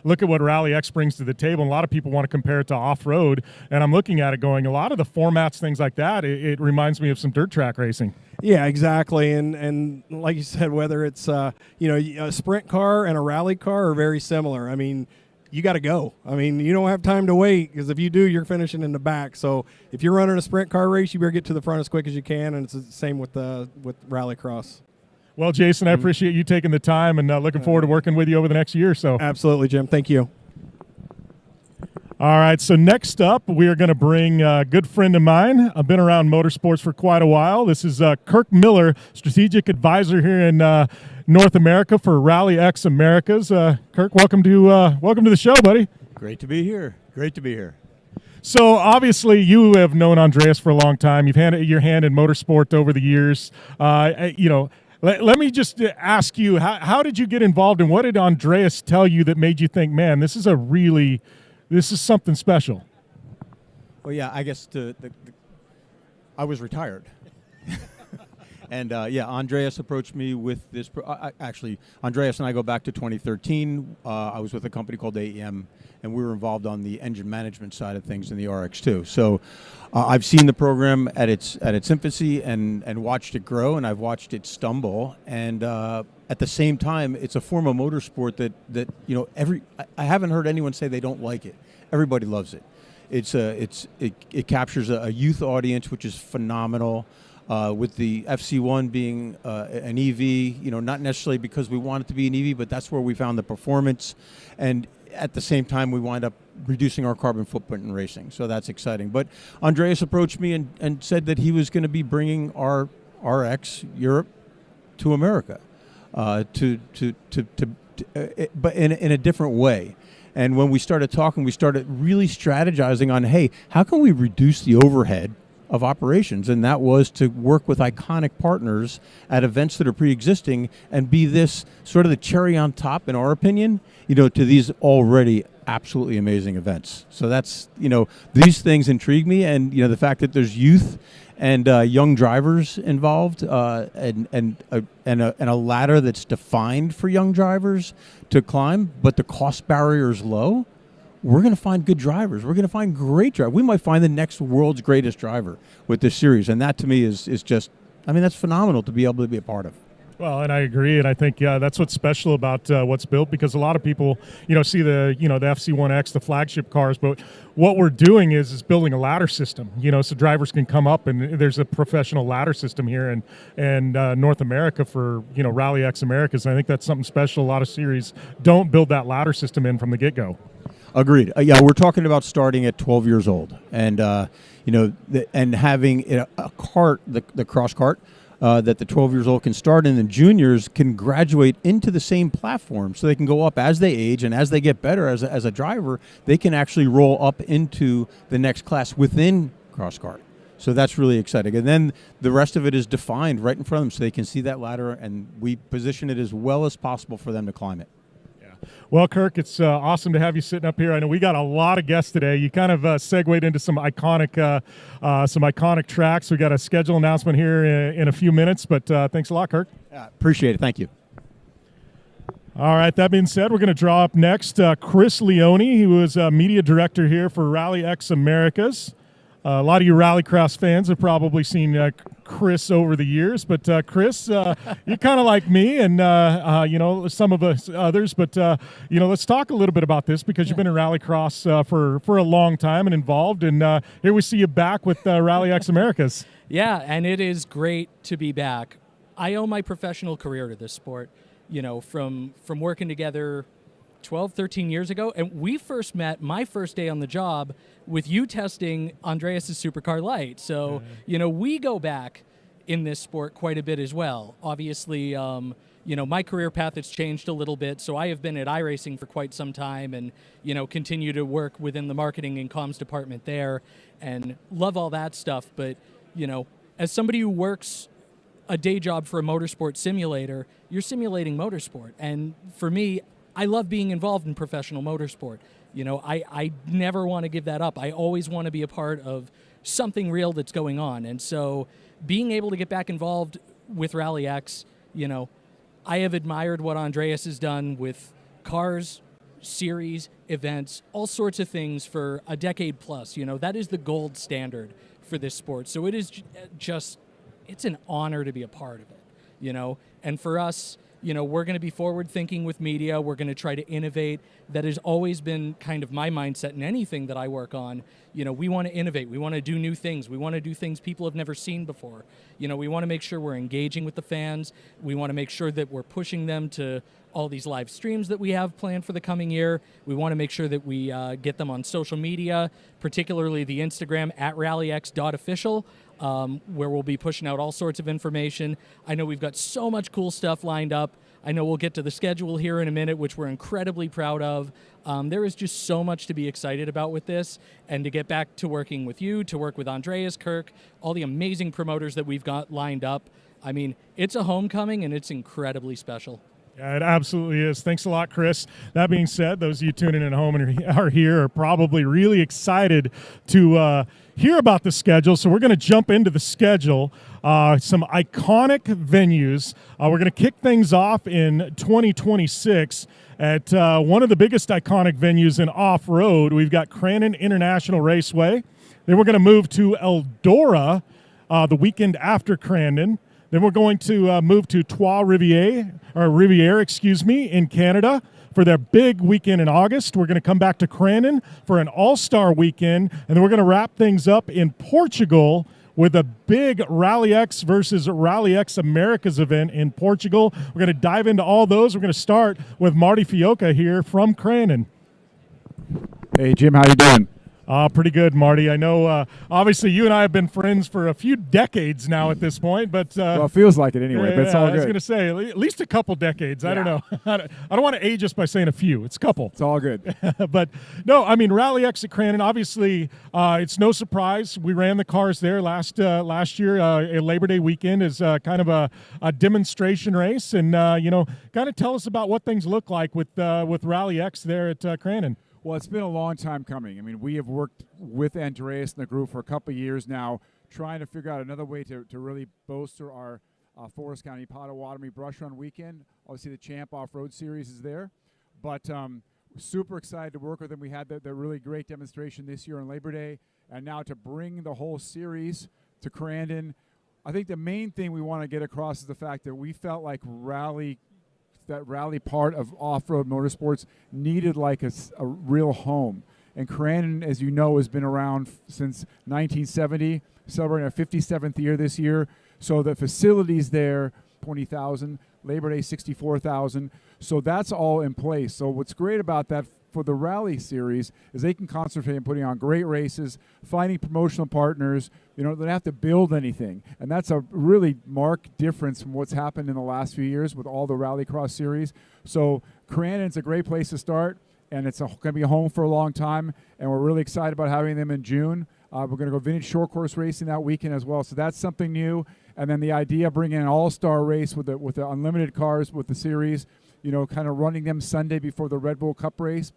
what Rally X brings to the table, and a lot of people want to compare it to off-road, and I'm looking at it going, a lot of the formats, things like that, it reminds me of some dirt track racing. Yeah, exactly, and like you said, whether it's a sprint car and a rally car are very similar. You got to go. You don't have time to wait, because if you do, you're finishing in the back. So if you're running a sprint car race, you better get to the front as quick as you can, and it's the same with Rallycross. Well, Jason, I appreciate you taking the time, and looking forward to working with you over the next year or so. Absolutely, Jim. Thank you. All right, so next up, we are going to bring a good friend of mine. I've been around motorsports for quite a while. This is Kirk Miller, strategic advisor here in North America for Rally X Americas. Kirk, welcome to the show, buddy. Great to be here. So obviously, you have known Andreas for a long time. You've had your hand in motorsport over the years. Let me just ask you, how did you get involved, and what did Andreas tell you that made you think, man, this is something special? Well, yeah, I guess I was retired. And Andreas approached me with this. Actually, Andreas and I go back to 2013. I was with a company called AEM, and we were involved on the engine management side of things in the RX2. So I've seen the program at its infancy and watched it grow, and I've watched it stumble. And at the same time, it's a form of motorsport that I haven't heard anyone say they don't like it. Everybody loves it. It captures a youth audience, which is phenomenal. With the FC1 being an EV, not necessarily because we want it to be an EV, but that's where we found the performance. And at the same time, we wind up reducing our carbon footprint in racing. So that's exciting. But Andreas approached me and said that he was going to be bringing our RX Europe to America, but in a different way. And when we started talking, we started really strategizing on, hey, how can we reduce the overhead of operations? And that was to work with iconic partners at events that are pre-existing and be this sort of the cherry on top, in our opinion, to these already absolutely amazing events. So that's, these things intrigue me, and the fact that there's youth and young drivers involved, and a ladder that's defined for young drivers to climb, but the cost barrier is low. We're going to find good drivers. We're going to find great drivers. We might find the next world's greatest driver with this series, and that to me is just, that's phenomenal to be able to be a part of. Well, and I agree, and I think that's what's special about what's built, because a lot of people, see the FC1X, the flagship cars, but what we're doing is building a ladder system, so drivers can come up, and there's a professional ladder system here in North America for, Rally X Americas, and I think that's something special. A lot of series don't build that ladder system in from the get-go. Agreed. We're talking about starting at 12 years old, and and having a cart, the cross cart, that the 12 years old can start in, and juniors can graduate into the same platform, so they can go up as they age, and as they get better as a driver, they can actually roll up into the next class within cross cart. So that's really exciting. And then the rest of it is defined right in front of them so they can see that ladder, and we position it as well as possible for them to climb it. Well, Kirk, it's awesome to have you sitting up here. I know we got a lot of guests today. You kind of segued into some iconic tracks. We got a schedule announcement here in a few minutes, but thanks a lot, Kirk. Appreciate it. Thank you. All right, that being said, we're going to draw up next Chris Leone, who is media director here for Rally X Americas. A lot of you Rallycross fans have probably seen Chris over the years, but Chris, you're kind of like me and, some of us others, but, let's talk a little bit about this because you've been in Rallycross for a long time and involved, and here we see you back with Rally X Americas. Yeah, and it is great to be back. I owe my professional career to this sport, from working together 12, 13 years ago, and we first met my first day on the job with you testing Andreas's Supercar Light. So, we go back in this sport quite a bit as well. Obviously, my career path has changed a little bit, so I have been at iRacing for quite some time and, continue to work within the marketing and comms department there and love all that stuff. But, as somebody who works a day job for a motorsport simulator, you're simulating motorsport. And for me, I love being involved in professional motorsport. I never want to give that up. I always want to be a part of something real that's going on. And so being able to get back involved with Rally X, I have admired what Andreas has done with cars, series, events, all sorts of things for a decade plus. That is the gold standard for this sport. So it is just, it's an honor to be a part of it, And for us, we're going to be forward thinking with media. We're going to try to innovate. That has always been kind of my mindset in anything that I work on. We want to innovate. We want to do new things. We want to do things people have never seen before. We want to make sure we're engaging with the fans. We want to make sure that we're pushing them to all these live streams that we have planned for the coming year. We want to make sure that we get them on social media, particularly the Instagram @rallyx.official. Where we'll be pushing out all sorts of information. I know we've got so much cool stuff lined up. I know we'll get to the schedule here in a minute, which we're incredibly proud of. There is just so much to be excited about with this, and to get back to working with you, to work with Andreas, Kirk, all the amazing promoters that we've got lined up. I mean, it's a homecoming, and it's incredibly special. Yeah, it absolutely is. Thanks a lot, Chris. That being said, those of you tuning in at home and are here are probably really excited to hear about the schedule. So we're going to jump into the schedule. Some iconic venues. We're going to kick things off in 2026 at one of the biggest iconic venues in off-road. We've got Crandon International Raceway. Then we're going to move to Eldora the weekend after Crandon. Then we're going to move to Riviere, in Canada for their big weekend in August. We're going to come back to Crandon for an all-star weekend, and then we're going to wrap things up in Portugal with a big Rally X versus Rally X Americas event in Portugal. We're going to dive into all those. We're going to start with Marty Fioca here from Crandon. Hey, Jim, how you doing? Pretty good, Marty. I know, obviously, you and I have been friends for a few decades now at this point, but well, it feels like it anyway. But it's all good. I was going to say at least a couple decades. I don't know. I don't want to age us by saying a few. It's a couple. It's all good. But no, I mean, Rally X at Crandon. Obviously, it's no surprise we ran the cars there last year. A Labor Day weekend is kind of a demonstration race, and kind of tell us about what things look like with Rally X there at Crandon. Well, it's been a long time coming. I mean, we have worked with Andreas and the group for a couple of years now, trying to figure out another way to really bolster our Forest County Potawatomi Brush Run weekend. Obviously, the Champ Off-Road Series is there, but super excited to work with them. We had the really great demonstration this year on Labor Day, and now to bring the whole series to Crandon. I think the main thing we want to get across is the fact that we felt like that rally part of off-road motorsports needed like a real home. And Crandon, as you know, has been around since 1970, celebrating our 57th year this year. So the facilities there, 20,000, Labor Day 64,000. So that's all in place. So what's great about that for the rally series is they can concentrate on putting on great races, finding promotional partners. They don't have to build anything. And that's a really marked difference from what's happened in the last few years with all the Rallycross series. So Crandon's a great place to start, and it's going to be a home for a long time, and we're really excited about having them in June. We're going to go vintage short course racing that weekend as well. So that's something new. And then the idea of bringing an all-star race with the unlimited cars with the series, kind of running them Sunday before the Red Bull Cup race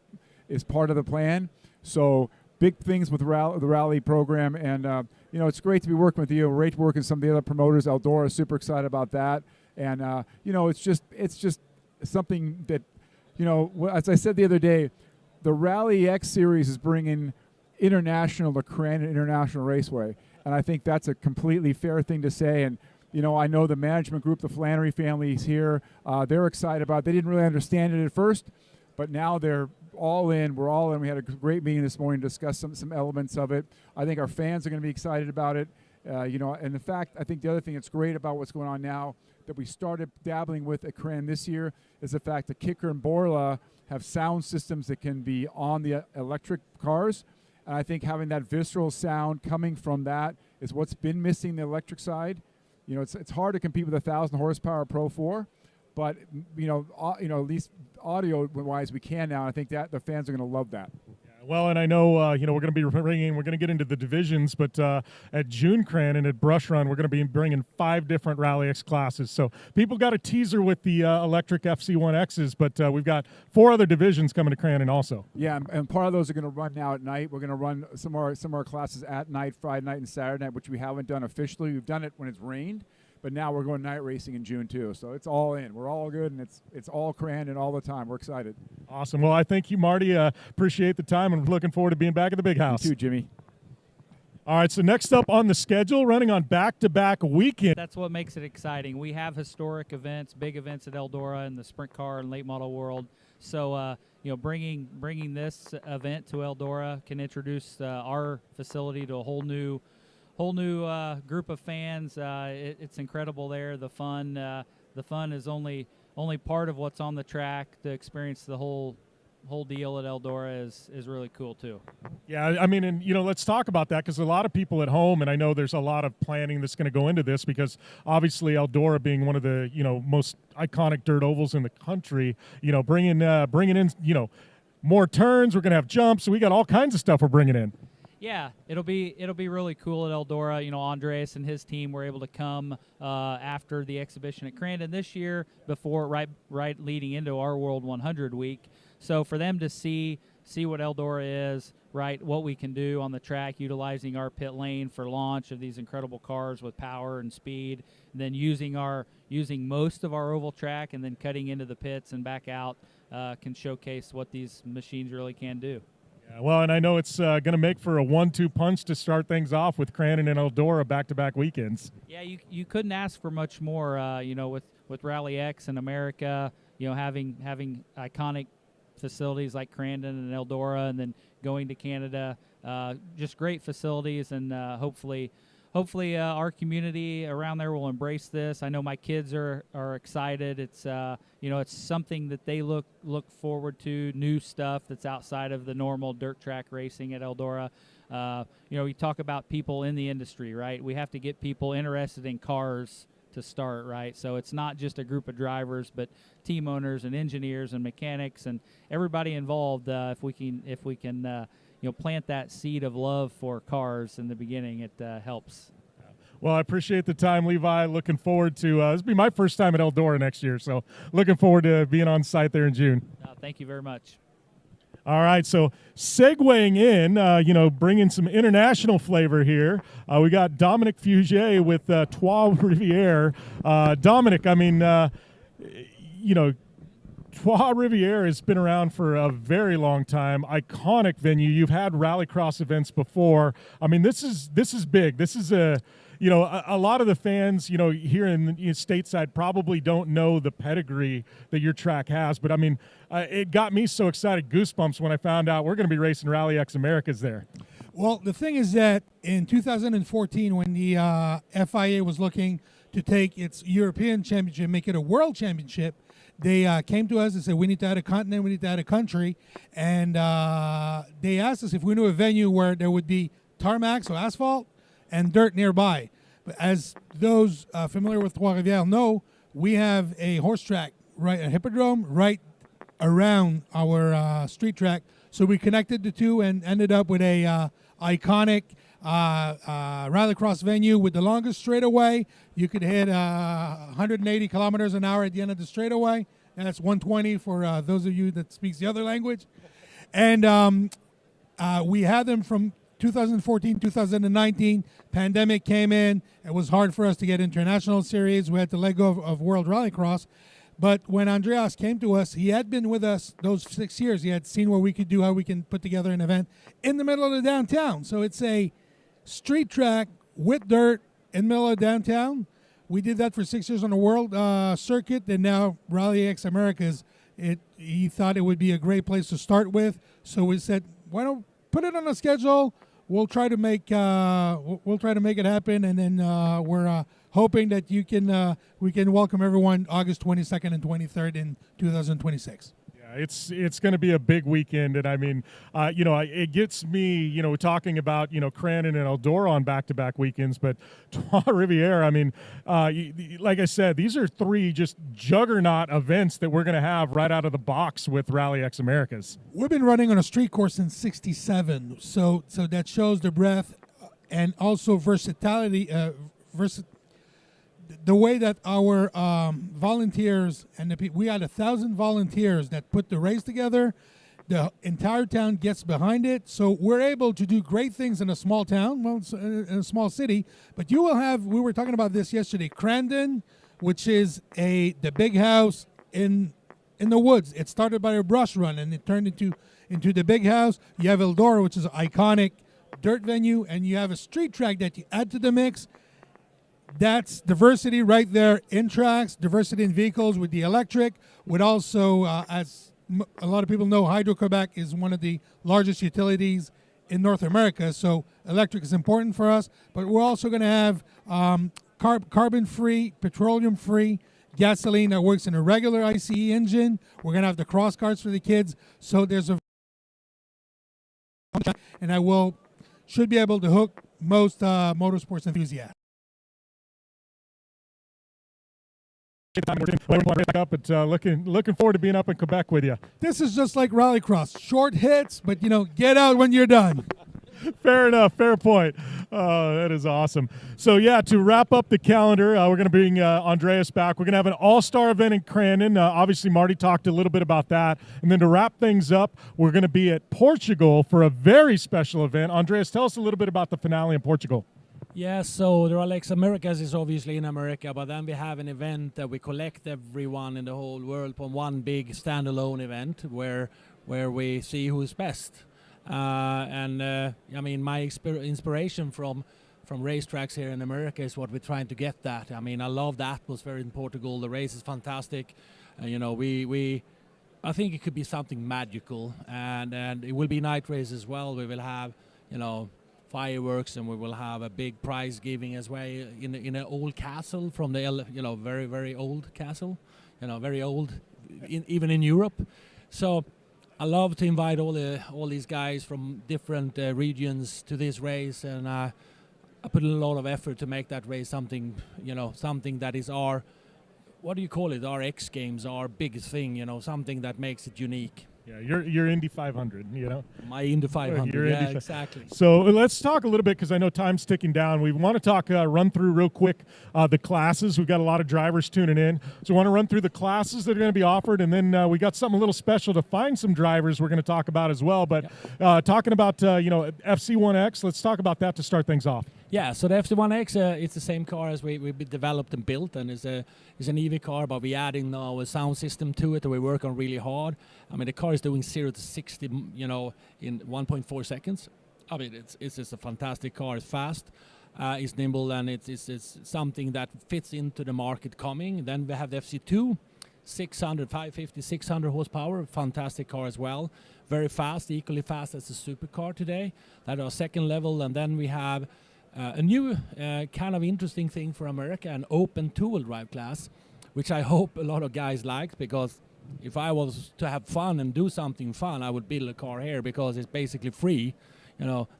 is part of the plan. So big things with the rally program. And, it's great to be working with you. Great to work with some of the other promoters. Eldora is super excited about that. And, it's just something that, as I said the other day, the Rally X Series is bringing international to Crandon International Raceway. And I think that's a completely fair thing to say. And, I know the management group, the Flannery family is here. They're excited about it. They didn't really understand it at first, but now they're all in. We're all in. We had a great meeting this morning to discuss some elements of it. I think our fans are going to be excited about it. And in fact, I think the other thing that's great about what's going on now that we started dabbling with at Crandon this year is the fact that Kicker and Borla have sound systems that can be on the electric cars. And I think having that visceral sound coming from that is what's been missing the electric side. It's hard to compete with a 1,000 horsepower Pro 4, but at least audio-wise we can now. And I think that the fans are going to love that. Well, and I know, we're going to be we're going to get into the divisions, but at June Crandon at Brush Run, we're going to be bringing 5 different Rally X classes. So people got a teaser with the electric FC1Xs, but we've got 4 other divisions coming to Crandon also. Yeah, and part of those are going to run now at night. We're going to run some of our classes at night, Friday night and Saturday night, which we haven't done officially. We've done it when it's rained. But now we're going night racing in June too, so it's all in. We're all good, and it's all Crandon all the time. We're excited. Awesome. Well, I thank you, Marty. Appreciate the time, and looking forward to being back at the big house. You too, Jimmy. All right, so next up on the schedule, running on back-to-back weekend. That's what makes it exciting. We have historic events, big events at Eldora in the sprint car and late model world. So, bringing this event to Eldora can introduce our facility to a whole new group of fans. It's incredible there. The fun is only part of what's on the track. To experience the whole deal at Eldora is really cool too. Yeah, I mean, and let's talk about that, because a lot of people at home, and I know there's a lot of planning that's going to go into this, because obviously Eldora being one of the most iconic dirt ovals in the country, bringing in more turns. We're going to have jumps. So we got all kinds of stuff we're bringing in. Yeah, it'll be really cool at Eldora. Andreas and his team were able to come after the exhibition at Crandon this year, before right leading into our World 100 week. So for them to see what Eldora is, right, what we can do on the track, utilizing our pit lane for launch of these incredible cars with power and speed, and then using most of our oval track and then cutting into the pits and back out, can showcase what these machines really can do. Yeah, well, and I know it's going to make for a 1-2 punch to start things off with Crandon and Eldora back-to-back weekends. Yeah, you couldn't ask for much more. With Rally X in America, having iconic facilities like Crandon and Eldora, and then going to Canada, just great facilities, and hopefully our community around there will embrace this. I know my kids are excited. It's it's something that they look forward to, new stuff that's outside of the normal dirt track racing at Eldora. We talk about people in the industry, right? We have to get people interested in cars to start, right? So it's not just a group of drivers, but team owners and engineers and mechanics and everybody involved. If we can plant that seed of love for cars in the beginning, it helps. Well, I appreciate the time, Levi. Looking forward to this will be my first time at Eldora next year, so looking forward to being on site there in June. Thank you very much. All right, so segueing in, bringing some international flavor here, we got Dominic Fugier with Trois Rivières. Dominic, I mean, Trois Rivières has been around for a very long time. Iconic venue. You've had rallycross events before. I mean, this is big. This is a lot of the fans, here in stateside probably don't know the pedigree that your track has. But I mean, it got me so excited, goosebumps, when I found out we're going to be racing Rally X Americas there. Well, the thing is that in 2014, when the FIA was looking to take its European championship, make it a world championship, they came to us and said, we need to add a continent, we need to add a country. And they asked us if we knew a venue where there would be tarmac, so asphalt, and dirt nearby. But as those familiar with Trois Rivières know, we have a horse track, right, a hippodrome right around our street track. So we connected the two and ended up with a iconic rallycross venue with the longest straightaway. You could hit 180 kilometers an hour at the end of the straightaway, and that's 120 for those of you that speaks the other language. And we had them from 2014, 2019. Pandemic came in. It was hard for us to get international series. We had to let go of World Rallycross. But when Andreas came to us, he had been with us those 6 years. He had seen what we could do, how we can put together an event in the middle of the downtown. So it's a street track with dirt in the middle of downtown. We did that for 6 years on the world circuit, and now Rally X Americas. He thought it would be a great place to start with. So we said, why don't put it on a schedule? We'll try to make it happen, and then we're hoping that we can welcome everyone August 22nd and 23rd in 2026. It's going to be a big weekend, and I mean, it gets me, talking about, Crandon and Eldora on back-to-back weekends, but Trois Rivières, I mean, like I said, these are three just juggernaut events that we're going to have right out of the box with Rally X Americas. We've been running on a street course since '67, so that shows the breadth and also versatility, the way that our volunteers and we had 1,000 volunteers that put the race together. The entire town gets behind it, so we're able to do great things in a small town, in a small city. But you will have. We were talking about this yesterday. Crandon, which is the big house in the woods. It started by a brush run and it turned into the big house. You have Eldora, which is an iconic dirt venue, and you have a street track that you add to the mix. That's diversity right there in tracks, diversity in vehicles with the electric, with also, as a lot of people know, Hydro-Quebec is one of the largest utilities in North America, so electric is important for us. But we're also going to have carbon-free, petroleum-free gasoline that works in a regular ICE engine. We're going to have the cross carts for the kids, so there's and should be able to hook most motorsports enthusiasts. But looking forward to being up in Quebec with you. This is just like Rallycross, short hits, but get out when you're done. Fair enough, fair point. That is awesome. So yeah, to wrap up the calendar, we're going to bring Andreas back. We're going to have an all-star event in Crandon. Obviously, Marty talked a little bit about that. And then to wrap things up, we're going to be at Portugal for a very special event. Andreas, tell us a little bit about the finale in Portugal. Yeah, so the Rally X Americas is obviously in America, but then we have an event that we collect everyone in the whole world on one big standalone event where we see who's best. I mean, my inspiration from racetracks here in America is what we're trying to get that. I mean, I love the atmosphere in Portugal. The race is fantastic. I think it could be something magical, and it will be night race as well. We will have, fireworks, and we will have a big prize giving as well in an old castle from the very, very old castle, very old, even in Europe. So I love to invite all these guys from different regions to this race, and I put a lot of effort to make that race something that is our, what do you call it, our X Games, our biggest thing, something that makes it unique. Yeah, you're Indy 500, My Indy 500, yeah, exactly. So let's talk a little bit, because I know time's ticking down. We want to talk, run through real quick the classes. We've got a lot of drivers tuning in. So we want to run through the classes that are going to be offered, and then we got something a little special to find some drivers we're going to talk about as well. But talking about, FC1X, let's talk about that to start things off. Yeah, so the FC1X, it's the same car as we developed and built, and it's an EV car, but we're adding now a sound system to it that we work on really hard. I mean, the car is doing 0 to 60, in 1.4 seconds. I mean, it's just a fantastic car. It's fast, it's nimble, and it's something that fits into the market coming. Then we have the FC2, 550, 600 horsepower, fantastic car as well. Very fast, equally fast as the supercar today. That's our second level, and then we have a new kind of interesting thing for America, an open two-wheel drive class, which I hope a lot of guys like, because if I was to have fun and do something fun, I would build a car here, because it's basically free.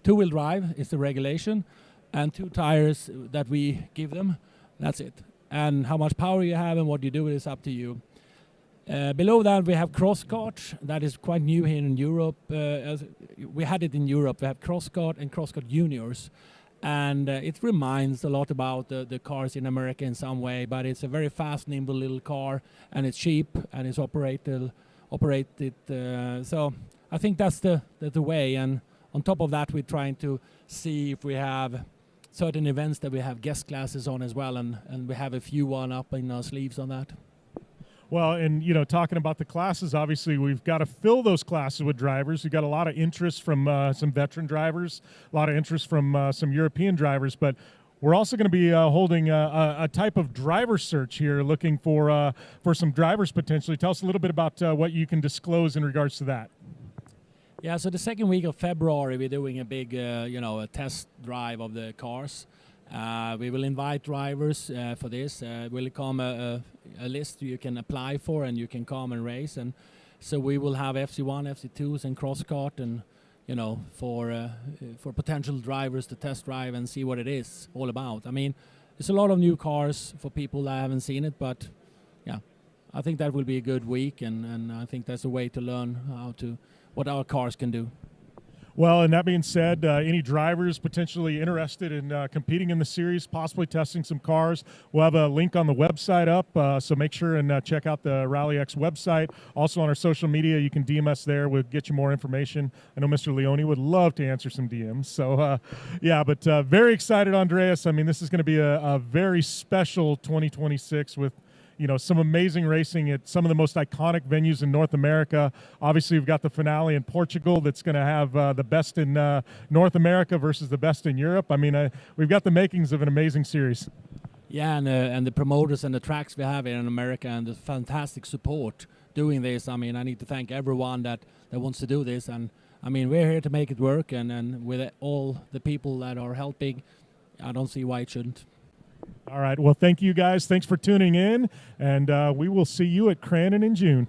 Two-wheel drive is the regulation, and 2 tires that we give them, that's it. And how much power you have and what you do is up to you. Below that we have cross-kart. That is quite new here in Europe. We had it in Europe. We have cross-kart and cross-kart juniors. and it reminds a lot about the cars in America in some way, but it's a very fast, nimble little car, and it's cheap, and it's operated. So I think that's the way, and on top of that, we're trying to see if we have certain events that we have guest classes on as well, and we have a few one up in our sleeves on that. Well, and talking about the classes, obviously we've got to fill those classes with drivers. We've got a lot of interest from some veteran drivers, a lot of interest from some European drivers, but we're also going to be holding a type of driver search here, looking for some drivers potentially. Tell us a little bit about what you can disclose in regards to that. Yeah, so the second week of February, we're doing a big, a test drive of the cars. We will invite drivers for this. Will come a list you can apply for, and you can come and race. And so we will have FC1, FC2s, and cross-kart, and for potential drivers to test drive and see what it is all about. I mean, it's a lot of new cars for people that haven't seen it, but yeah, I think that will be a good week, and I think that's a way to learn what our cars can do. Well, and that being said, any drivers potentially interested in competing in the series, possibly testing some cars, we'll have a link on the website up, so make sure and check out the Rally X website. Also on our social media, you can DM us there. We'll get you more information. I know Mr. Leone would love to answer some DMs. So, yeah, but very excited, Andreas. I mean, this is going to be a very special 2026 with some amazing racing at some of the most iconic venues in North America. Obviously, we've got the finale in Portugal that's going to have the best in North America versus the best in Europe. I mean, we've got the makings of an amazing series. Yeah, and the promoters and the tracks we have here in America, and the fantastic support doing this. I mean, I need to thank everyone that wants to do this. And I mean, we're here to make it work, and with all the people that are helping, I don't see why it shouldn't. All right. Well, thank you guys. Thanks for tuning in, and we will see you at Crandon in June.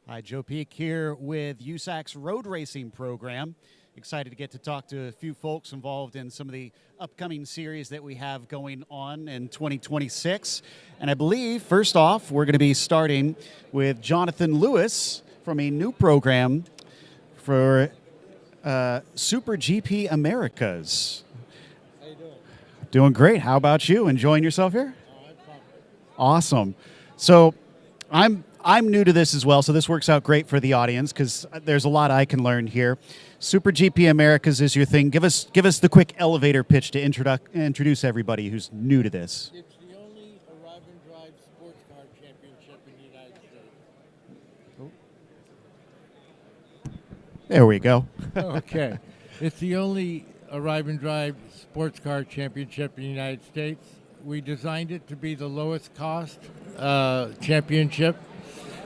Hi, Joe Peak here with USAC's road racing program. Excited to get to talk to a few folks involved in some of the upcoming series that we have going on in 2026. And I believe, first off, we're going to be starting with Jonathan Lewis from a new program for Super GP Americas. How you doing? Doing great. How about you? Enjoying yourself here? Awesome. So I'm new to this as well, so this works out great for the audience because there's a lot I can learn here. Super GP Americas is your thing. Give us the quick elevator pitch to introduce everybody who's new to this. It's the only arrive and drive sports car championship in the United States. There we go. Okay. It's the only arrive and drive sports car championship in the United States. We designed it to be the lowest cost championship,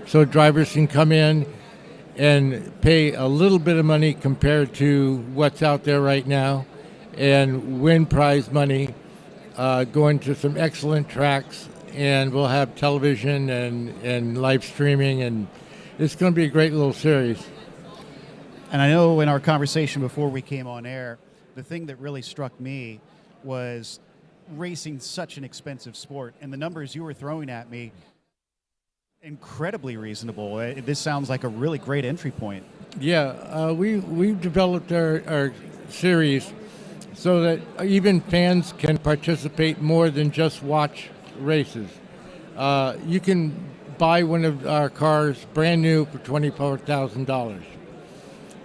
so drivers can come in and pay a little bit of money compared to what's out there right now and win prize money, going to some excellent tracks, and we'll have television and live streaming, and it's going to be a great little series. And I know in our conversation before we came on air, the thing that really struck me was racing such an expensive sport, and the numbers you were throwing at me, incredibly reasonable. This sounds like a really great entry point. Yeah, we've developed our series so that even fans can participate more than just watch races. You can buy one of our cars brand new for $24,000.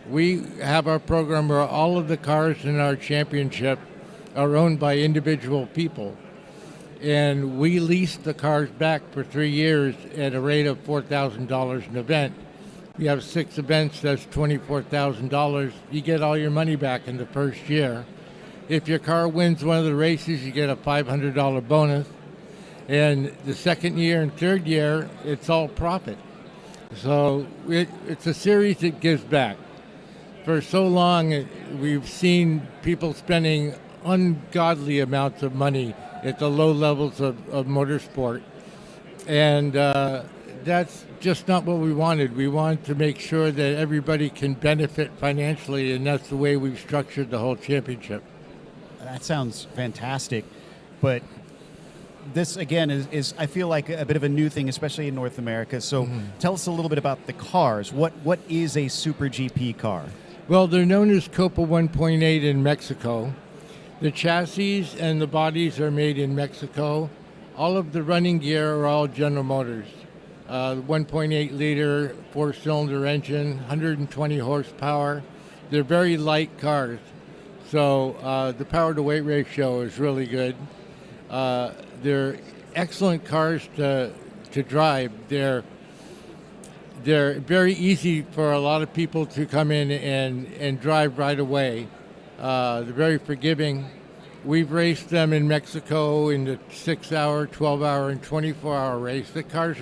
We have our program where all of the cars in our championship are owned by individual people, and we lease the cars back for 3 years at a rate of $4,000 an event. We have 6 events, that's $24,000. You get all your money back in the first year. If your car wins one of the races, you get a $500 bonus, and the second year and third year, it's all profit. So it's a series that gives back. For so long, we've seen people spending ungodly amounts of money at the low levels of motorsport, and that's just not what we wanted. We wanted to make sure that everybody can benefit financially, and that's the way we've structured the whole championship. That sounds fantastic, but this again is I feel like a bit of a new thing, especially in North America. So tell us a little bit about the cars. What is a Super GP car? Well, they're known as Copa 1.8 in Mexico. The chassis and the bodies are made in Mexico. All of the running gear are all General Motors. 1.8 liter 4-cylinder engine, 120 horsepower. They're very light cars, so the power to weight ratio is really good. They're excellent cars to drive. They're very easy for a lot of people to come in and drive right away. They're very forgiving. We've raced them in Mexico in the 6-hour, 12-hour, and 24-hour race. The cars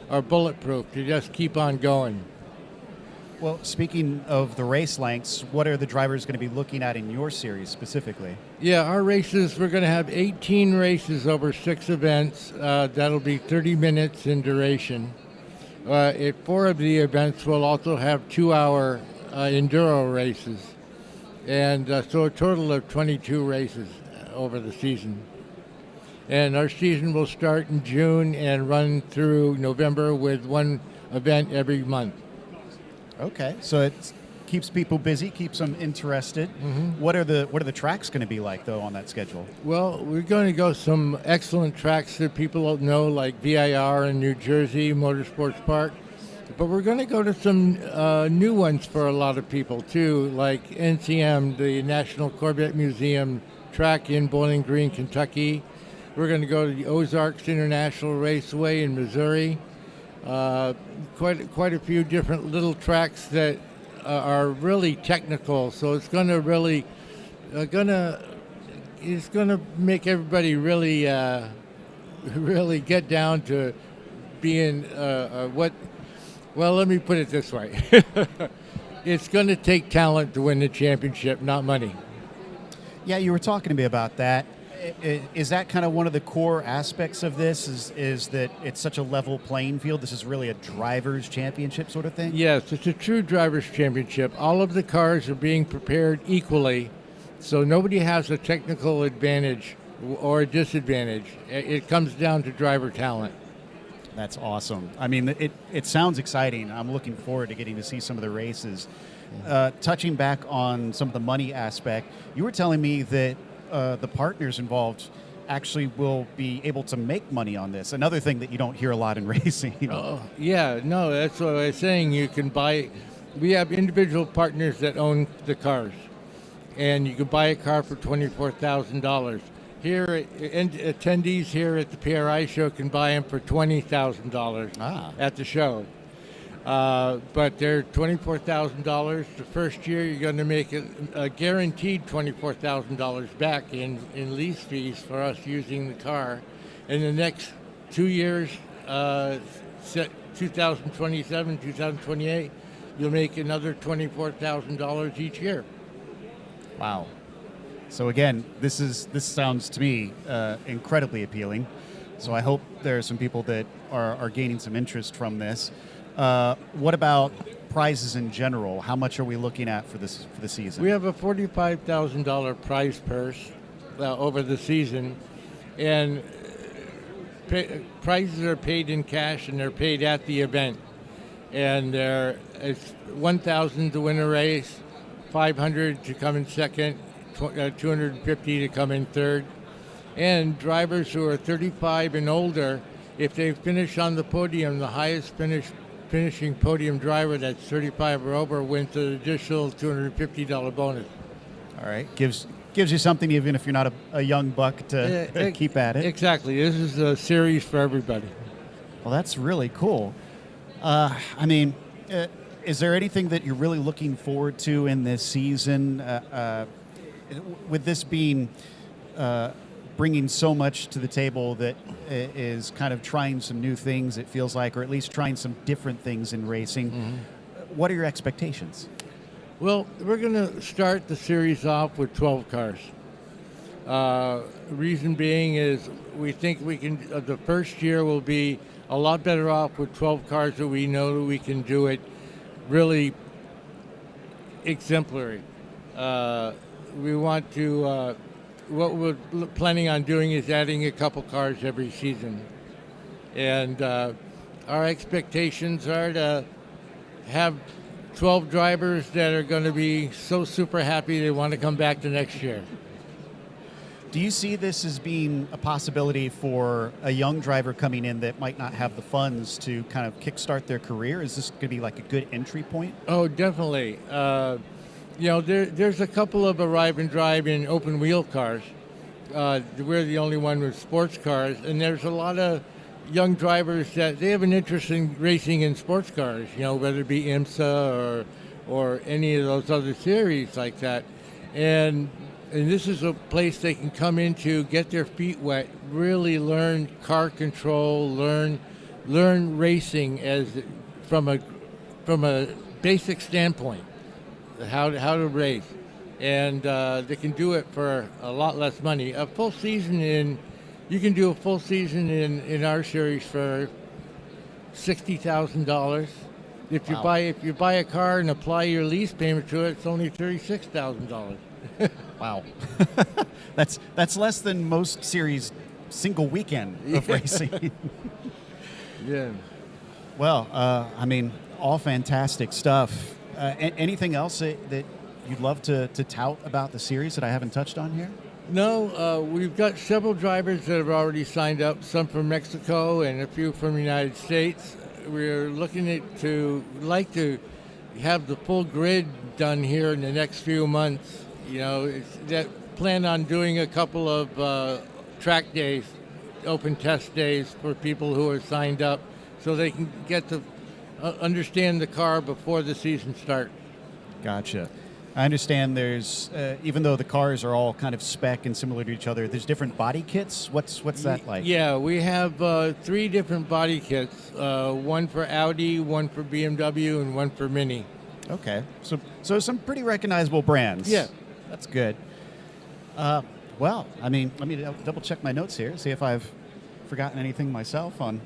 are bulletproof. They just keep on going. Well, speaking of the race lengths, what are the drivers going to be looking at in your series specifically? Yeah, our races, we're going to have 18 races over 6 events. That'll be 30 minutes in duration. At 4 of the events, we'll also have 2-hour enduro races. And so a total of 22 races over the season. And our season will start in June and run through November with 1 event every month. Okay, so it keeps people busy, keeps them interested. What are the tracks going to be like, though, on that schedule? Well, we're going to go some excellent tracks that people know, like VIR in New Jersey, Motorsports Park. But we're going to go to some new ones for a lot of people, too, like NCM, the National Corvette Museum track in Bowling Green, Kentucky. We're going to go to the Ozarks International Raceway in Missouri. Quite a few different little tracks that are really technical, so it's going to really it's going to make everybody really really get down to being what. Well, let me put it this way. It's going to take talent to win the championship, not money. Yeah, you were talking to me about that. Is that kind of one of the core aspects of this? Is that it's such a level playing field? This is really a driver's championship sort of thing? Yes, it's a true driver's championship. All of the cars are being prepared equally, so nobody has a technical advantage or a disadvantage. It comes down to driver talent. That's awesome. I mean, it sounds exciting. I'm looking forward to getting to see some of the races. Touching back on some of the money aspect, you were telling me that the partners involved actually will be able to make money on this. Another thing that you don't hear a lot in racing. Oh, yeah, no, that's what I was saying. You can buy, we have individual partners that own the cars, and you can buy a car for $24,000. Here, attendees here at the PRI show can buy them for $20,000 at the show. But they're $24,000. The first year, you're going to make a guaranteed $24,000 back in lease fees for us using the car. In the next 2 years, 2027, 2028, you'll make another $24,000 each year. Wow. So again, this sounds to me incredibly appealing. So I hope there are some people that are gaining some interest from this. What about prizes in general? How much are we looking at for the season? We have a $45,000 prize purse over the season, and prizes are paid in cash, and they're paid at the event. And it's $1,000 to win a race, $500 to come in second, $250 to come in third. And drivers who are 35 and older, if they finish on the podium, the highest finishing podium driver that's 35 or over wins an additional $250 bonus. All right, gives you something even if you're not a young buck to keep at it. Exactly, this is a series for everybody. Well, that's really cool. I mean, is there anything that you're really looking forward to in this season? With this being bringing so much to the table that is kind of trying some new things, it feels like, or at least trying some different things in racing. Mm-hmm. What are your expectations? Well, we're going to start the series off with 12 cars. Reason being is we think we can, the first year will be a lot better off with 12 cars that we know that we can do it really exemplary. We want to, what we're planning on doing is adding a couple cars every season. And our expectations are to have 12 drivers that are going to be so super happy they want to come back the next year. Do you see this as being a possibility for a young driver coming in that might not have the funds to kind of kickstart their career? Is this going to be like a good entry point? Oh, definitely. You know, there's a couple of arrive and drive in open wheel cars. We're the only one with sports cars, and there's a lot of young drivers that they have an interest in racing in sports cars, you know, whether it be IMSA or any of those other series like that. And this is a place they can come into, get their feet wet, really learn car control, learn racing as from a basic standpoint, how to race, and they can do it for a lot less money. A full season you can do a full season in our series for $60,000. If you buy a car and apply your lease payment to it, it's only $36,000. Wow. That's less than most series single weekend of racing. Yeah. Well, I mean, all fantastic stuff. Anything else that you'd love to tout about the series that I haven't touched on here? No, we've got several drivers that have already signed up, some from Mexico and a few from the United States. We're looking to have the full grid done here in the next few months. You know, plan on doing a couple of track days, open test days for people who are signed up so they can get to understand the car before the season starts. Gotcha. I understand there's, even though the cars are all kind of spec and similar to each other, there's different body kits. What's that like? Yeah, we have 3 different body kits, one for Audi, one for BMW, and one for Mini. Okay, so some pretty recognizable brands. Yeah. That's good. Well, I mean, let me double check my notes here, see if I've forgotten anything myself on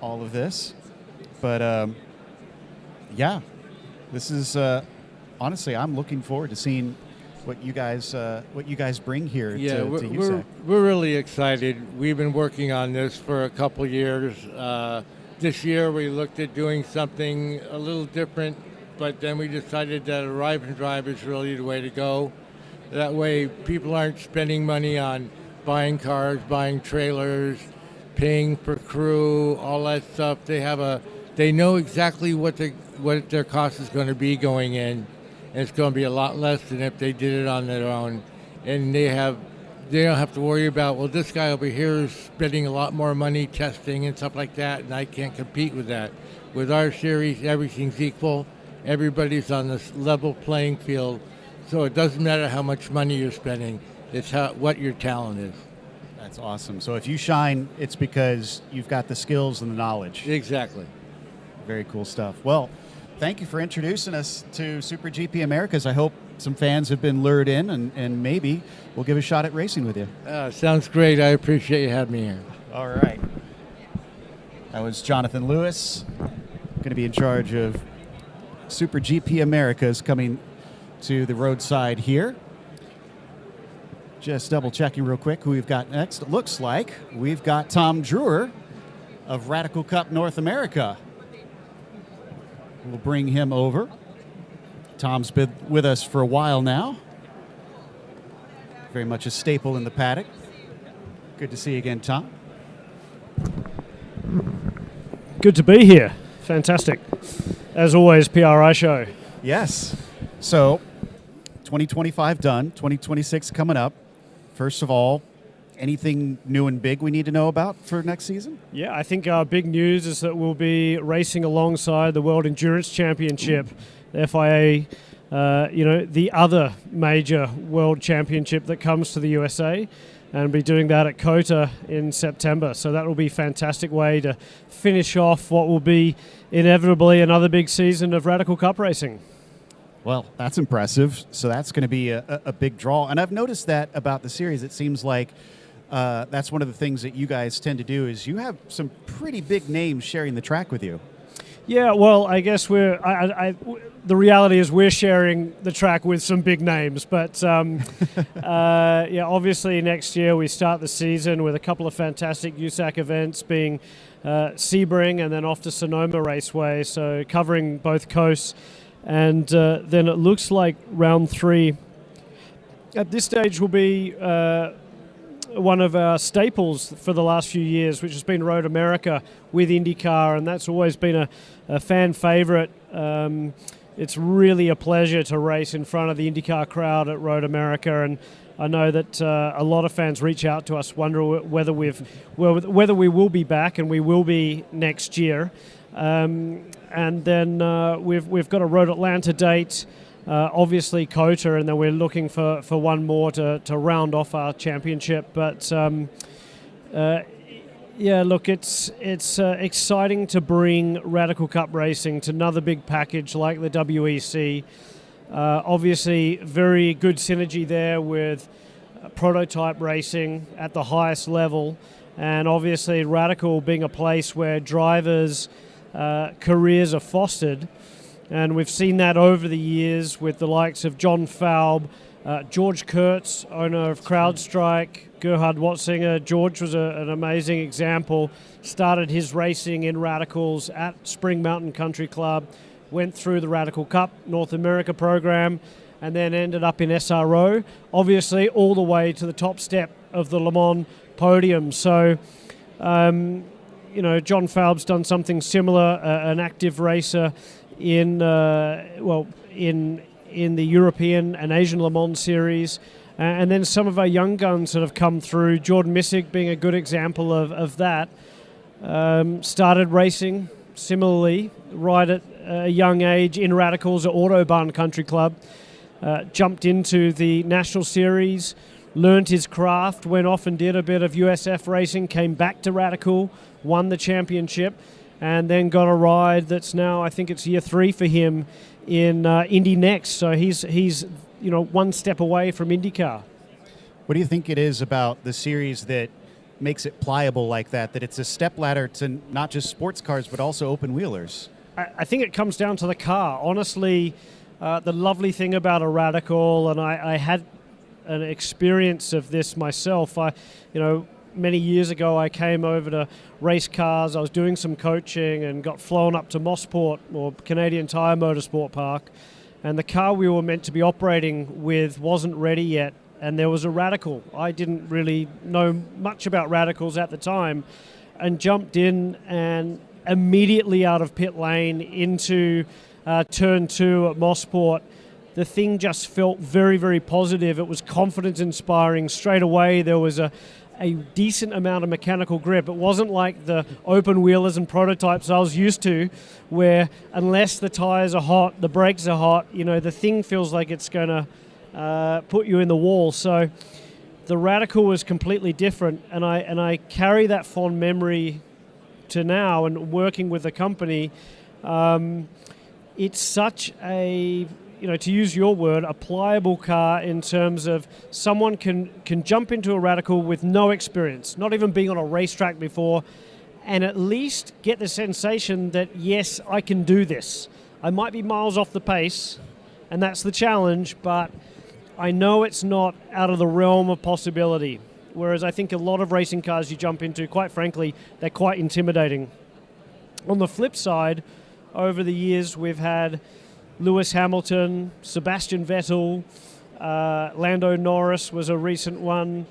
all of this. But yeah, this is honestly, I'm looking forward to seeing what you guys bring here to USAC. We're really excited. We've been working on this for a couple years. This year we looked at doing something a little different, but then we decided that a ride and drive is really the way to go. That way people aren't spending money on buying cars, buying trailers, paying for crew, all that stuff. They know exactly what their cost is going to be going in, and it's going to be a lot less than if they did it on their own. And they don't have to worry about, well, this guy over here is spending a lot more money testing and stuff like that, and I can't compete with that. With our series, everything's equal. Everybody's on this level playing field, so it doesn't matter how much money you're spending. It's what your talent is. That's awesome. So if you shine, it's because you've got the skills and the knowledge. Exactly. Very cool stuff. Well, thank you for introducing us to Super GP Americas. I hope some fans have been lured in, and maybe we'll give a shot at racing with you. Sounds great. I appreciate you having me here. All right. That was Jonathan Lewis, going to be in charge of Super GP Americas, coming to the roadside here. Just double checking real quick who we've got next. It looks like we've got Tom Drewer of Radical Cup North America. We'll bring him over. Tom's been with us for a while now. Very much a staple in the paddock. Good to see you again, Tom. Good to be here. Fantastic. As always, PRI show. Yes. So, 2025 done, 2026 coming up. First of all, anything new and big we need to know about for next season? Yeah, I think our big news is that we'll be racing alongside the World Endurance Championship, the FIA, the other major world championship that comes to the USA, and be doing that at Kohler in September. So that will be a fantastic way to finish off what will be inevitably another big season of Radical Cup racing. Well, that's impressive. So that's going to be a big draw. And I've noticed that about the series. It seems like that's one of the things that you guys tend to do is you have some pretty big names sharing the track with you. Yeah, well, I guess the reality is we're sharing the track with some big names. But, obviously next year we start the season with a couple of fantastic USAC events being Sebring and then off to Sonoma Raceway, so covering both coasts. And then it looks like round 3 at this stage will be one of our staples for the last few years, which has been Road America with IndyCar, and that's always been a fan favorite. It's really a pleasure to race in front of the IndyCar crowd at Road America, and I know that a lot of fans reach out to us, wonder whether we will be back, and we will be next year. And then we've got a Road Atlanta date, obviously Kohler, and then we're looking for one more to round off our championship. But look, it's exciting to bring Radical Cup racing to another big package like the WEC. Obviously, very good synergy there with prototype racing at the highest level, and obviously Radical being a place where drivers' careers are fostered, and we've seen that over the years with the likes of John Falb, George Kurtz, owner of CrowdStrike, Gerhard Watzinger. George was an amazing example, started his racing in Radicals at Spring Mountain Country Club, went through the Radical Cup North America program, and then ended up in SRO, obviously all the way to the top step of the Le Mans podium. So John Falb's done something similar, an active racer in the European and Asian Le Mans series. And then some of our young guns that have come through, Jordan Missick being a good example of that, started racing similarly right at a young age in Radicals at Autobahn Country Club, jumped into the National Series, learned his craft, went off and did a bit of USF racing, came back to Radical, won the championship, and then got a ride that's now, I think it's year 3 for him in Indy Next. So he's one step away from IndyCar. What do you think it is about the series that makes it pliable like that, that it's a stepladder to not just sports cars but also open wheelers? I think it comes down to the car. Honestly, the lovely thing about a Radical, and I had an experience of this myself. Many years ago I came over to race cars. I was doing some coaching and got flown up to Mossport, or Canadian Tire Motorsport Park, and the car we were meant to be operating with wasn't ready yet, and there was a Radical. I didn't really know much about Radicals at the time, and jumped in and immediately out of pit lane into turn 2 at Mossport. The thing just felt very, very positive. It was confidence inspiring. Straight away there was a decent amount of mechanical grip. It wasn't like the open wheelers and prototypes I was used to, where unless the tires are hot, the brakes are hot, the thing feels like it's going to put you in the wall. So the Radical was completely different, and I carry that fond memory to now, and working with the company. It's such a, to use your word, a pliable car in terms of someone can jump into a Radical with no experience, not even being on a racetrack before, and at least get the sensation that, yes, I can do this. I might be miles off the pace, and that's the challenge, but I know it's not out of the realm of possibility. Whereas I think a lot of racing cars you jump into, quite frankly, they're quite intimidating. On the flip side, over the years we've had Lewis Hamilton, Sebastian Vettel, Lando Norris was a recent one.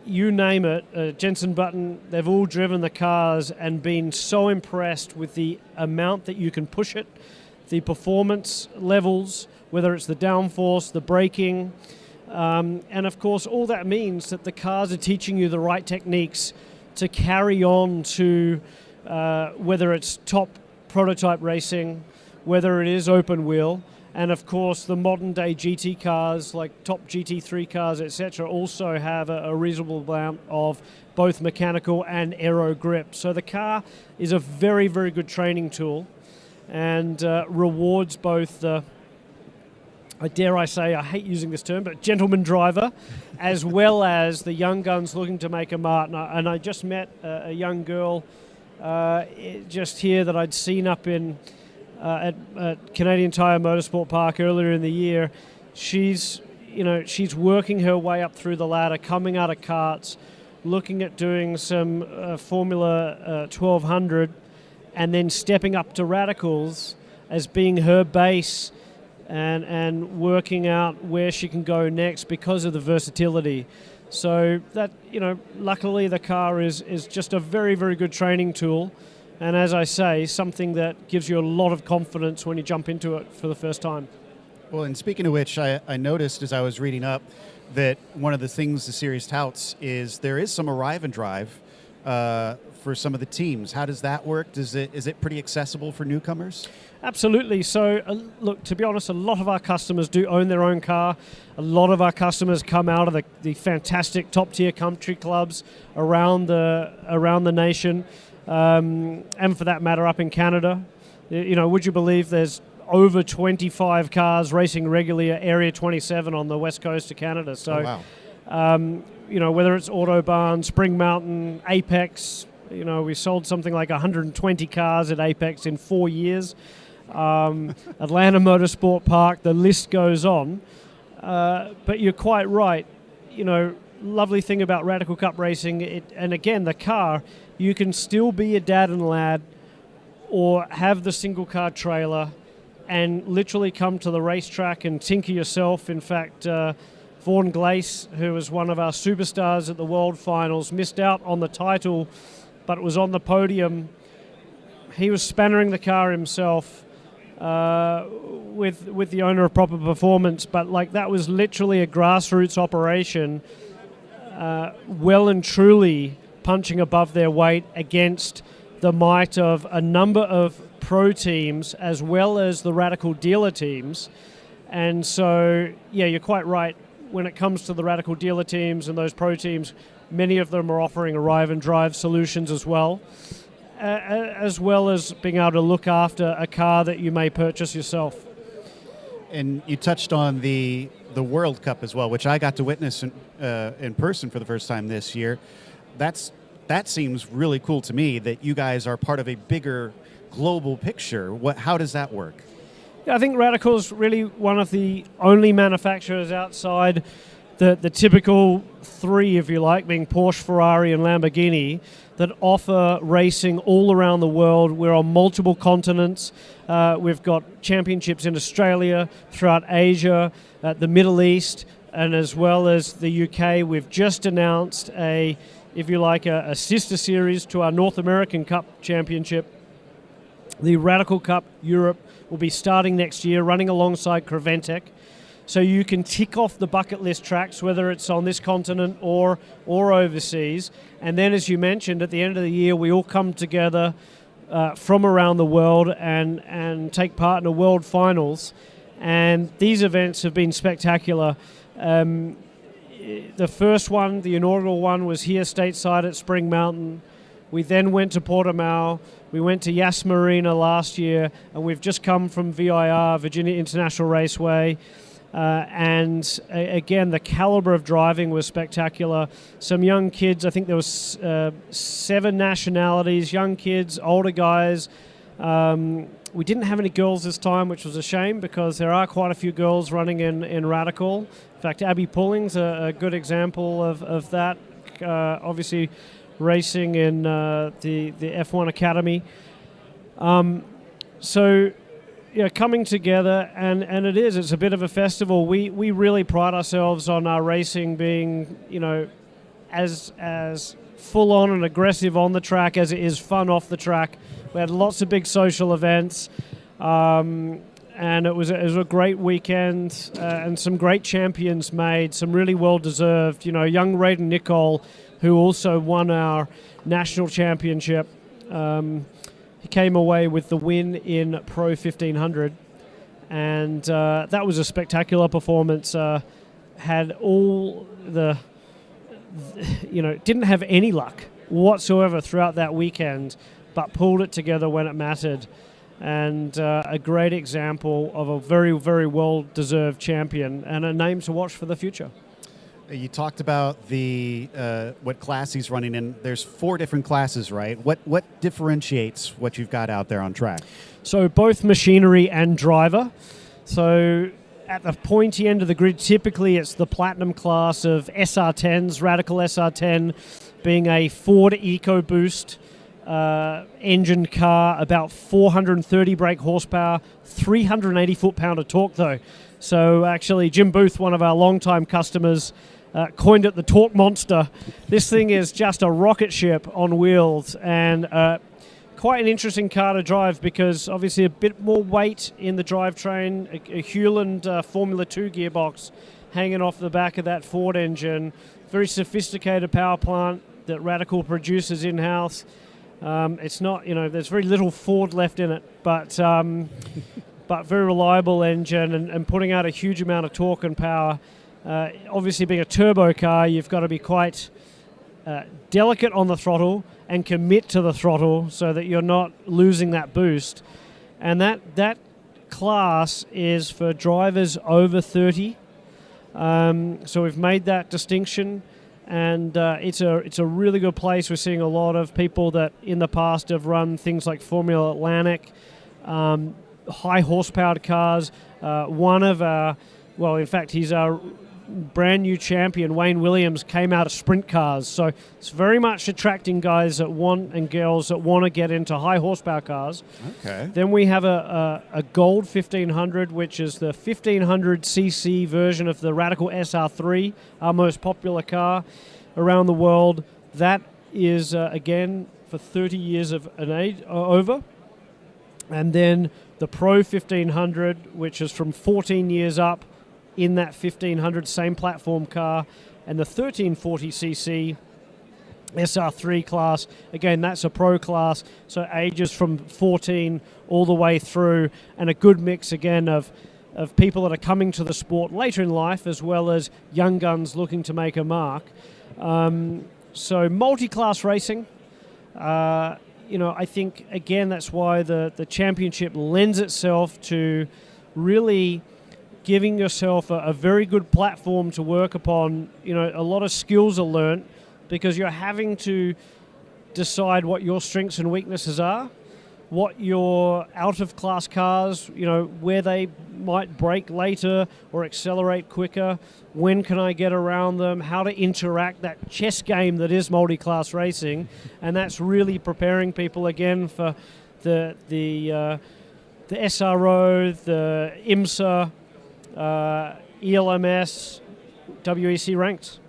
You name it, Jenson Button, they've all driven the cars and been so impressed with the amount that you can push it, the performance levels, whether it's the downforce, the braking, and of course all that means that the cars are teaching you the right techniques to carry on to whether it's top prototype racing, whether it is open wheel, and of course the modern day GT cars like top GT3 cars, etc., also have a reasonable amount of both mechanical and aero grip. So the car is a very, very good training tool, and rewards both the, I hate using this term, but gentleman driver, as well as the young guns looking to make a mark. And I just met a young girl just here that I'd seen up in at Canadian Tire Motorsport Park earlier in the year. She's working her way up through the ladder, coming out of karts, looking at doing some Formula 1200, and then stepping up to Radicals as being her base, and working out where she can go next because of the versatility. So that, luckily the car is just a very, very good training tool. And as I say, something that gives you a lot of confidence when you jump into it for the first time. Well, and speaking of which, I noticed as I was reading up that one of the things the series touts is there is some arrive and drive for some of the teams. How does that work? Is it pretty accessible for newcomers? Absolutely. So, look, to be honest, a lot of our customers do own their own car. A lot of our customers come out of the fantastic top-tier country clubs around the nation, and for that matter, up in Canada. Would you believe there's over 25 cars racing regularly at Area 27 on the west coast of Canada? So, whether it's Autobahn, Spring Mountain, Apex, we sold something like 120 cars at Apex in 4 years. Atlanta Motorsport Park, the list goes on. But you're quite right. Lovely thing about Radical Cup racing, and again, the car, you can still be a dad and lad or have the single car trailer and literally come to the racetrack and tinker yourself. In fact, Vaughn Glace, who was one of our superstars at the World Finals, missed out on the title, but was on the podium. He was spannering the car himself with the owner of Proper Performance, but that was literally a grassroots operation, well and truly punching above their weight against the might of a number of pro teams as well as the Radical dealer teams. And so, yeah, you're quite right. When it comes to the Radical dealer teams and those pro teams, many of them are offering arrive and drive solutions as well as being able to look after a car that you may purchase yourself. And you touched on the World Cup as well, which I got to witness in person for the first time this year. That seems really cool to me, that you guys are part of a bigger global picture. How does that work? Yeah, I think Radical's really one of the only manufacturers outside the typical three, if you like, being Porsche, Ferrari, and Lamborghini, that offer racing all around the world. We're on multiple continents. We've got championships in Australia, throughout Asia, the Middle East, and as well as the UK. We've just announced a sister series to our North American Cup Championship. The Radical Cup Europe will be starting next year, running alongside Creventic. So you can tick off the bucket list tracks, whether it's on this continent or overseas. And then, as you mentioned, at the end of the year, we all come together from around the world and take part in the world finals. And these events have been spectacular. The first one, the inaugural one, was here stateside at Spring Mountain. We then went to Portimao. We went to Yas Marina last year, and we've just come from VIR, Virginia International Raceway. And again, the caliber of driving was spectacular. Some young kids, I think there was 7 nationalities, young kids, older guys. We didn't have any girls this time, which was a shame, because there are quite a few girls running in Radical. In fact, Abby Pulling's a good example of that. Obviously, racing in the F1 Academy. So, yeah, coming together, and it's a bit of a festival. We really pride ourselves on our racing being, as full on and aggressive on the track as it is fun off the track. We had lots of big social events, and it was a great weekend, and some great champions made, some really well deserved. Young Raiden Nicole, who also won our national championship. He came away with the win in Pro 1500, and that was a spectacular performance. Had all didn't have any luck whatsoever throughout that weekend, but pulled it together when it mattered. And a great example of a very, very well-deserved champion and a name to watch for the future. You talked about the what class he's running in. There's 4 different classes, right? What differentiates what you've got out there on track? So both machinery and driver. So at the pointy end of the grid, typically it's the platinum class of SR10s, Radical SR10 being a Ford EcoBoost engine car, about 430 brake horsepower, 380 foot-pound of torque though. So actually Jim Booth, one of our longtime customers, coined it the torque monster. This thing is just a rocket ship on wheels, and quite an interesting car to drive because obviously a bit more weight in the drivetrain, a Hewland Formula 2 gearbox hanging off the back of that Ford engine, very sophisticated power plant that Radical produces in-house. It's not, there's very little Ford left in it, but very reliable engine and putting out a huge amount of torque and power. Obviously, being a turbo car, you've got to be quite delicate on the throttle and commit to the throttle so that you're not losing that boost. And that class is for drivers over 30. So we've made that distinction, and it's a really good place. We're seeing a lot of people that in the past have run things like Formula Atlantic, high horsepower cars. One of our, in fact, he's our brand new champion, Wayne Williams, came out of sprint cars. So it's very much attracting guys that want and girls that want to get into high horsepower cars. Okay. Then we have a gold 1500, which is the 1500cc version of the Radical SR3, our most popular car around the world. That is, again, for 30 years of an age over. And then the Pro 1500, which is from 14 years up in that 1500, same platform car, and the 1340cc SR3 class. Again, that's a pro class, so ages from 14 all the way through, and a good mix, again, of people that are coming to the sport later in life, as well as young guns looking to make a mark. So multi-class racing. I think, again, that's why the championship lends itself to really giving yourself a very good platform to work upon. You know, a lot of skills are learnt because you're having to decide what your strengths and weaknesses are, what your out-of-class cars, you know, where they might brake later or accelerate quicker, when can I get around them, how to interact, that chess game that is multi-class racing, and that's really preparing people again for the SRO, the IMSA, ELMS, WEC ranked.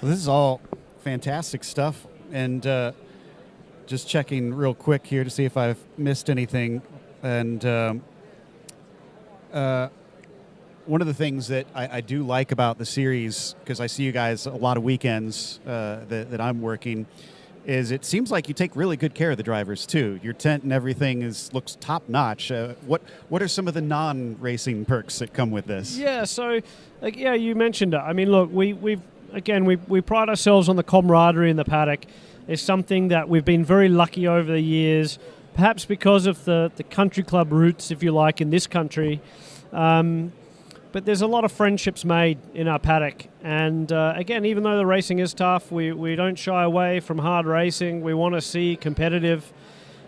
Well, this is all fantastic stuff, and just checking real quick here to see if I've missed anything. And one of the things that I do like about the series, because I see you guys a lot of weekends that I'm working, is it seems like you take really good care of the drivers too. Your tent and everything looks top notch. What are some of the non-racing perks that come with this? Yeah, so you mentioned it. I mean, look, we pride ourselves on the camaraderie in the paddock. It's something that we've been very lucky over the years, perhaps because of the country club roots, if you like, in this country. But there's a lot of friendships made in our paddock. And again, even though the racing is tough, we don't shy away from hard racing. We want to see competitive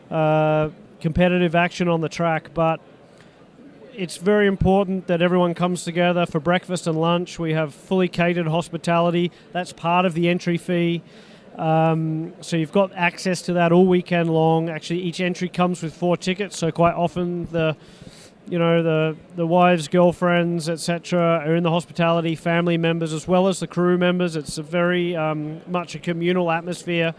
action on the track. But it's very important that everyone comes together for breakfast and lunch. We have fully catered hospitality. That's part of the entry fee. So you've got access to that all weekend long. Actually, each entry comes with 4 tickets, so quite often the wives, girlfriends, etc. are in the hospitality, family members as well as the crew members. It's a very much a communal atmosphere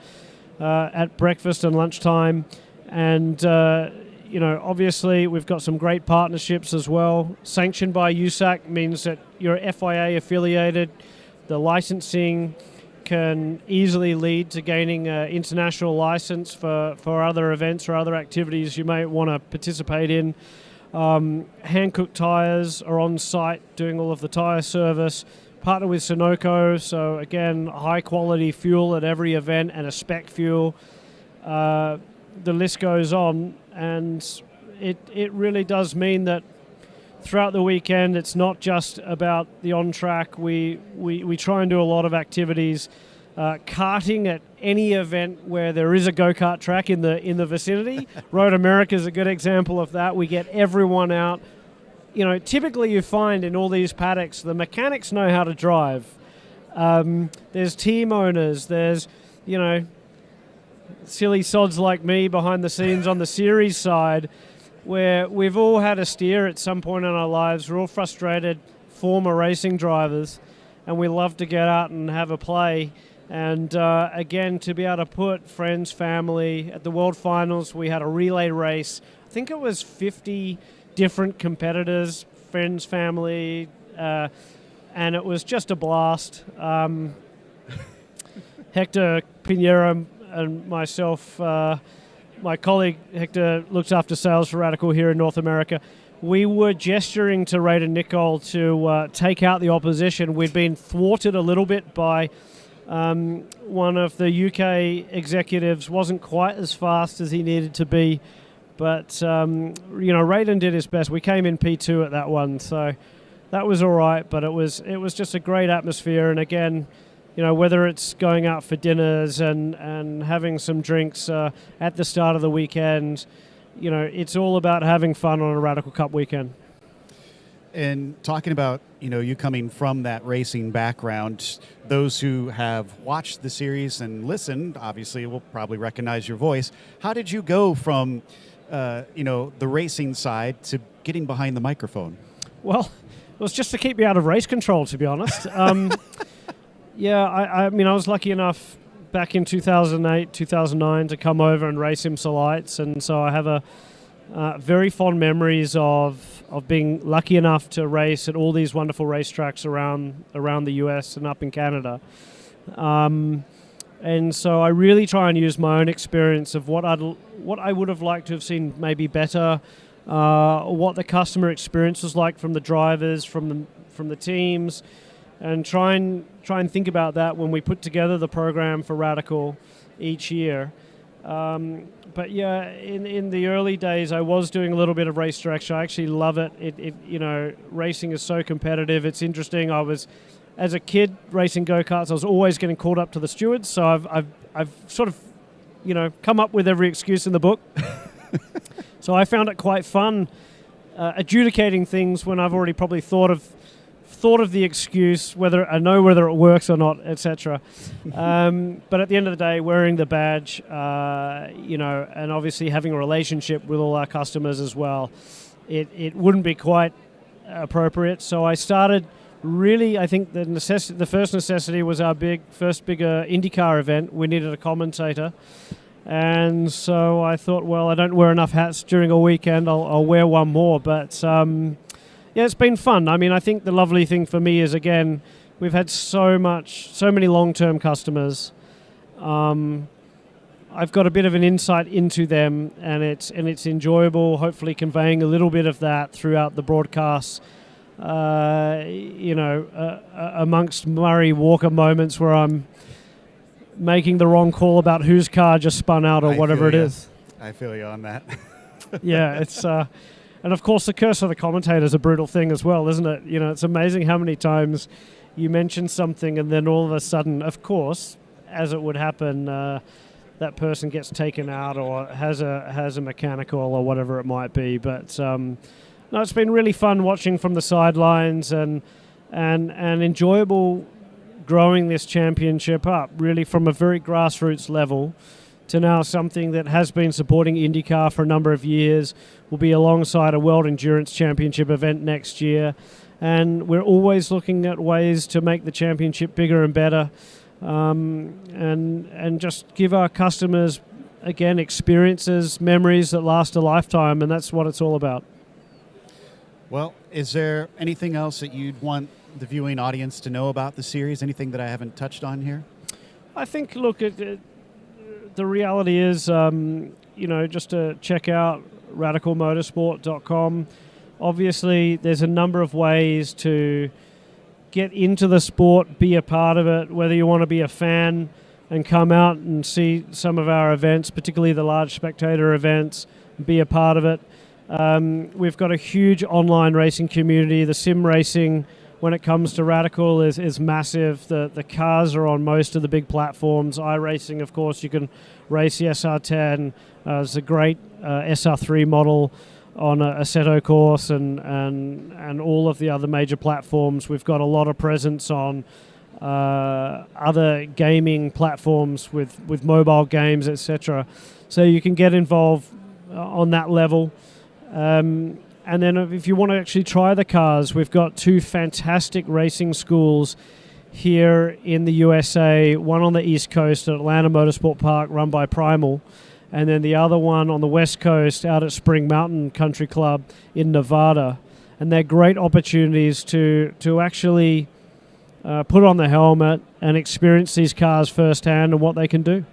at breakfast and lunchtime. And, obviously we've got some great partnerships as well. Sanctioned by USAC means that you're FIA affiliated. The licensing can easily lead to gaining an international license for other events or other activities you may want to participate in. Hand-cooked tyres are on site doing all of the tyre service. Partner with Sunoco, so again, high-quality fuel at every event and a spec fuel. The list goes on, and it really does mean that throughout the weekend, it's not just about the on-track. We try and do a lot of activities. Karting at any event where there is a go-kart track in the vicinity. Road America is a good example of that. We get everyone out. You know, typically you find in all these paddocks, the mechanics know how to drive. There's team owners. There's, silly sods like me behind the scenes on the series side, where we've all had a steer at some point in our lives. We're all frustrated former racing drivers, and we love to get out and have a play. And again, to be able to put friends, family, at the World Finals, we had a relay race. I think it was 50 different competitors, friends, family, and it was just a blast. Hector Pinheiro and myself, my colleague Hector looks after sales for Radical here in North America. We were gesturing to Ray and Nicole to take out the opposition. We'd been thwarted a little bit by one of the UK executives. Wasn't quite as fast as he needed to be, but Raiden did his best. We came in P2 at that one, so that was all right. But it was just a great atmosphere, and again, whether it's going out for dinners and having some drinks at the start of the weekend, it's all about having fun on a Radical Cup weekend. And talking about, you coming from that racing background, those who have watched the series and listened, obviously will probably recognize your voice. How did you go from, the racing side to getting behind the microphone? Well, it was just to keep me out of race control, to be honest. Yeah, I mean, I was lucky enough back in 2008, 2009 to come over and race IMSA Lights, and so I have very fond memories of being lucky enough to race at all these wonderful racetracks around the US and up in Canada. And so I really try and use my own experience of what I would have liked to have seen maybe better, what the customer experience was like from the drivers, from the teams, and try and think about that when we put together the program for Radical each year. But yeah, in the early days, I was doing a little bit of race direction. I actually love it. Racing is so competitive. It's interesting. As a kid racing go-karts, I was always getting called up to the stewards. So I've sort of, come up with every excuse in the book. So I found it quite fun adjudicating things when I've already probably thought of the excuse, whether it works or not, etc. But at the end of the day, wearing the badge, and obviously having a relationship with all our customers as well, it wouldn't be quite appropriate. So I started. Really, I think the first necessity was our first bigger IndyCar event. We needed a commentator. And so I thought, well, I don't wear enough hats during a weekend. I'll wear one more. But, it's been fun. I mean, I think the lovely thing for me is, again, we've had so many long-term customers. I've got a bit of an insight into them, and it's enjoyable, hopefully conveying a little bit of that throughout the broadcasts. Amongst Murray Walker moments where I'm making the wrong call about whose car just spun out or whatever it is. I feel you on that. Yeah, it's and of course the curse of the commentator is a brutal thing as well, isn't it? It's amazing how many times you mention something and then all of a sudden, of course, as it would happen, that person gets taken out or has a mechanical or whatever it might be. But no, it's been really fun watching from the sidelines and enjoyable growing this championship up, really from a very grassroots level to now something that has been supporting IndyCar for a number of years, will be alongside a World Endurance Championship event next year. And we're always looking at ways to make the championship bigger and better, and just give our customers, again, experiences, memories that last a lifetime, and that's what it's all about. Well, is there anything else that you'd want the viewing audience to know about the series? Anything that I haven't touched on here? I think, look, the reality is, just to check out radicalmotorsport.com. Obviously, there's a number of ways to get into the sport, be a part of it, whether you want to be a fan and come out and see some of our events, particularly the large spectator events, be a part of it. We've got a huge online racing community. The sim racing, when it comes to Radical, is massive. The cars are on most of the big platforms. iRacing, of course, you can race the SR10. There's a great SR3 model on a Assetto course and all of the other major platforms. We've got a lot of presence on other gaming platforms with mobile games, etc. So you can get involved on that level. And then if you want to actually try the cars, we've got two fantastic racing schools here in the USA, one on the East Coast at Atlanta Motorsport Park run by Primal, and then the other one on the West Coast out at Spring Mountain Country Club in Nevada. And they're great opportunities to actually put on the helmet and experience these cars firsthand and what they can do.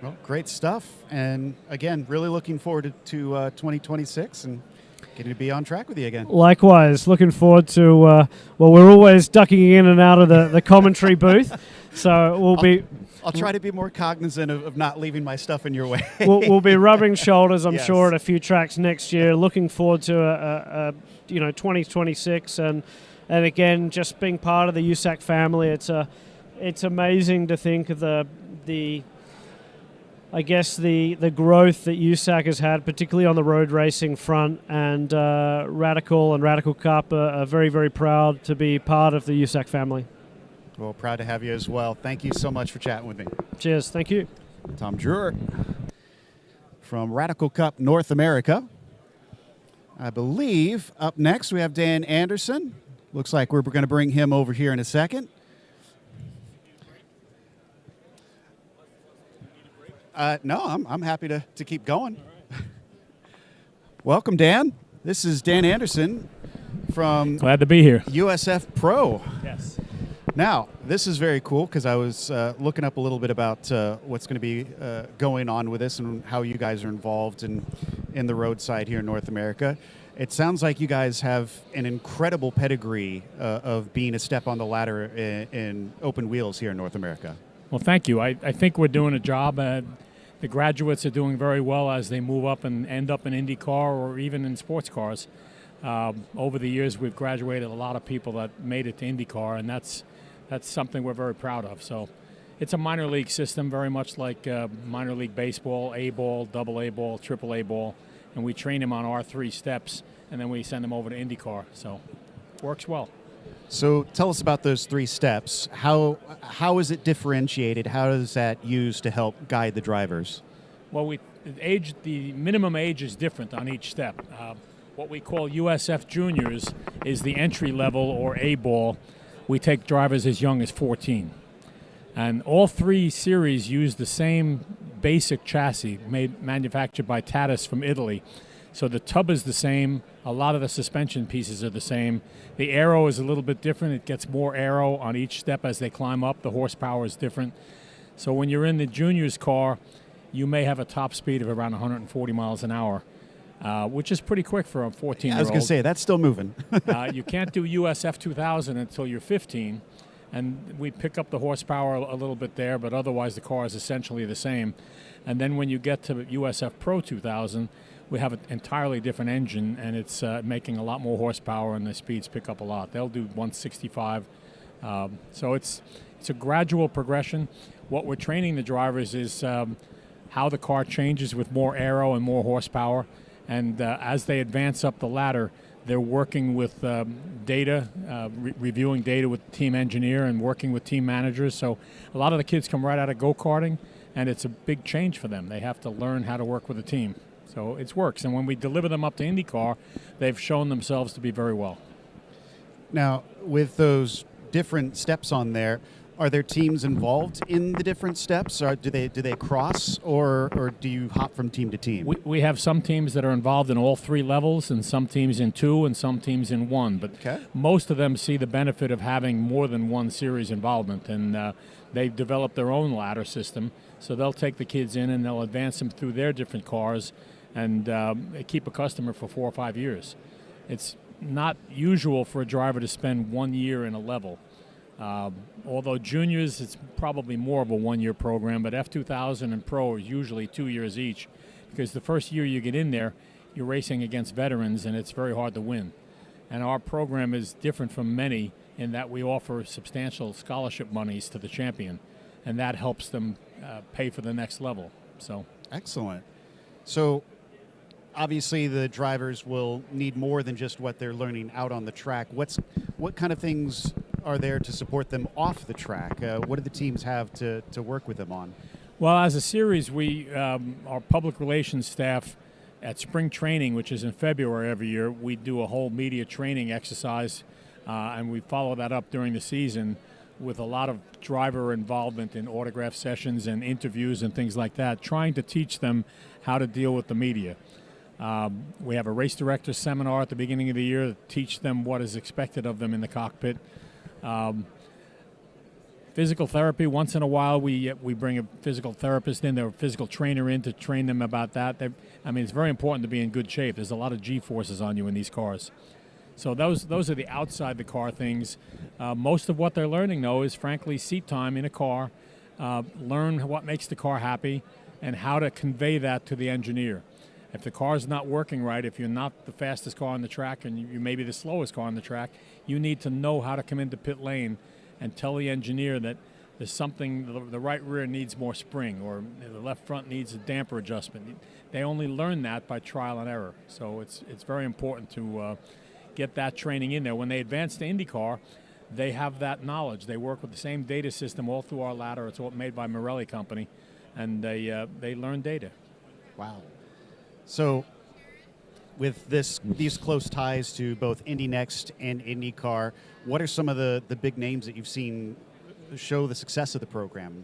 Well, great stuff. And again, really looking forward to 2026 and getting to be on track with you again. Likewise, looking forward to, we're always ducking in and out of the commentary booth. So I'll try to be more cognizant of not leaving my stuff in your way. we'll be rubbing shoulders, I'm Yes. sure, at a few tracks next year. Looking forward to 2026, and again, just being part of the USAC family. It's amazing to think of the growth that USAC has had, particularly on the road racing front, and Radical and Radical Cup are very, very proud to be part of the USAC family. Well, proud to have you as well. Thank you so much for chatting with me. Cheers. Thank you. Tom Drewer from Radical Cup North America. I believe up next we have Dan Anderson. Looks like we're going to bring him over here in a second. No, I'm happy to keep going. Welcome, Dan. This is Dan Anderson from Glad to be here. USF Pro. Yes. Now, this is very cool because I was looking up a little bit about what's going to be going on with this and how you guys are involved in the road side here in North America. It sounds like you guys have an incredible pedigree of being a step on the ladder in open wheels here in North America. Well, thank you. I think we're doing a job. the graduates are doing very well as they move up and end up in IndyCar or even in sports cars. Over the years, we've graduated a lot of people that made it to IndyCar, and that's something we're very proud of. So it's a minor league system, very much like minor league baseball, A ball, double A ball, triple A ball, and we train them on our 3 steps, and then we send them over to IndyCar. So it works well. So tell us about those 3 steps. How is it differentiated? How is that used to help guide the drivers? Well, the minimum age is different on each step. What we call USF Juniors is the entry level or A ball. We take drivers as young as 14. And all 3 series use the same basic chassis manufactured by Tatis from Italy. So the tub is the same. A lot of the suspension pieces are the same. The aero is a little bit different. It gets more aero on each step as they climb up. The horsepower is different. So when you're in the juniors car, you may have a top speed of around 140 miles an hour, which is pretty quick for a 14-year-old. I was going to say, that's still moving. You can't do USF 2000 until you're 15, and we pick up the horsepower a little bit there, but otherwise the car is essentially the same. And then when you get to USF Pro 2000, we have an entirely different engine, and it's making a lot more horsepower, and the speeds pick up a lot. They'll do 165. So it's a gradual progression. What we're training the drivers is how the car changes with more aero and more horsepower. And as they advance up the ladder, they're working with data, reviewing data with the team engineer and working with team managers. So a lot of the kids come right out of go-karting, and it's a big change for them. They have to learn how to work with a team. So it works. And when we deliver them up to IndyCar, they've shown themselves to be very well. Now, with those different steps on there, are there teams involved in the different steps? Or do they cross, or do you hop from team to team? We have some teams that are involved in all 3 levels, and some teams in 2, and some teams in 1. But most of them see the benefit of having more than one series involvement, and they've developed their own ladder system. So they'll take the kids in and they'll advance them through their different cars and keep a customer for 4 or 5 years. It's not usual for a driver to spend 1 year in a level. Although juniors, it's probably more of a 1-year program, but F2000 and Pro is usually 2 years each, because the first year you get in there, you're racing against veterans, and it's very hard to win. And our program is different from many in that we offer substantial scholarship monies to the champion, and that helps them pay for the next level. So excellent. So obviously the drivers will need more than just what they're learning out on the track. What kind of things are there to support them off the track? What do the teams have to work with them on? Well, as a series, our public relations staff at spring training, which is in February every year, we do a whole media training exercise, and we follow that up during the season with a lot of driver involvement in autograph sessions and interviews and things like that, trying to teach them how to deal with the media. We have a race director seminar at the beginning of the year to teach them what is expected of them in the cockpit. Physical therapy, once in a while we bring a physical therapist in, or a physical trainer in to train them about that. It's very important to be in good shape. There's a lot of G-forces on you in these cars. So those are the outside the car things. Most of what they're learning, though, is frankly seat time in a car, learn what makes the car happy, and how to convey that to the engineer. If the car's not working right, if you're not the fastest car on the track and you may be the slowest car on the track, you need to know how to come into pit lane and tell the engineer that there's something, the right rear needs more spring, or the left front needs a damper adjustment. They only learn that by trial and error. So it's very important to get that training in there. When they advance to IndyCar, they have that knowledge. They work with the same data system all through our ladder. It's all made by Morelli Company, and they learn data. Wow. So with these close ties to both Indy Next and IndyCar, what are some of the big names that you've seen show the success of the program?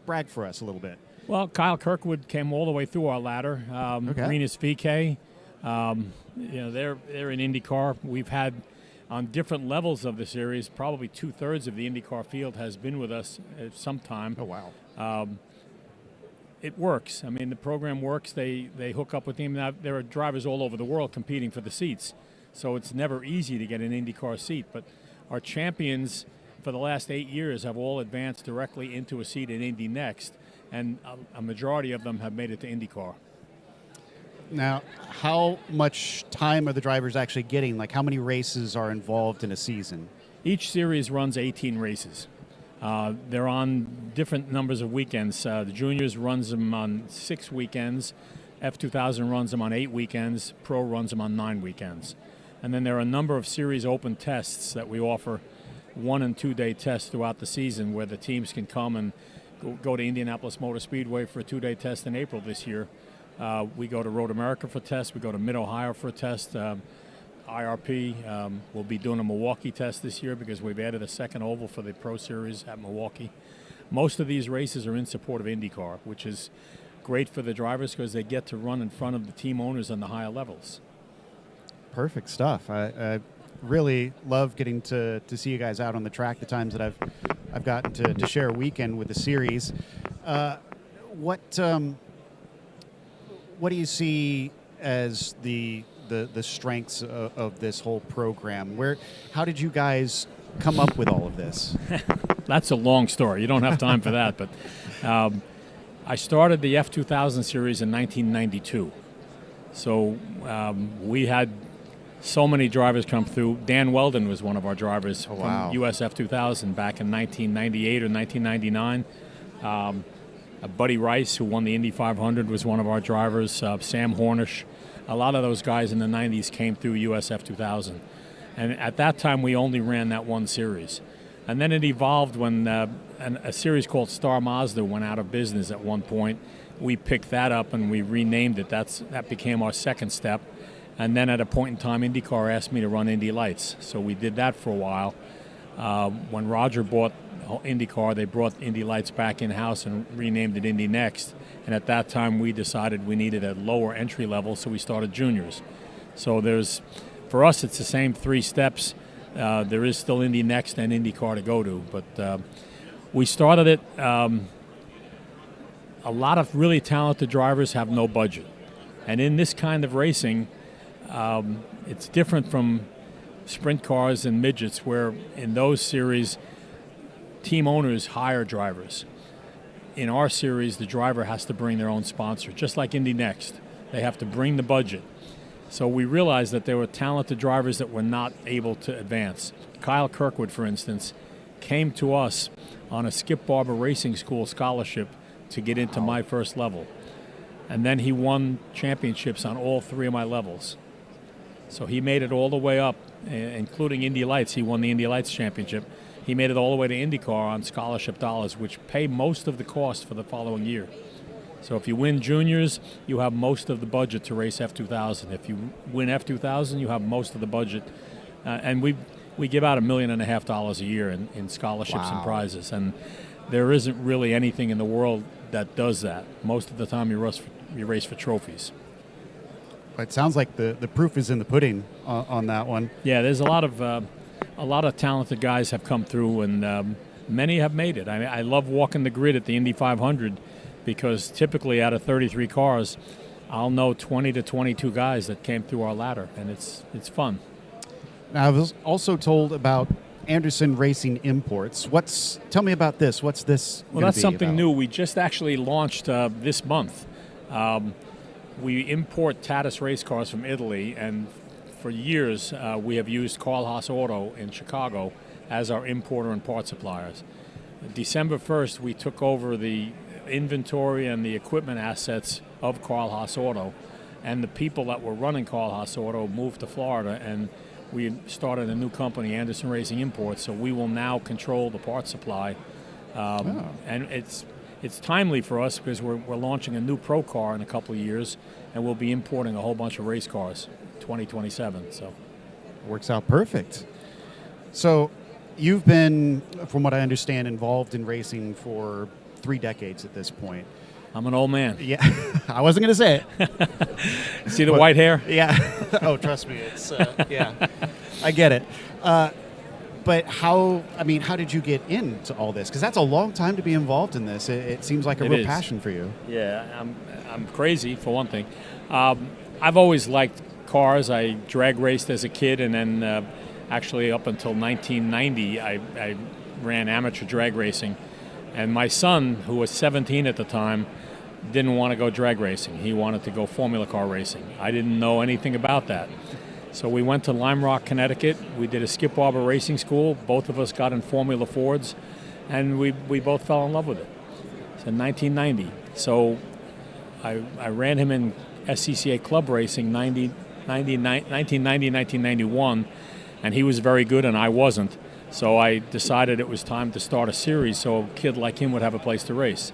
Brag for us a little bit. Well, Kyle Kirkwood came all the way through our ladder. Rinus VK, they're in IndyCar. We've had on different levels of the series, probably 2/3 of the IndyCar field has been with us at some time. Oh, wow. It works. The program works. They hook up with him. Now, there are drivers all over the world competing for the seats, so it's never easy to get an IndyCar seat. But our champions for the last 8 years have all advanced directly into a seat in Indy Next, and a majority of them have made it to IndyCar. Now, how much time are the drivers actually getting? Like, how many races are involved in a season? Each series runs 18 races. They're on different numbers of weekends. The Juniors runs them on 6 weekends. F2000 runs them on 8 weekends. Pro runs them on 9 weekends. And then there are a number of series open tests that we offer, 1 and 2 day tests throughout the season, where the teams can come and go to Indianapolis Motor Speedway for a 2-day test in April this year. We go to Road America for tests. We go to Mid-Ohio for a test. IRP will be doing a Milwaukee test this year because we've added a second oval for the Pro Series at Milwaukee. Most of these races are in support of IndyCar, which is great for the drivers because they get to run in front of the team owners on the higher levels. Perfect stuff. I really love getting to see you guys out on the track the times that I've gotten to share a weekend with the series. What do you see as the strengths of this whole program? How did you guys come up with all of this? That's a long story. You don't have time for that. But I started the F2000 series in 1992. So we had so many drivers come through. Dan Weldon was one of our drivers from US F2000 back in 1998 or 1999. Buddy Rice, who won the Indy 500, was one of our drivers. Sam Hornish. A lot of those guys in the 90s came through USF 2000. And at that time, we only ran that one series. And then it evolved when a series called Star Mazda went out of business at one point. We picked that up and we renamed it. That became our second step. And then at a point in time, IndyCar asked me to run Indy Lights. So we did that for a while. When Roger bought IndyCar, they brought Indy Lights back in-house and renamed it Indy Next. And at that time, we decided we needed a lower entry level, so we started juniors. So for us, it's the same 3 steps. There is still Indy Next and IndyCar to go to. But we started it. A lot of really talented drivers have no budget. And in this kind of racing, it's different from sprint cars and midgets, where in those series, team owners hire drivers. In our series, the driver has to bring their own sponsor, just like Indy Next. They have to bring the budget. So we realized that there were talented drivers that were not able to advance. Kyle Kirkwood, for instance, came to us on a Skip Barber Racing School scholarship to get into my first level. And then he won championships on all 3 of my levels. So he made it all the way up, including Indy Lights. He won the Indy Lights championship. He made it all the way to IndyCar on scholarship dollars, which pay most of the cost for the following year. So if you win juniors, you have most of the budget to race F2000. If you win F2000, you have most of the budget. And we give out $1.5 million a year in scholarships and prizes. And there isn't really anything in the world that does that. Most of the time you race for trophies. It sounds like the proof is in the pudding on that one. Yeah, there's a lot of talented guys have come through, and many have made it. I love walking the grid at the Indy 500 because typically out of 33 cars, I'll know 20 to 22 guys that came through our ladder, and it's fun. Now, I was also told about Anderson Racing Imports. Tell me about this. What's this? Well, that's something new. We just actually launched this month. We import Tatis race cars from Italy, and for years we have used Carl Haas Auto in Chicago as our importer and part suppliers. December 1st, we took over the inventory and the equipment assets of Carl Haas Auto, and the people that were running Carl Haas Auto moved to Florida, and we started a new company, Anderson Racing Imports, so we will now control the parts supply. And it's timely for us because we're launching a new pro car in a couple of years, and we'll be importing a whole bunch of race cars 2027. So works out perfect. So you've been, from what I understand, involved in racing for 3 decades at this point. I'm an old man. Yeah, I wasn't going to say it. See the white hair? Yeah. Oh, trust me, it's yeah. I get it. But how did you get into all this? Because that's a long time to be involved in this. It seems like a real passion for you. Yeah, I'm crazy, for one thing. I've always liked cars. I drag raced as a kid, and then actually up until 1990, I ran amateur drag racing. And my son, who was 17 at the time, didn't want to go drag racing. He wanted to go formula car racing. I didn't know anything about that. So we went to Lime Rock, Connecticut. We did a Skip Barber racing school. Both of us got in Formula Fords, and we both fell in love with it. It's in 1990. So I ran him in SCCA club racing 1990, 1991, and he was very good and I wasn't. So I decided it was time to start a series so a kid like him would have a place to race.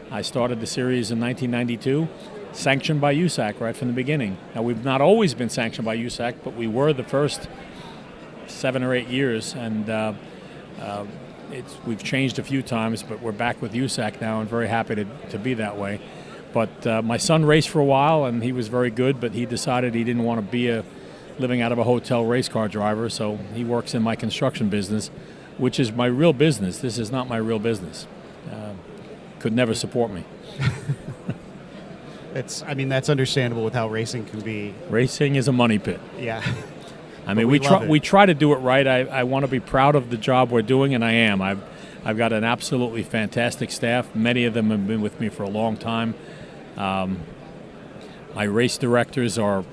I started the series in 1992, sanctioned by USAC right from the beginning. Now, we've not always been sanctioned by USAC, but we were the first 7 or 8 years, and we've changed a few times, but we're back with USAC now and very happy to be that way. But my son raced for a while, and he was very good, but he decided he didn't want to be living out of a hotel race car driver, so he works in my construction business, which is my real business. This is not my real business. Could never support me. That's understandable with how racing can be. Racing is a money pit. Yeah. I mean, we try to do it right. I want to be proud of the job we're doing, and I am. I've got an absolutely fantastic staff. Many of them have been with me for a long time. My race directors are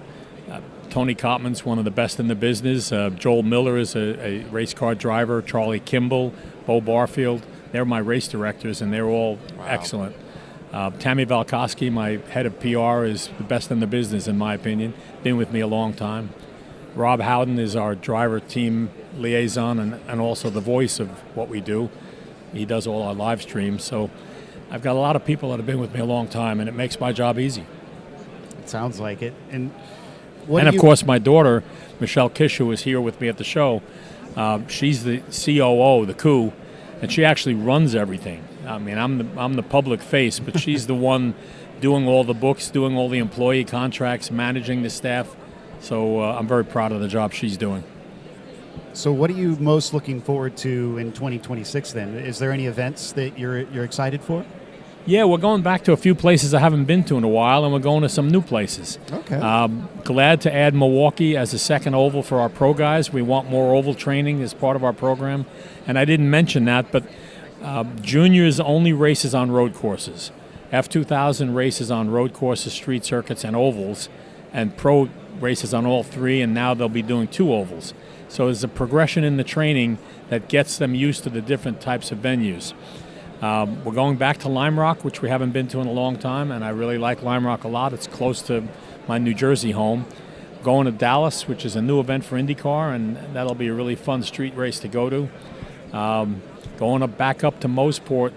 Tony Kottman's one of the best in the business. Joel Miller is a race car driver. Charlie Kimball, Bo Barfield. They're my race directors, and they're all excellent. Tammy Valkoski, my head of PR, is the best in the business, in my opinion. Been with me a long time. Rob Howden is our driver team liaison and also the voice of what we do. He does all our live streams. So I've got a lot of people that have been with me a long time, and it makes my job easy. It sounds like it. And of course, my daughter, Michelle Kish, who is here with me at the show, she's the COO, the coup, and she actually runs everything. I mean, I'm the public face, but she's the one doing all the books, doing all the employee contracts, managing the staff. So I'm very proud of the job she's doing. So what are you most looking forward to in 2026 then? Is there any events that you're excited for? Yeah, we're going back to a few places I haven't been to in a while, and we're going to some new places. Okay. Glad to add Milwaukee as a second oval for our pro guys. We want more oval training as part of our program. And I didn't mention that, but juniors only races on road courses. F2000 races on road courses, street circuits, and ovals, and pro races on all three, and now they'll be doing 2 ovals. So there's a progression in the training that gets them used to the different types of venues. We're going back to Lime Rock, which we haven't been to in a long time, and I really like Lime Rock a lot. It's close to my New Jersey home. Going to Dallas, which is a new event for IndyCar, and that'll be a really fun street race to go to. Going back up to Moseport,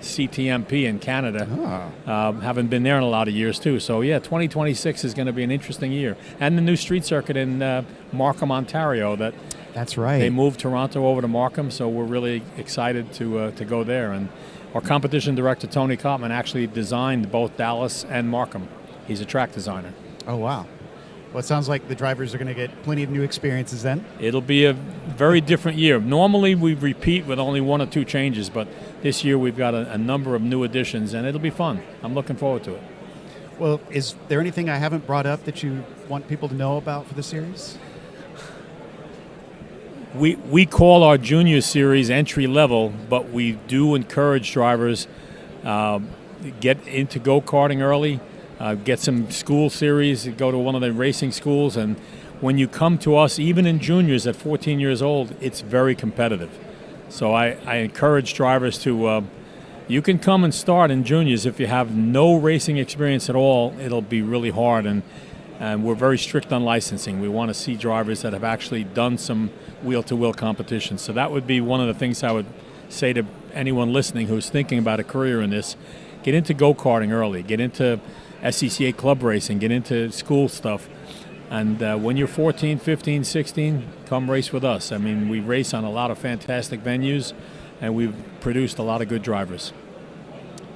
CTMP in Canada. Haven't been there in a lot of years, too. So, yeah, 2026 is going to be an interesting year. And the new street circuit in Markham, Ontario. That's right. They moved Toronto over to Markham, so we're really excited to go there. And our competition director, Tony Kottman, actually designed both Dallas and Markham. He's a track designer. Oh, wow. Well, it sounds like the drivers are going to get plenty of new experiences then. It'll be a very different year. Normally we repeat with only 1 or 2 changes, but this year we've got a number of new additions, and it'll be fun. I'm looking forward to it. Well, is there anything I haven't brought up that you want people to know about for the series? We call our junior series entry level, but we do encourage drivers get into go-karting early, get some school series, go to one of the racing schools, and when you come to us, even in juniors at 14 years old, it's very competitive. So I encourage drivers to, you can come and start in juniors. If you have no racing experience at all, it'll be really hard, and we're very strict on licensing. We want to see drivers that have actually done some wheel-to-wheel competition. So that would be one of the things I would say to anyone listening who's thinking about a career in this. Get into go-karting early. Get into SCCA club racing. Get into school stuff. And when you're 14, 15, 16, come race with us. I mean, we race on a lot of fantastic venues, and we've produced a lot of good drivers.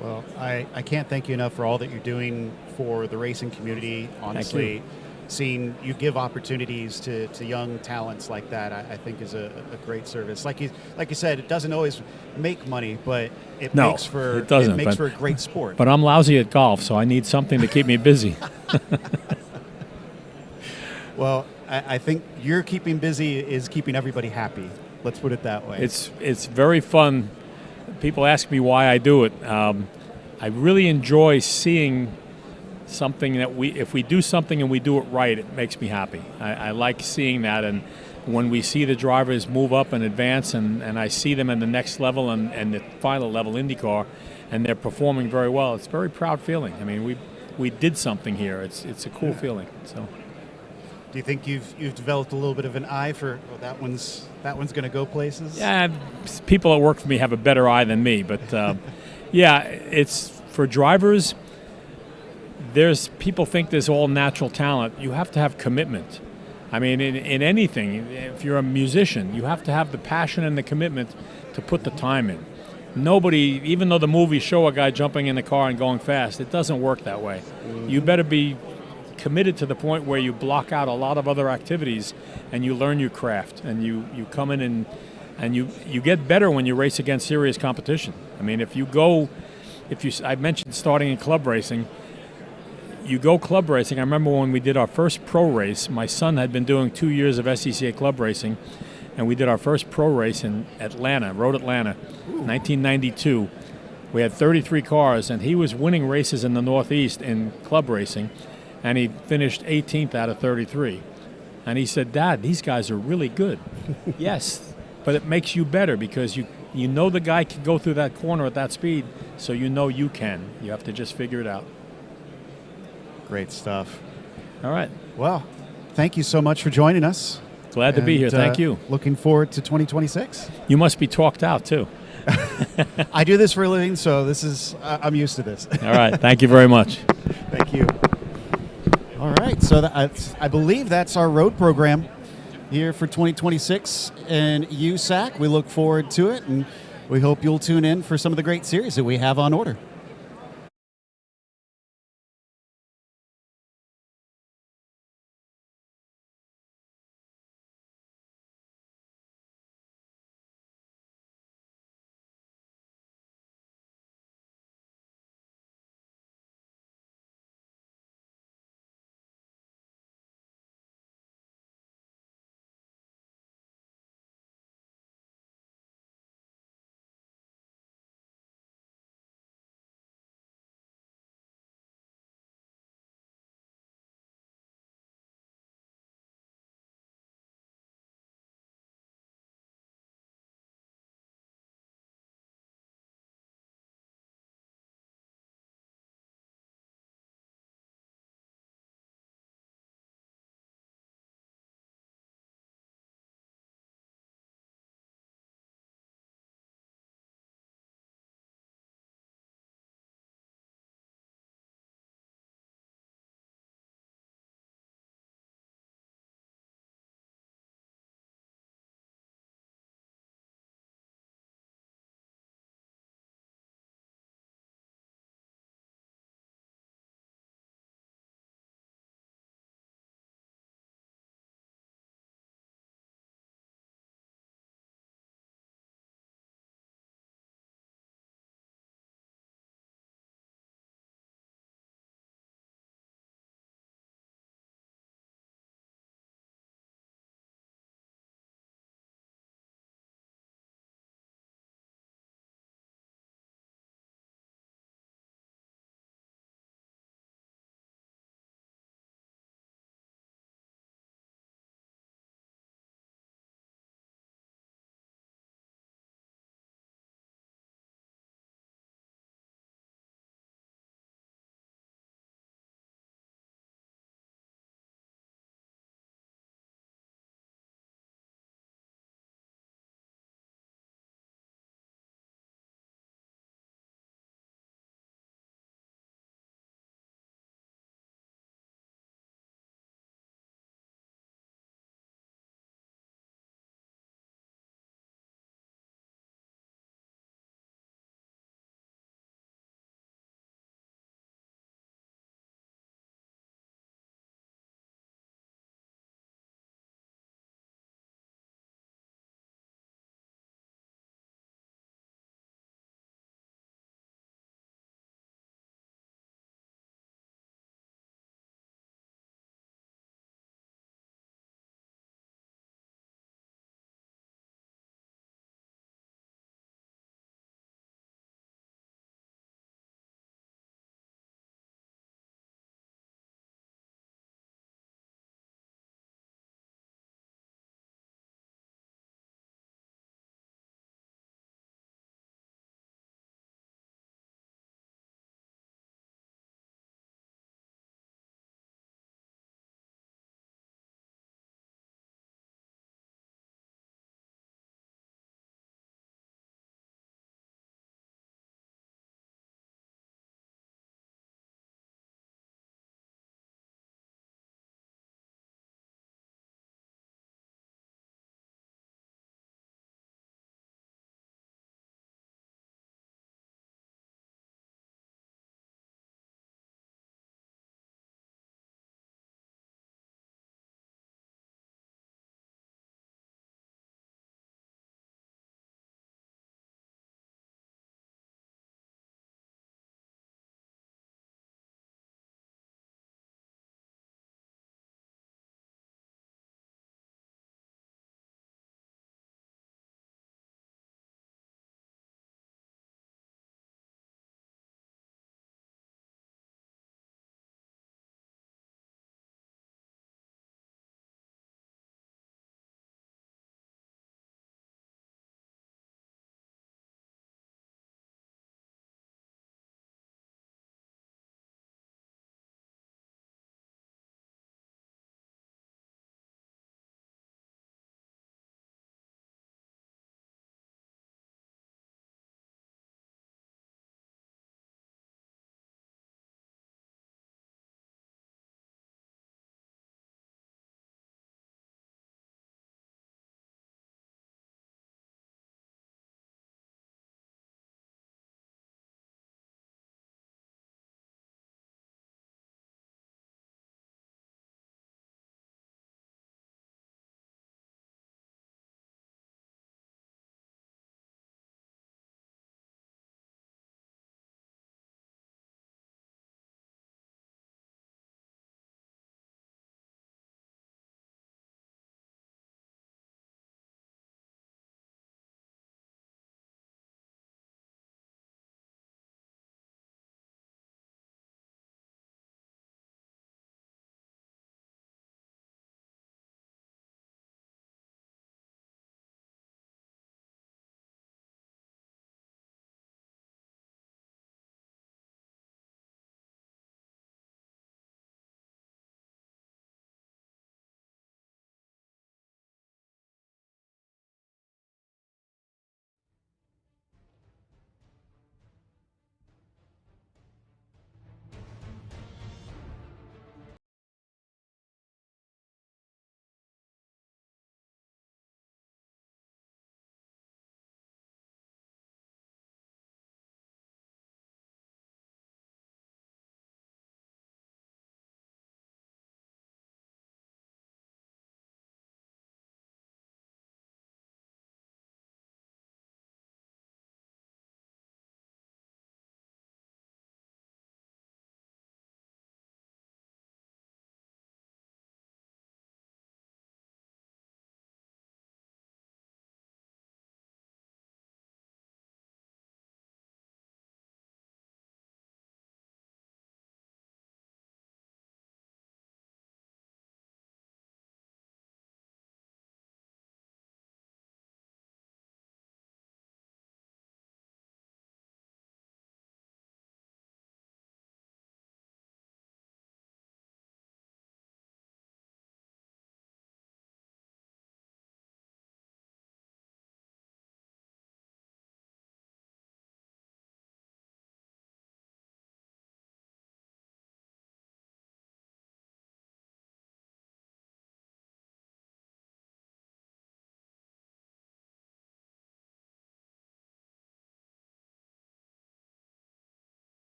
Well, I can't thank you enough for all that you're doing for the racing community. Honestly, seeing you give opportunities to young talents like that, I think is a great service. Like you said, it doesn't always make money, but it makes for a great sport. But I'm lousy at golf, so I need something to keep me busy. Well, I think you're keeping busy is keeping everybody happy. Let's put it that way. It's very fun people ask me why I do it. I really enjoy seeing something that if we do something and we do it right, it makes me happy. I like seeing that, and when we see the drivers move up and advance, and I see them in the next level and the final level IndyCar, and they're performing very well, it's a very proud feeling. I mean, we did something here. It's a cool feeling. So. Do you think you've developed a little bit of an eye for that one's going to go places? Yeah, people that work for me have a better eye than me, but yeah, it's for drivers. People think there's all natural talent. You have to have commitment. I mean, in anything, if you're a musician, you have to have the passion and the commitment to put the time in. Nobody, even though the movies show a guy jumping in the car and going fast, it doesn't work that way. You better be committed to the point where you block out a lot of other activities and you learn your craft, and you come in and you get better when you race against serious competition. I mean, I mentioned starting in club racing. You go club racing. I remember when we did our first pro race, my son had been doing 2 years of SCCA club racing, and we did our first pro race in Atlanta, Road Atlanta, 1992. We had 33 cars, and he was winning races in the Northeast in club racing, and he finished 18th out of 33. And he said, "Dad, these guys are really good." Yes, but it makes you better because you know the guy can go through that corner at that speed, so you know you can. You have to just figure it out. Great stuff. All right. Well, thank you so much for joining us. Glad to be here. Thank you. Looking forward to 2026. You must be talked out, too. I do this for a living, so I'm used to this. All right. Thank you very much. Thank you. All right. So I believe that's our road program here for 2026 in USAC. We look forward to it, and we hope you'll tune in for some of the great series that we have on order.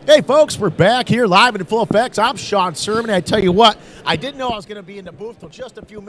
Hey, folks, we're back here live and in full effects. I'm Sean Sermon. I tell you what, I didn't know I was going to be in the booth till just a few minutes